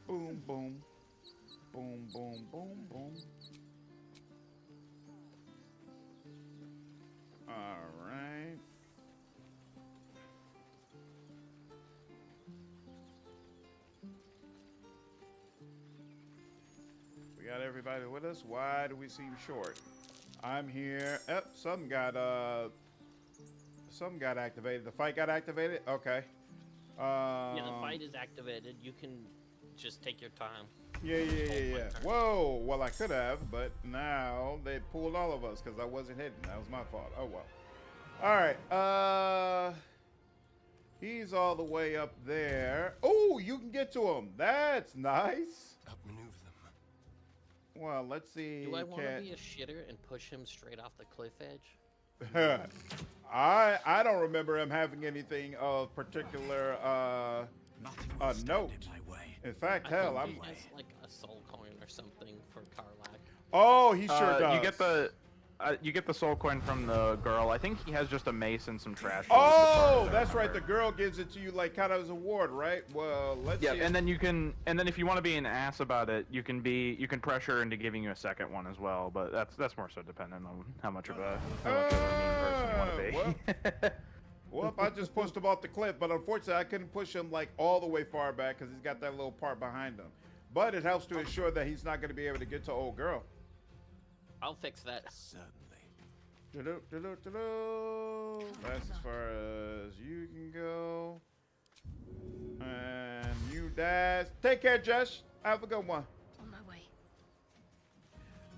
Boom, boom. Boom, boom, boom, boom. All right. We got everybody with us. Why do we seem short? I'm here. Something got activated. The fight got activated? Okay. Yeah, the fight is activated. You can just take your time. Yeah. Whoa. Well, I could have, but now they pulled all of us because I wasn't hidden. That was my fault. Oh, well. All right. He's all the way up there. Oh, you can get to him. That's nice. Outmaneuver them. Well, let's see. Do I want to be a shitter and push him straight off the cliff edge? I don't remember him having anything of particular note. In fact, hell, I'm like a soul coin or something for Karlak. Oh, he sure does. You get the soul coin from the girl. I think he has just a mace and some trash. Oh, that's right. The girl gives it to you like kind of as a ward, right? Well, let's see. Yeah, and then if you want to be an ass about it, you can pressure into giving you a second one as well. But that's more so dependent on how much of a mean person you want to be. Well, I just pushed him off the cliff, but unfortunately, I couldn't push him like all the way far back because he's got that little part behind him. But it helps to ensure that he's not going to be able to get to old girl. I'll fix that. Certainly. That's as far as you can go. And you dash. Take care, Josh. Have a good one. On my way.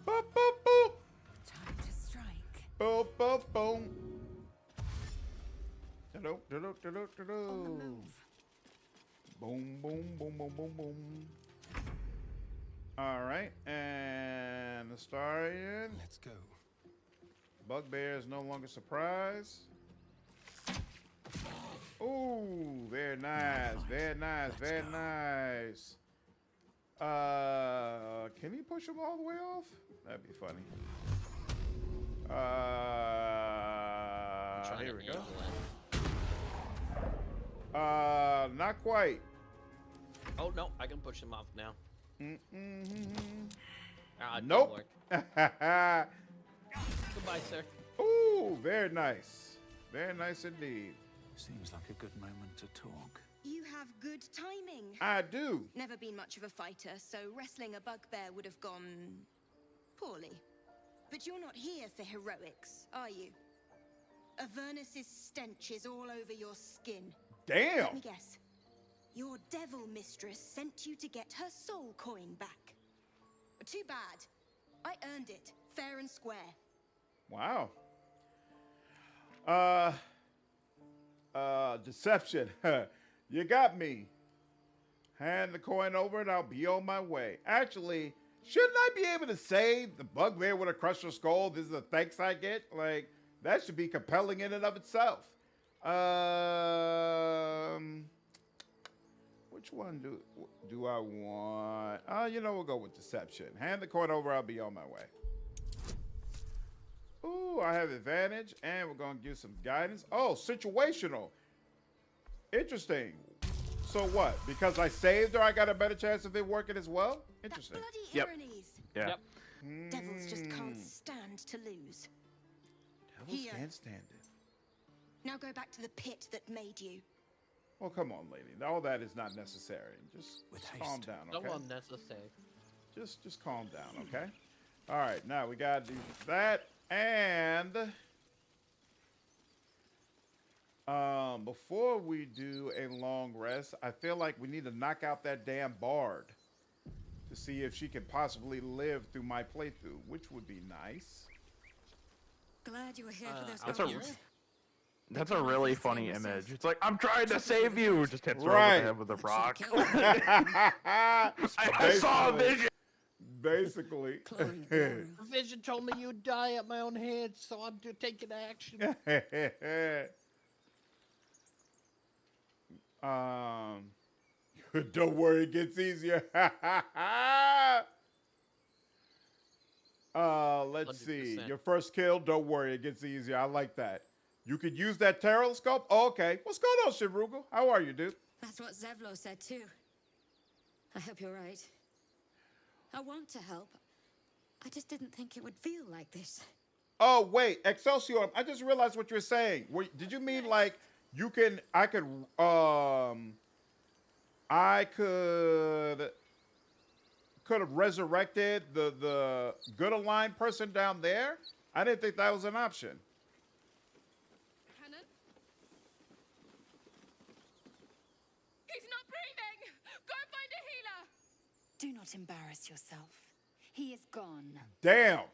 Boop, boop, boop. Time to strike. Boop, boop, boom. Boom, boom, boom, boom, boom, boom. All right, and Astarion. Let's go. Bugbear is no longer surprised. Ooh, very nice, very nice, very nice. Can he push him all the way off? That'd be funny. Here we go. Not quite. Oh no, I can push him off now. Nope. Goodbye, sir. Ooh, very nice. Very nice indeed. Seems like a good moment to talk. You have good timing. I do. Never been much of a fighter, so wrestling a bugbear would have gone poorly. But you're not here for heroics, are you? Avernus's stench is all over your skin. Damn. Let me guess. Your devil mistress sent you to get her soul coin back. Too bad. I earned it, fair and square. Wow. Deception. You got me. Hand the coin over and I'll be on my way. Actually, shouldn't I be able to say the bugbear would have crushed your skull? This is the thanks I get? Like, that should be compelling in and of itself. Which one do I want? You know, we'll go with deception. Hand the coin over, I'll be on my way. Ooh, I have advantage, and we're going to give some guidance. Oh, situational. Interesting. So what? Because I saved her, I got a better chance of it working as well? Interesting. Bloody ironies. Yeah. Devils just can't stand to lose. Devils can't stand it. Now go back to the pit that made you. Well, come on, lady. All that is not necessary. Just calm down, okay? No unnecessary. Just calm down, okay? All right, now we got to do that. And before we do a long rest, I feel like we need to knock out that damn bard to see if she can possibly live through my playthrough, which would be nice. Glad you were here for those. That's a really funny image. It's like, I'm trying to save you. Just hits her over the head with a rock. I saw a vision. Basically. Vision told me you'd die at my own hands, so I'm taking action. Don't worry, it gets easier. Let's see. 100%. Your first kill, don't worry, it gets easier. I like that. You could use that telescope? Oh, okay. What's going on, Shivrugal? How are you, dude? That's what Zevlor said too. I hope you're right. I want to help. I just didn't think it would feel like this. Oh, wait. Excelsior, I just realized what you're saying. Did you mean like you can, I could have resurrected the good aligned person down there? I didn't think that was an option. Cannon? He's not breathing! Go find a healer! Do not embarrass yourself. He is gone. Damn.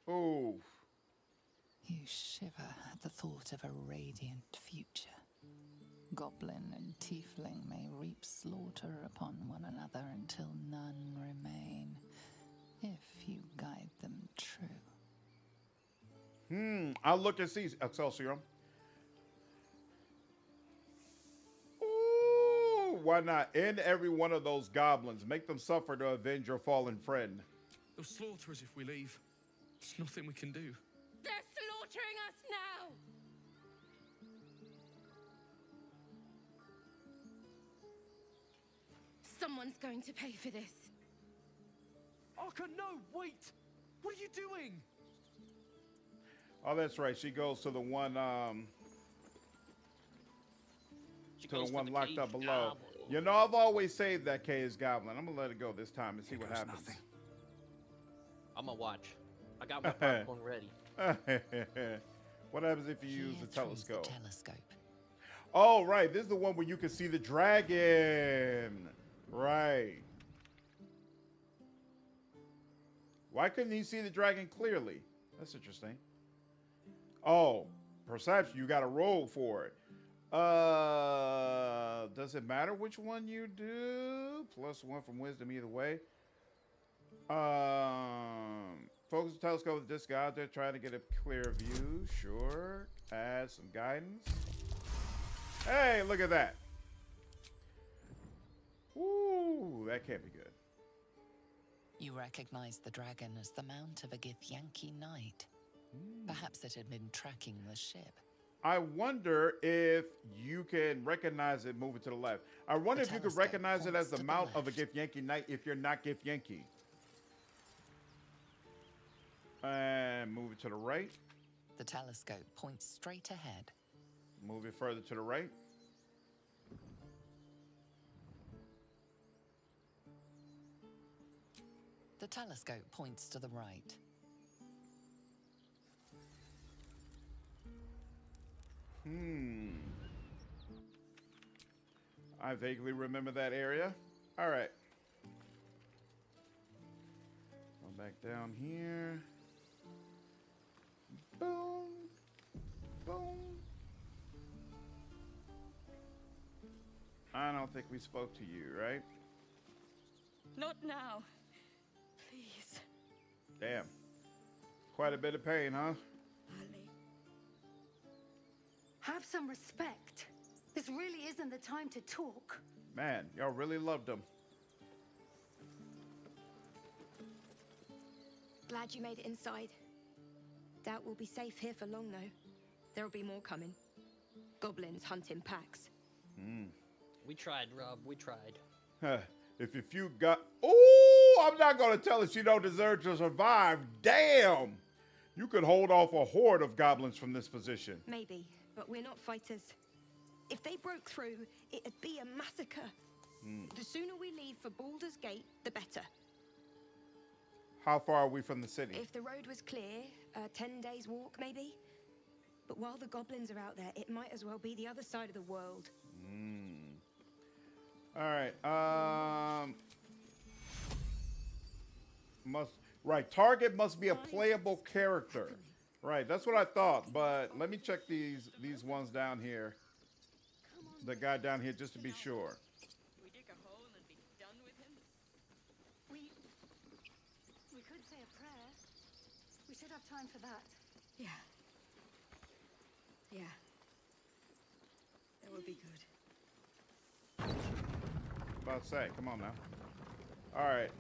Ooh. You shiver at the thought of a radiant future. Goblin and tiefling may reap slaughter upon one another until none remain, if you guide them true. I'll look and see, Excelsior. Ooh, why not? End every one of those goblins. Make them suffer to avenge your fallen friend. They'll slaughter us if we leave. There's nothing we can do. They're slaughtering us now! Someone's going to pay for this. Arka, no, wait! What are you doing? Oh, that's right. She goes to the one locked up below. You know, I've always saved that caged goblin. I'm gonna let it go this time and see what happens. I'm gonna watch. I got my popcorn ready. What happens if you use the telescope? Telescope. Oh, right. This is the one where you can see the dragon. Right. Why couldn't he see the dragon clearly? That's interesting. Oh, perception. You got to roll for it. Does it matter which one you do? +1 from wisdom either way. Focus the telescope with the disc out there, trying to get a clear view. Sure. Add some guidance. Hey, look at that. Ooh, that can't be good. You recognize the dragon as the mount of a Githyanki knight. Perhaps it had been tracking the ship. I wonder if you can recognize it moving to the left. I wonder if you could recognize it as the mount of a Githyanki knight if you're not Githyanki. And move it to the right. The telescope points straight ahead. Move it further to the right. The telescope points to the right. I vaguely remember that area. All right. Go back down here. Boom. Boom. I don't think we spoke to you, right? Not now. Please. Damn. Quite a bit of pain, huh? Have some respect. This really isn't the time to talk. Man, y'all really loved him. Glad you made it inside. Doubt we'll be safe here for long, though. There'll be more coming. Goblins hunt in packs. We tried, Rob. We tried. If you got... Oh, I'm not going to tell her she don't deserve to survive. Damn! You could hold off a horde of goblins from this position. Maybe, but we're not fighters. If they broke through, it'd be a massacre. The sooner we leave for Baldur's Gate, the better. How far are we from the city? If the road was clear, 10 days walk maybe. But while the goblins are out there, it might as well be the other side of the world. All right. Target must be a playable character. Right, that's what I thought. But let me check these ones down here. The guy down here, just to be sure. We dig a hole and be done with him? We could say a prayer. We should have time for that. Yeah. Yeah. That would be good. About to say, come on now. All right,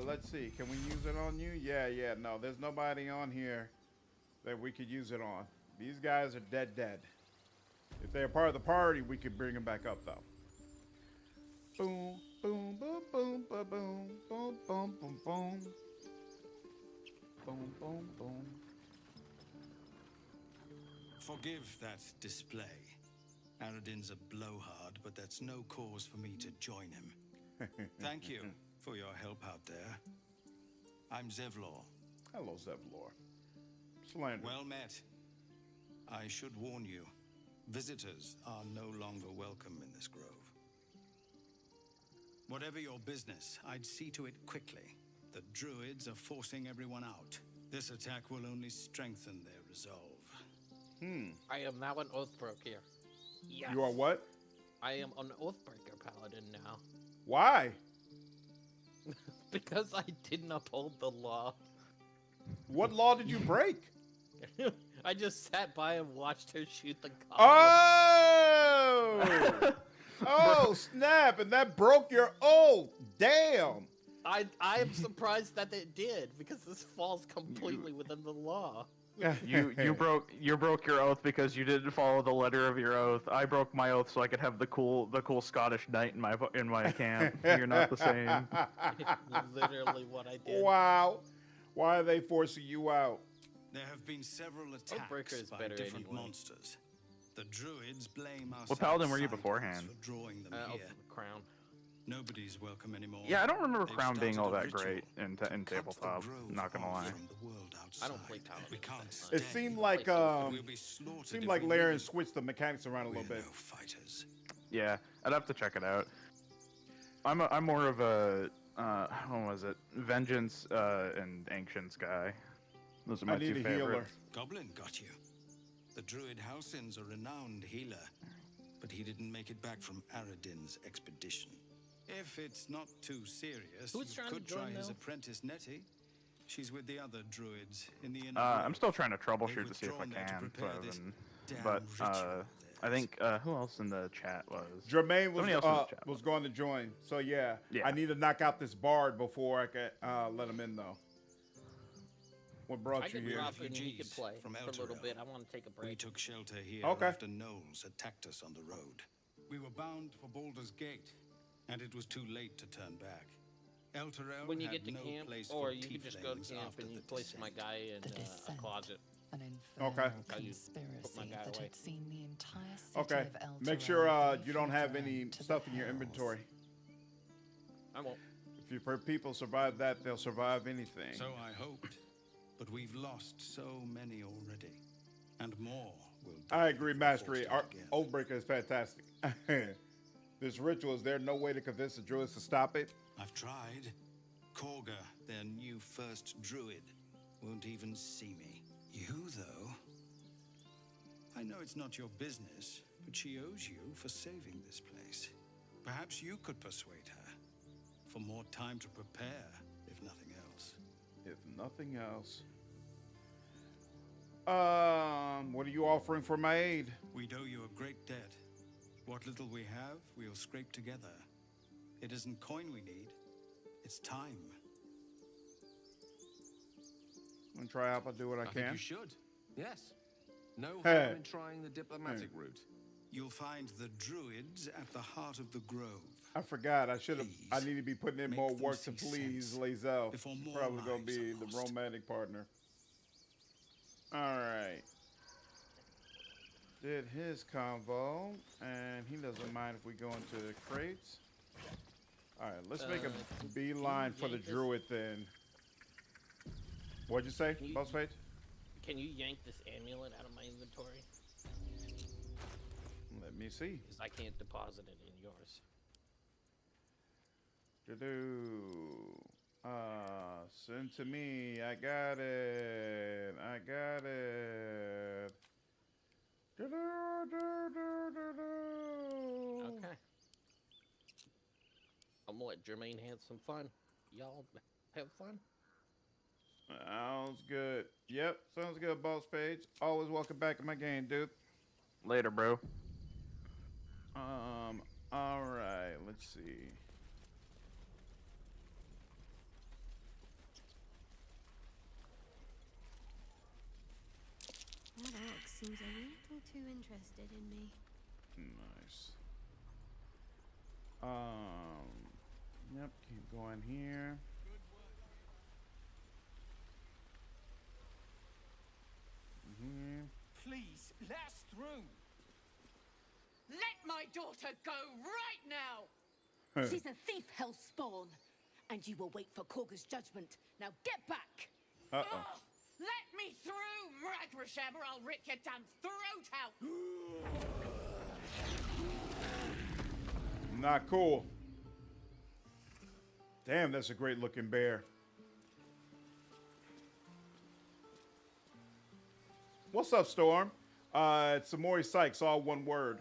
let's see. Can we use it on you? Yeah, no, there's nobody on here that we could use it on. These guys are dead. If they're part of the party, we could bring them back up, though. Boom, boom, boom, boom, boom, boom, boom, boom, boom, boom. Boom, boom, boom. Forgive that display. Aradin's a blowhard, but that's no cause for me to join him. Thank you for your help out there. I'm Zevlor. Hello, Zevlor. Slander. Well met. I should warn you, visitors are no longer welcome in this grove. Whatever your business, I'd see to it quickly. The druids are forcing everyone out. This attack will only strengthen their resolve. I am now an Oathbreaker here. Yes. You are what? I am an Oathbreaker paladin now. Why? Because I didn't uphold the law. What law did you break? I just sat by and watched her shoot the goblin. Oh! Oh, snap! And that broke your oath. Damn. I am surprised that it did, because this falls completely within the law. You broke your oath because you didn't follow the letter of your oath. I broke my oath so I could have the cool Scottish knight in my camp. You're not the same. Literally what I did. Wow. Why are they forcing you out? There have been several attacks by different monsters. The druids blame us. What paladin were you beforehand? For drawing them here. Crown. Nobody's welcome anymore. Yeah, I don't remember They've Crown being all started a that great ritual. in tabletop. Not gonna lie. I don't play paladin. We can't It seemed like Laren switched the mechanics around a little bit. Fighters. Yeah, I'd have to check it out. I'm more of a what was it? Vengeance and Ancients guy. Those are my two favorites. Goblin got you. The druid Halsin's a renowned healer, but he didn't make it back from Aradin's expedition. If it's not too serious, Who's you trying could to join try his now? apprentice Nettie. She's with the other druids in the inner I'm still grove. trying to troubleshoot They've to see if I withdrawn there to can. prepare So this then, damn but ritual. I think who else in the chat was? Jermaine Somebody else in the chat. was going to join. So yeah, Yeah. I need to knock out this bard before I can let him in though. What brought I you could here? drop in and he could Refugees play from for a little Elturel. bit. I want to take a break. We took shelter here Okay. after gnolls attacked us on the road. We were bound for Baldur's Gate, and it was too late to turn back. Elturel When you had get to no camp, place or for you could just go to tieflings camp after and you the place my descent. guy in The a descent. closet. An infernal Okay. How you conspiracy put my guy that away. had seen the entire city Okay. of Elturel Make sure you don't briefly have dragged any to the stuff in your hells. inventory. I won't. If your people survive that, they'll survive anything. So I hoped, but we've lost so many already, and more will die I agree, if we're Mastery. forced Our out again. Oathbreaker is fantastic. This ritual, is there no way to convince the druids to stop it? I've tried. Korga, their new first druid, won't even see me. You, though? I know it's not your business, but she owes you for saving this place. Perhaps you could persuade her. For more time to prepare, if nothing else. If nothing else. What are you offering for my aid? We'd owe you a great debt. What little we have, we'll scrape together. It isn't coin we need, it's time. I'm gonna try out. I'll do what I I think can. you should. Yes. No Hey. harm in trying the diplomatic route. You'll find the druids at the heart of the grove. I forgot. I should have. I need to be putting in make more them work to see please sense Lae'zel. before He's more probably gonna lives be are the lost. romantic partner. All right. Did his convo, and he doesn't mind if we go into the crates. All right, let's make a beeline for the yank this? druid then. What'd you say, you- Boss Page? Can you yank this amulet out of my inventory? Let me see. Because I can't deposit it in yours. Send to me. I got it. I got it. Okay. I'm gonna let Jermaine have some fun. Y'all have fun. Sounds good. Yep, sounds good, Boss Page. Always welcome back in my game, dude. Later, bro. All right. Let's see. That orc seems a little too interested in me. Nice. Yep. Keep going here. Please, let us through. Let my daughter go right now! She's a thief, hell spawn. And you will wait for Korga's judgment. Now get back! Uh-oh. Let me through, Mragrasham, or I'll rip your damn throat out! Not cool. Damn, that's a great looking bear. What's up, Storm? It's Samori Sykes, all one word.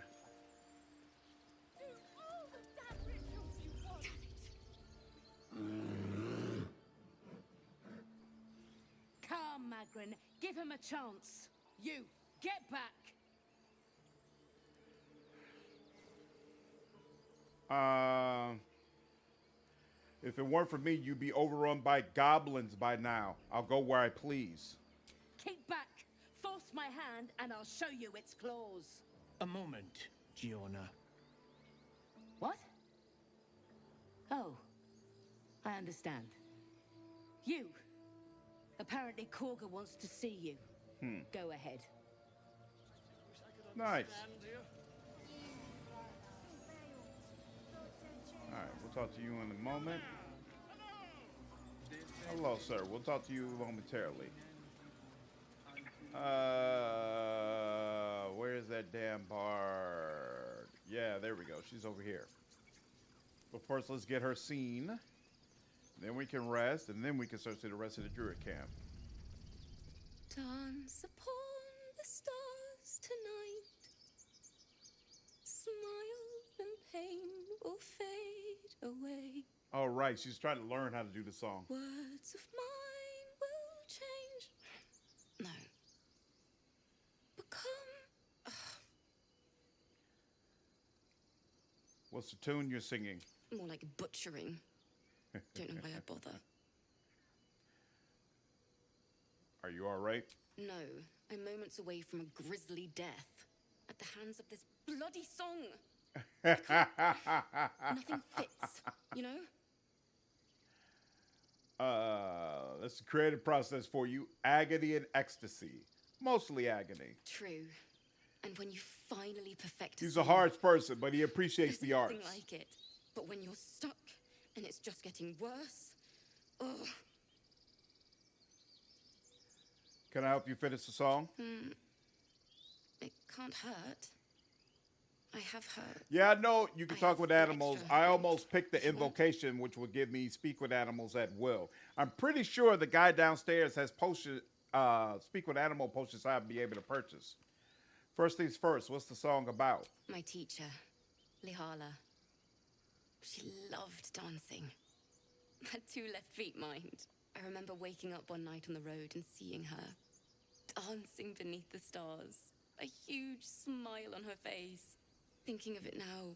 Come, Magrin, give him a chance. You, get back! If it weren't for me, you'd be overrun by goblins by now. I'll go where I please. Keep back! Force my hand, and I'll show you its claws. A moment, Giona. What? Oh, I understand. You. Apparently Korga wants to see you. Go ahead. Nice. Alright, we'll talk to you in a moment. Hello, sir. We'll talk to you momentarily. Where's that damn bard? Yeah, there we go. She's over here. But first, let's get her seen. Then we can rest, and then we can search the rest of the druid camp. Dance upon the stars tonight. Smile and pain will fade away. All right, she's trying to learn how to do the song. Words of mine will What's the tune you're singing? More like butchering. Don't know why I bother. Are you all right? No, I'm moments away from a grisly death at the hands of this bloody song. Nothing fits, you know? That's the creative process for you. Agony and ecstasy. Mostly agony. True. And when you finally perfect He's a harsh person, but he appreciates the arts. Nothing like it. But when you're stuck and it's just getting worse, ugh. Can I help you finish the song? It can't hurt. I have heard. Yeah, I know you can talk with animals. I almost picked the invocation, which would give me speak with animals at will. I'm pretty sure the guy downstairs has posted speak with animal potions I'd be able to purchase. First things first, what's the song about? My teacher, Lihala. She loved dancing. Had 2 left feet, mind. I remember waking up one night on the road and seeing her dancing beneath the stars. A huge smile on her face. Thinking of it now,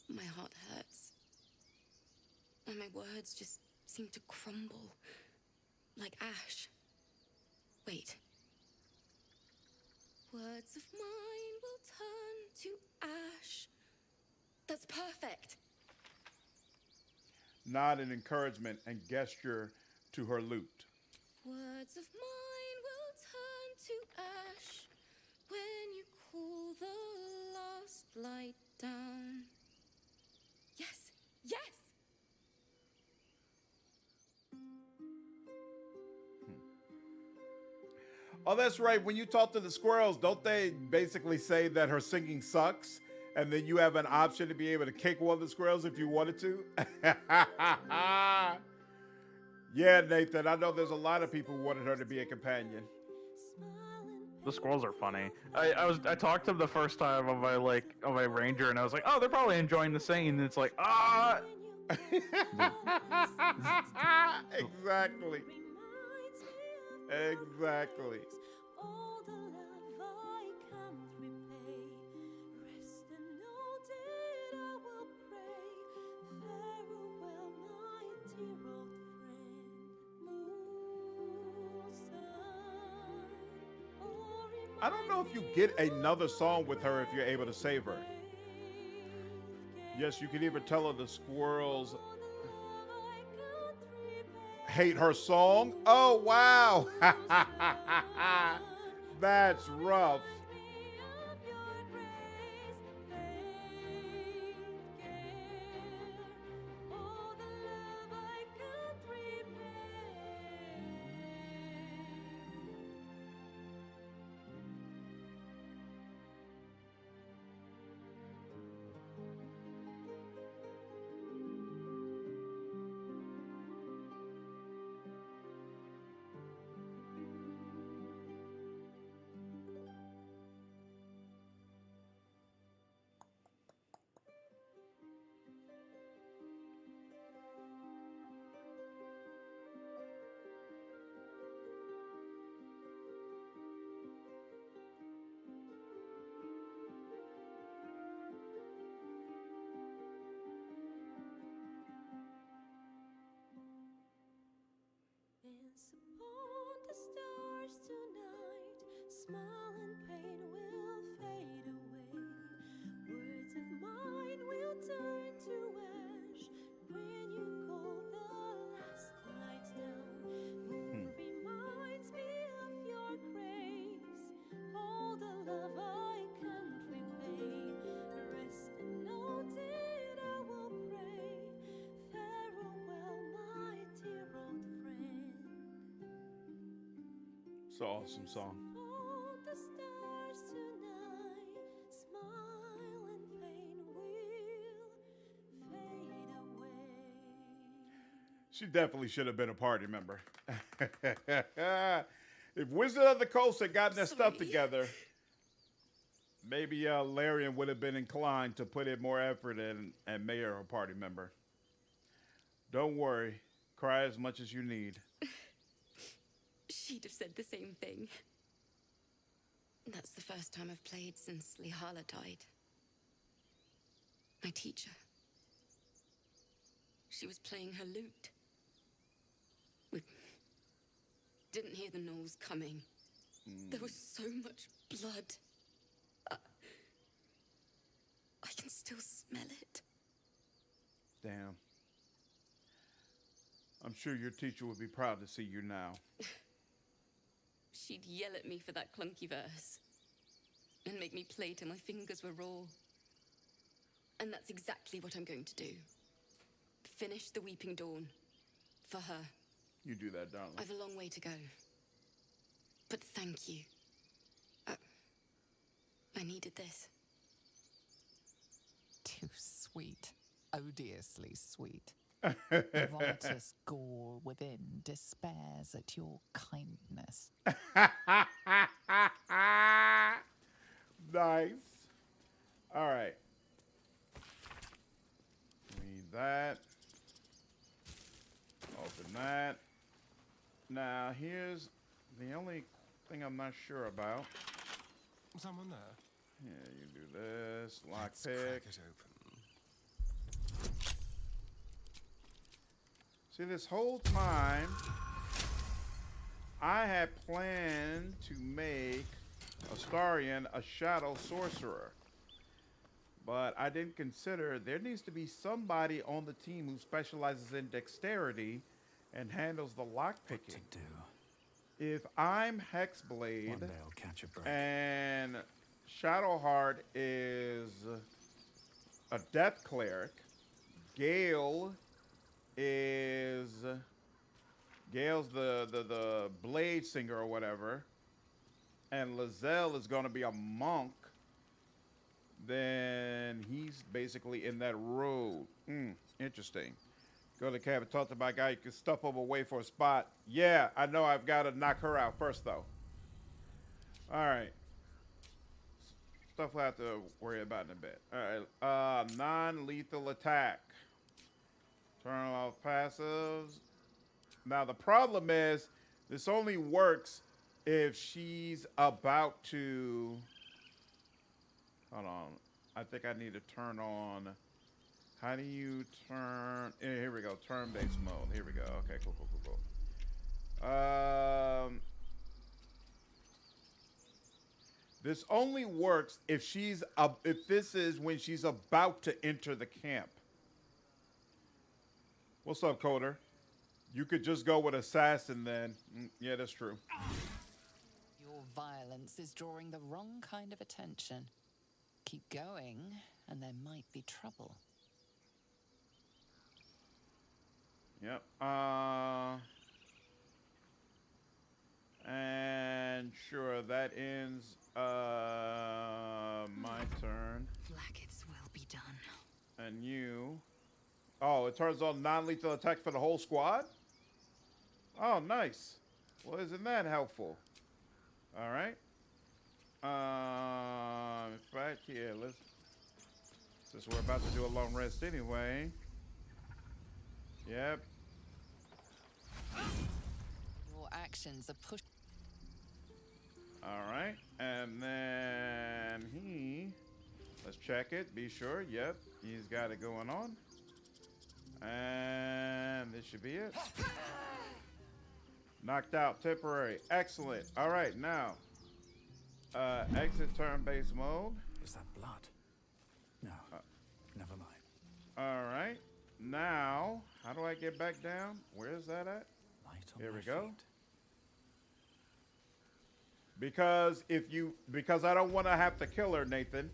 my heart hurts. And my words just seem to crumble. Like ash. Wait. Words of mine will turn to ash. That's perfect. Nod in encouragement and gesture to her lute. Words of mine will turn to ash when you cool the last light down. Yes, yes! Oh, that's right. When you talk to the squirrels, don't they basically say that her singing sucks? And then you have an option to be able to kick one of the squirrels if you wanted to? Yeah, Nathan, I know there's a lot of people who wanted her to be a companion. The squirrels are funny. I talked to them the first time of my ranger, and I was like, oh, they're probably enjoying the singing. And it's like, ah. Exactly. Exactly. I don't know if you get another song with her if you're able to save her. Yes, you can even tell her the squirrels hate her song. Oh, wow. That's rough. Dance upon the stars tonight. Smile and pain will fade away. Words of mine will turn to ash when you call the last light down. Moon reminds me of your grace. All the love I can't repay. Rest and know that I will pray. Farewell, my dear old friend. It's an awesome song. On the stars tonight, smile and pain will fade away. She definitely should have been a party member. If Wizard of the Coast had gotten their stuff together, maybe Larian would have been inclined to put in more effort and made her a party member. Don't worry. Cry as much as you need. She'd have said the same thing. That's the first time I've played since Lihala died. My teacher. She was playing her lute. We didn't hear the gnolls coming. There was so much blood. I can still smell it. Damn. I'm sure your teacher would be proud to see you now. She'd yell at me for that clunky verse and make me play till my fingers were raw. And that's exactly what I'm going to do. Finish the Weeping Dawn. For her. You do that, darling. I've a long way to go. But thank you. I needed this. Too sweet. Odiously sweet. The riotous gall within despairs at your kindness. Nice. All right. Read that. Open that. Now, here's the only thing I'm not sure about. Someone there? Yeah, you do this. Lockpick. Crack it open. See, this whole time, I had planned to make Astarion a shadow sorcerer. But I didn't consider there needs to be somebody on the team who specializes in dexterity and handles the lockpicking. If I'm Hexblade One day I'll catch a break. and Shadowheart is a death cleric, Gale is Gale's the blade singer or whatever, and Lizelle is going to be a monk, then he's basically in that road. Interesting. Go to the cabin, talk to my guy. You can stuff him away for a spot. Yeah, I know. I've got to knock her out first, though. All right. Stuff we'll have to worry about in a bit. All right. Non-lethal attack. Turn off passives. Now, the problem is this only works if she's about to... Hold on. I think I need to turn on... How do you turn... Here we go. Turn-based mode. Here we go. Okay, cool. This only works if she's... if this is when she's about to enter the camp. What's up, Coder? You could just go with Assassin then. Yeah, that's true. Your violence is drawing the wrong kind of attention. Keep going, and there might be trouble. Yep. And sure, that ends my turn. Blackets will be done. And you... Oh, it turns on non-lethal attack for the whole squad? Oh, nice. Well, isn't that helpful? All right. In fact, yeah, let's... Since we're about to do a long rest anyway. Yep. Your actions are pushed. All right. And then he... Let's check it. Be sure. Yep. He's got it going on. And this should be it. Knocked out. Temporary. Excellent. All right. Now, exit turn-based mode. Is that blood? No. Never mind. All right. Now, how do I get back down? Where is that at? Here we go. Because I don't want to have to kill her, Nathan.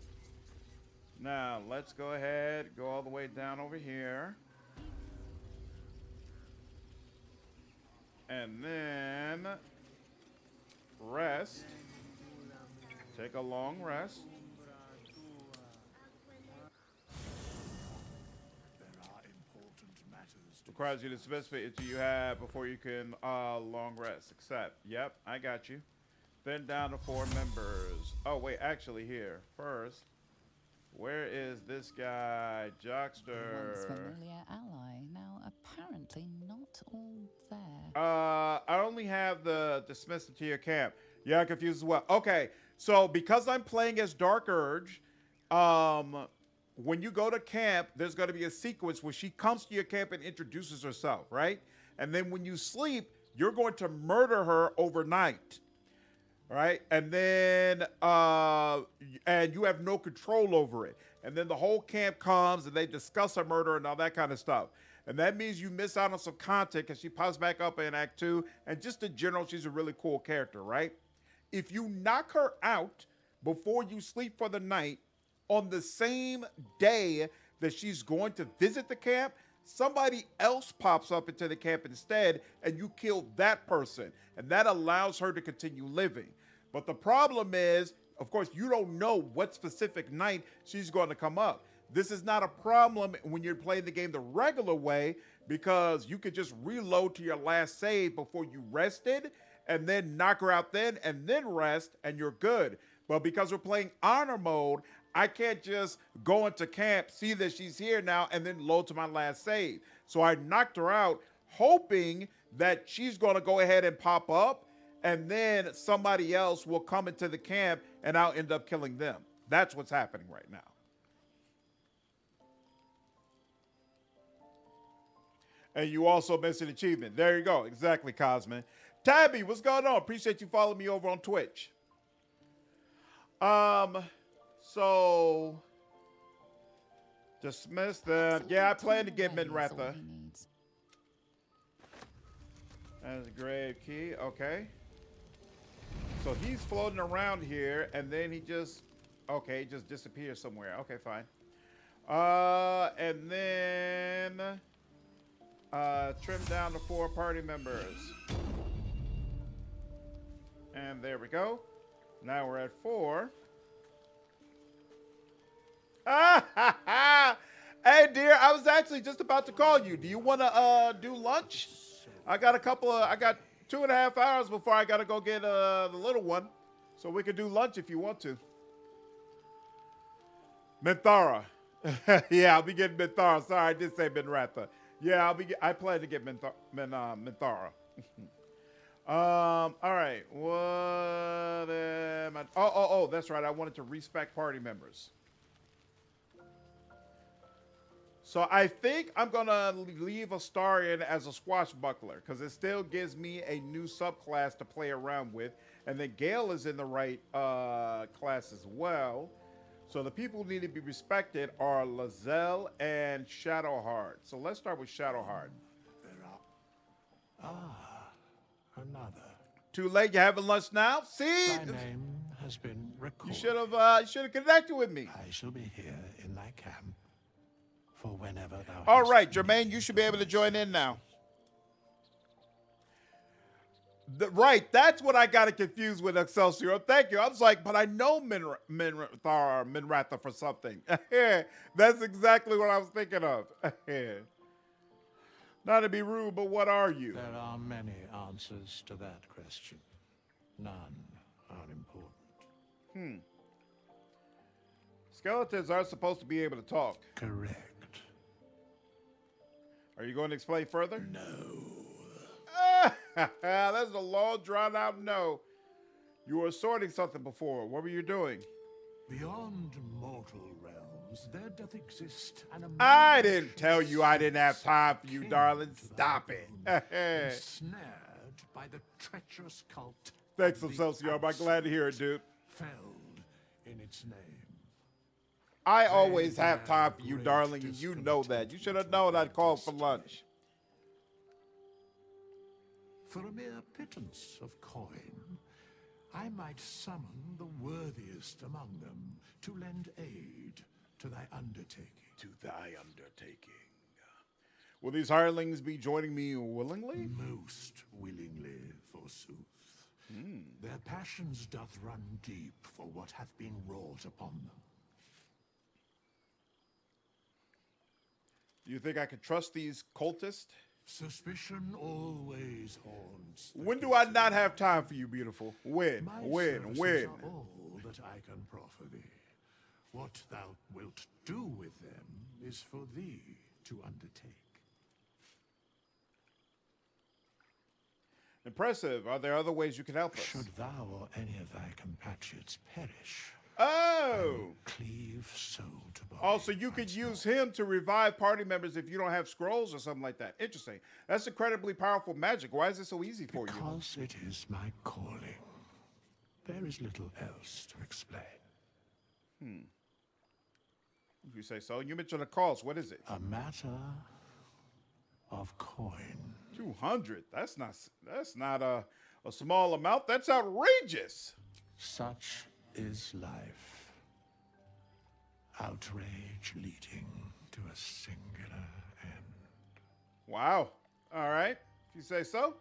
Now, let's go ahead, go all the way down over here. And then rest. Take a long rest. Requires you to specify it you have before you can long rest. Accept. Yep, I got you. Then down to 4 members. Oh, wait, actually here. First, where is this guy? Jockster. Once familiar ally, now apparently not all there. I only have the dismiss to your camp. Yeah, confused as well. Okay, so because I'm playing as Dark Urge, when you go to camp, there's going to be a sequence where she comes to your camp and introduces herself, right? And then when you sleep, you're going to murder her overnight, right? And then and you have no control over it. And then the whole camp comes and they discuss her murder and all that kind of stuff. And that means you miss out on some content because she pops back up in Act 2. And just in general, she's a really cool character, right? If you knock her out before you sleep for the night, on the same day that she's going to visit the camp, somebody else pops up into the camp instead, and you kill that person. And that allows her to continue living. But the problem is, of course, you don't know what specific night she's going to come up. This is not a problem when you're playing the game the regular way, because you could just reload to your last save before you rested and then knock her out then and then rest and you're good. But because we're playing honor mode, I can't just go into camp, see that she's here now, and then load to my last save. So I knocked her out, hoping that she's going to go ahead and pop up, and then somebody else will come into the camp, and I'll end up killing them. That's what's happening right now. And you also missed an achievement. There you go. Exactly, Cosman. Tabby, what's going on? Appreciate you following me over on Twitch. So dismiss them. Yeah, I plan to get Minratha. That's a grave key. Okay. So he's floating around here, and then he just disappears somewhere. Okay, fine. And then trim down to 4 party members. And there we go. Now we're at 4. Hey, dear, I was actually just about to call you. Do you want to do lunch? I got 2.5 hours before I got to go get the little one. So we could do lunch if you want to. Minthara. Yeah, I'll be getting Minthara. Sorry, I did say Minratha. Yeah, I plan to get Minthara. All right. What am I? Oh, that's right. I wanted to respec party members. So I think I'm going to leave Astarion as a swashbuckler because it still gives me a new subclass to play around with. And then Gale is in the right class as well. So the people who need to be respected are Lae'zel and Shadowheart. So let's start with Shadowheart. Another. Too late. You having lunch now? See? Thy name has been recorded. You should have connected with me. I shall be here in thy camp for whenever thou. All right, Jermaine, you should be able to join in now. Right, that's what I got it confused with Excelsior. Thank you. I was like, but I know Minratha for something. That's exactly what I was thinking of. Not to be rude, but what are you? There are many answers to that question. None are important. Skeletons aren't supposed to be able to talk. Correct. Are you going to explain further? No. That's a long, drawn-out no. You were sorting something before. What were you doing? Beyond mortal realms, there doth exist an I didn't tell you I didn't have time for you, darling. Stop it. Ensnared by the treacherous cult. Thanks, Excelsior. I'm glad to hear it, dude. Felled in its name. I always have time for you, darling, and you know that. You should have known I'd call for lunch. For a mere pittance of coin, I might summon the worthiest among them to lend aid to thy undertaking. To thy undertaking. Will these hirelings be joining me willingly? Most willingly, forsooth. Their passions doth run deep for what hath been wrought upon them. Do you think I could trust these cultists? Suspicion always haunts. When do I not have time for you, beautiful? When? My When? services are all that I can proffer thee. What thou wilt do with them is for thee to undertake. Impressive. Are there other ways you can help us? Should thou or any of thy compatriots perish, Oh. Cleave soul to body. Oh, so you could use him to revive party members if you don't have scrolls or something like that. Interesting. That's incredibly powerful magic. Why is it so easy for you? Because it is my calling. There is little else to explain. If you say so. You mentioned a cost. What is it? A matter of coin. 200. That's not a small amount. That's outrageous. Such is life. Outrage leading to a singular end. Wow. All right. If you say so.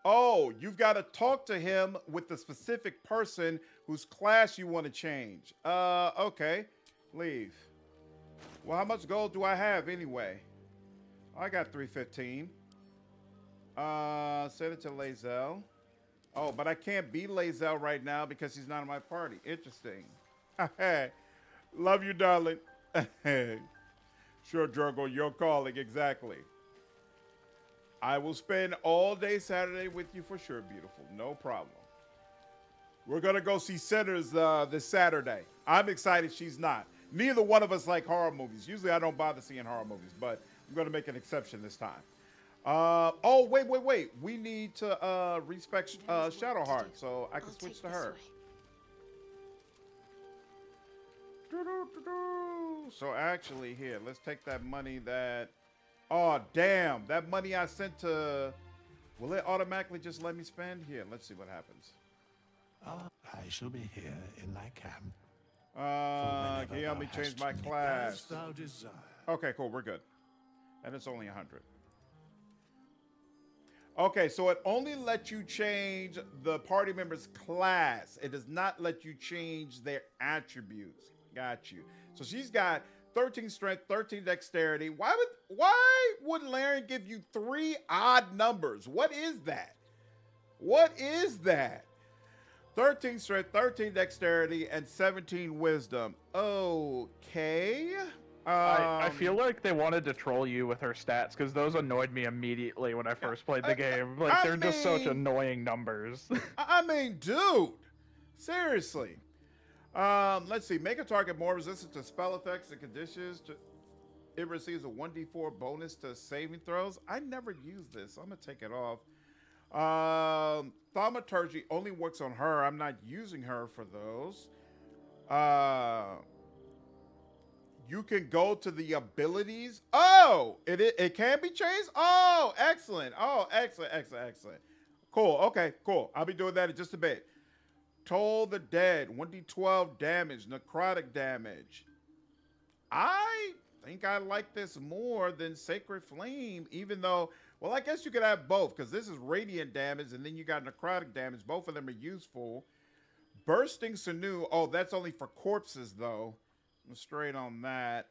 Oh, you've got to talk to him with the specific person whose class you want to change. Okay. Leave. Well, how much gold do I have anyway? I got 315. Send it to Lae'zel. Oh, but I can't be Lae'zel right now because he's not in my party. Interesting. Love you, darling. Sure, Drogo, you're calling. Exactly. I will spend all day Saturday with you for sure, beautiful. No problem. We're going to go see Sinners this Saturday. I'm excited she's not. Neither one of us like horror movies. Usually I don't bother seeing horror movies, but I'm going to make an exception this time. Oh, wait. We need to respect Shadowheart, so I can switch to her. So actually, here, let's take that money that... Oh, damn. That money I sent to... Will it automatically just let me spend? Here, let's see what happens. I shall be here in thy camp. Can you help me change my class? As thou desire. Okay, cool. We're good. And it's only 100. Okay, so it only lets you change the party member's class. It does not let you change their attributes. Got you. So she's got 13 strength, 13 dexterity. Why would Laren give you 3 odd numbers? What is that? What is that? 13 strength, 13 dexterity, and 17 wisdom. Okay. I feel like they wanted to troll you with her stats because those annoyed me immediately when I first played the game. Like, they're just such annoying numbers. I mean, dude. Seriously. Let's see. Make a target more resistant to spell effects and conditions. It receives a 1d4 bonus to saving throws. I never use this. I'm going to take it off. Thaumaturgy only works on her. I'm not using her for those. You can go to the abilities. Oh, it can be changed. Oh, excellent. Oh, excellent. Cool. Okay, cool. I'll be doing that in just a bit. Toll the Dead, 1d12 damage, necrotic damage. I think I like this more than Sacred Flame, even though, well, I guess you could have both, because this is radiant damage, and then you got necrotic damage. Both of them are useful. Bursting Sinew, oh, that's only for corpses, though. I'm straight on that.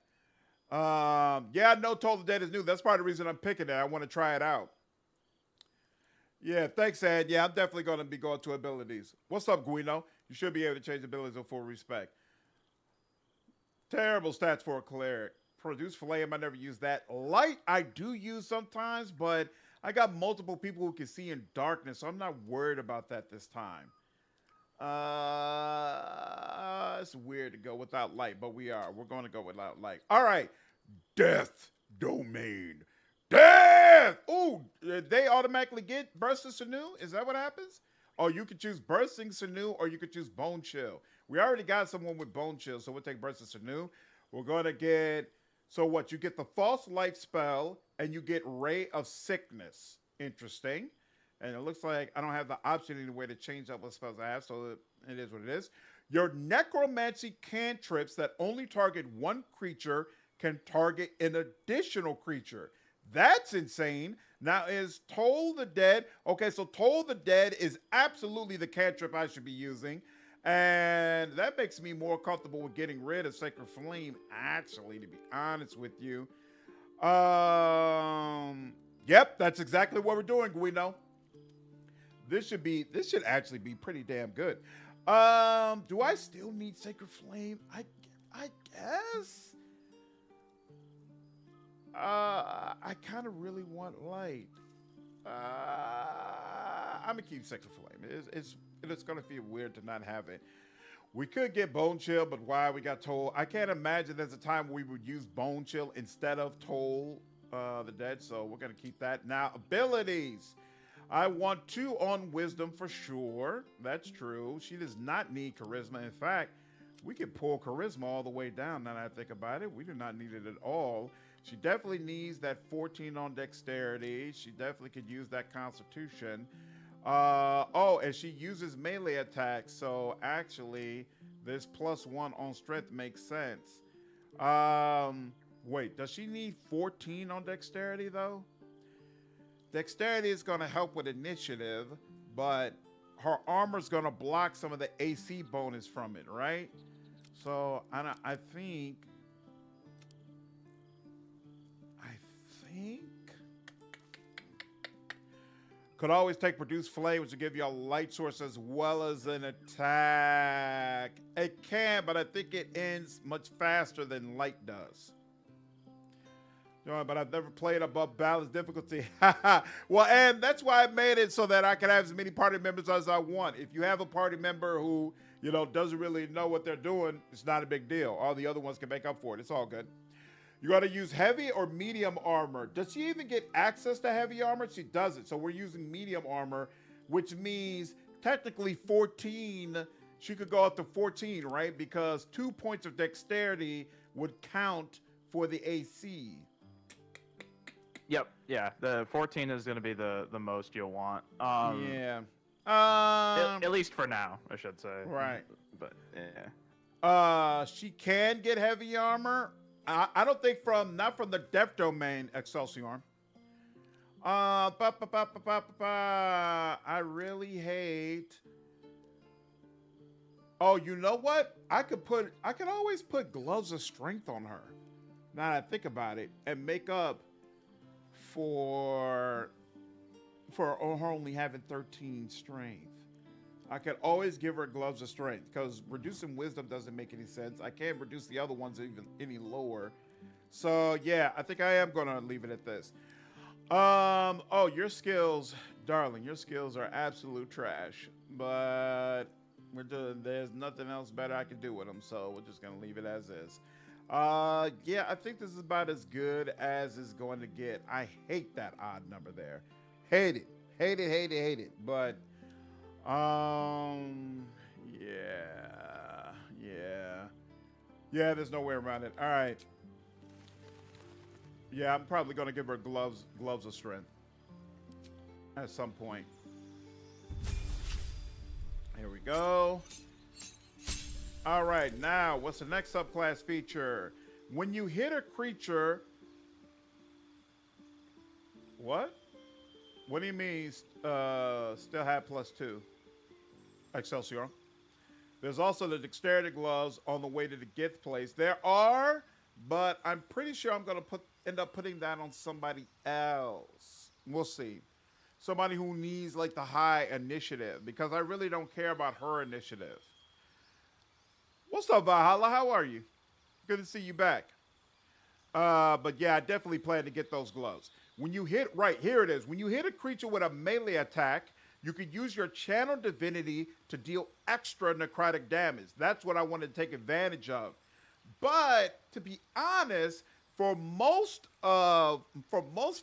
Yeah, no, Toll the Dead is new. That's part of the reason I'm picking it. I want to try it out. Yeah, thanks, Ed. Yeah, I'm definitely going to be going to abilities. What's up, Guino? You should be able to change abilities with full respect. Terrible stats for a cleric. Produce flame, I never use that. Light, I do use sometimes, but I got multiple people who can see in darkness, so I'm not worried about that this time. It's weird to go without light, but we're going to go without light. All right. Death Domain. Death! Ooh, they automatically get Bursting Sinew? Is that what happens? Oh, you could choose Bursting Sinew or you could choose Bone Chill. We already got someone with Bone Chill, so we'll take Bursting Sinew. We're going to get, so what? You get the False Light spell and you get Ray of Sickness. Interesting. And it looks like I don't have the option anyway to change up what spells I have, so it is what it is. Your Necromancy cantrips that only target one creature can target an additional creature. That's insane. Now, is Toll the Dead? Okay, so Toll the Dead is absolutely the cantrip I should be using. And that makes me more comfortable with getting rid of Sacred Flame, actually, to be honest with you. Yep, that's exactly what we're doing, Guino. This should actually be pretty damn good. Do I still need Sacred Flame? I guess. I kind of really want light. I'm gonna keep Sacred Flame. It's gonna feel weird to not have it. We could get Bone Chill, but why we got Toll? I can't imagine there's a time we would use Bone Chill instead of Toll the Dead, so we're gonna keep that. Now, abilities. I want 2 on Wisdom for sure. That's true. She does not need Charisma. In fact, we can pull Charisma all the way down now that I think about it. We do not need it at all. She definitely needs that 14 on Dexterity. She definitely could use that Constitution. Oh, and she uses melee attacks, so actually this +1 on Strength makes sense. Wait, does she need 14 on Dexterity though? Dexterity is going to help with initiative, but her armor's going to block some of the AC bonus from it, right? So I think could always take Produce Flame, which will give you a light source as well as an attack. It can, but I think it ends much faster than light does. You know, but I've never played above balanced difficulty. Well, and that's why I made it so that I can have as many party members as I want. If you have a party member who, you know, doesn't really know what they're doing, it's not a big deal. All the other ones can make up for it. It's all good. You got to use heavy or medium armor. Does she even get access to heavy armor? She doesn't. So we're using medium armor, which means technically 14. She could go up to 14, right? Because 2 points of dexterity would count for the AC. Yep. Yeah. The 14 is going to be the most you'll want. Yeah. At least for now, I should say. Right. But yeah. She can get heavy armor. I don't think not from the Death Domain, Excelsior. I really hate. Oh, you know what? I could always put Gloves of Strength on her. Now that I think about it, and make up for her only having 13 strength. I could always give her Gloves of Strength because reducing Wisdom doesn't make any sense. I can't reduce the other ones even any lower. So yeah, I think I am gonna leave it at this. Oh, your skills, darling, your skills are absolute trash. But there's nothing else better I can do with them, so we're just gonna leave it as is. Yeah, I think this is about as good as it's going to get. I hate that odd number there. Hate it. Hate it, hate it, hate it. But yeah, there's no way around it. All right. Yeah, I'm probably gonna give her gloves of strength at some point. Here we go. All right, now what's the next subclass feature? When you hit a creature, what do you mean still have +2? Excelsior. There's also the dexterity gloves on the way to the gift place. There are, but I'm pretty sure I'm gonna end up putting that on somebody else. We'll see. Somebody who needs like the high initiative, because I really don't care about her initiative. What's up, Valhalla? How are you? Good to see you back. But yeah, I definitely plan to get those gloves. When you hit, right, here it is. When you hit a creature with a melee attack, you could use your channel divinity to deal extra necrotic damage. That's what I want to take advantage of. But to be honest, for most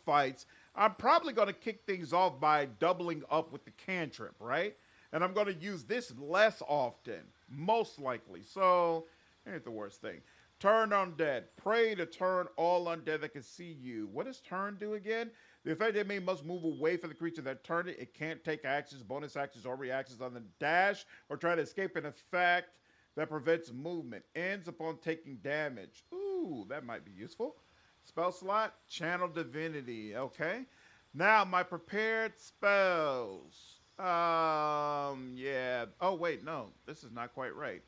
fights, I'm probably going to kick things off by doubling up with the cantrip, right? And I'm going to use this less often, most likely. So, ain't the worst thing. Turn undead. Pray to turn all undead that can see you. What does turn do again? The affected enemy must move away from the creature that turned it. It can't take actions, bonus actions, or reactions on the dash, or try to escape an effect that prevents movement. Ends upon taking damage. Ooh, that might be useful. Spell slot, channel divinity. Okay. Now, my prepared spells. Yeah. Oh, wait, no. This is not quite right.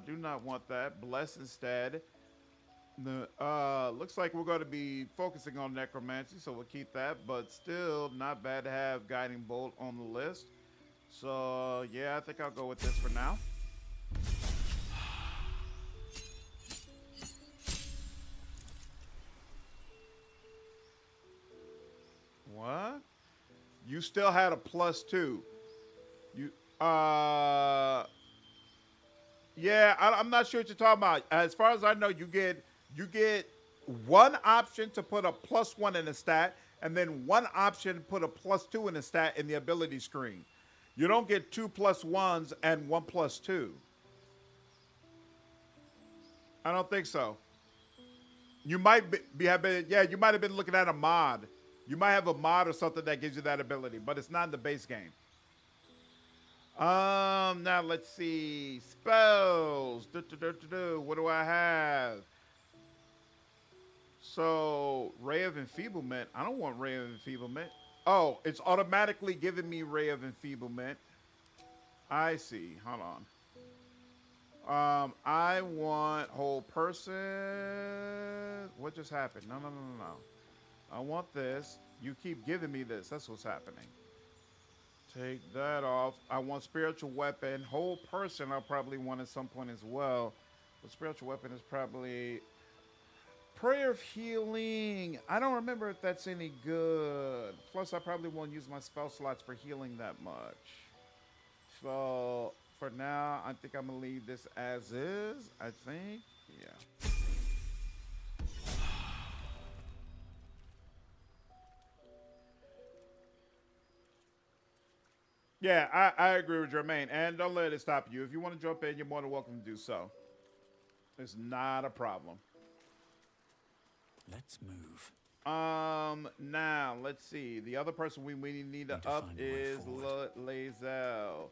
Do not want that. Bless instead. Looks like we're going to be focusing on necromancy, so we'll keep that, but still not bad to have guiding bolt on the list. So yeah, I think I'll go with this for now. What? you still had a +2. You yeah, I'm not sure what you're talking about. As far as I know, you get one option to put a +1 in a stat, and then one option to put a +2 in a stat in the ability screen. You don't get 2 +1s and 1 +2. I don't think so. You might have been, yeah, you might have been looking at a mod. You might have a mod or something that gives you that ability, but it's not in the base game. Now let's see. Spells. What do I have? So, Ray of Enfeeblement. I don't want Ray of Enfeeblement. Oh, it's automatically giving me Ray of Enfeeblement. I see. Hold on. I want whole person. What just happened? No. I want this. You keep giving me this. That's what's happening. Take that off. I want spiritual weapon. Whole person I'll probably want at some point as well. But spiritual weapon is probably prayer of healing. I don't remember if that's any good. Plus, I probably won't use my spell slots for healing that much. So for now, I think I'm gonna leave this as is. I think, yeah. Yeah, I agree with Jermaine. And don't let it stop you. If you want to jump in, you're more than welcome to do so. It's not a problem. Let's move. Now, let's see. The other person we need to up is Lazel.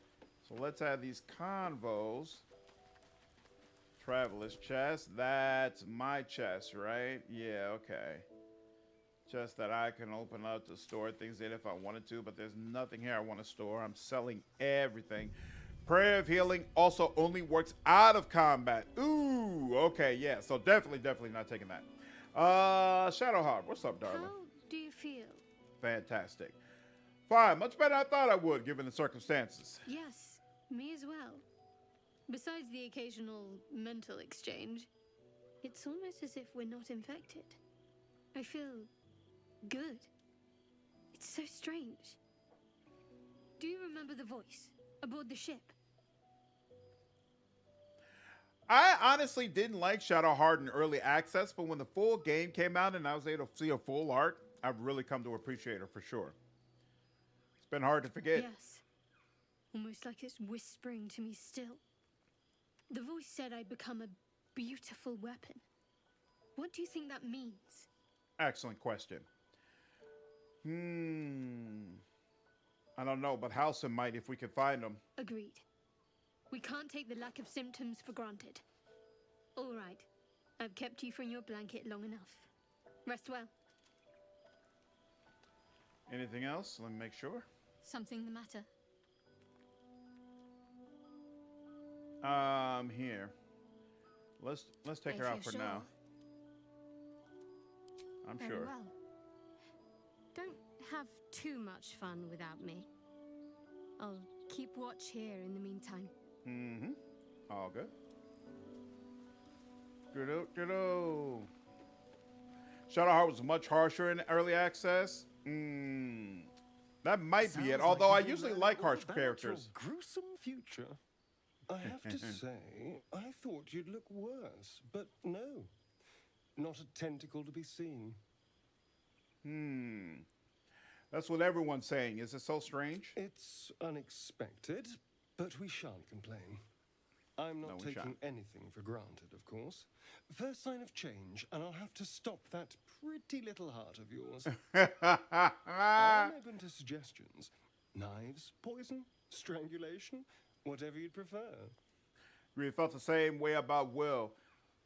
So let's add these convos. Traveler's chest. That's my chest, right? Yeah, okay. Chest that I can open up to store things in if I wanted to, but there's nothing here I want to store. I'm selling everything. Prayer of healing also only works out of combat. Ooh, okay, yeah. So definitely not taking that. Shadowheart, what's up, darling? How do you feel? Fantastic. Fine, much better than I thought I would, given the circumstances. Yes, me as well. Besides the occasional mental exchange, it's almost as if we're not infected. I feel good. It's so strange. Do you remember the voice aboard the ship? I honestly didn't like Shadowheart in early access, but when the full game came out and I was able to see a full art, I've really come to appreciate her for sure. It's been hard to forget. Yes. Almost like it's whispering to me still. The voice said I'd become a beautiful weapon. What do you think that means? Excellent question. I don't know, but Halson might if we can find them. Agreed. We can't take the lack of symptoms for granted. All right. I've kept you from your blanket long enough. Rest well. Anything else? Let me make sure. Something the matter? Here. Let's take her out for now. I'm Very sure. Well. Don't have too much fun without me. I'll keep watch here in the meantime. All good. Good-o. Shadowheart was much harsher in early access. That might be it. Although I usually like harsh characters. Gruesome future. I have to say, I thought you'd look worse, but no. Not a tentacle to be seen. That's what everyone's saying. Is it so strange? It's unexpected, but we shan't complain. I'm not taking anything for granted, of course. First sign of change, and I'll have to stop that pretty little heart of yours. I'm open to suggestions. Knives, poison, strangulation, whatever you'd prefer. We felt the same way about Will.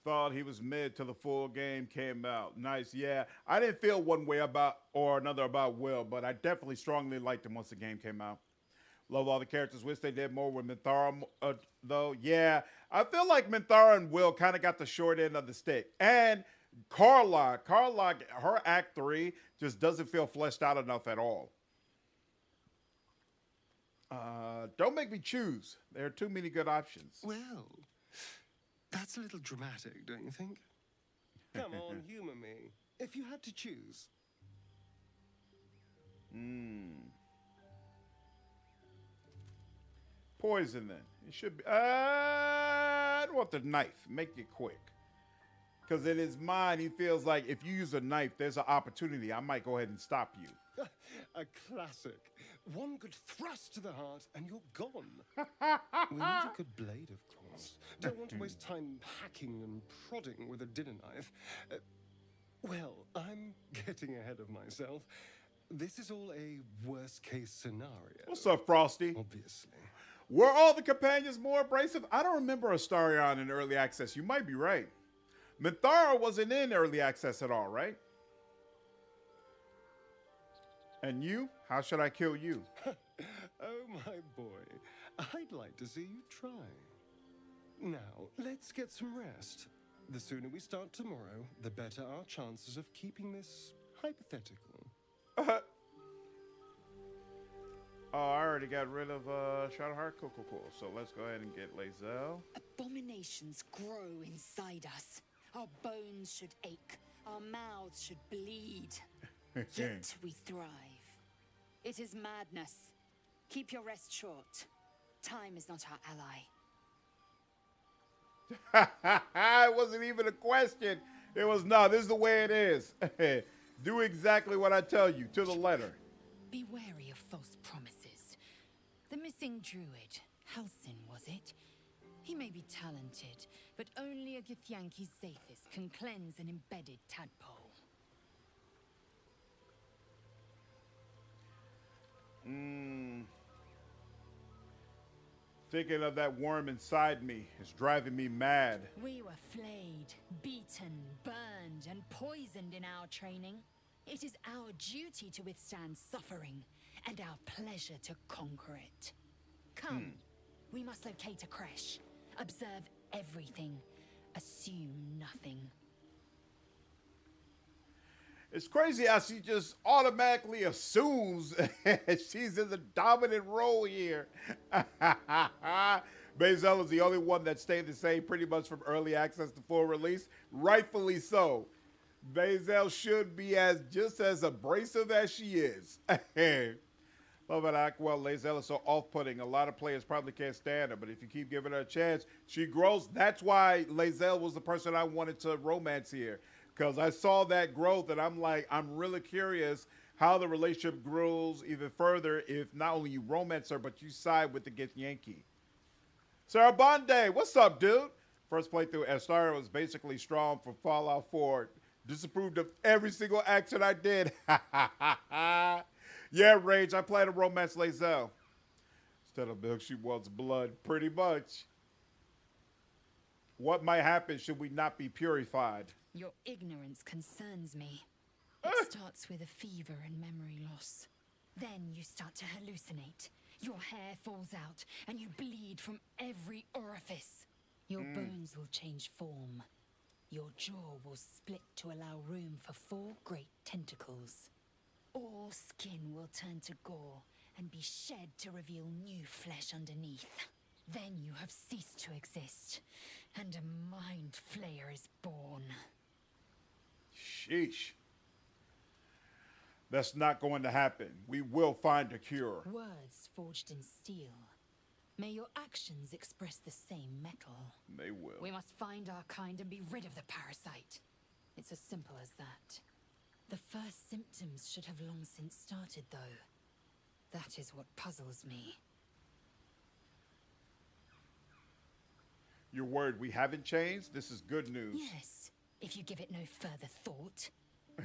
Thought he was mid till the full game came out. Nice, yeah. I didn't feel one way about or another about Will, but I definitely strongly liked him once the game came out. Love all the characters. Wish they did more with Minthara, though. Yeah, I feel like Minthara and Will kind of got the short end of the stick. And Karla, her Act 3 just doesn't feel fleshed out enough at all. Don't make me choose. There are too many good options. Well, that's a little dramatic, don't you think? Come on, humor me. If you had to choose. poison then. It should be. I don't want the knife. Make it quick. Because in his mind, he feels like if you use a knife, there's an opportunity. I might go ahead and stop you. A classic. One good thrust to the heart and you're gone. We need a good blade, of course. Don't want to waste time hacking and prodding with a dinner knife. Well, I'm getting ahead of myself. This is all a worst-case scenario. What's up, Frosty? Obviously. Were all the companions more abrasive? I don't remember Astarion in early access. You might be right. Minthara wasn't in early access at all, right? And you? How should I kill you? Oh, my boy. I'd like to see you try. Now, let's get some rest. The sooner we start tomorrow, the better our chances of keeping this hypothetical. Oh, I already got rid of Shadowheart. Cool. So let's go ahead and get Lae'zel. Abominations grow inside us. Our bones should ache. Our mouths should bleed. Yet we thrive. It is madness. Keep your rest short. Time is not our ally. It wasn't even a question. It was, no, this is the way it is. Do exactly what I tell you, to the letter. Be wary of false promises. The missing druid, Halsin, was it? He may be talented, but only a Githyanki Zathis can cleanse an embedded tadpole. Thinking of that worm inside me is driving me mad. We were flayed, beaten, burned, and poisoned in our training. It is our duty to withstand suffering, and our pleasure to conquer it. Come, we must locate a creche. Observe everything. Assume nothing. It's crazy how she just automatically assumes she's in the dominant role here. Lae'zel is the only one that stayed the same pretty much from early access to full release. Rightfully so. Lae'zel should be just as abrasive as she is. Love it, well, Lae'zel is so off-putting. A lot of players probably can't stand her, but if you keep giving her a chance, she grows. That's why Lae'zel was the person I wanted to romance here. Because I saw that growth, and I'm like, I'm really curious how the relationship grows even further if not only you romance her, but you side with the Githyanki. Sarah Bonde, what's up, dude? First playthrough, Astarion was basically strong for Fallout 4. Disapproved of every single action I did. Yeah, Rage, I played a romance Lae'zel. Instead of milk, she wants blood, pretty much. What might happen should we not be purified? Your ignorance concerns me. It starts with a fever and memory loss. Then you start to hallucinate. Your hair falls out, and you bleed from every orifice. Your bones will change form. Your jaw will split to allow room for 4 great tentacles. All skin will turn to gore and be shed to reveal new flesh underneath. Then you have ceased to exist, and a mind flayer is born. Sheesh. That's not going to happen. We will find a cure. Words forged in steel. May your actions express the same metal. They will. We must find our kind and be rid of the parasite. It's as simple as that. The first symptoms should have long since started, though. That is what puzzles me. Your word, we haven't changed? This is good news. Yes, if you give it no further thought.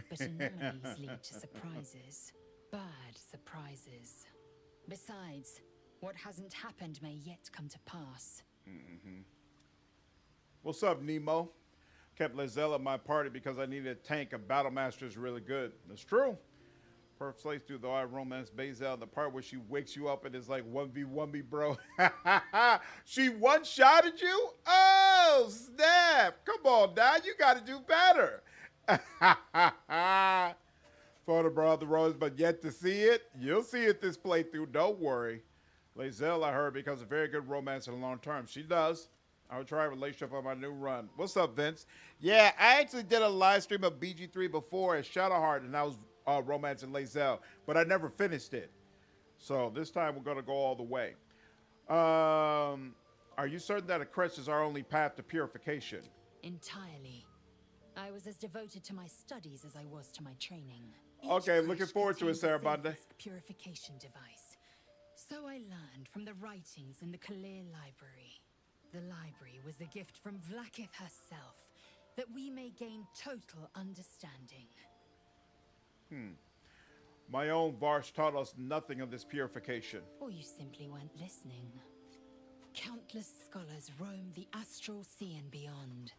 But anomalies lead to surprises. Bad surprises. Besides, what hasn't happened may yet come to pass. What's up, Nemo? Kept Lae'zel at my party because I needed a tank. A battle master is really good. That's true. Perfect place through, though I romance Bazel. The part where she wakes you up and is like 1v1 bro. She one-shotted you? Oh, snap. Come on, now. You got to do better. For the brother Rose, but yet to see it. You'll see it this playthrough. Don't worry. Lae'zel, I heard, because a very good romance in the long term. She does. I'll try a relationship on my new run. What's up, Vince? Yeah, I actually did a live stream of BG3 before at Shadowheart, and I was romancing Lae'zel, but I never finished it. So this time we're going to go all the way. Are you certain that a crest is our only path to purification? Entirely. I was as devoted to my studies as I was to my training. Okay, looking forward to it, Sarah Bande. Purification device. So I learned from the writings in the Kalir library. The library was a gift from Vlaakith herself, that we may gain total understanding. My own Varsh taught us nothing of this purification. Or you simply weren't listening. Countless scholars roam the astral sea and beyond,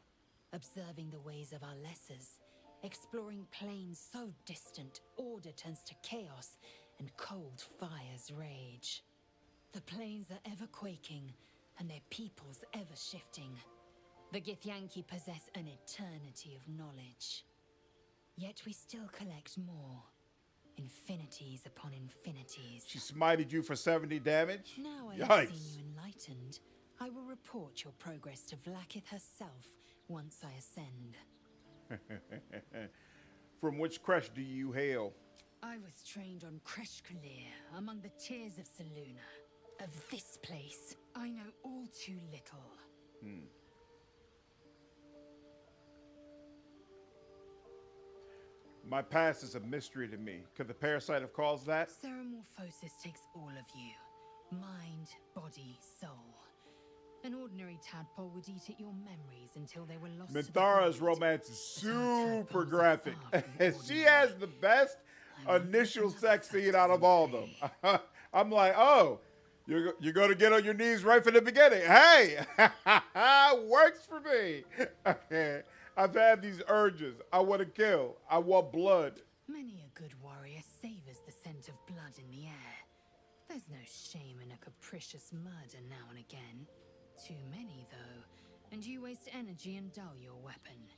observing the ways of our lessers, exploring planes so distant, order turns to chaos, and cold fires rage. The planes are ever quaking, and their peoples ever shifting. The Githyanki possess an eternity of knowledge. Yet we still collect more. Infinities upon infinities. She smited you for 70 damage? Now I have seen you enlightened, I will report your progress to Vlaakith herself once I ascend. From which crest do you hail? I was trained on Kresh Kalir, among the tears of Selûne. Of this place, I know all too little. My past is a mystery to me. Could the parasite have caused that? Ceramorphosis takes all of you. Mind, body, soul. An ordinary tadpole would eat at your memories until they were lost. Minthara's romance is super graphic. She has the best initial sex scene out of all of them. I'm like, oh, you're going to get on your knees right from the beginning. Hey, works for me. I've had these urges. I want to kill. I want blood. Many a good warrior savors the scent of blood in the air. There's no shame in a capricious murder now and again. Too many, though, and you waste energy and dull your weapon.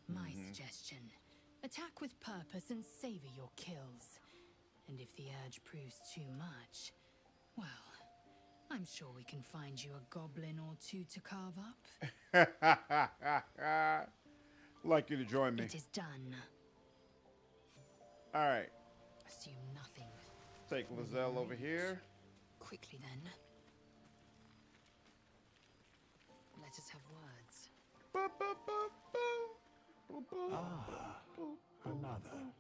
My suggestion, attack with purpose and savor your kills. And if the urge proves too much, well, I'm sure we can find you a goblin or two to carve up. Like you to join me. It is done. All right. Assume nothing. Take Lizelle over here. Quickly then. Let us have words. Another.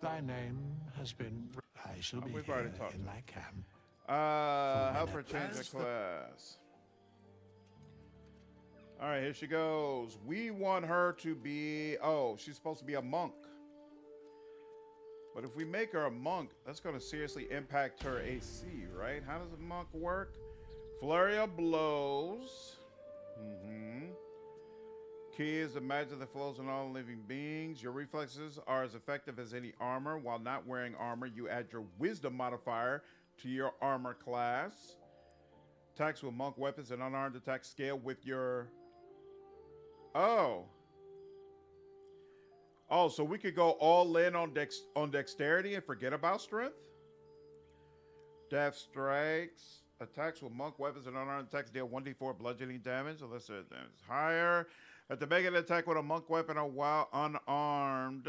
Thy name has been. I shall be we've here already talked. in thy camp. Help her change the class. All right, here she goes. We want her to be... Oh, she's supposed to be a monk. But if we make her a monk, that's going to seriously impact her AC, right? How does a monk work? Flurry of blows. Key is the magic that flows in all living beings. Your reflexes are as effective as any armor. While not wearing armor, you add your wisdom modifier to your armor class. Attacks with monk weapons and unarmed attack scale with your... Oh, so we could go all in on dexterity and forget about strength? Death strikes. Attacks with monk weapons and unarmed attacks deal 1d4 bludgeoning damage unless their damage is higher. At the make an attack with a monk weapon or while unarmed,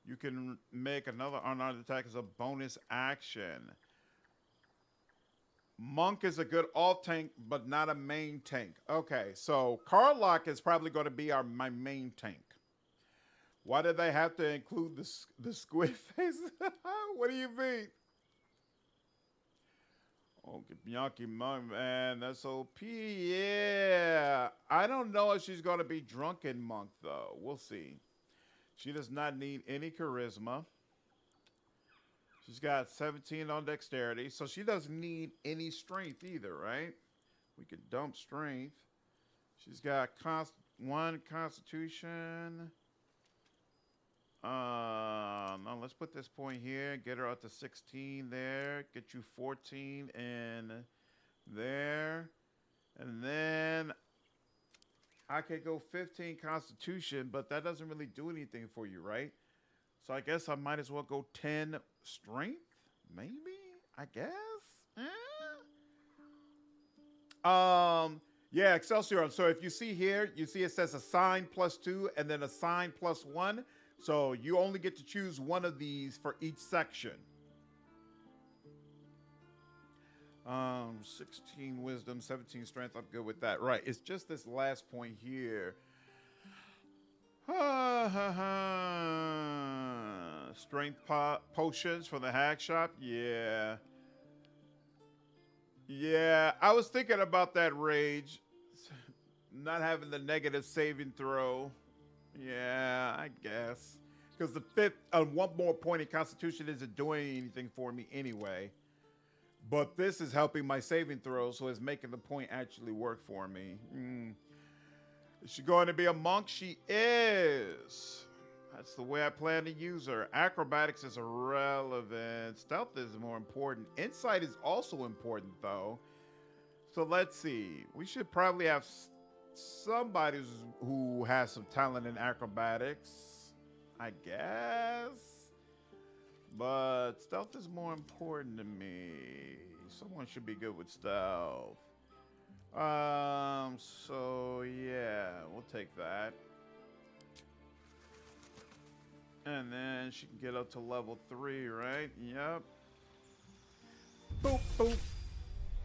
you can make another unarmed attack as a bonus action. Monk is a good off tank, but not a main tank. Okay, so Karlach is probably going to be my main tank. Why did they have to include the squid face? What do you mean? Okay, Bianchi Monk, man, that's OP. Yeah, I don't know if she's going to be drunken monk though. We'll see. She does not need any charisma. She's got 17 on dexterity, so she doesn't need any strength either, right? We could dump strength. She's got 1 constitution. No, let's put this point here. Get her up to 16 there. Get you 14 in there. And then I could go 15 constitution, but that doesn't really do anything for you, right? So I guess I might as well go 10 strength, maybe, I guess. Yeah, Excelsior. So if you see here, you see it says assign +2 and then assign +1. So you only get to choose one of these for each section. 16 wisdom, 17 strength. I'm good with that. Right. It's just this last point here. Strength potions for the hack shop. Yeah. Yeah. I was thinking about that, Rage. Not having the negative saving throw. Yeah, I guess. Because the 5th, one more point in Constitution isn't doing anything for me anyway. But this is helping my saving throw, so it's making the point actually work for me. Is she going to be a monk? She is. That's the way I plan to use her. Acrobatics is irrelevant. Stealth is more important. Insight is also important, though. So let's see. We should probably have somebody who has some talent in acrobatics, I guess. But stealth is more important to me. Someone should be good with stealth. So yeah, we'll take that. And then she can get up to level 3, right? Yep. Boom, boom.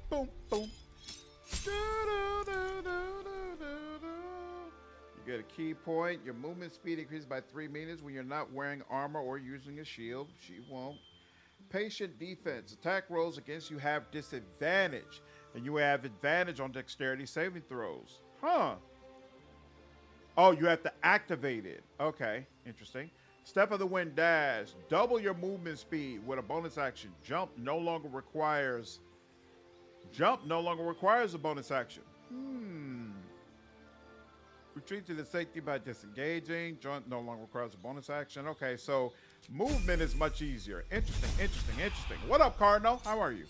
Boom, boom. You get a key point. Your movement speed increases by 3 meters when you're not wearing armor or using a shield. She won't. Patient defense. Attack rolls against you have disadvantage. And you have advantage on dexterity saving throws. Huh. Oh, you have to activate it. Okay. Interesting. Step of the Wind dash. Double your movement speed with a bonus action. Jump no longer requires a bonus action. Retreat to the safety by disengaging. Jump no longer requires a bonus action. Okay, so movement is much easier. Interesting. What up, Cardinal? How are you?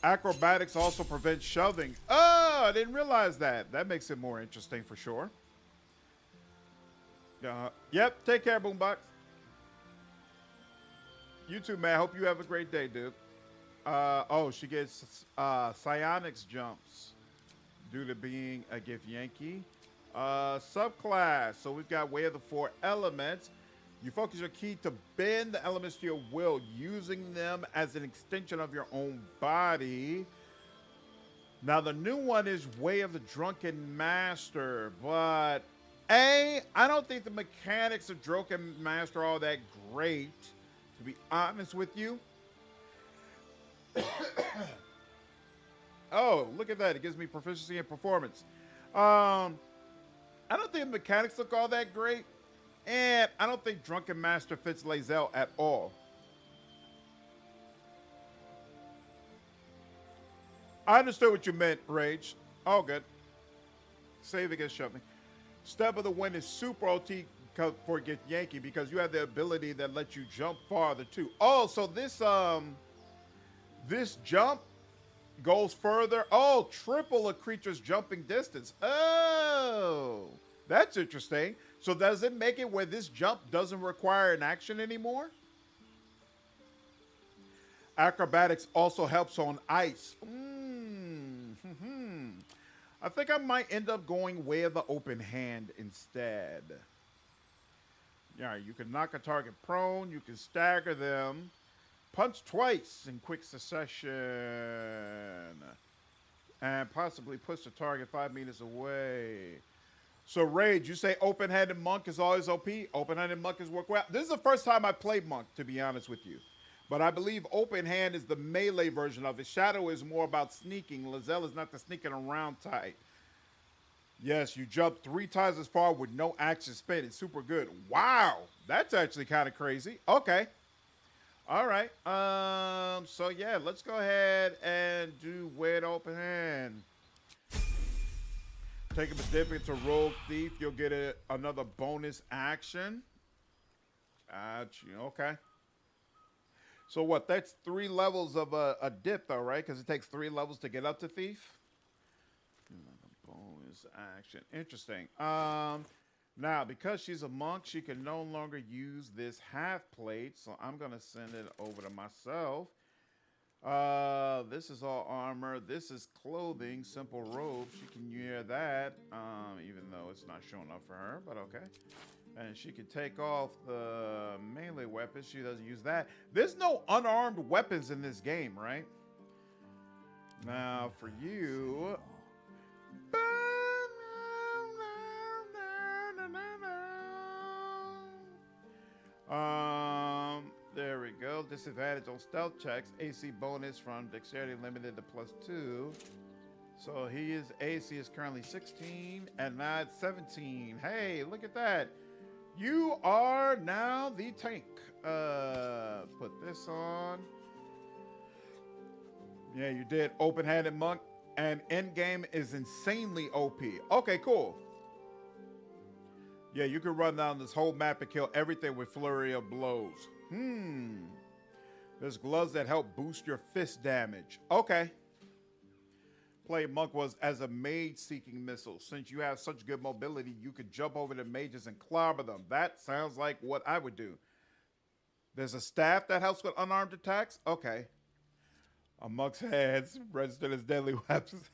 Acrobatics also prevents shoving. Oh, I didn't realize that. That makes it more interesting for sure. Yep, take care, Boombox. You too, man. Hope you have a great day, dude. Oh, she gets psionics jumps due to being a gift Yankee. Subclass. So we've got Way of the Four Elements. You focus your key to bend the elements to your will, using them as an extension of your own body. Now, the new one is Way of the Drunken Master, but I don't think the mechanics of Drunken Master are all that great, to be honest with you. Oh, look at that. It gives me proficiency in performance. I don't think the mechanics look all that great. And I don't think Drunken Master fits Lae'zel at all. I understood what you meant, Rage. All good. Save against shoving. Step of the Wind is super OT for Get Yankee because you have the ability that lets you jump farther too. Oh, so this jump goes further. Oh, triple a creature's jumping distance. Oh, that's interesting. So does it make it where this jump doesn't require an action anymore? Acrobatics also helps on ice. I think I might end up going Way of the Open Hand instead. Yeah, you can knock a target prone. You can stagger them. Punch twice in quick succession. And possibly push the target 5 meters away. So, Rage, you say open-handed monk is always OP? Open-handed monk is work well. This is the first time I played monk, to be honest with you. But I believe open hand is the melee version of it. Shadow is more about sneaking. Lae'zel is not the sneaking around type. Yes, you jump 3 times as far with no action spent. It's super good. Wow, that's actually kind of crazy. Okay. All right. So, yeah, let's go ahead and do Weird Open Hand. Take a dip into Rogue Thief. You'll get another bonus action. Okay. So what? That's 3 levels of a dip, though, right? Because it takes 3 levels to get up to Thief. Bonus action. Interesting. Now, because she's a monk, she can no longer use this half plate. So I'm going to send it over to myself. This is all armor. This is clothing, simple robe. She can wear that, even though it's not showing up for her, but okay. And she can take off the melee weapons. She doesn't use that. There's no unarmed weapons in this game, right? Now for you. There we go. Disadvantage on stealth checks. AC bonus from dexterity limited to +2. So his AC is currently 16 and now it's 17. Hey, look at that. You are now the tank. Put this on. Yeah, you did. Open-handed monk and endgame is insanely OP. Okay, cool. Yeah, you can run down this whole map and kill everything with flurry of blows. There's gloves that help boost your fist damage. Okay. Play monk was as a mage seeking missile. Since you have such good mobility, you could jump over the mages and clobber them. That sounds like what I would do. There's a staff that helps with unarmed attacks? Okay. A monk's hands registered as deadly weapons.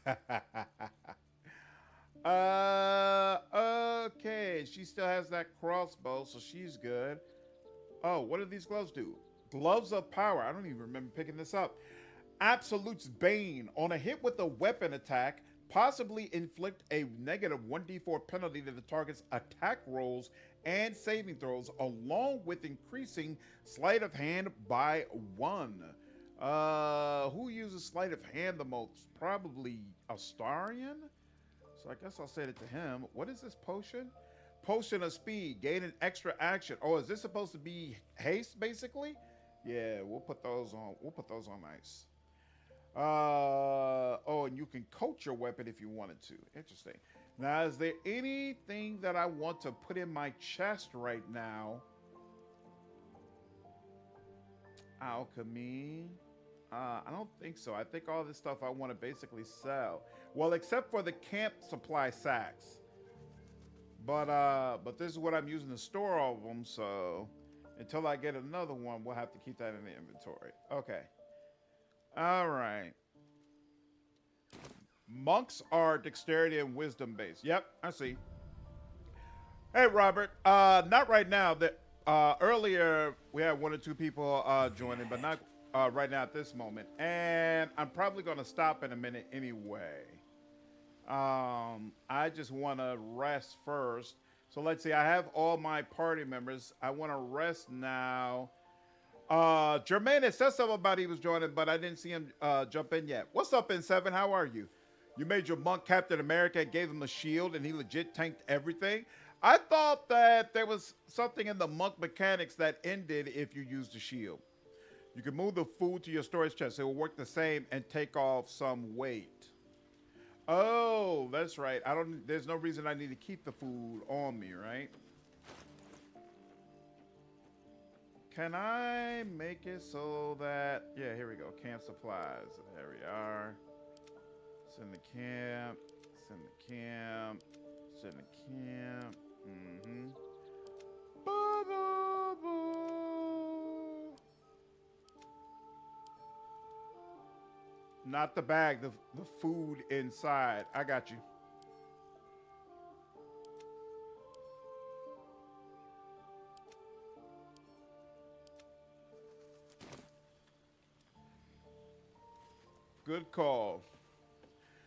Okay. She still has that crossbow, so she's good. Oh, what do these gloves do? Gloves of power. I don't even remember picking this up. Absolute's Bane. On a hit with a weapon attack, possibly inflict a negative 1d4 penalty to the target's attack rolls and saving throws, along with increasing sleight of hand by 1. Who uses sleight of hand the most? Probably Astarion? So I guess I'll say it to him. What is this potion? Potion of speed. Gain an extra action. Oh, is this supposed to be haste, basically? Yeah, we'll put those on. We'll put those on ice. Oh, and you can coach your weapon if you wanted to. Interesting. Now, is there anything that I want to put in my chest right now? Alchemy. I don't think so. I think all this stuff I want to basically sell. Well, except for the camp supply sacks. But this is what I'm using to store all of them, so until I get another one, we'll have to keep that in the inventory. Okay. All right. Monks are dexterity and wisdom based. Yep, I see. Hey, Robert. Not right now. Earlier, we had 1 or 2 people joining, but not right now at this moment. And I'm probably going to stop in a minute anyway. I just want to rest first. So let's see. I have all my party members. I want to rest now. Jermaine had said something about he was joining, but I didn't see him jump in yet. What's up, N7? How are you? You made your monk Captain America and gave him a shield, and he legit tanked everything. I thought that there was something in the monk mechanics that ended if you used the shield. You can move the food to your storage chest. It will work the same and take off some weight. Oh, that's right. There's no reason I need to keep the food on me, right? Can I make it so that, yeah, here we go. Camp supplies. There we are. Send the camp. Send the camp. Send the camp. Not the bag, the food inside. I got you. Good call.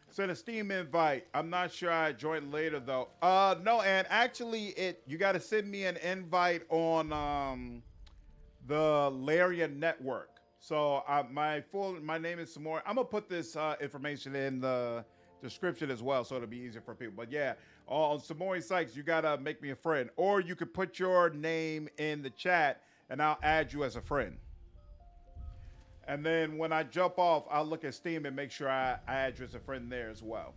Send a Steam invite. I'm not sure I joined later though. No, and actually you got to send me an invite on the Larian network. So my name is Samori. I'm gonna put this information in the description as well, so it'll be easier for people. But yeah, on Samori Sykes, you gotta make me a friend, or you could put your name in the chat, and I'll add you as a friend. And then when I jump off, I'll look at Steam and make sure I add you as a friend there as well.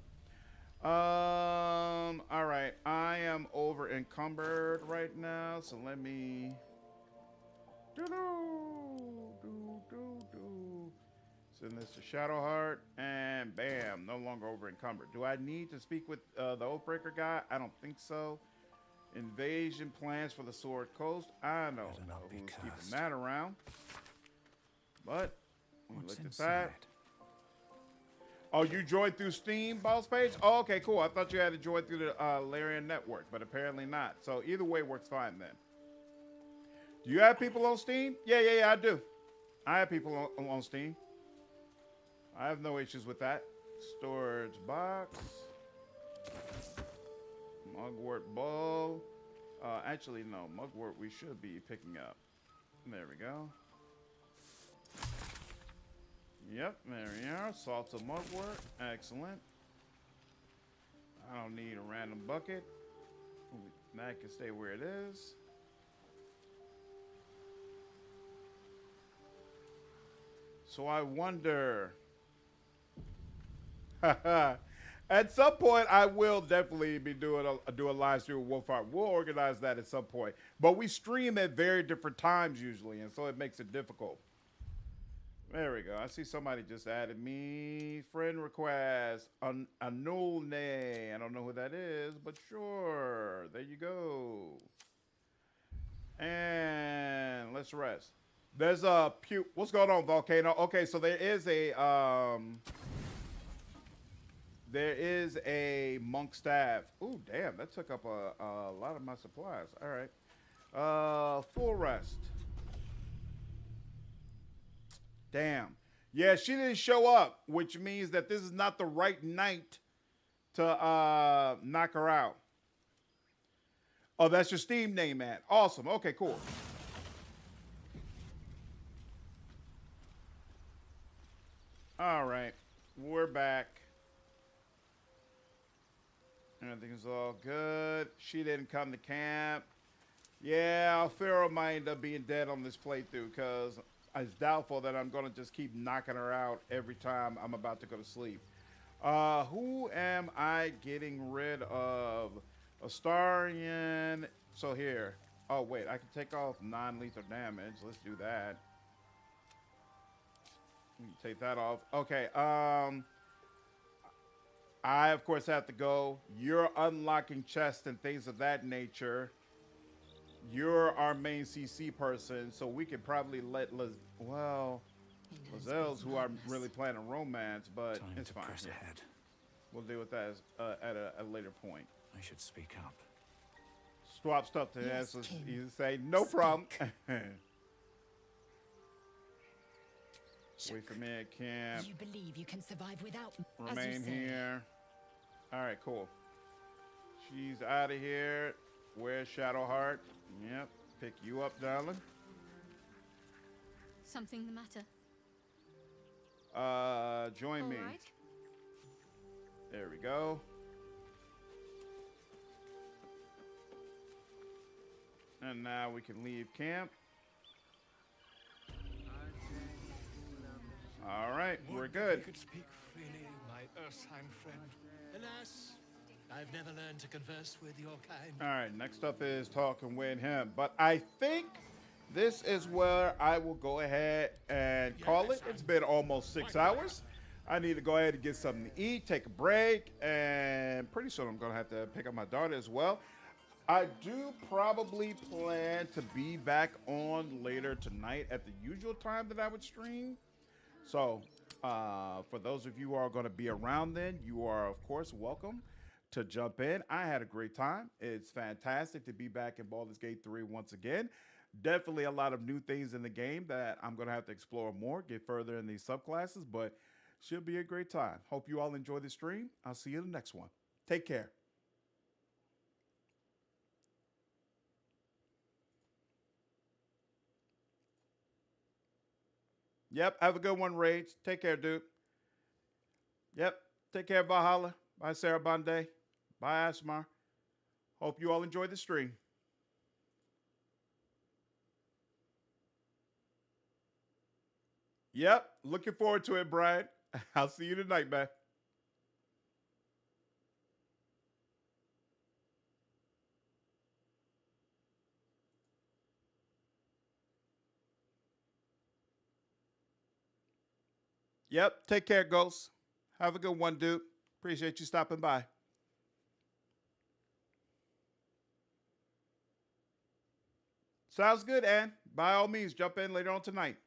All right, I am over encumbered right now, so let me. Send this to Shadowheart, and bam, no longer over encumbered. Do I need to speak with the Oathbreaker guy? I don't think so. Invasion plans for the Sword Coast. I don't know who's keeping that around. But we looked at that. Oh, you joined through Steam, boss page? Oh, okay, cool. I thought you had to join through the Larian network, but apparently not. So either way works fine then. Do you have people on Steam? Yeah, I do. I have people on Steam. I have no issues with that. Storage box. Mugwort bowl. Actually, no. Mugwort we should be picking up. There we go. Yep, there we are. Salted mugwort. Excellent. I don't need a random bucket. That can stay where it is. So I wonder. At some point, I will definitely be doing a live stream with Wolfheart. We'll organize that at some point. But we stream at very different times usually, and so it makes it difficult. There we go. I see somebody just added me. Friend request. Anulne. I don't know who that is, but sure. There you go. And let's rest. There's a what's going on, Volcano? Okay, so there is a monk staff. Ooh, damn, that took up a lot of my supplies. All right. Full rest. Damn. Yeah, she didn't show up, which means that this is not the right night to knock her out. Oh, that's your Steam name, man. Awesome. Okay, cool. All right. We're back. Everything's all good. She didn't come to camp. Yeah, Pharaoh might end up being dead on this playthrough because it's doubtful that I'm going to just keep knocking her out every time I'm about to go to sleep. Who am I getting rid of? Astarion. So here. Oh, wait. I can take off non-lethal damage. Let's do that. Take that off. Okay. I, of course, have to go. You're unlocking chests and things of that nature. You're our main CC person, so we could probably let Lazelle's who I'm really planning romance, but it's fine. Press ahead. We'll deal with that at a later point. I should speak up. Swap stuff to answer. You say no problem. Wait for me at camp. You believe you can survive without me, Remain here. All right, cool. She's out of here. Where's Shadowheart? Yep. Pick you up, darling. Something the matter? Join me. Right. There we go. And now we can leave camp. All right, we're good. You could speak freely, my Earthheim friend. Alas, I've never learned to converse with your kind. All right, next up is talking with him. But I think this is where I will go ahead and call it. It's been almost 6 hours. I need to go ahead and get something to eat, take a break, and pretty soon I'm going to have to pick up my daughter as well. I do probably plan to be back on later tonight at the usual time that I would stream. So for those of you who are going to be around then, you are, of course, welcome to jump in. I had a great time. It's fantastic to be back in Baldur's Gate 3 once again. Definitely a lot of new things in the game that I'm going to have to explore more, get further in these subclasses, but should be a great time. Hope you all enjoy the stream. I'll see you in the next one. Take care. Yep, have a good one, Rage. Take care, dude. Yep, take care, Valhalla. Bye, Sarah Bonde. Bye, Asmar. Hope you all enjoy the stream. Yep, looking forward to it, Brian. I'll see you tonight, man. Yep, take care, Ghost. Have a good one, dude. Appreciate you stopping by. Sounds good, Ann. By all means, jump in later on tonight.